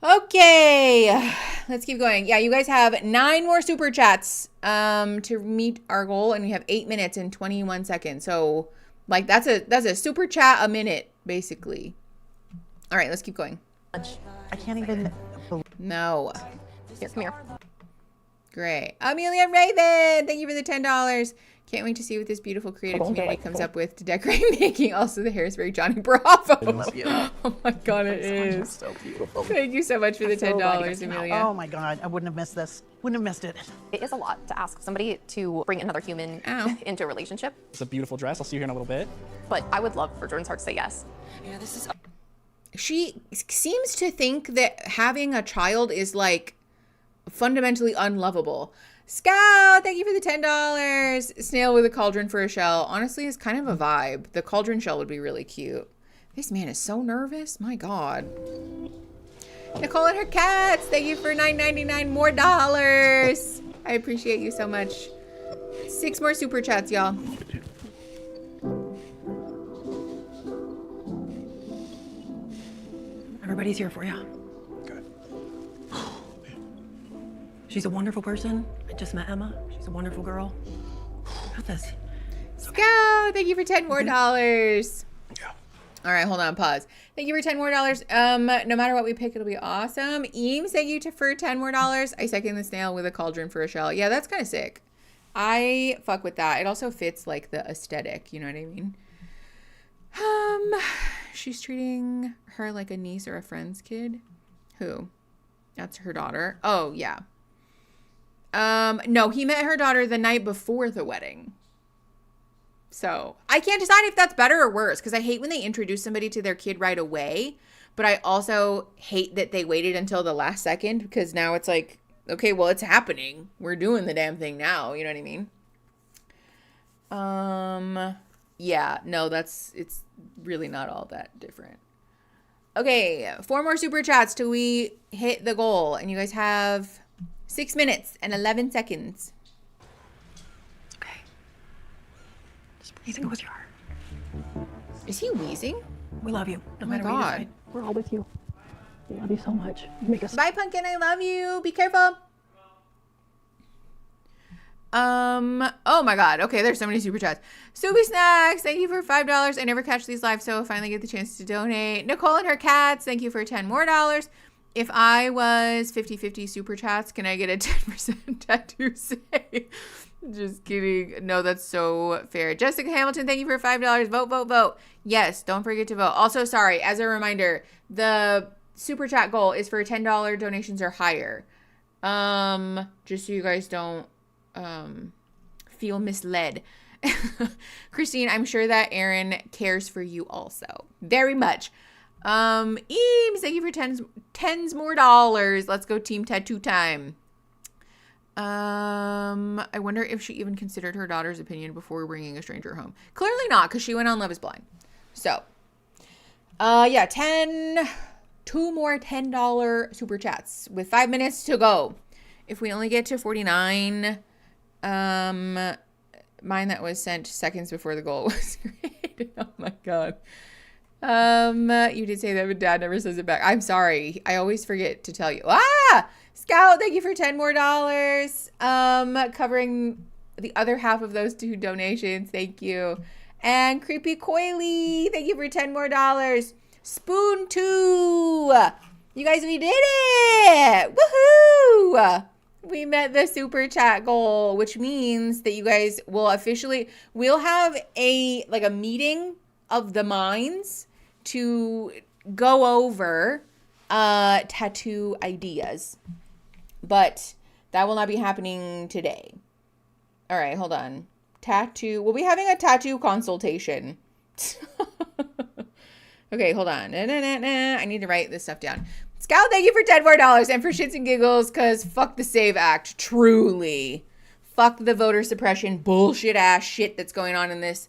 Okay. Let's keep going. Yeah, you guys have 9 more super chats to meet our goal. And we have 8 minutes and 21 seconds. So like that's a super chat a minute, basically. All right, let's keep going. I can't even. No. Here, come here. Great. Amelia Raven, thank you for the $10. Can't wait to see what this beautiful creative community comes up with to decorate making. Also, the hair is very Johnny Bravo. Oh my God, it is. So beautiful. Thank you so much for the $10, Amelia. Oh my God, I wouldn't have missed this. Wouldn't have missed it. It is a lot to ask somebody to bring another human into a relationship. It's a beautiful dress. I'll see you here in a little bit. But I would love for Jordan's heart to say yes. Yeah, this is. She seems to think that having a child is like fundamentally unlovable. Scout, thank you for the $10. Snail with a cauldron for a shell. Honestly, it's kind of a vibe. The cauldron shell would be really cute. This man is so nervous. My God. Nicole and her cats, thank you for $9.99 more dollars. I appreciate you so much. 6 more super chats, y'all. Everybody's here for you. She's a wonderful person. I just met Emma. She's a wonderful girl. Got this. Scout, thank you for $10 more. Yeah. All right, hold on, pause. Thank you for $10 more. No matter what we pick, it'll be awesome. Eames, thank you for $10 more. I second the snail with a cauldron for a shell. Yeah, that's kind of sick. I fuck with that. It also fits like the aesthetic, you know what I mean? She's treating her like a niece or a friend's kid. Who? That's her daughter. Oh, yeah. No, he met her daughter the night before the wedding. So I can't decide if that's better or worse because I hate when they introduce somebody to their kid right away. But I also hate that they waited until the last second because now it's like, okay, well, it's happening. We're doing the damn thing now. You know what I mean? Yeah, no, it's really not all that different. Okay, 4 more super chats till we hit the goal. And you guys have 6 minutes and 11 seconds. Okay. Just breathe and go with your heart. Is he wheezing? We love you. No Oh my matter what you God. decide. We're all with you. We love you so much. You make us. Bye, Pumpkin. I love you. Be careful. Oh my God. Okay, there's so many super chats. Soupy Snacks, thank you for $5. I never catch these live, so I finally get the chance to donate. Nicole and her cats, thank you for $10 more. If I was 50-50 super chats, can I get a 10% tattoo say? Just kidding. No, that's so fair. Jessica Hamilton, thank you for $5. Vote, vote, vote. Yes, don't forget to vote. Also, sorry, as a reminder, the super chat goal is for $10 donations or higher. Just so you guys don't feel misled. Christine, I'm sure that Aaron cares for you also. Very much. Eames, thank you for tens more dollars. Let's go team tattoo time. I wonder if she even considered her daughter's opinion before bringing a stranger home. Clearly not, because she went on Love is Blind. So, yeah, two more $10 super chats with 5 minutes to go. If we only get to 49, mine that was sent seconds before the goal was created. Oh my God. You did say that, but Dad never says it back. I'm sorry. I always forget to tell you. Scout, thank you for $10 more. Covering the other half of those 2 donations. Thank you. And Creepy Coily, thank you for $10 more. Spoon 2. You guys, we did it. Woohoo. We met the super chat goal, which means that you guys will we'll have a meeting of the minds to go over tattoo ideas. But that will not be happening today. All right, hold on. We'll be having a tattoo consultation. Okay, hold on. I need to write this stuff down. Scout, thank you for $10 more. And for shits and giggles, because fuck the SAVE Act. Truly. Fuck the voter suppression bullshit ass shit that's going on in this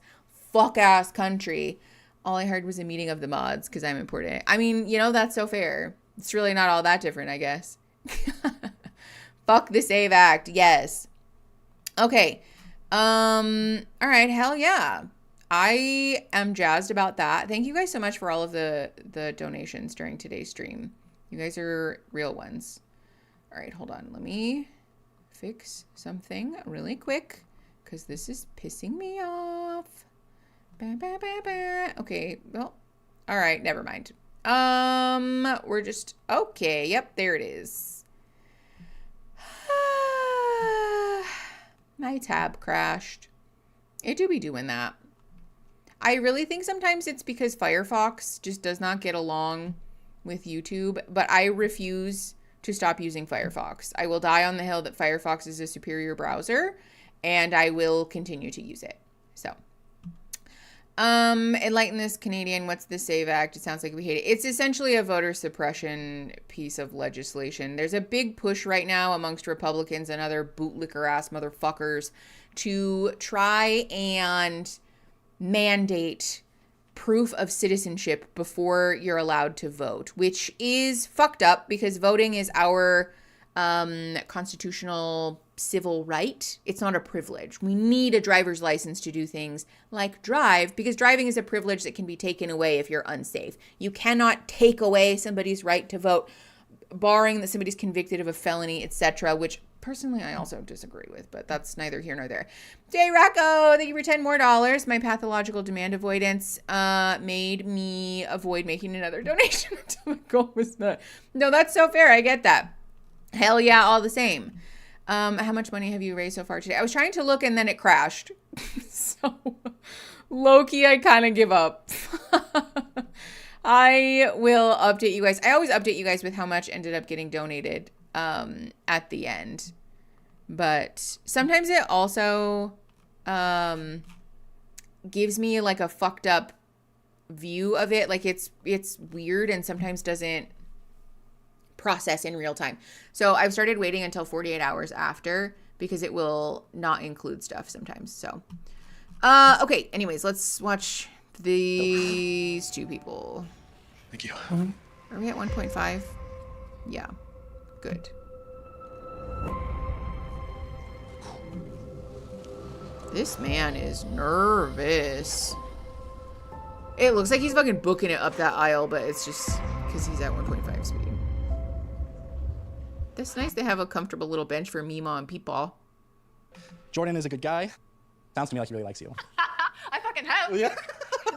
fuck ass country. All I heard was a meeting of the mods because I'm important. I mean, that's so fair. It's really not all that different, I guess. Fuck the SAVE Act. Yes. Okay. All right. Hell yeah. I am jazzed about that. Thank you guys so much for all of the donations during today's stream. You guys are real ones. All right. Hold on. Let me fix something really quick because this is pissing me off. Okay. Well, all right. Never mind. We're just, okay. Yep. There it is. My tab crashed. It do be doing that. I really think sometimes it's because Firefox just does not get along with YouTube, but I refuse to stop using Firefox. I will die on the hill that Firefox is a superior browser, and I will continue to use it. So, enlighten this Canadian. What's the SAVE Act? It sounds like we hate it. It's essentially a voter suppression piece of legislation. There's a big push right now amongst Republicans and other bootlicker ass motherfuckers to try and mandate proof of citizenship before you're allowed to vote, which is fucked up because voting is our constitutional civil right. It's not a privilege. We need a driver's license to do things like drive because driving is a privilege that can be taken away if you're unsafe. You cannot take away somebody's right to vote, barring that somebody's convicted of a felony, etc., which personally I also disagree with, but that's neither here nor there. Jay Racco, thank you for $10 more. My pathological demand avoidance made me avoid making another donation until my goal was met. No, that's so fair. I get that. Hell yeah, all the same. How much money have you raised so far today? I was trying to look and then it crashed. So low-key, I kind of give up. I will update you guys. I always update you guys with how much ended up getting donated at the end. But sometimes it also gives me like a fucked up view of it. Like it's weird and sometimes doesn't process in real time. So I've started waiting until 48 hours after because it will not include stuff sometimes. So, okay. Anyways, let's watch these two people. Thank you. Are we at 1.5? Yeah. Good. This man is nervous. It looks like he's fucking booking it up that aisle, but it's just because he's at 1.5 speed. That's nice to have a comfortable little bench for Mima and Peepaw. Jordan is a good guy. Sounds to me like he really likes you. I fucking hope. Yeah.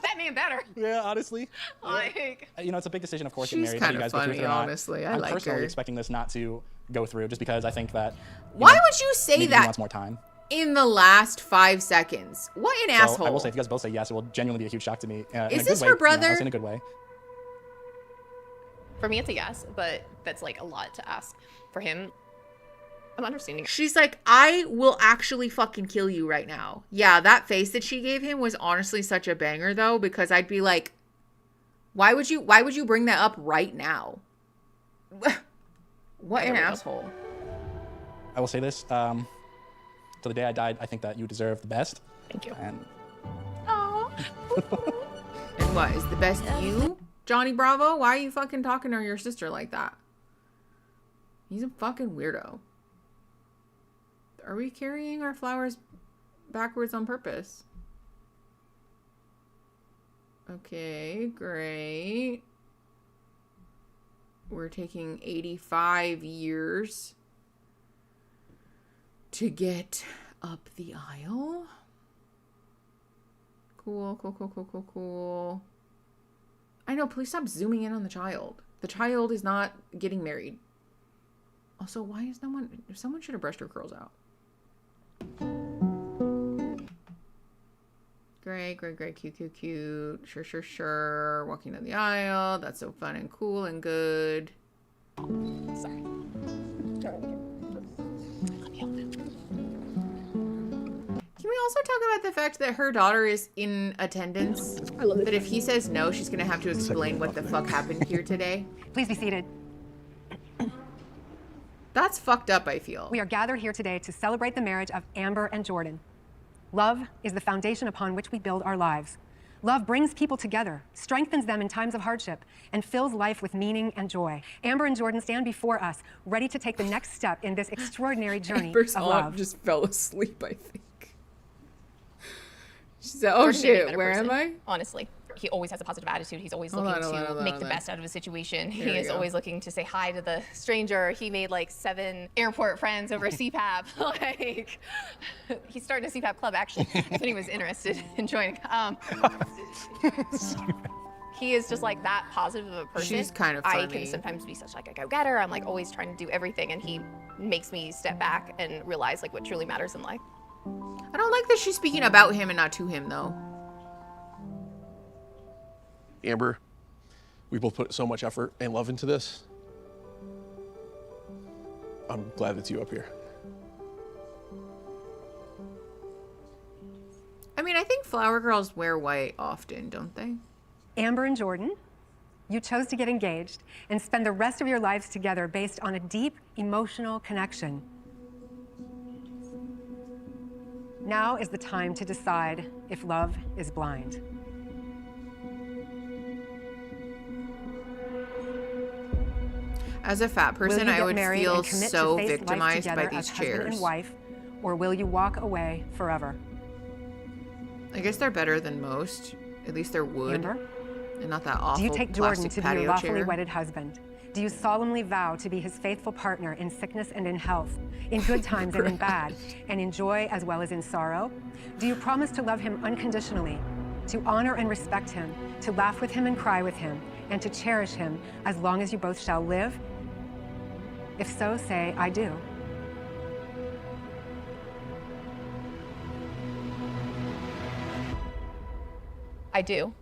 That man better. Yeah, honestly. Like, it's a big decision, of course, She's getting married. kind of funny, honestly. I I'm like personally her. expecting this not to go through just because I think that. Why would you say maybe that? He wants more time. in the last 5 seconds. What an asshole. I will say, if you guys both say yes, it will genuinely be a huge shock to me. Is this her brother? In a good way. For me, it's a yes, but that's like a lot to ask. For him, I'm understanding. She's like, I will actually fucking kill you right now. Yeah, that face that she gave him was honestly such a banger though, because I'd be like, why would you bring that up right now? What an asshole. I will say this, till the day I died, I think that you deserve the best. Thank you. And And what, is the best you, Johnny Bravo? Why are you fucking talking to your sister like that? He's a fucking weirdo. Are we carrying our flowers backwards on purpose? Okay, great. We're taking 85 years to get up the aisle. Cool. I know, please stop zooming in on the child. The child is not getting married. Also, why is someone should have brushed her curls out. Great, cute. Sure. Walking down the aisle. That's so fun and cool and good. Sorry. Can we also talk about the fact that her daughter is in attendance? That if he says no, she's going to have to explain what the fuck happened here today? Please be seated. That's fucked up, I feel. We are gathered here today to celebrate the marriage of Amber and Jordan. Love is the foundation upon which we build our lives. Love brings people together, strengthens them in times of hardship, and fills life with meaning and joy. Amber and Jordan stand before us, ready to take the next step in this extraordinary journey Amber's of aunt love. just fell asleep, I think. She said, oh shit, where am I? Honestly. He always has a positive attitude. He's always Hold looking on, to make the best out of a situation. Here we He is go. always looking to say hi to the stranger. He made like 7 airport friends over CPAP. Like, he's starting a CPAP club actually, if anyone's interested in joining. He is just like that positive of a person. She's kind of I funny. can sometimes be such like a go-getter. I'm like always trying to do everything, and he makes me step back and realize like what truly matters in life. I don't like that she's speaking about him and not to him, though. Amber, we both put so much effort and love into this. I'm glad it's you up here. I mean, I think flower girls wear white often, don't they? Amber and Jordan, you chose to get engaged and spend the rest of your lives together based on a deep emotional connection. Now is the time to decide if love is blind. As a fat Will person, you I get would married feel and commit so to face life victimized by together these as husband chairs. and wife, or will you walk away forever? I guess they're better than most. At least they're wood. Amber? And not that awful Do you take Jordan plastic to be your patio lawfully chair. wedded husband? Do you solemnly vow to be his faithful partner in sickness and in health, in good times and in bad, and in joy as well as in sorrow? Do you promise to love him unconditionally, to honor and respect him, to laugh with him and cry with him, and to cherish him as long as you both shall live? If so, say, I do. I do.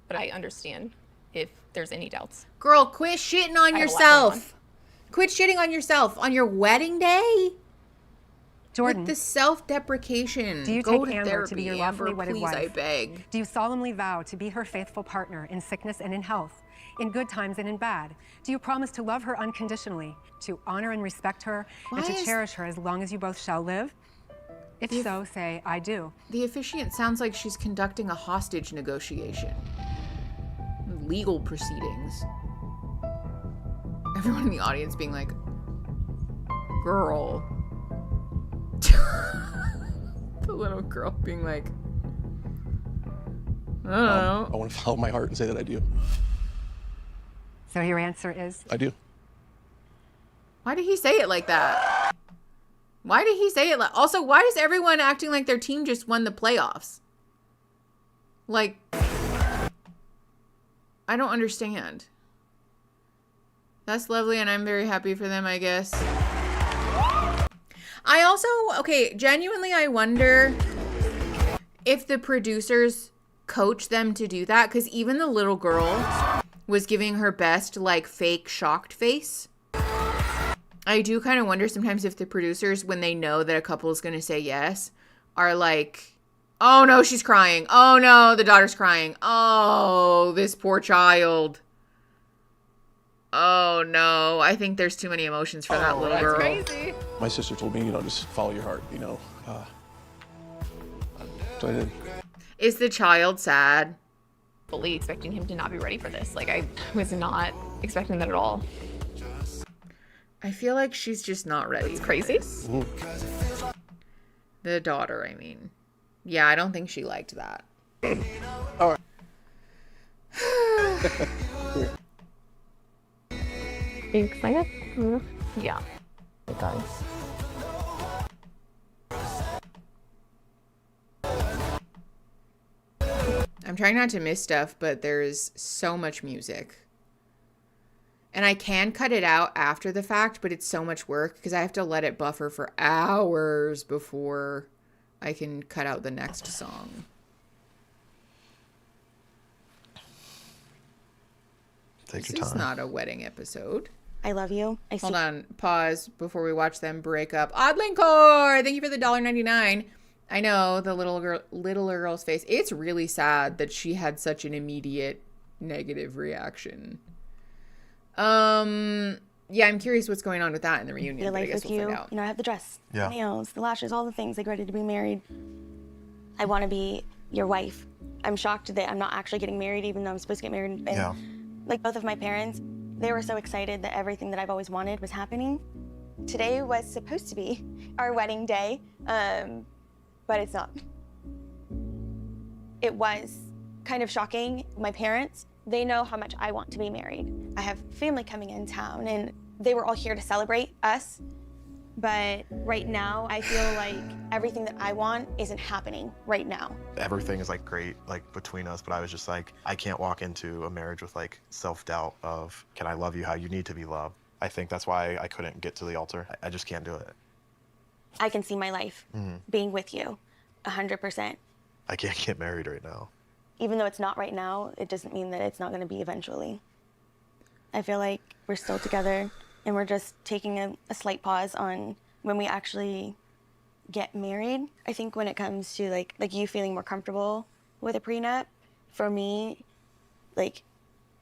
But I understand if there's any doubts. Girl, quit shitting on I have a lot going yourself. Quit shitting on yourself on your wedding day. Jordan, With the self-deprecation. do you Go take to Amber therapy, to be your Amber, lawfully wedded please, wife? I beg. Do you solemnly vow to be her faithful partner in sickness and in health, in good times and in bad? Do you promise to love her unconditionally, to honor and respect her, and Why to is- cherish her as long as you both shall live? If so, say, I do. The officiant sounds like she's conducting a hostage negotiation. Legal proceedings. Everyone in the audience being like, girl. The little girl being like, I don't know. I want to follow my heart and say that I do. So your answer is? I do. Why did he say it like that? Why did he say it like... Also, why is everyone acting like their team just won the playoffs? Like... I don't understand. That's lovely, and I'm very happy for them, I guess. I also, okay, genuinely, I wonder if the producers coach them to do that, because even the little girl was giving her best, like, fake shocked face. I do kind of wonder sometimes if the producers, when they know that a couple is going to say yes, are like, oh no, she's crying. Oh no, the daughter's crying. Oh, this poor child. Oh no, I think there's too many emotions for that little girl. Crazy. My sister told me, just follow your heart, So I did. Is the child sad? Fully expecting him to not be ready for this. Like, I was not expecting that at all. I feel like she's just not ready. It's crazy. The daughter, I mean. Yeah, I don't think she liked that. All right. Are you excited? Yeah. It does. I'm trying not to miss stuff, but there's so much music. And I can cut it out after the fact, but it's so much work because I have to let it buffer for hours before I can cut out the next song. Take your This is time. not a wedding episode. I love you. Hold on. Pause before we watch them break up. Oddlinkor! Thank you for the $1.99. I know the little girl's face. It's really sad that she had such an immediate negative reaction. Yeah, I'm curious what's going on with that in the reunion. Your But I life guess with we'll you. find out. I have the dress, Yeah. the nails, the lashes, all the things, like ready to be married. I want to be your wife. I'm shocked that I'm not actually getting married, even though I'm supposed to get married. And Yeah. like both of my parents, they were so excited that everything that I've always wanted was happening. Today was supposed to be our wedding day, but it's not. It was kind of shocking. My parents, they know how much I want to be married. I have family coming in town, and they were all here to celebrate us. But right now, I feel like everything that I want isn't happening right now. Everything is like great, like between us, but I was just like, I can't walk into a marriage with like self-doubt of, can I love you how you need to be loved? I think that's why I couldn't get to the altar. I just can't do it. I can see my life being with you 100%. I can't get married right now. Even though it's not right now, it doesn't mean that it's not going to be eventually. I feel like we're still together, and we're just taking a slight pause on when we actually get married. I think when it comes to like you feeling more comfortable with a prenup, for me, like,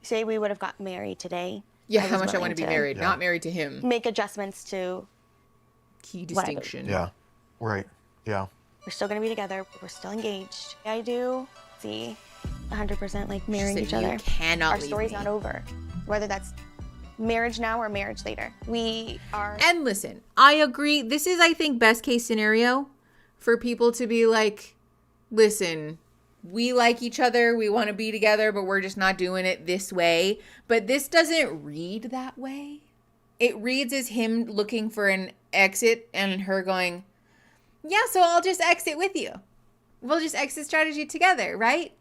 say we would have got married today. Yeah, how much I want to be married, Yeah. not married to him. Make adjustments to Key what I distinction. Yeah, right, yeah. We're still going to be together. We're still engaged. I do see 100% like marrying said, each "You other. cannot Our leave story's me." not over. Whether that's marriage now or marriage later. We are. And listen, I agree. This is, I think, best case scenario for people to be like, listen, we like each other. We want to be together, but we're just not doing it this way. But this doesn't read that way. It reads as him looking for an exit and her going, yeah, so I'll just exit with you. We'll just exit strategy together, right?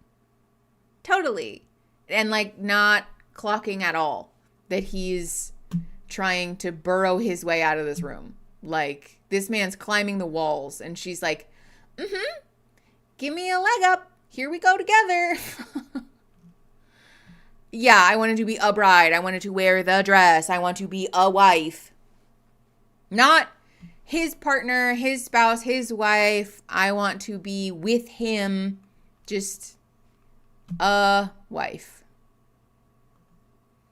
Totally. And like not clocking at all that he's trying to burrow his way out of this room. Like, this man's climbing the walls and she's like, give me a leg up. Here we go together. Yeah, I wanted to be a bride. I wanted to wear the dress. I want to be a wife. Not his partner, his spouse, his wife. I want to be with him. Just a wife.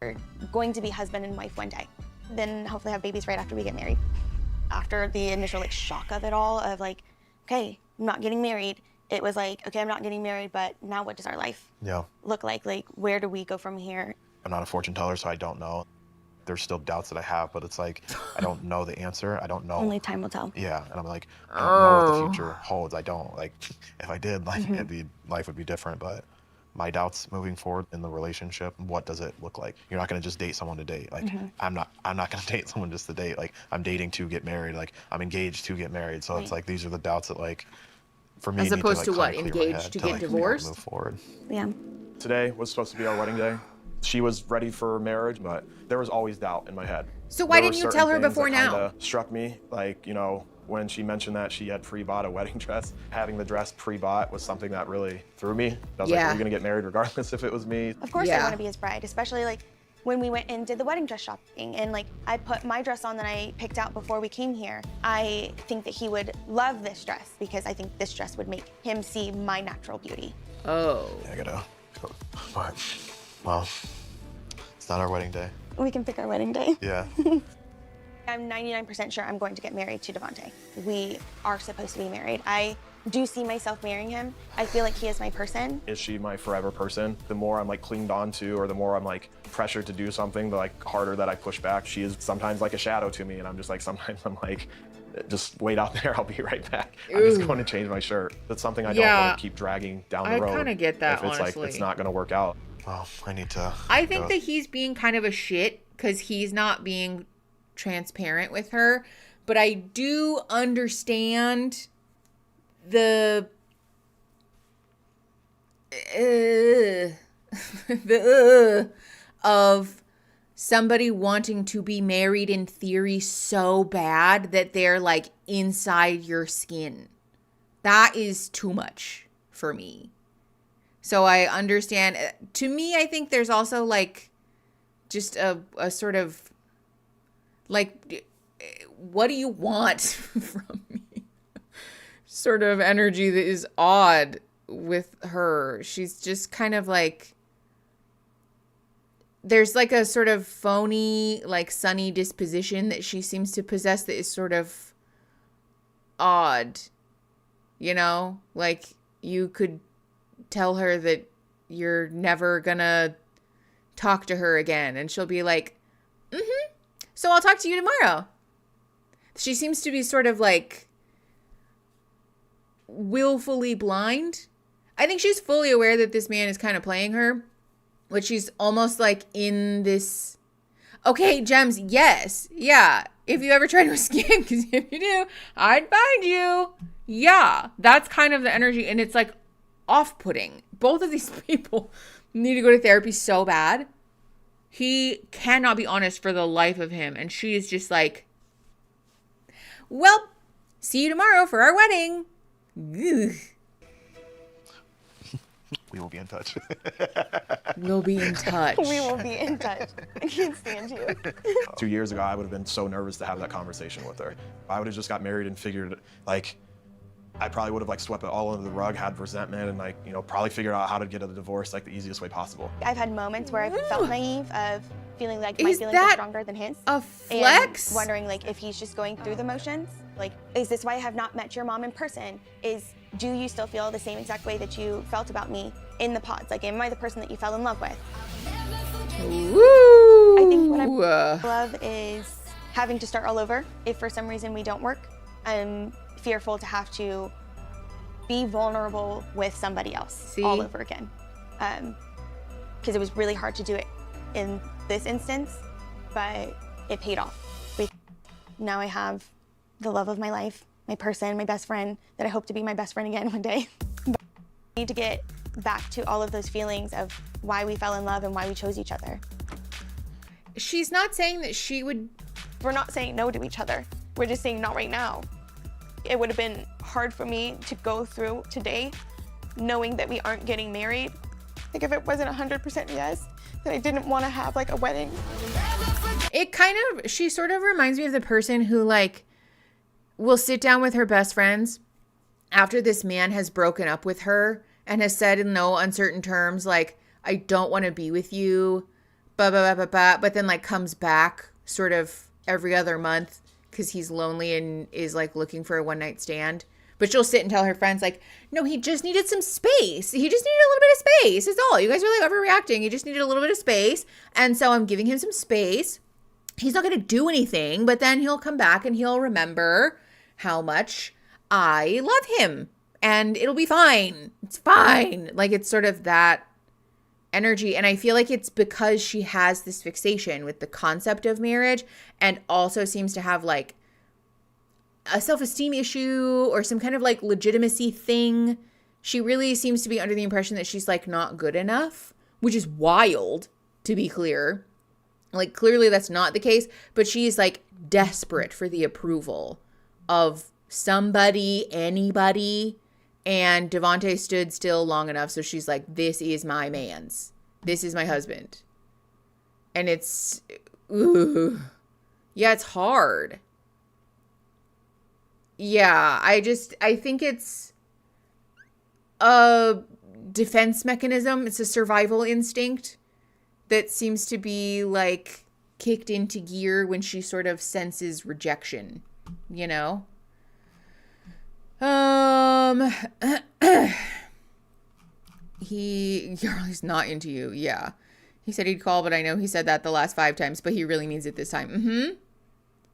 We're going to be husband and wife one day. Then hopefully have babies right after we get married. After the initial like shock of it all of like, okay, I'm not getting married. It was like, okay, I'm not getting married, but now what does our life look like? Like, where do we go from here? I'm not a fortune teller, so I don't know. There's still doubts that I have, but it's like, I don't know the answer. I don't know. Only time will tell. Yeah, and I'm like, I don't know what the future holds. I don't. Like, if I did, like, life would be different, but my doubts moving forward in the relationship, what does it look like? You're not gonna just date someone to date. Like, I'm not gonna date someone just to date. Like, I'm dating to get married. Like, I'm engaged to get married. So it's like, these are the doubts that like, for me, As need opposed to, to like, what? kinda clear my Engaged head to to get like, be able to divorced? move forward. Yeah. Today was supposed to be our wedding day. She was ready for marriage, but there was always doubt in my head. So why There were didn't you certain tell her things before that now? kinda struck me, like, When she mentioned that she had pre-bought a wedding dress, having the dress pre-bought was something that really threw me. I was like, are we gonna get married regardless if it was me? Of course I want to be his bride, especially like when we went and did the wedding dress shopping and like I put my dress on that I picked out before we came here. I think that he would love this dress because I think this dress would make him see my natural beauty. Oh. Yeah, I gotta go. But, well, it's not our wedding day. We can pick our wedding day. Yeah. I'm 99% sure I'm going to get married to Devontae. We are supposed to be married. I do see myself marrying him. I feel like he is my person. Is she my forever person? The more I'm like clinged on to, or the more I'm like pressured to do something, the like harder that I push back. She is sometimes like a shadow to me, and I'm just like, sometimes I'm like, just wait out there, I'll be right back. I'm just going to change my shirt. That's something I don't want to keep dragging down the road. I kind of get that, if it's honestly. like, it's not gonna work out. Well, I need to. I think that he's being kind of a shit because he's not being transparent with her, but I do understand the of somebody wanting to be married in theory so bad that they're like inside your skin. That is too much for me. So I understand. To me, I think there's also like just a sort of like, what do you want from me? Sort of energy that is odd with her. She's just kind of like, there's like a sort of phony, like sunny disposition that she seems to possess that is sort of odd. You know, like you could tell her that you're never gonna talk to her again and she'll be like, so I'll talk to you tomorrow. She seems to be sort of like willfully blind. I think she's fully aware that this man is kind of playing her, but she's almost like in this, okay, Gems, yes, yeah, if you ever try to escape, because if you do, I'd find you. Yeah, that's kind of the energy, and it's like off-putting. Both of these people need to go to therapy so bad. He cannot be honest for the life of him. And she is just like, well, see you tomorrow for our wedding. Ugh. We will be in touch. We'll be in touch. We will be in touch. I can't stand you. 2 years ago, I would have been so nervous to have that conversation with her. I would have just got married and figured, like, I probably would have like swept it all under the rug, had resentment, and like, you know, probably figured out how to get a divorce like the easiest way possible. I've had moments where I've felt naive of feeling like my feelings are stronger than his. A flex? And wondering like if he's just going through the motions. Like, is this why I have not met your mom in person? Do you still feel the same exact way that you felt about me in the pods? Like, am I the person that you fell in love with? Woo! I think what I love is having to start all over. If for some reason we don't work, I'm fearful to have to be vulnerable with somebody else all over again. Because it was really hard to do it in this instance, but it paid off. Now I have the love of my life, my person, my best friend, that I hope to be my best friend again one day. But I need to get back to all of those feelings of why we fell in love and why we chose each other. She's not saying that she would... We're not saying no to each other. We're just saying not right now. It would have been hard for me to go through today knowing that we aren't getting married. Like if it wasn't 100% yes, then I didn't want to have like a wedding. It kind of, she sort of reminds me of the person who like will sit down with her best friends after this man has broken up with her and has said in no uncertain terms, like, I don't want to be with you, but then like comes back sort of every other month because he's lonely and is like looking for a one night stand. But she'll sit and tell her friends like, no, he just needed some space. He just needed a little bit of space. That's all. You guys are like overreacting. He just needed a little bit of space. And so I'm giving him some space. He's not going to do anything, but then he'll come back and he'll remember how much I love him and it'll be fine. It's fine. Like it's sort of that energy. And I feel like it's because she has this fixation with the concept of marriage and also seems to have like a self-esteem issue or some kind of like legitimacy thing. She really seems to be under the impression that she's like not good enough, which is wild, to be clear. Like clearly that's not the case, but she's like desperate for the approval of somebody, anybody. And Devontae stood still long enough. So she's like, this is my man's. This is my husband. And it's, ooh. Yeah, it's hard. Yeah, I think it's a defense mechanism. It's a survival instinct that seems to be like kicked into gear when she sort of senses rejection, you know? He's not into you. Yeah. He said he'd call, but I know he said that the last 5 times, but he really means it this time. Mm-hmm.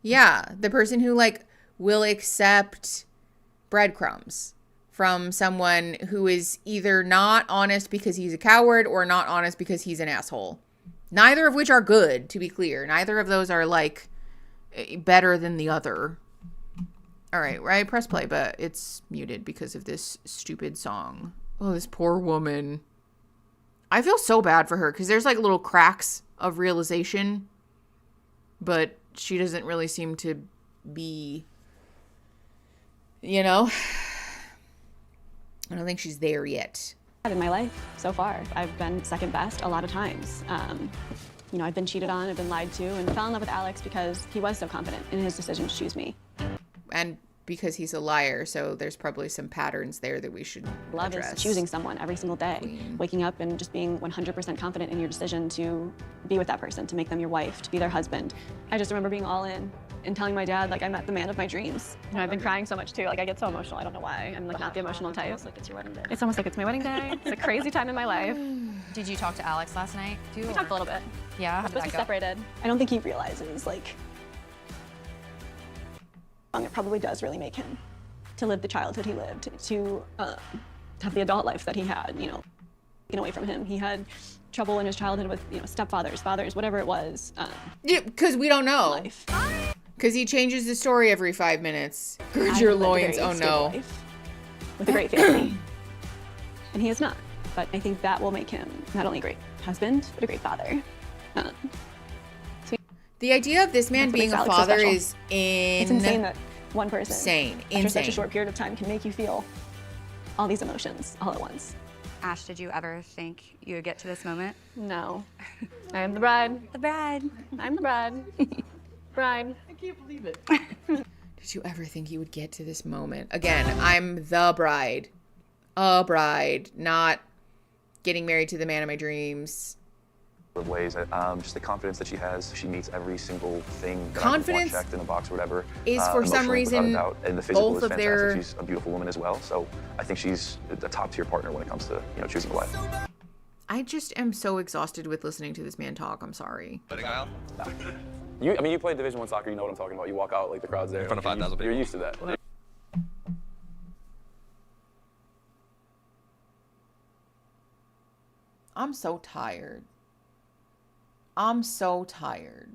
Yeah. The person who like will accept breadcrumbs from someone who is either not honest because he's a coward or not honest because he's an asshole. Neither of which are good, to be clear. Neither of those are like better than the other. All right, I press play, but it's muted because of this stupid song. Oh, this poor woman. I feel so bad for her because there's like little cracks of realization, but she doesn't really seem to be, you know, I don't think she's there yet. In my life so far, I've been second best a lot of times. You know, I've been cheated on, I've been lied to, and fell in love with Alex because he was so confident in his decision to choose me. And because he's a liar, so there's probably some patterns there that we should Love address. is choosing someone every single day, waking up and just being 100% confident in your decision to be with that person, to make them your wife, to be their husband. I just remember being all in and telling my dad, like, I met the man of my dreams. You know, I've been crying so much too, like I get so emotional, I don't know why. I'm like not the emotional type. It's like it's your wedding day. It's almost like it's my wedding day. It's a crazy time in my life. Did you talk to Alex last night too? We talked a little bit. Yeah, how We're did supposed that to be go? separated. I don't think he realizes, like, it probably does really make him to live the childhood he lived, to have the adult life that he had, you know, taken away from him. He had trouble in his childhood with, you know, stepfathers, fathers, whatever it was. Yeah, because we don't know. Because he changes the story every 5 minutes. Gird your loins, oh no. With a great family. And he is not. But I think that will make him not only a great husband, but a great father. The idea of this man That's what being makes a Alex so father special. is It's insane that one person, after such insane. a short period of time, can make you feel all these emotions all at once. Ash, did you ever think you would get to this moment? No. I am the bride. The bride. I'm the bride. Bride. I can't believe it. Did you ever think you would get to this moment? Again, I'm the bride. A bride, not getting married to the man of my dreams. Ways, just the confidence that she has. She meets every single thing that Confidence I want checked in a box or whatever. is for some emotionally, without a reason doubt. And the physical both is of fantastic. their- She's a beautiful woman as well. So I think she's a top tier partner when it comes to choosing a wife. I just am so exhausted with listening to this man talk. I'm sorry. You played Division I soccer. You know what I'm talking about. You walk out like the crowd's there. In front of 5,000 people. You're used to that. I'm so tired. I'm so tired.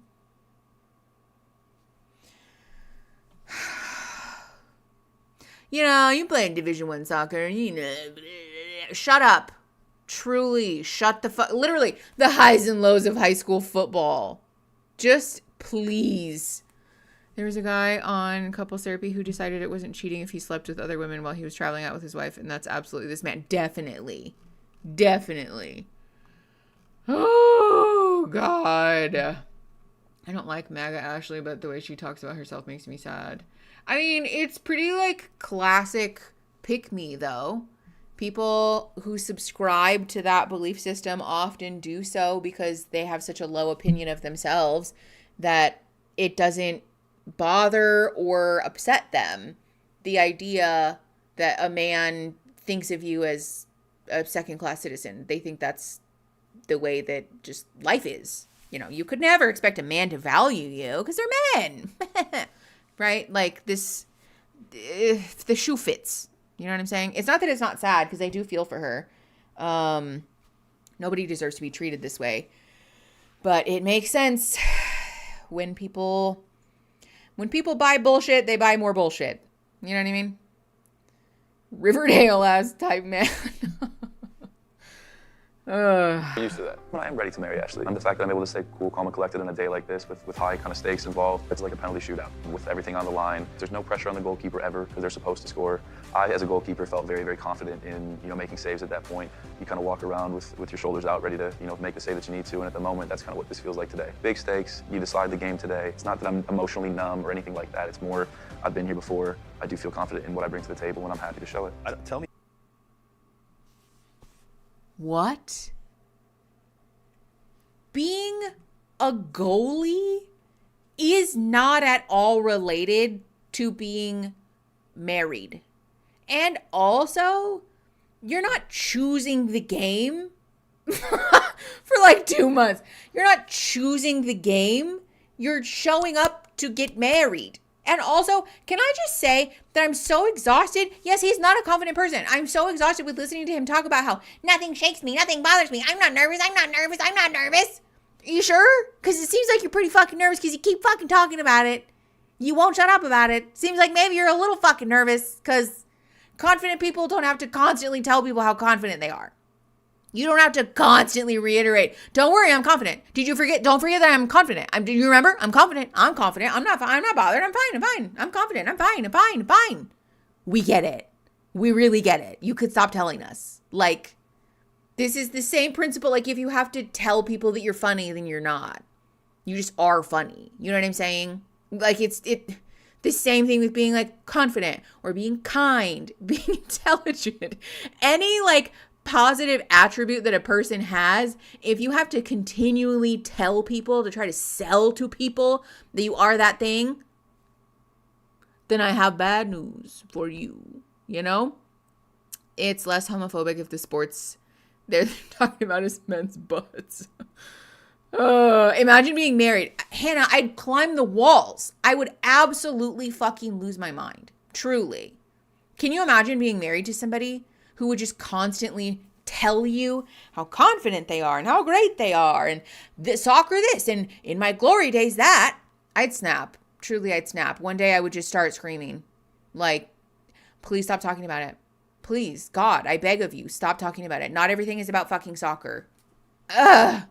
You know, you play in Division I soccer, you know. Shut up. Truly, shut the fuck. Literally, the highs and lows of high school football. Just please. There was a guy on couples therapy who decided it wasn't cheating if he slept with other women while he was traveling out with his wife, and that's absolutely this man. Definitely. Definitely. Oh, God. I don't like MAGA Ashley, but the way she talks about herself makes me sad. I mean, it's pretty, like, classic pick-me, though. People who subscribe to that belief system often do so because they have such a low opinion of themselves that it doesn't bother or upset them. The idea that a man thinks of you as a second-class citizen. They think that's the way that just life is. You know, you could never expect a man to value you because they're men. Right? Like this, if the shoe fits. You know what I'm saying? It's not that it's not sad because I do feel for her. Nobody deserves to be treated this way. But it makes sense when people buy bullshit, they buy more bullshit. You know what I mean? Riverdale ass type man. I'm used to that. But I am ready to marry Ashley. And the fact that I'm able to stay cool, calm, and collected on a day like this with high kind of stakes involved, it's like a penalty shootout with everything on the line. There's no pressure on the goalkeeper ever because they're supposed to score. I, as a goalkeeper, felt very, very confident in, making saves at that point. You kind of walk around with your shoulders out, ready to, make the save that you need to. And at the moment, that's kind of what this feels like today. Big stakes, you decide the game today. It's not that I'm emotionally numb or anything like that. It's more, I've been here before. I do feel confident in what I bring to the table, and I'm happy to show it. Tell me. What? Being a goalie is not at all related to being married. And also, you're not choosing the game for like 2 months. You're not choosing the game. You're showing up to get married. And also, can I just say that I'm so exhausted? Yes, he's not a confident person. I'm so exhausted with listening to him talk about how nothing shakes me, nothing bothers me. I'm not nervous, I'm not nervous, I'm not nervous. Are you sure? Because it seems like you're pretty fucking nervous because you keep fucking talking about it. You won't shut up about it. Seems like maybe you're a little fucking nervous because confident people don't have to constantly tell people how confident they are. You don't have to constantly reiterate, don't worry, I'm confident. Did you forget? Don't forget that I'm confident. Do you remember? I'm confident. I'm confident. I'm not bothered. I'm fine. I'm confident. I'm fine. We get it. We really get it. You could stop telling us. Like, this is the same principle. Like, if you have to tell people that you're funny, then you're not. You just are funny. You know what I'm saying? Like, it's the same thing with being like confident or being kind, being intelligent. Any like positive attribute that a person has, if you have to continually tell people to try to sell to people that you are that thing, then I have bad news for you. It's less homophobic if the sports they're talking about is men's butts. Imagine being married. Hannah, I'd climb the walls. I would absolutely fucking lose my mind. Truly. Can you imagine being married to somebody who would just constantly tell you how confident they are and how great they are and soccer this and in my glory days that? I'd snap. Truly, I'd snap. One day I would just start screaming. Like, please stop talking about it. Please, God, I beg of you, stop talking about it. Not everything is about fucking soccer. Ugh.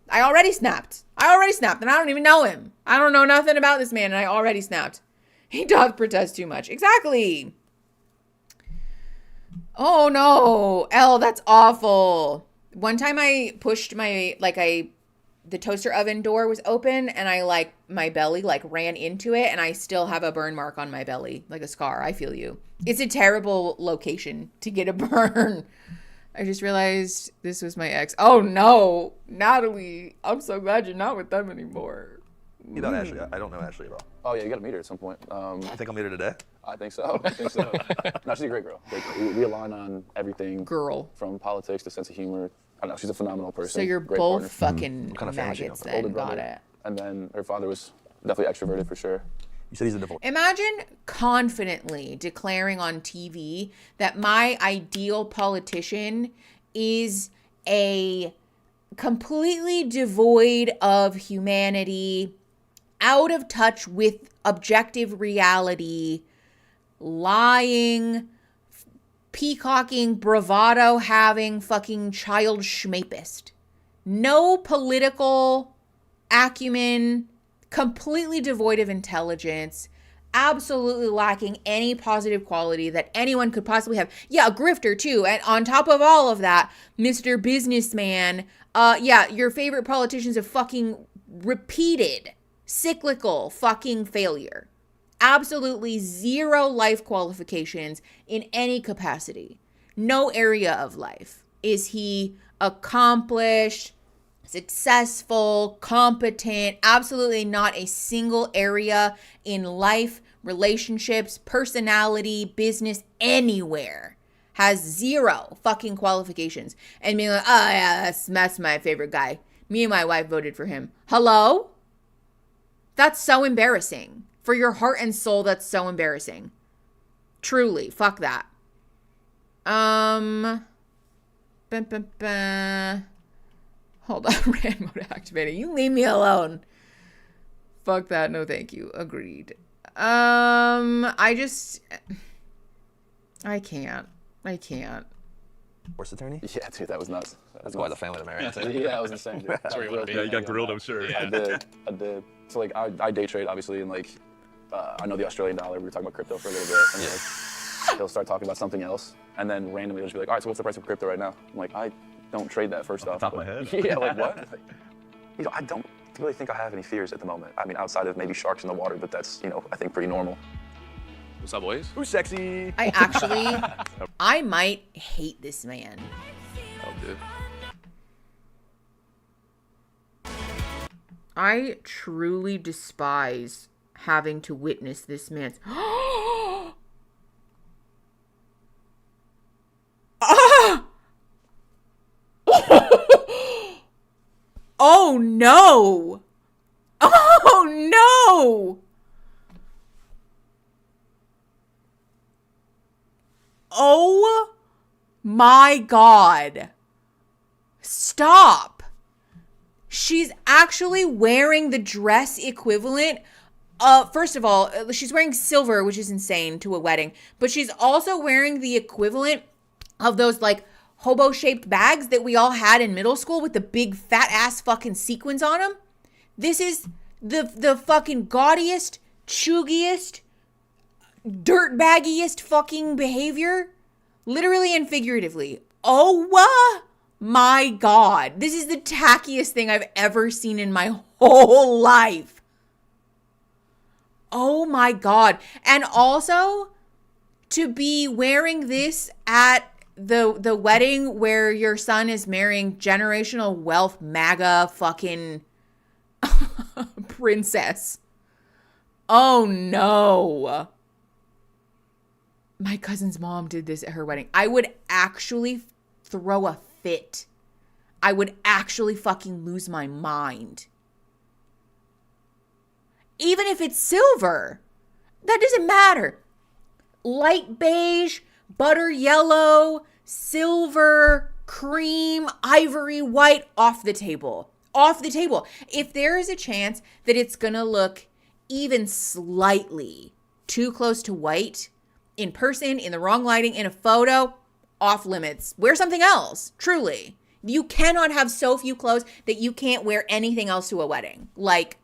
I already snapped, and I don't even know him. I don't know nothing about this man, and I already snapped. He doth protest too much. Exactly. Oh no, Elle, that's awful. One time I pushed the toaster oven door was open, and my belly ran into it, and I still have a burn mark on my belly, like a scar. I feel you. It's a terrible location to get a burn. I just realized this was my ex. Oh no, Natalie. I'm so glad you're not with them anymore. You know Ashley. I don't know Ashley at all. Oh yeah, you gotta meet her at some point. You think I'll meet her today? I think so. No, she's a great girl. We align on everything. Girl. From politics to sense of humor. I don't know, she's a phenomenal person. So you're great both partner. fucking What kind of family maggots she then. Older brother. Got it. And then her father was definitely extroverted for sure. You said he's a divorce. Imagine confidently declaring on TV that my ideal politician is a completely devoid of humanity, out of touch with objective reality, lying, peacocking, bravado having fucking child schmapist. No political acumen, completely devoid of intelligence, absolutely lacking any positive quality that anyone could possibly have. Yeah, a grifter too. And on top of all of that, Mr. Businessman, your favorite politician's a fucking repeated, cyclical fucking failure. Absolutely zero life qualifications in any capacity. No area of life is he accomplished, successful, competent. Absolutely not a single area in life, relationships, personality, business, anywhere has zero fucking qualifications. And being like, oh yeah, that's my favorite guy. Me and my wife voted for him. Hello? That's so embarrassing. For your heart and soul, that's so embarrassing. Truly, fuck that. Hold on, rand mode activated. You leave me alone. Fuck that. No, thank you. Agreed. I can't. Divorce attorney? Yeah, dude, that was nuts. That's why the family to marry. Yeah, I was insane, dude. That's where you want to be. Yeah, you got grilled, I'm sure. I did. So like, I day trade, obviously, and like, I know the Australian dollar. We were talking about crypto for a little bit, and like, he'll start talking about something else, and then randomly he'll just be like, all right, so what's the price of crypto right now? I'm like, I don't trade that, first off. Top of my head. Yeah, like what? You know, I don't really think I have any fears at the moment. I mean, outside of maybe sharks in the water, but that's, you know, I think pretty normal. What's up, boys? Who's sexy? I might hate this man. Oh, dude. I truly despise having to witness this man's. Oh no! Oh no! Oh my God. Stop. She's actually wearing the dress equivalent. First of all, she's wearing silver, which is insane to a wedding, but she's also wearing the equivalent of those like hobo-shaped bags that we all had in middle school with the big fat ass fucking sequins on them. This is the fucking gaudiest, chuggiest, dirtbaggiest fucking behavior, literally and figuratively. Oh my God. This is the tackiest thing I've ever seen in my whole life. Oh my God. And also to be wearing this at the wedding where your son is marrying generational wealth MAGA fucking princess. Oh no. My cousin's mom did this at her wedding. I would actually throw a fit. I would actually fucking lose my mind. Even if it's silver, that doesn't matter. Light beige, butter yellow, silver, cream, ivory white, off the table. Off the table. If there is a chance that it's gonna look even slightly too close to white, in person, in the wrong lighting, in a photo, off limits. Wear something else, truly. You cannot have so few clothes that you can't wear anything else to a wedding. Like,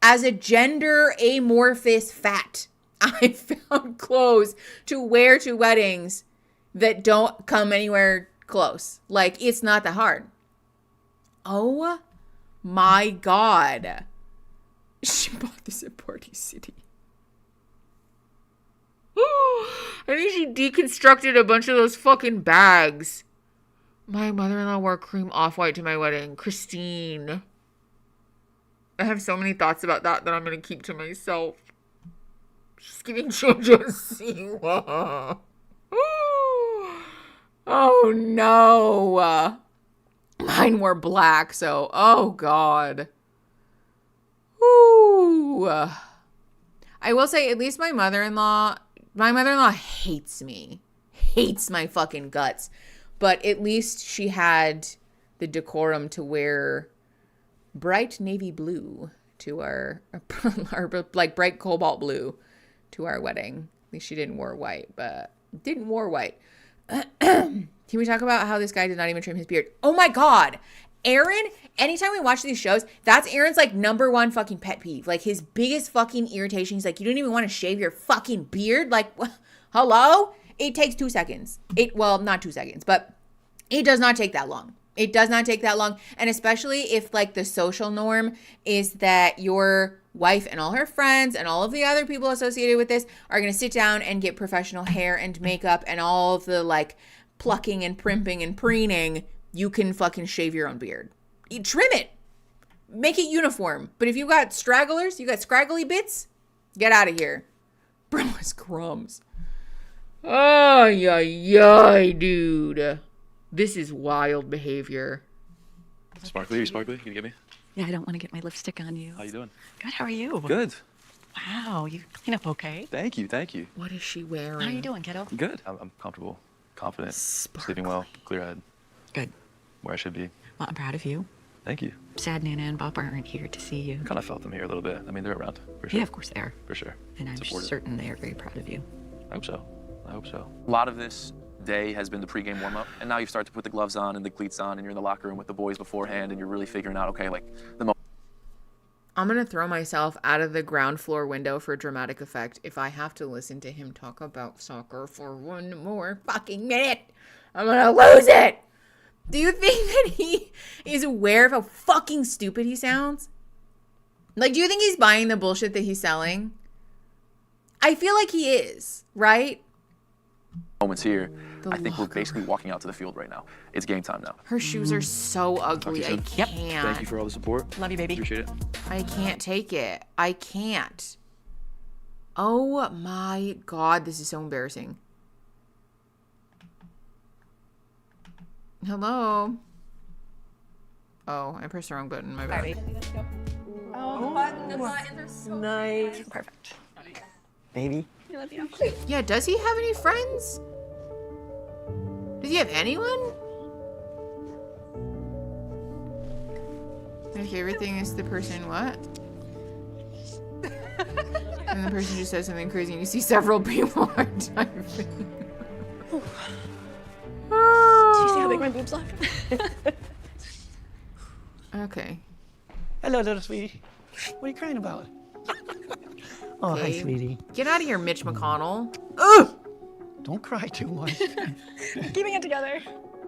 as a gender amorphous fat, I found clothes to wear to weddings that don't come anywhere close. Like, it's not that hard. Oh my God. She bought this at Party City. I think she deconstructed a bunch of those fucking bags. My mother-in-law wore cream off-white to my wedding. Christine. I have so many thoughts about that I'm going to keep to myself. She's giving JoJo Siwa. Oh no. Mine were black, so oh God. Ooh. I will say, at least my mother-in-law hates me. Hates my fucking guts. But at least she had the decorum to wear bright navy blue to our like bright cobalt blue to our wedding. At least she didn't wear white, but didn't wear white. Can we talk about how this guy did not even trim his beard? Oh my God. Aaron, anytime we watch these shows, that's Aaron's like number one fucking pet peeve. Like his biggest fucking irritation. He's like, you don't even want to shave your fucking beard? Like, hello? It takes 2 seconds. Well, not 2 seconds, but it does not take that long. It does not take that long. And especially if like the social norm is that your wife and all her friends and all of the other people associated with this are going to sit down and get professional hair and makeup and all of the like plucking and primping and preening, you can fucking shave your own beard. You trim it. Make it uniform. But if you got stragglers, you got scraggly bits, get out of here. Bro, it's crumbs. Oh, yeah, dude. This is wild behavior. Sparkly, are you sparkly? Can you get me? Yeah, I don't want to get my lipstick on you. How you doing? Good, how are you? Good. Wow, you clean up okay. Thank you, thank you. What is she wearing? How are you doing, kiddo? Good. I'm comfortable, confident, sleeping well, clear-eyed. Good. Where I should be. Well, I'm proud of you. Thank you. Sad Nana and Bob aren't here to see you. I kind of felt them here a little bit. I mean, they're around, for sure. Yeah, of course they are. For sure. And I'm Supportive. certain they are very proud of you. I hope so. I hope so. A lot of this day has been the pregame warm-up, and now you start to put the gloves on and the cleats on, and you're in the locker room with the boys beforehand, and you're really figuring out, okay, like the I'm going to throw myself out of the ground floor window for dramatic effect if I have to listen to him talk about soccer for one more fucking minute. I'm going to lose it. Do you think that he is aware of how fucking stupid he sounds? Like, do you think he's buying the bullshit that he's selling? I feel like he is, right? moments here, I think we're basically walking out to the field right now. It's game time now. Her shoes are so ugly. I can't. Thank you for all the support. Love you, baby. Appreciate it. I can't take it. I can't. Oh my God, this is so embarrassing. Hello? Oh, I pressed the wrong button. My bad. Oh, the buttons are so nice. Perfect. Baby. I love you. Yeah, does he have any friends? Does he have anyone? My favorite thing is the person what? And the person just says something crazy and you see several people are typing. Do you see how big my boobs look? Okay. Hello, little sweetie. What are you crying about? Oh, Okay. hi, sweetie. Get out of here, Mitch McConnell. Ugh! Don't cry too much. Keeping it together.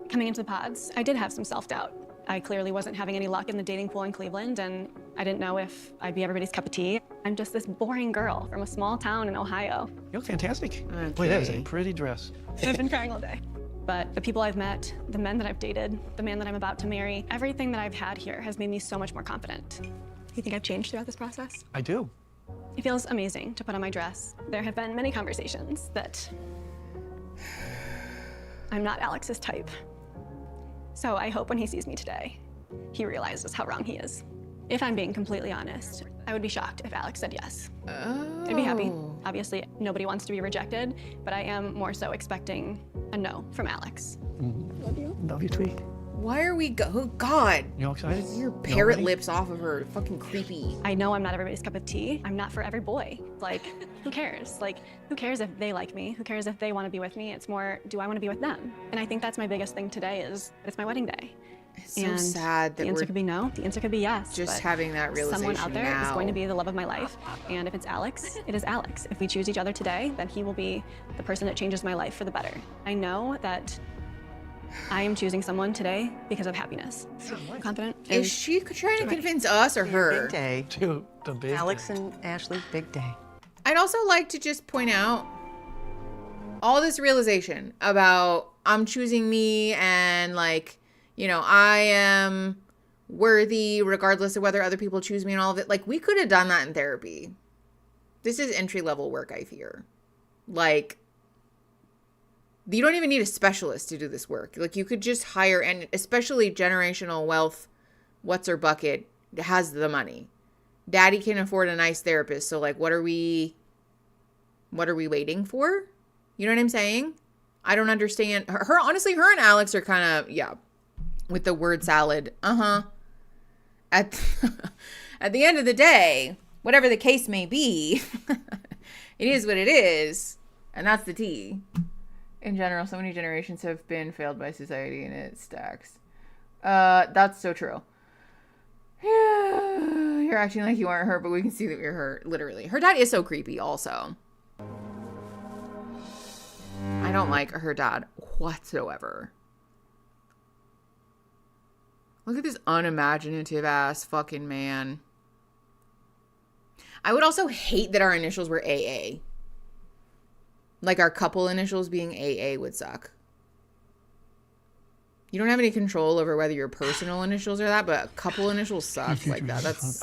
Coming into the pods, I did have some self-doubt. I clearly wasn't having any luck in the dating pool in Cleveland, and I didn't know if I'd be everybody's cup of tea. I'm just this boring girl from a small town in Ohio. You look fantastic. Boy, that is a pretty dress. I've been crying all day. But the people I've met, the men that I've dated, the man that I'm about to marry, everything that I've had here has made me so much more confident. You think I've changed throughout this process? I do. It feels amazing to put on my dress. There have been many conversations that I'm not Alex's type. So I hope when he sees me today, he realizes how wrong he is. If I'm being completely honest, I would be shocked if Alex said yes. I'd be happy. Obviously, nobody wants to be rejected, but I am more so expecting a no from Alex. Love you. Love you, Tweak. Why are we oh God. You all excited? Your parrot lips off of her. Fucking creepy. I know I'm not everybody's cup of tea. I'm not for every boy. Like, who cares? Like, who cares if they like me? Who cares if they want to be with me? It's more, do I want to be with them? And I think that's my biggest thing today is it's my wedding day. It's so sad that the answer we're could be no, the answer could be yes. just but having that realization someone out there is now. going to be the love of my life. And if it's Alex, it is Alex. If we choose each other today, then he will be the person that changes my life for the better. I know that I am choosing someone today because of happiness. I'm confident. Is she trying to convince us or her? Big day. Dude, the big Alex day. and Ashley, big day. I'd also like to just point out all this realization about I'm choosing me and like, you know, I am worthy regardless of whether other people choose me and all of it. Like, we could have done that in therapy. This is entry-level work, I fear. Like, you don't even need a specialist to do this work. Like, you could just hire, and especially generational wealth, what's her bucket, has the money. Daddy can afford a nice therapist, so like, what are we waiting for? You know what I'm saying? I don't understand. Her honestly, her and Alex are kind of, yeah, with the word salad. At the end of the day, whatever the case may be, it is what it is, and that's the tea. In general, so many generations have been failed by society, and it stacks. That's so true. You're acting like you aren't hurt, but we can see that you're hurt. Literally, her dad is so creepy. Also, I don't like her dad whatsoever. Look at this unimaginative ass fucking man. I would also hate that our initials were AA. Like, our couple initials being AA would suck. You don't have any control over whether your personal initials are that, but couple initials suck like that. That's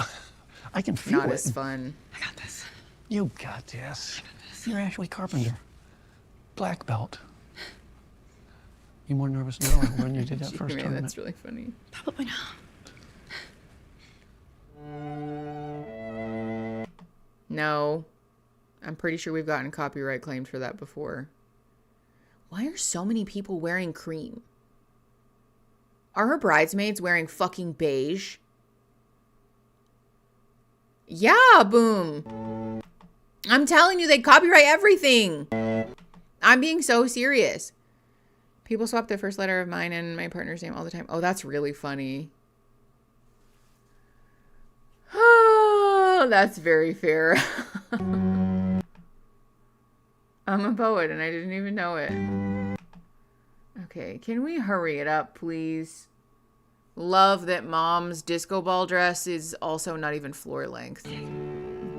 I can feel not it. as fun. I got this. You got this. You're Ashley Carpenter. Black belt. You more nervous now or when you did that first tournament? That's really funny. Probably not. No. I'm pretty sure we've gotten copyright claimed for that before. Why are so many people wearing cream? Are her bridesmaids wearing fucking beige? Yeah, boom. I'm telling you, they copyright everything. I'm being so serious. People swap the first letter of mine and my partner's name all the time. Oh, that's really funny. Oh, that's very fair. I'm a poet and I didn't even know it. Okay, can we hurry it up, please? Love that mom's disco ball dress is also not even floor length.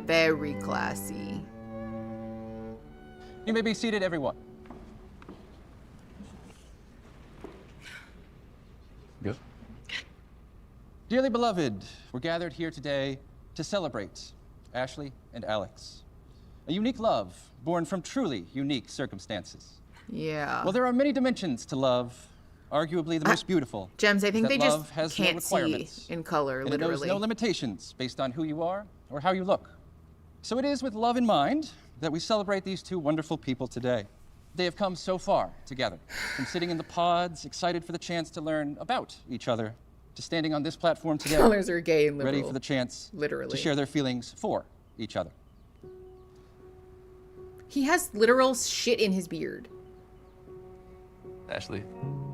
Very classy. You may be seated, everyone. Good. Dearly beloved, we're gathered here today to celebrate Ashley and Alex. A unique love born from truly unique circumstances. Yeah. Well, there are many dimensions to love. Arguably the most beautiful. Gems, I think is that they just love has can't no see requirements, in color, and it knows literally. no limitations based on who you are or how you look. So it is with love in mind that we celebrate these two wonderful people today. They have come so far together, from sitting in the pods, excited for the chance to learn about each other, to standing on this platform today, Colors are gay and liberal. ready for the chance Literally. to share their feelings for each other. He has literal shit in his beard. Ashley.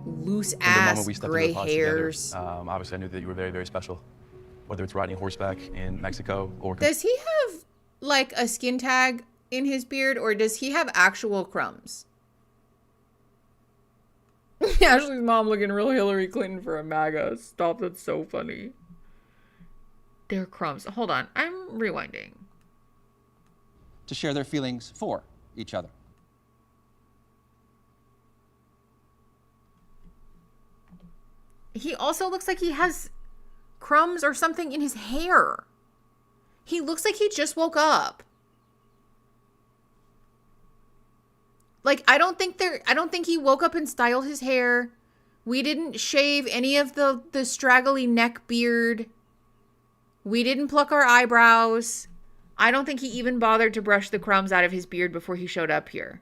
Loose From the ass, moment we stepped gray into the pods hairs. together, obviously I knew that you were very, very special. Whether it's riding horseback in Mexico or... Does he have like a skin tag in his beard or does he have actual crumbs? Ashley's mom looking real Hillary Clinton for a MAGA. Stop, that's so funny. They're crumbs. Hold on, I'm rewinding. To share their feelings for each other. He also looks like he has crumbs or something in his hair. He looks like he just woke up. Like, I don't think he woke up and styled his hair. We didn't shave any of the straggly neck beard. We didn't pluck our eyebrows. I don't think he even bothered to brush the crumbs out of his beard before he showed up here.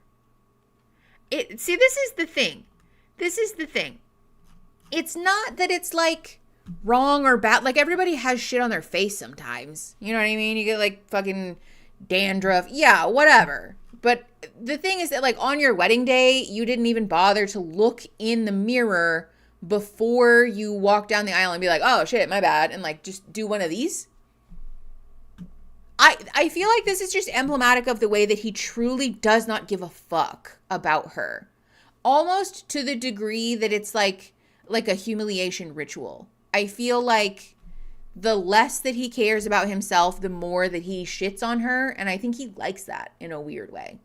See, this is the thing. It's not that it's like wrong or bad. Like, everybody has shit on their face sometimes. You know what I mean? You get like fucking dandruff. Yeah, whatever. But the thing is that like on your wedding day, you didn't even bother to look in the mirror before you walk down the aisle and be like, oh shit, my bad. And like just do one of these. I feel like this is just emblematic of the way that he truly does not give a fuck about her. Almost to the degree that it's like a humiliation ritual. I feel like the less that he cares about himself, the more that he shits on her. And I think he likes that in a weird way.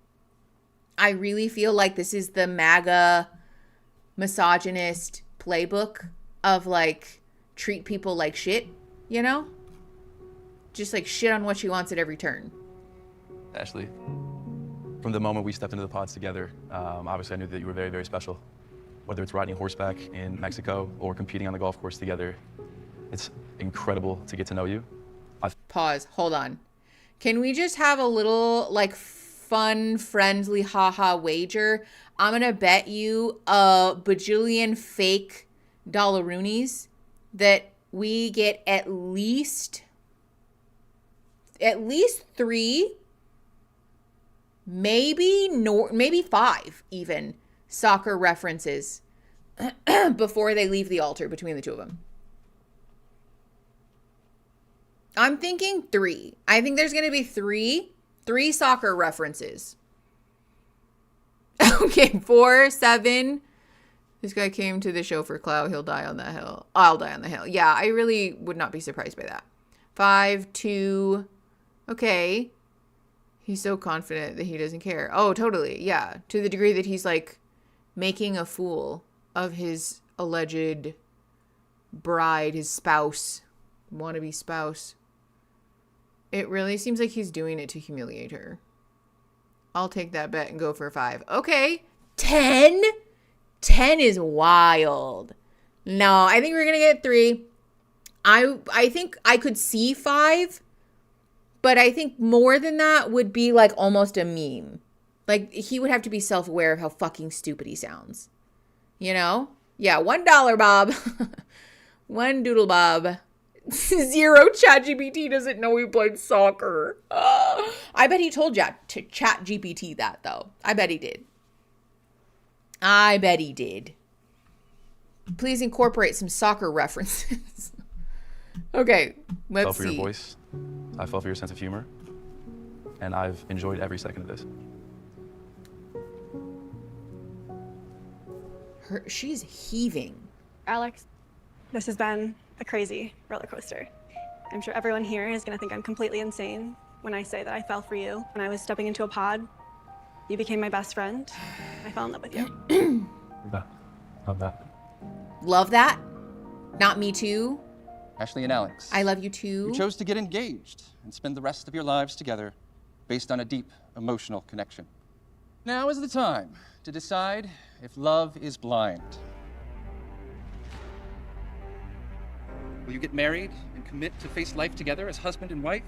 I really feel like this is the MAGA misogynist playbook of like treat people like shit, you know? Just like shit on what she wants at every turn. Ashley, from the moment we stepped into the pods together, obviously I knew that you were very, very special. Whether it's riding horseback in Mexico or competing on the golf course together, it's incredible to get to know you. Pause. Hold on. Can we just have a little like fun, friendly, haha wager? I'm going to bet you a bajillion fake dollaroonies that we get at least 3, maybe 5 even soccer references before they leave the altar between the two of them. I'm thinking 3. I think there's going to be 3 soccer references. Okay, 4, 7. This guy came to the show for clout. He'll die on that hill. I'll die on the hill. Yeah, I really would not be surprised by that. 5, 2. Okay. He's so confident that he doesn't care. Oh, totally. Yeah. To the degree that he's like making a fool of his alleged bride, his spouse, wannabe spouse. It really seems like he's doing it to humiliate her. I'll take that bet and go for 5. Okay. 10? 10 is wild. No, I think we're going to get 3. I think I could see 5. But I think more than that would be like almost a meme. Like he would have to be self-aware of how fucking stupid he sounds. You know? Yeah, $1, Bob. $1 Bob. 0 ChatGPT doesn't know he played soccer. I bet he told ChatGPT that though. I bet he did. I bet he did. Please incorporate some soccer references. Okay, I fell let's for see. your voice. I fell for your sense of humor. And I've enjoyed every second of this. She's heaving. Alex, this has been a crazy roller coaster. I'm sure everyone here is gonna think I'm completely insane when I say that I fell for you. When I was stepping into a pod, you became my best friend. I fell in love with you. Love that. Love that. Not me too. Ashley and Alex. I love you too. You chose to get engaged and spend the rest of your lives together based on a deep emotional connection. Now is the time to decide if love is blind. Will you get married and commit to face life together as husband and wife?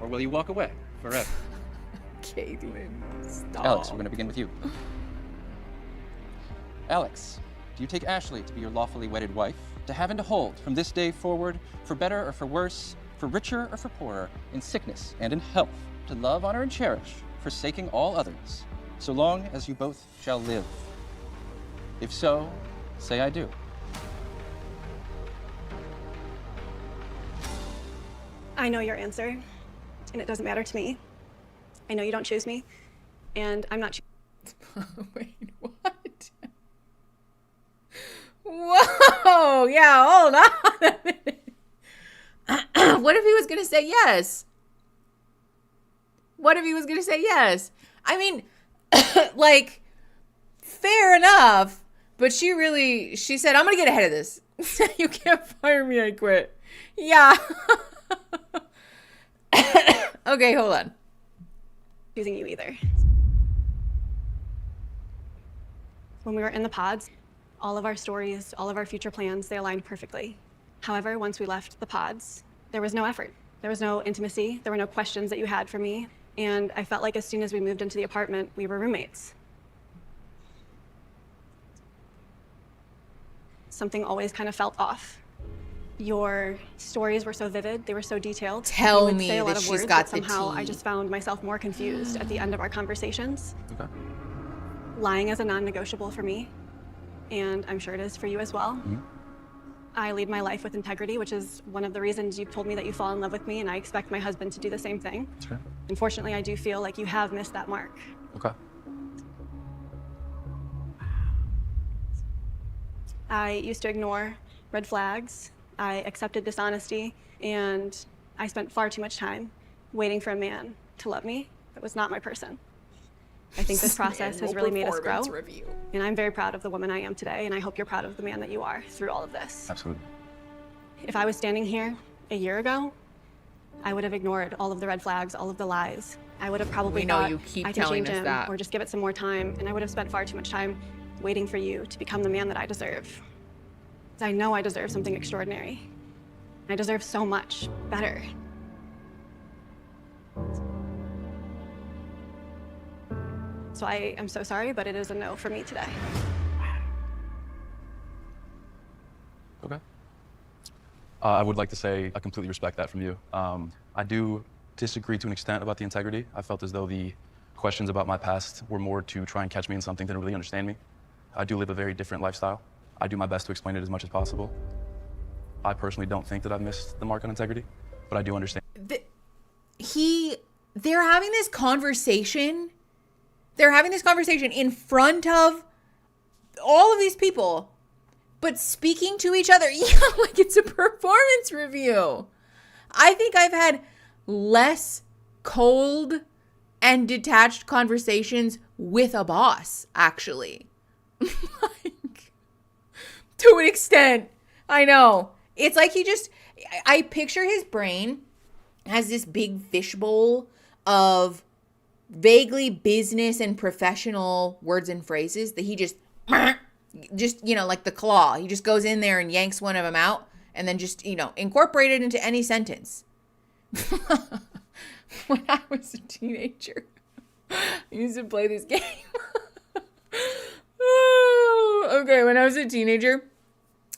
Or will you walk away forever? Caitlin, stop. Alex, we're going to begin with you. Alex, do you take Ashley to be your lawfully wedded wife, to have and to hold from this day forward, for better or for worse, for richer or for poorer, in sickness and in health, to love, honor, and cherish, forsaking all others, so long as you both shall live? If so, say I do. I know your answer, and it doesn't matter to me. I know you don't choose me, and I'm not Wait, what? Whoa, yeah, hold on a minute. What if he was going to say yes? What if he was going to say yes? I mean, like, fair enough, but she said, I'm going to get ahead of this. You can't fire me, I quit. Yeah. Okay, hold on. choosing you either. When we were in the pods, all of our stories, all of our future plans, they aligned perfectly. However, once we left the pods, there was no effort. There was no intimacy. There were no questions that you had for me. And I felt like as soon as we moved into the apartment, we were roommates. Something always kind of felt off. Your stories were so vivid. They were so detailed. Tell You would me say a lot that of she's words, got but the somehow I tea. just found myself more confused at the end of our conversations. Okay. Lying is a non-negotiable for me, and I'm sure it is for you as well. Mhm. I lead my life with integrity, which is one of the reasons you've told me that you fall in love with me, and I expect my husband to do the same thing. That's right. Unfortunately, I do feel like you have missed that mark. Okay. I used to ignore red flags. I accepted dishonesty, and I spent far too much time waiting for a man to love me that was not my person. I think this process has really made us grow, and I'm very proud of the woman I am today, and I hope you're proud of the man that you are through all of this. Absolutely. If I was standing here a year ago, I would have ignored all of the red flags, all of the lies. I would have probably We know thought you keep I can telling change us him that. or just give it some more time, and I would have spent far too much time waiting for you to become the man that I deserve. 'Cause I know I deserve something extraordinary. I deserve so much better. So I am so sorry, but it is a no for me today. Okay. I would like to say I completely respect that from you. I do disagree to an extent about the integrity. I felt as though the questions about my past were more to try and catch me in something than really understand me. I do live a very different lifestyle. I do my best to explain it as much as possible. I personally don't think that I've missed the mark on integrity, but I do understand. They're having this conversation. They're having this conversation in front of all of these people, but speaking to each other. Yeah, like it's a performance review. I think I've had less cold and detached conversations with a boss, actually. Like, to an extent. I know. It's like I picture his brain has this big fishbowl of vaguely business and professional words and phrases that he just, like the claw. He just goes in there and yanks one of them out and then just, incorporate it into any sentence. When I was a teenager, I used to play this game. Okay, when I was a teenager,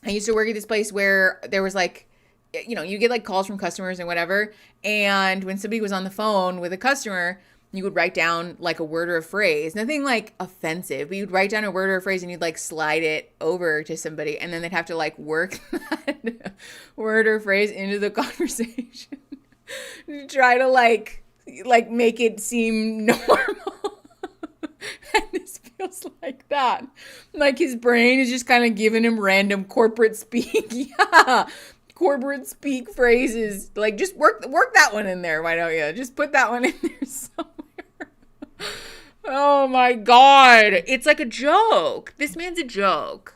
I used to work at this place where there was like, you get like calls from customers and whatever. And when somebody was on the phone with a customer, you would write down like a word or a phrase, nothing like offensive, but you'd write down a word or a phrase and you'd like slide it over to somebody, and then they'd have to like work that word or phrase into the conversation to try to like make it seem normal. And this feels like that. Like his brain is just kind of giving him random corporate speak. Yeah. Corporate speak phrases. Like, just work that one in there. Why don't you? Just put that one in there somewhere. Oh my God. It's like a joke. This man's a joke.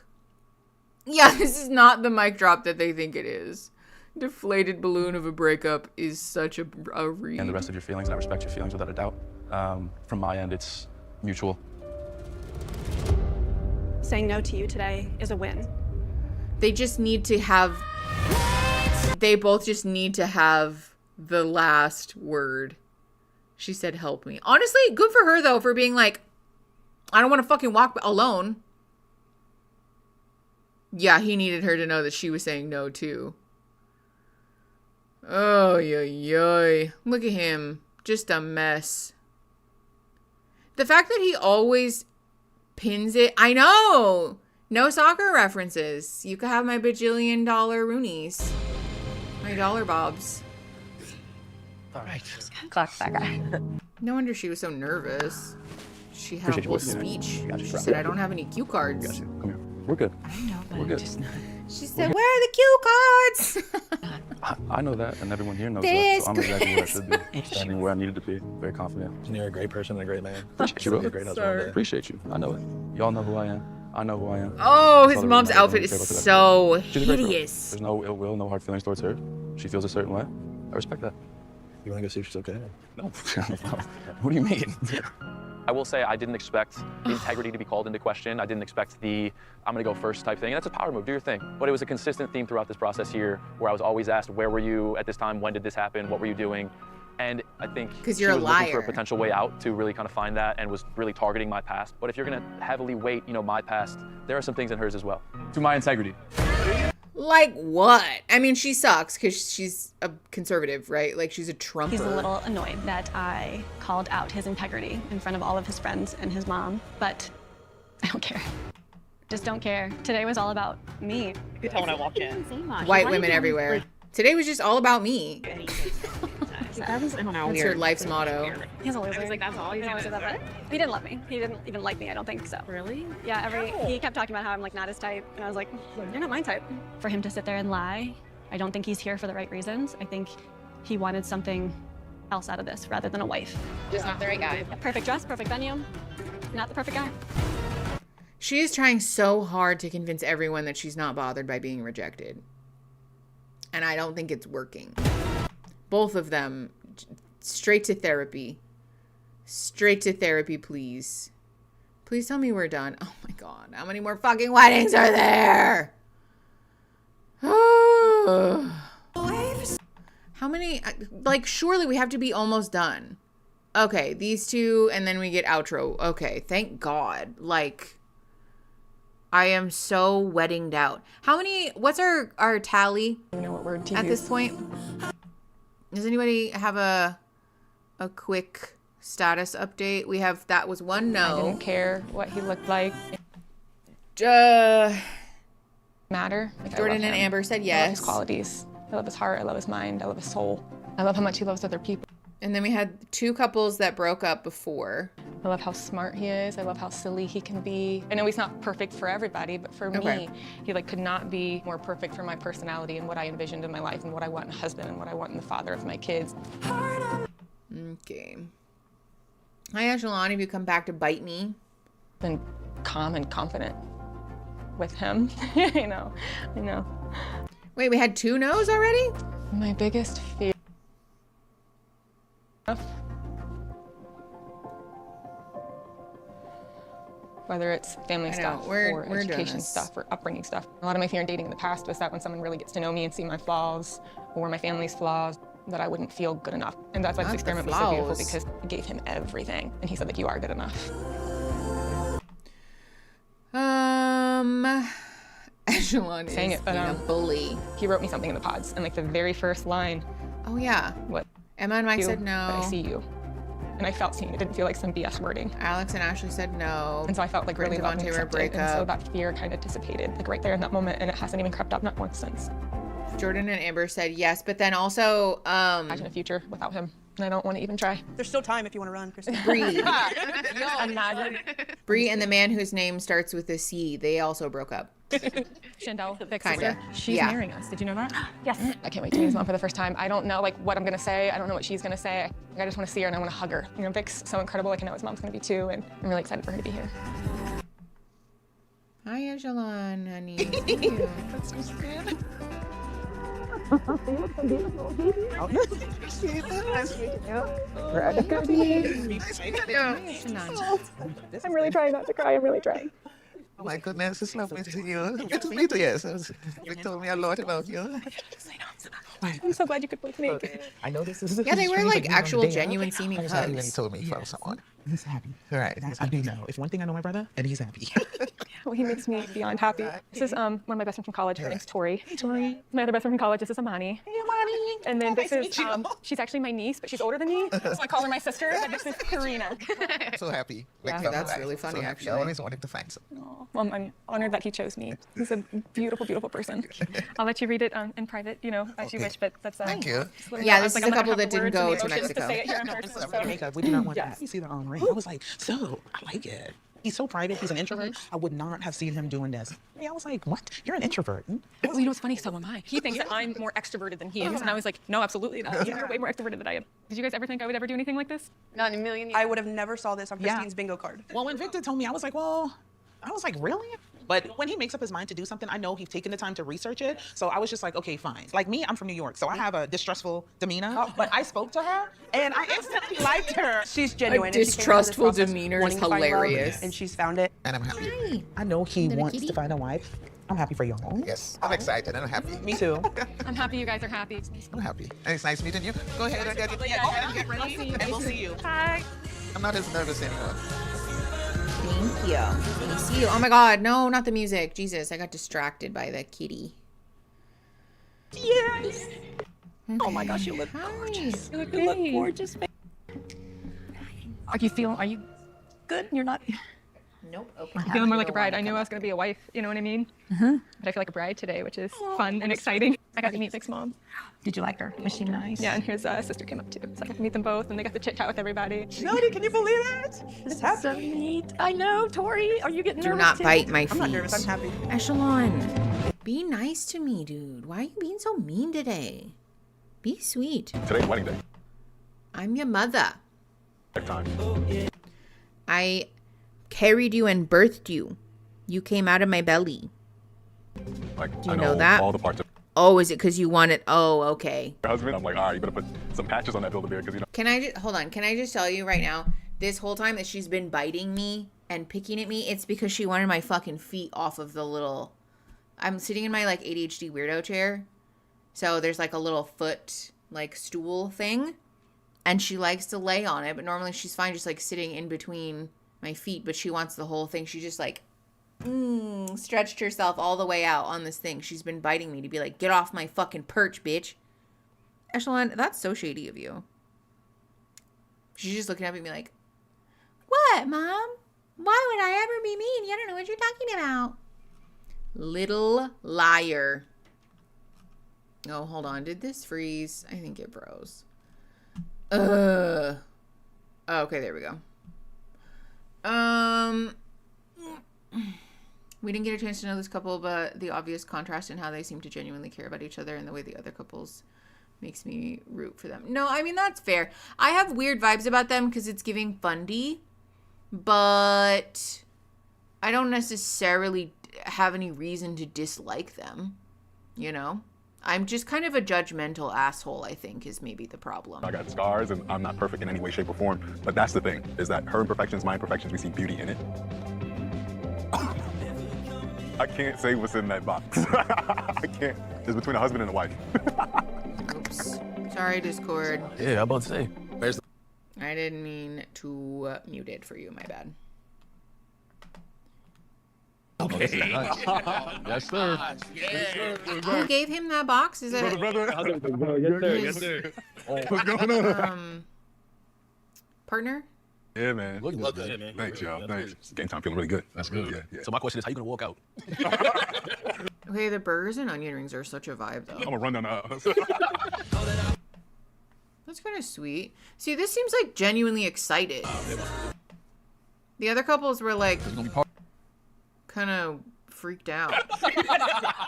Yeah, this is not the mic drop that they think it is. Deflated balloon of a breakup is such a read. And the rest of your feelings, and I respect your feelings without a doubt. From my end, it's mutual. Saying no to you today is a win. They just need to have... They both just need to have the last word. She said, help me. Honestly, good for her, though, for being like, I don't want to fucking walk alone. Yeah, he needed her to know that she was saying no, too. Oh, yoy. Look at him. Just a mess. The fact that he always pins it. I know. No soccer references. You could have my bajillion dollar Roonies. My dollar bobs. All right. Clock that guy. No wonder she was so nervous. She had Appreciate a whole you, speech. Got you, She bro. said, I don't have any cue cards. Got you. Come here. We're good. I know, but We're good. just not. She said, where are the cue cards? I know that, and everyone here knows This that. So I'm exactly where I should be, standing where I needed to be. Very confident. And you're a great person and a great man. Appreciate you, bro. You're a great husband one day. Appreciate you. I know it. Y'all know who I am. I know who I am. Oh, That's his all that mom's really outfit matters. is Care about that. so She's a great girl. hideous. There's no ill will, no hard feelings towards her. She feels a certain way. I respect that. You want to go see if she's okay? No. What do you mean? I will say I didn't expect the integrity to be called into question. I didn't expect the I'm gonna go first type thing. And that's a power move, do your thing. But it was a consistent theme throughout this process here where I was always asked, where were you at this time? When did this happen? What were you doing? And I think 'Cause she you're a was looking for a liar. potential way out to really kind of find that and was really targeting my past. But if you're gonna heavily weight, my past, there are some things in hers as well. To my integrity. Like what? I mean, she sucks because she's a conservative, right? Like she's a Trumper. He's a little annoyed that I called out his integrity in front of all of his friends and his mom, but I don't care. Just don't care. Today was all about me. You could tell when I walked in. White women everywhere. Today was just all about me. I don't know. That's her life's motto. He's a loser. I was like, that's all He he's always gonna said that, but he didn't love me. He didn't even like me, I don't think so. Really? Yeah, he kept talking about how I'm like not his type, and I was like, you're not my type. For him to sit there and lie, I don't think he's here for the right reasons. I think he wanted something else out of this rather than a wife. Just not the right guy. Yeah, perfect dress, perfect venue, not the perfect guy. She is trying so hard to convince everyone that she's not bothered by being rejected. And I don't think it's working. Both of them, straight to therapy. Straight to therapy, please. Please tell me we're done. Oh my God. How many more fucking weddings are there? How many? Like, surely we have to be almost done. Okay, these two, and then we get outro. Okay, thank God. Like, I am so weddinged out. How many? What's our tally? I don't know what word to at use. this point? Does anybody have a quick status update? We have that was one no. I didn't care what he looked like. Matter. Like, I Jordan love and him. Amber said I love yes. his qualities. I love his heart. I love his mind. I love his soul. I love how much he loves other people. And then we had two couples that broke up before. I love how smart he is. I love how silly he can be. I know he's not perfect for everybody, but for me, he could not be more perfect for my personality and what I envisioned in my life and what I want in a husband and what I want in the father of my kids. Okay. Hi, Echelon. Have you come back to bite me? Been calm and confident with him. I know. Wait, we had two no's already? My biggest fear. Whether it's family stuff or education stuff or upbringing stuff. A lot of my fear in dating in the past was that when someone really gets to know me and see my flaws or my family's flaws, that I wouldn't feel good enough. And that's why this experiment was so beautiful, because it gave him everything. And he said that you are good enough. Echelon saying is it, but a bully. He wrote me something in the pods, and like the very first line. Oh yeah. What? Emma and Mike said no. But I see you. And I felt seen. It didn't feel like some BS wording. Alex and Ashley said no. And so I felt like really loved and accepted. And so that fear kind of dissipated like right there in that moment, and it hasn't even crept up not once since. Jordan and Amber said yes, but then also imagine a future without him. And I don't want to even try. There's still time if you want to run, Christine. Bree. Imagine. Bree and the man whose name starts with a C, they also broke up. Chandel, the big Kinda. sister, she's Yeah. marrying us. Did you know that? Yes. I can't wait to meet his mom for the first time. I don't know like what I'm gonna say. I don't know what she's gonna say. I just want to see her and I want to hug her. You know, Vic's so incredible. Like I know his mom's gonna be too, and I'm really excited for her to be here. Hi, Angelon, honey. Thank you. That's so sweet. I'm really trying not to cry. I'm really trying. Oh my goodness, it's lovely to see you. Good to meet you, yes. You told me a lot about you. I'm so glad you could both make it. I know this is. Yeah, they were like actual genuine seeming You hugs. told me from someone. He's happy. Right. I do know. If one thing I know my brother, and he's happy. Well, he makes me beyond happy. This is one of my best friends from college. Her name's Tori. Hey, Tori. My other best friend from college. This is Amani. Hey, Amani. And then this is she's actually my niece, but she's older than me, so I call her my sister. But this is Karina. So happy. Yeah, that's really funny, so actually. I always wanted to find someone. Well, I'm honored that he chose me. He's a beautiful, beautiful person. I'll let you read it in private, you know, as you wish. But that's Thank you. Yeah, this is a couple that didn't go to Mexico. To say it here in person, so. Makeup, we do not want that. You see the ring. I was like, so I like it. He's so private. He's an introvert. I would not have seen him doing this. I was like, what? You're an introvert. Well, you know what's funny? So am I. He thinks that I'm more extroverted than he is, and I was like, no, absolutely not. You're way more extroverted than I am. Did you guys ever think I would ever do anything like this? Not in a million years. I would have never saw this on Christine's bingo card. Well, when Victor told me, I was like, really? But when he makes up his mind to do something, I know he's taken the time to research it. So I was just like, okay, fine. Like me, I'm from New York, so I have a distrustful demeanor. But I spoke to her, and I instantly liked her. She's genuine. A distrustful demeanor is hilarious. And she's found it. And I'm happy. I know he wants to find a wife. I'm happy for y'all. Yes, I'm excited and I'm happy. Me too. I'm happy you guys are happy. I'm happy. And it's nice meeting you. Go ahead and get ready. And we'll see you. Hi. I'm not as nervous anymore. Thank you. I see you. Oh my God, no, not the music. Jesus, I got distracted by the kitty. Yes. Okay. Oh my gosh, you look gorgeous. You look gorgeous. Are you good? You're not. Nope. Okay. I'm feeling more like a bride. I knew I was going to be a wife, you know what I mean? But I feel like a bride today, which is fun and exciting. I got to meet Vic's mom. Did you like her? Was she nice? Yeah, and his sister came up too. So I got to meet them both, and they got to chit chat with everybody. Jody, can you believe it? This is so neat. I know. Tori, are you getting nervous? Do not too? bite my feet. I'm not nervous. I'm happy. Echelon, be nice to me, dude. Why are you being so mean today? Be sweet. Today's wedding day. I'm your mother. Next time. I carried you and birthed you. You came out of my belly. Like, Do you I know that? all the parts of Oh, is it because you want it? Oh, okay. your husband. I'm like, all right, you better put some patches on that Build-A-Bear because you know. Can I just, hold on. Can I just tell you right now, this whole time that she's been biting me and picking at me, it's because she wanted my fucking feet off of the little, I'm sitting in my like ADHD weirdo chair. So there's like a little foot like stool thing. And she likes to lay on it, but normally she's fine just like sitting in between my feet, but she wants the whole thing. She just like stretched herself all the way out on this thing. She's been biting me to be like, get off my fucking perch, bitch. Echelon, that's so shady of you. She's just looking at me like, what, Mom? Why would I ever be mean? You don't know what you're talking about. Little liar. Oh, hold on. Did this freeze? I think it froze. Oh, okay, there we go. We didn't get a chance to know this couple, but the obvious contrast in how they seem to genuinely care about each other and the way the other couples makes me root for them. No, I mean, that's fair. I have weird vibes about them because it's giving fundy, but I don't necessarily have any reason to dislike them, you know? I'm just kind of a judgmental asshole, I think, is maybe the problem. I got scars and I'm not perfect in any way, shape, or form. But that's the thing, is that her imperfections, my imperfections, we see beauty in it. I can't say what's in that box. I can't. It's between a husband and a wife. Oops. Sorry, Discord. Yeah, I'm about to say. Where's the I didn't mean to mute it for you, my bad. Okay. Yes, sir. Who gave him that box? Is it? Brother. Yes, sir. What's going on? partner? Yeah, man. Looking good. Yeah, man. Thanks, y'all. Thanks. It's game time. Feeling really good. That's good. Yeah. So my question is, how you gonna walk out? Okay, the burgers and onion rings are such a vibe, though. I'm gonna run down the aisle. That's kind of sweet. See, this seems like genuinely excited. The other couples were like kind of freaked out.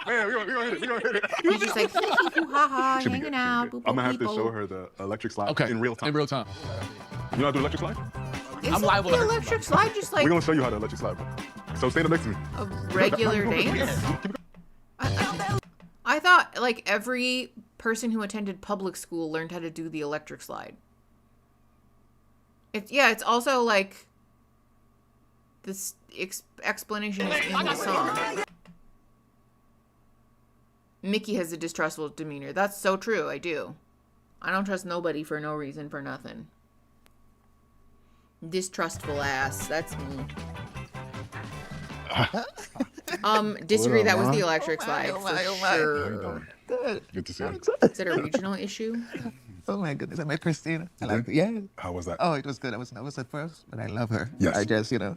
Man, we gonna hit it. He's just like, ha, Should be hanging good, out. should be boop, good. I'm gonna boop, have to people. show her the electric slide Okay. in real time. In real time. You know how to do electric slide? Isn't the electric slide just like We're gonna show you how to electric slide. So stand up next to me. a regular dance? I thought like every person who attended public school learned how to do the electric slide. It's also like this explanation is in the song. Mickey has a distrustful demeanor. That's so true. I do. I don't trust nobody for no reason, for nothing. Distrustful ass. That's me. Disagree. That was the electric slide. For sure. Good. Good to see you. Is it a regional issue? Oh my goodness, I met Christina. I like, yeah. How was that? Oh, it was good. I was nervous at first, but I love her. Yes. I just, Yeah,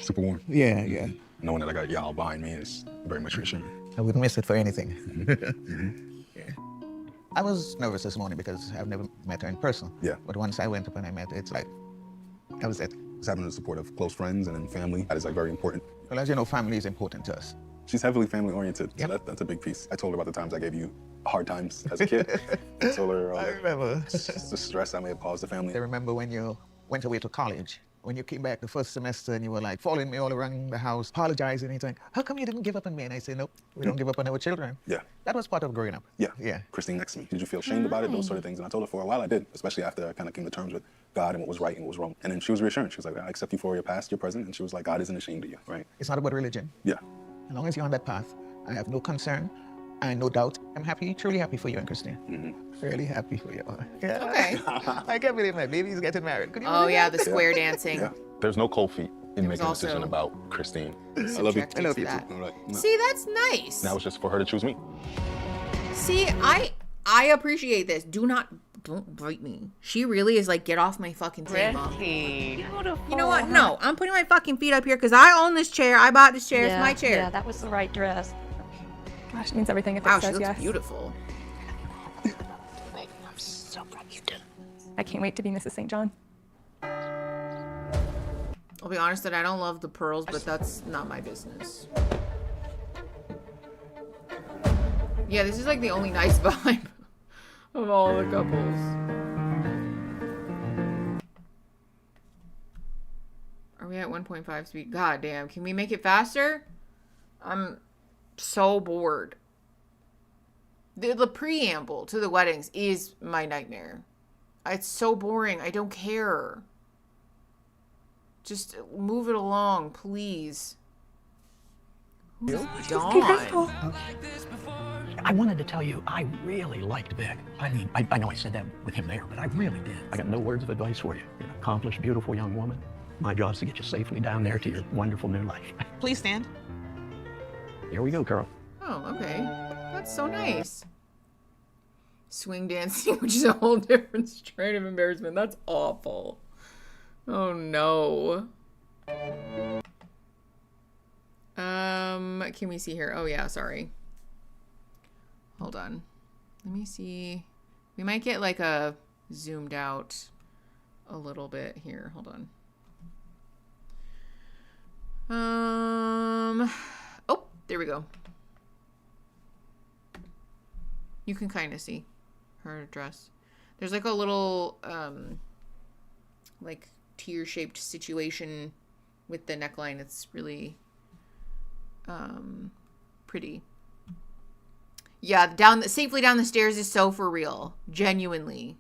super warm. Yeah. Knowing that I got y'all behind me is very much reassuring. I wouldn't miss it for anything. Yeah. I was nervous this morning because I've never met her in person. Yeah. But once I went up and I met her, it's like, that was it. Just having the support of close friends and then family, that is like very important. Well, as you know, family is important to us. She's heavily family oriented, so that's a big piece. I told her about the times I gave you hard times as a kid. I told her I remember. the stress I may have caused the family. I remember when you went away to college. When you came back the first semester and you were like following me all around the house, apologizing and saying, how come you didn't give up on me? And I said, nope, we don't give up on our children. Yeah. That was part of growing up. Yeah. Christine next to me. Did you feel ashamed about it? Those sort of things. And I told her for a while I did, especially after I kind of came to terms with God and what was right and what was wrong. And then she was reassuring. She was like, I accept you for your past, your present. And she was like, God isn't ashamed of you, right? It's not about religion. Yeah. As long as you're on that path, I have no concern and no doubt. I'm happy, truly happy for you and Christine. Really happy for you. Yeah. Okay. I can't believe my baby's getting married. Could you Oh believe yeah, that? the square dancing. Yeah. There's no cold feet in making a also decision about Christine. I love you. subjective I love to you that. All right. No. See, that's nice. Now it's just for her to choose me. See, I appreciate this. Don't bite me. She really is like, get off my fucking table. Beautiful. You know what? No, I'm putting my fucking feet up here because I own this chair. I bought this chair. It's my chair. Yeah, that was the right dress. Gosh, it means everything if Wow, it she says looks yes. beautiful. I'm so proud you did. I can't wait to be Mrs. St. John. I'll be honest that I don't love the pearls, but that's not my business. Yeah, this is like the only nice vibe of all the couples. Are we at 1.5 speed? God damn, can we make it faster? I'm so bored. The preamble to the weddings is my nightmare. It's so boring. I don't care. Just move it along, please. Who's Dawn? I wanted to tell you, I really liked Vic. I mean, I know I said that with him there, but I really did. I got no words of advice for you. You're an accomplished, beautiful young woman. My job's to get you safely down there to your wonderful new life. Please stand. Here we go, girl. Oh, okay. That's so nice. Swing dancing, which is a whole different strain of embarrassment. That's awful. Oh no. Can we see here? Oh yeah, sorry. Hold on. Let me see. We might get like a zoomed out a little bit here. Hold on. Oh, there we go. You can kind of see her dress. There's like a little like tear-shaped situation with the neckline. It's really pretty. Yeah, safely down the stairs is so for real. Genuinely.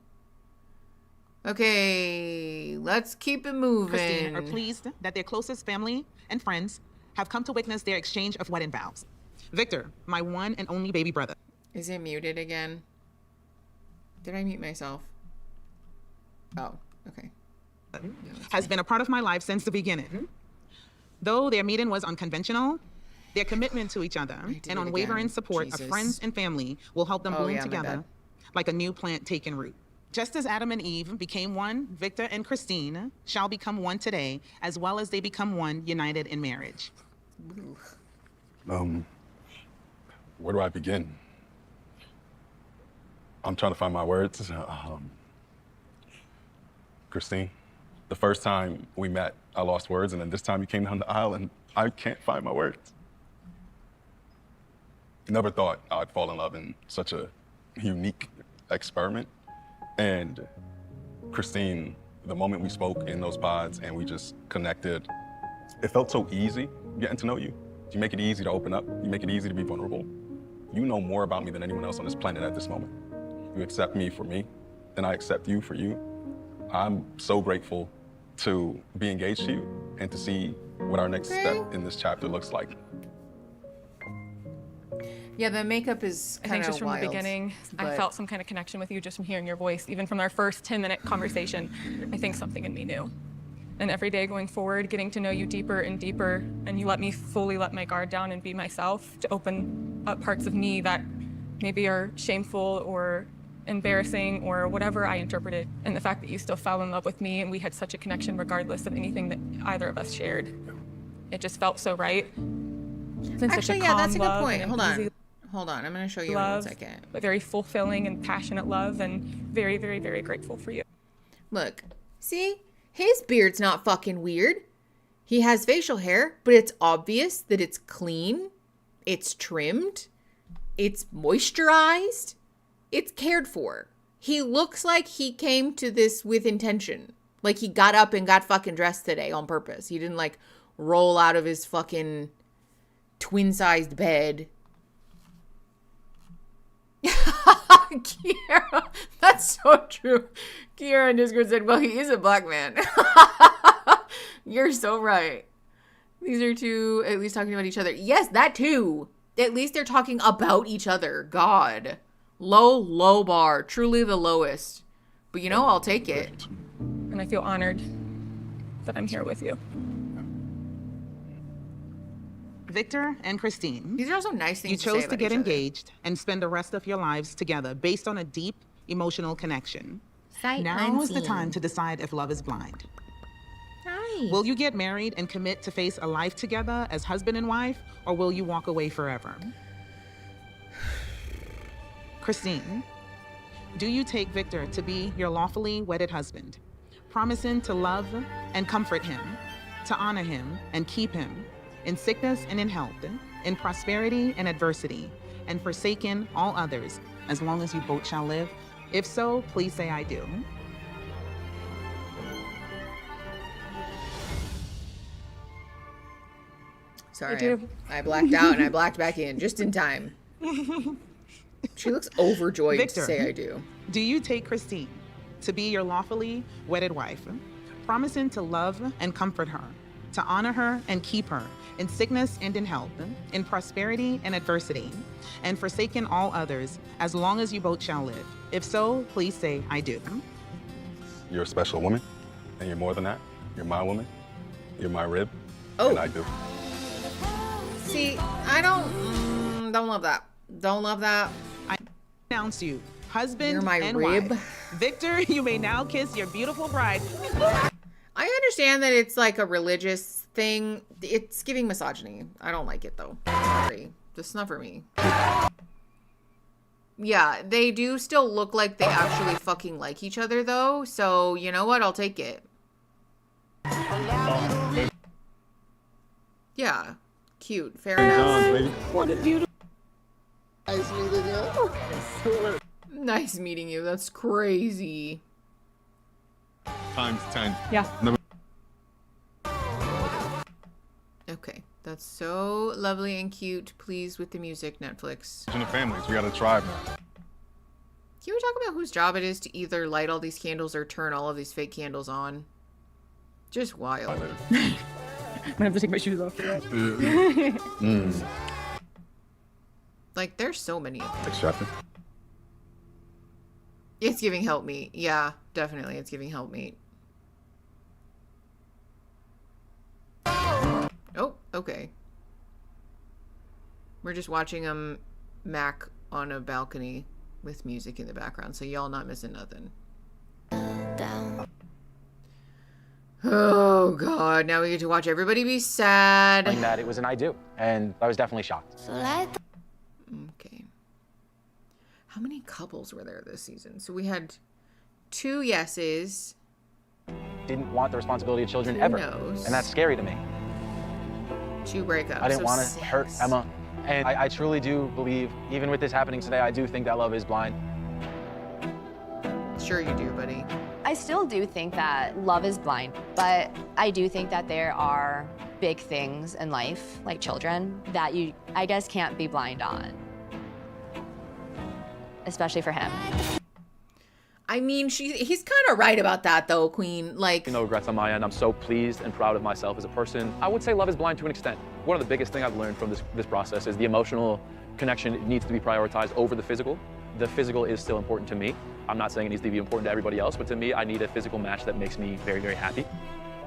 Okay, let's keep it moving. Christine are pleased that their closest family and friends have come to witness their exchange of wedding vows. Victor, my one and only baby brother. Is it muted again? Did I mute myself? Oh, okay. Has been a part of my life since the beginning. Though their meeting was unconventional, their commitment to each other and unwavering support of friends and family will help them bloom together like a new plant taking root. Just as Adam and Eve became one, Victor and Christine shall become one today, as well as they become one united in marriage. Where do I begin? I'm trying to find my words. Christine, the first time we met, I lost words, and then this time you came down the aisle and I can't find my words. Never thought I'd fall in love in such a unique experiment. And Christine, the moment we spoke in those pods and we just connected, it felt so easy getting to know you. You make it easy to open up. You make it easy to be vulnerable. You know more about me than anyone else on this planet at this moment. You accept me for me, and I accept you for you. I'm so grateful to be engaged to you and to see what our next step in this chapter looks like. Yeah, the makeup is I kind think of just from wild, the beginning, I but- felt some kind of connection with you just from hearing your voice. Even from our first 10-minute conversation, I think something in me knew. And every day going forward, getting to know you deeper and deeper, and you let me fully let my guard down and be myself to open up parts of me that maybe are shameful or embarrassing or whatever I interpreted. And the fact that you still fell in love with me and we had such a connection regardless of anything that either of us shared. It just felt so right. It's been such Actually, a yeah, that's a calm good love point. and Hold easy on. Hold on. I'm going to show you in love, 1 second. but very fulfilling and passionate love, and very, very, very grateful for you. Look, see? His beard's not fucking weird. He has facial hair, but it's obvious that it's clean, it's trimmed, it's moisturized, it's cared for. He looks like he came to this with intention. Like he got up and got fucking dressed today on purpose. He didn't like roll out of his fucking twin-sized bed. Kiara, that's so true. Kiara in Discord said, well, he is a black man. You're so right. These are two at least talking about each other. Yes, that too. At least they're talking about each other. God. Low bar. Truly the lowest. But you know, I'll take it. And I feel honored that I'm here with you. Victor and Christine. These are also nice things You to say chose to about get each other. engaged and spend the rest of your lives together based on a deep emotional connection. Sight Now is the unseen. time to decide if love is blind. Nice. Will you get married and commit to face a life together as husband and wife, or will you walk away forever? Christine, do you take Victor to be your lawfully wedded husband, promising to love and comfort him, to honor him and keep him, in sickness and in health, in prosperity and adversity, and forsaken all others, as long as you both shall live? If so, please say I do. Sorry. I do. I blacked out and I blacked back in just in time. She looks overjoyed Victor, to say I do. Do you take Christine to be your lawfully wedded wife, promising to love and comfort her, to honor her and keep her, in sickness and in health, in prosperity and adversity, and forsaken all others, as long as you both shall live? If so, please say I do. You're a special woman, and you're more than that. You're my woman. You're my rib. Oh. And I do. See, I don't love that. Don't love that. I announce you husband You're my and rib. wife. Victor, you may now kiss your beautiful bride. I understand that it's like a religious thing. It's giving misogyny. I don't like it though. Sorry. Just not for me. Yeah, they do still look like they actually fucking like each other though. So, you know what? I'll take it. Yeah. Cute. Fair enough. What a beautiful. Nice meeting you. Nice meeting you. That's crazy. Times 10. Yeah. Okay. That's so lovely and cute. Pleased with the music, Netflix. In the families, we got a tribe now. Can we talk about whose job it is to either light all these candles or turn all of these fake candles on? Just wild. I'm gonna have to take my shoes off. Like, there's so many of them. Accepted. It's giving help me. Yeah, definitely. It's giving help me. Oh, okay. We're just watching Mac on a balcony with music in the background, so y'all not missing nothing. Oh God, now we get to watch everybody be sad. That it was an I do, and I was definitely shocked. Okay. How many couples were there this season? So we had 2 yeses. Didn't want the responsibility of children ever, no's. and that's scary to me. 2 breakups. I didn't so want to 6. hurt Emma, and I truly do believe, even with this happening today, I do think that love is blind. Sure you do, buddy. I still do think that love is blind, but I do think that there are big things in life, like children, that you, I guess, can't be blind on. Especially for him. I mean, he's kind of right about that, though, Queen. Like, No regrets on my end. I'm so pleased and proud of myself as a person. I would say love is blind to an extent. One of the biggest things I've learned from this process is the emotional connection needs to be prioritized over the physical. The physical is still important to me. I'm not saying it needs to be important to everybody else, but to me, I need a physical match that makes me very, very happy.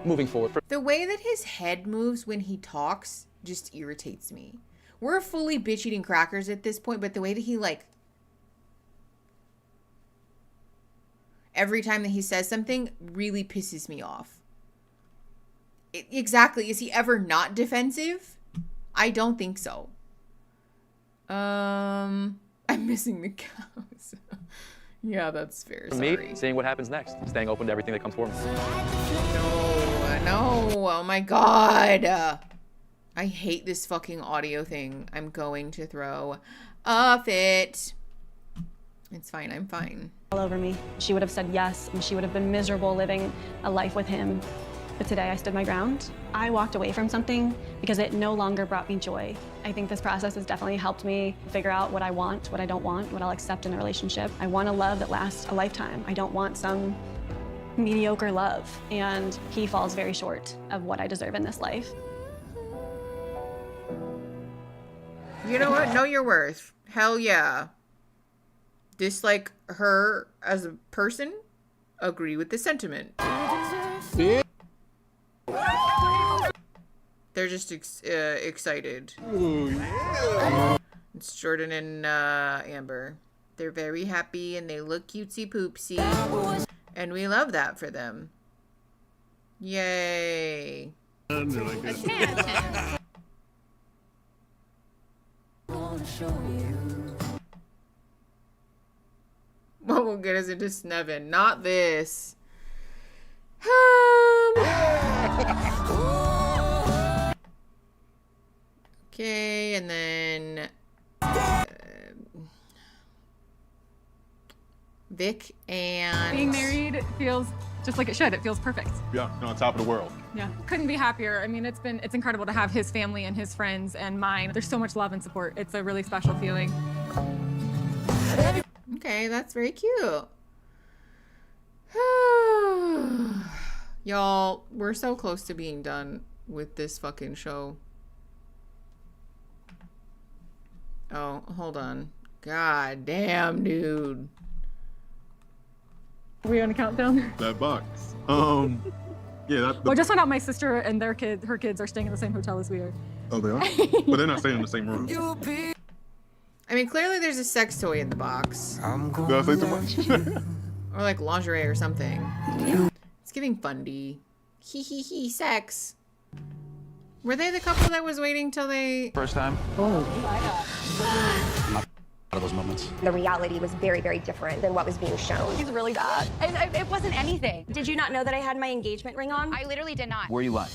Moving forward. the way that his head moves when he talks just irritates me. We're fully bitch eating crackers at this point, but the way that he, like, every time that he says something really pisses me off. Exactly. Is he ever not defensive? I don't think so. I'm missing the cows. Yeah, that's fair. For Sorry. me, seeing what happens next, staying open to everything that comes for me. No. Oh my God. I hate this fucking audio thing. I'm going to throw a fit. It's fine. I'm fine. All over me. She would have said yes, and she would have been miserable living a life with him. But today I stood my ground. I walked away from something because it no longer brought me joy. I think this process has definitely helped me figure out what I want, what I don't want, what I'll accept in a relationship. I want a love that lasts a lifetime. I don't want some mediocre love. And he falls very short of what I deserve in this life. You know what? Know your worth. Hell yeah. Dislike her as a person. Agree with the sentiment. They're just excited. Ooh, yeah. It's Jordan and Amber. They're very happy and they look cutesy poopsy. And we love that for them. Yay. What will get us into Snevin? Not this. Okay, and then Vic and Being married feels just like it should. It feels perfect. Yeah, you're on top of the world. Yeah, couldn't be happier. I mean, it's incredible to have his family and his friends and mine. There's so much love and support. It's a really special feeling. Okay, that's very cute. Y'all, we're so close to being done with this fucking show. Oh, hold on. God damn, dude. Are we on a countdown? That box. Yeah, that. Well, I just found out my sister and her kids are staying in the same hotel as we are. Oh, they are? But they're not staying in the same room. I mean, clearly there's a sex toy in the box. Did I say too much? Or like lingerie or something. It's giving fundy. Hee hee hee, sex. Were they the couple that was waiting till they... First time? Out of those moments. The reality was very, very different than what was being shown. He's really bad. It wasn't anything. Did you not know that I had my engagement ring on? I literally did not. Where you lying?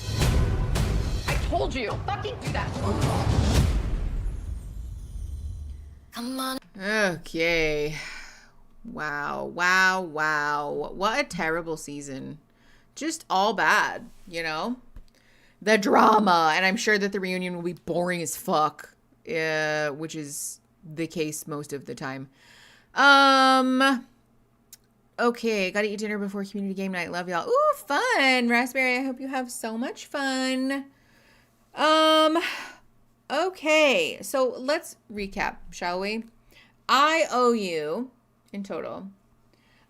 I told you. Fucking do that. Come on. Okay. Wow. What a terrible season. Just all bad, you know? The drama. And I'm sure that the reunion will be boring as fuck. Which is the case most of the time. Okay, gotta eat dinner before community game night. Love y'all. Ooh, fun. Raspberry, I hope you have so much fun. Okay, so let's recap, shall we? I owe you, in total,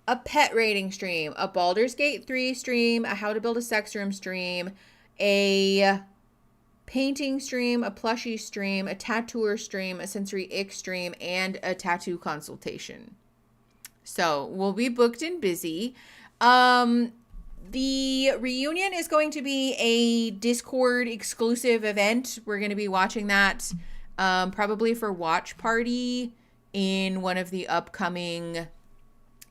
a pet rating stream, a Baldur's Gate 3 stream, a How to Build a Sex Room stream, a painting stream, a plushie stream, a tattooer stream, a sensory ick stream, and a tattoo consultation. So we'll be booked and busy. The reunion is going to be a Discord exclusive event. We're going to be watching that probably for watch party in one of the upcoming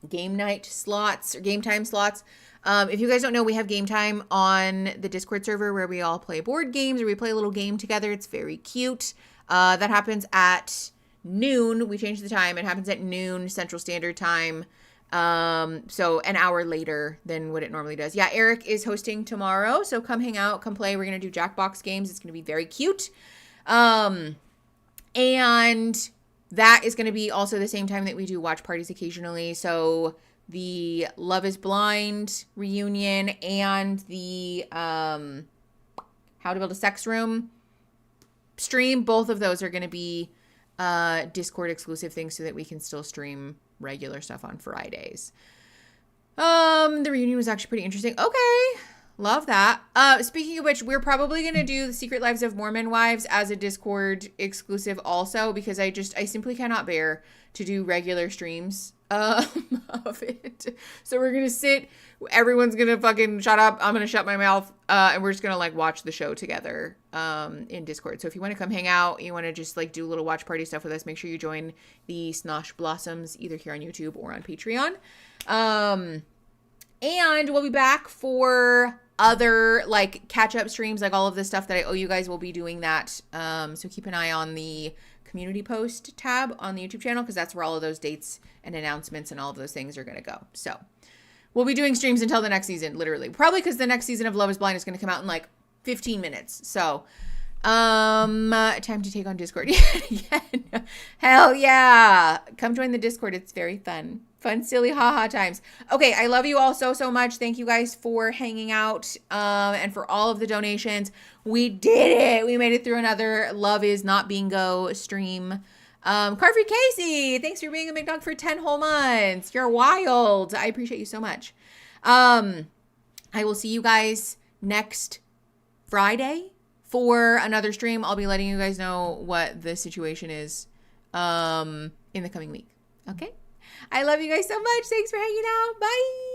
game night slots or game time slots. If you guys don't know, we have game time on the Discord server where we all play board games or we play a little game together. It's very cute. That happens at noon. We changed the time. It happens at noon Central Standard Time. So an hour later than what it normally does. Yeah, Eric is hosting tomorrow. So come hang out, come play. We're going to do Jackbox games. It's going to be very cute. And that is going to be also the same time that we do watch parties occasionally. So the Love is Blind reunion and the How to Build a Sex Room stream, both of those are going to be Discord exclusive things so that we can still stream regular stuff on Fridays. The reunion was actually pretty interesting. Okay. Love that. Speaking of which, we're probably going to do the Secret Lives of Mormon Wives as a Discord exclusive also, because I simply cannot bear to do regular streams of it. So we're going to sit, everyone's going to fucking shut up. I'm going to shut my mouth. And we're just going to like watch the show together in Discord. So if you want to come hang out, you want to just like do a little watch party stuff with us, make sure you join the Snosh Blossoms either here on YouTube or on Patreon. And we'll be back for other like catch-up streams, like all of the stuff that I owe you guys. Will be doing that. So keep an eye on the community post tab on the YouTube channel, because that's where all of those dates and announcements and all of those things are going to go. So we'll be doing streams until the next season, literally. Probably because the next season of Love is Blind is going to come out in like 15 minutes. So time to take on Discord. Hell yeah. Come join the Discord. It's very fun. Fun, silly, haha times. Okay, I love you all so, so much. Thank you guys for hanging out and for all of the donations. We did it. We made it through another Love is Not Bingo stream. Carfrey Casey, thanks for being a big dog for 10 whole months. You're wild. I appreciate you so much. I will see you guys next Friday for another stream. I'll be letting you guys know what the situation is in the coming week. Okay? I love you guys so much. Thanks for hanging out. Bye.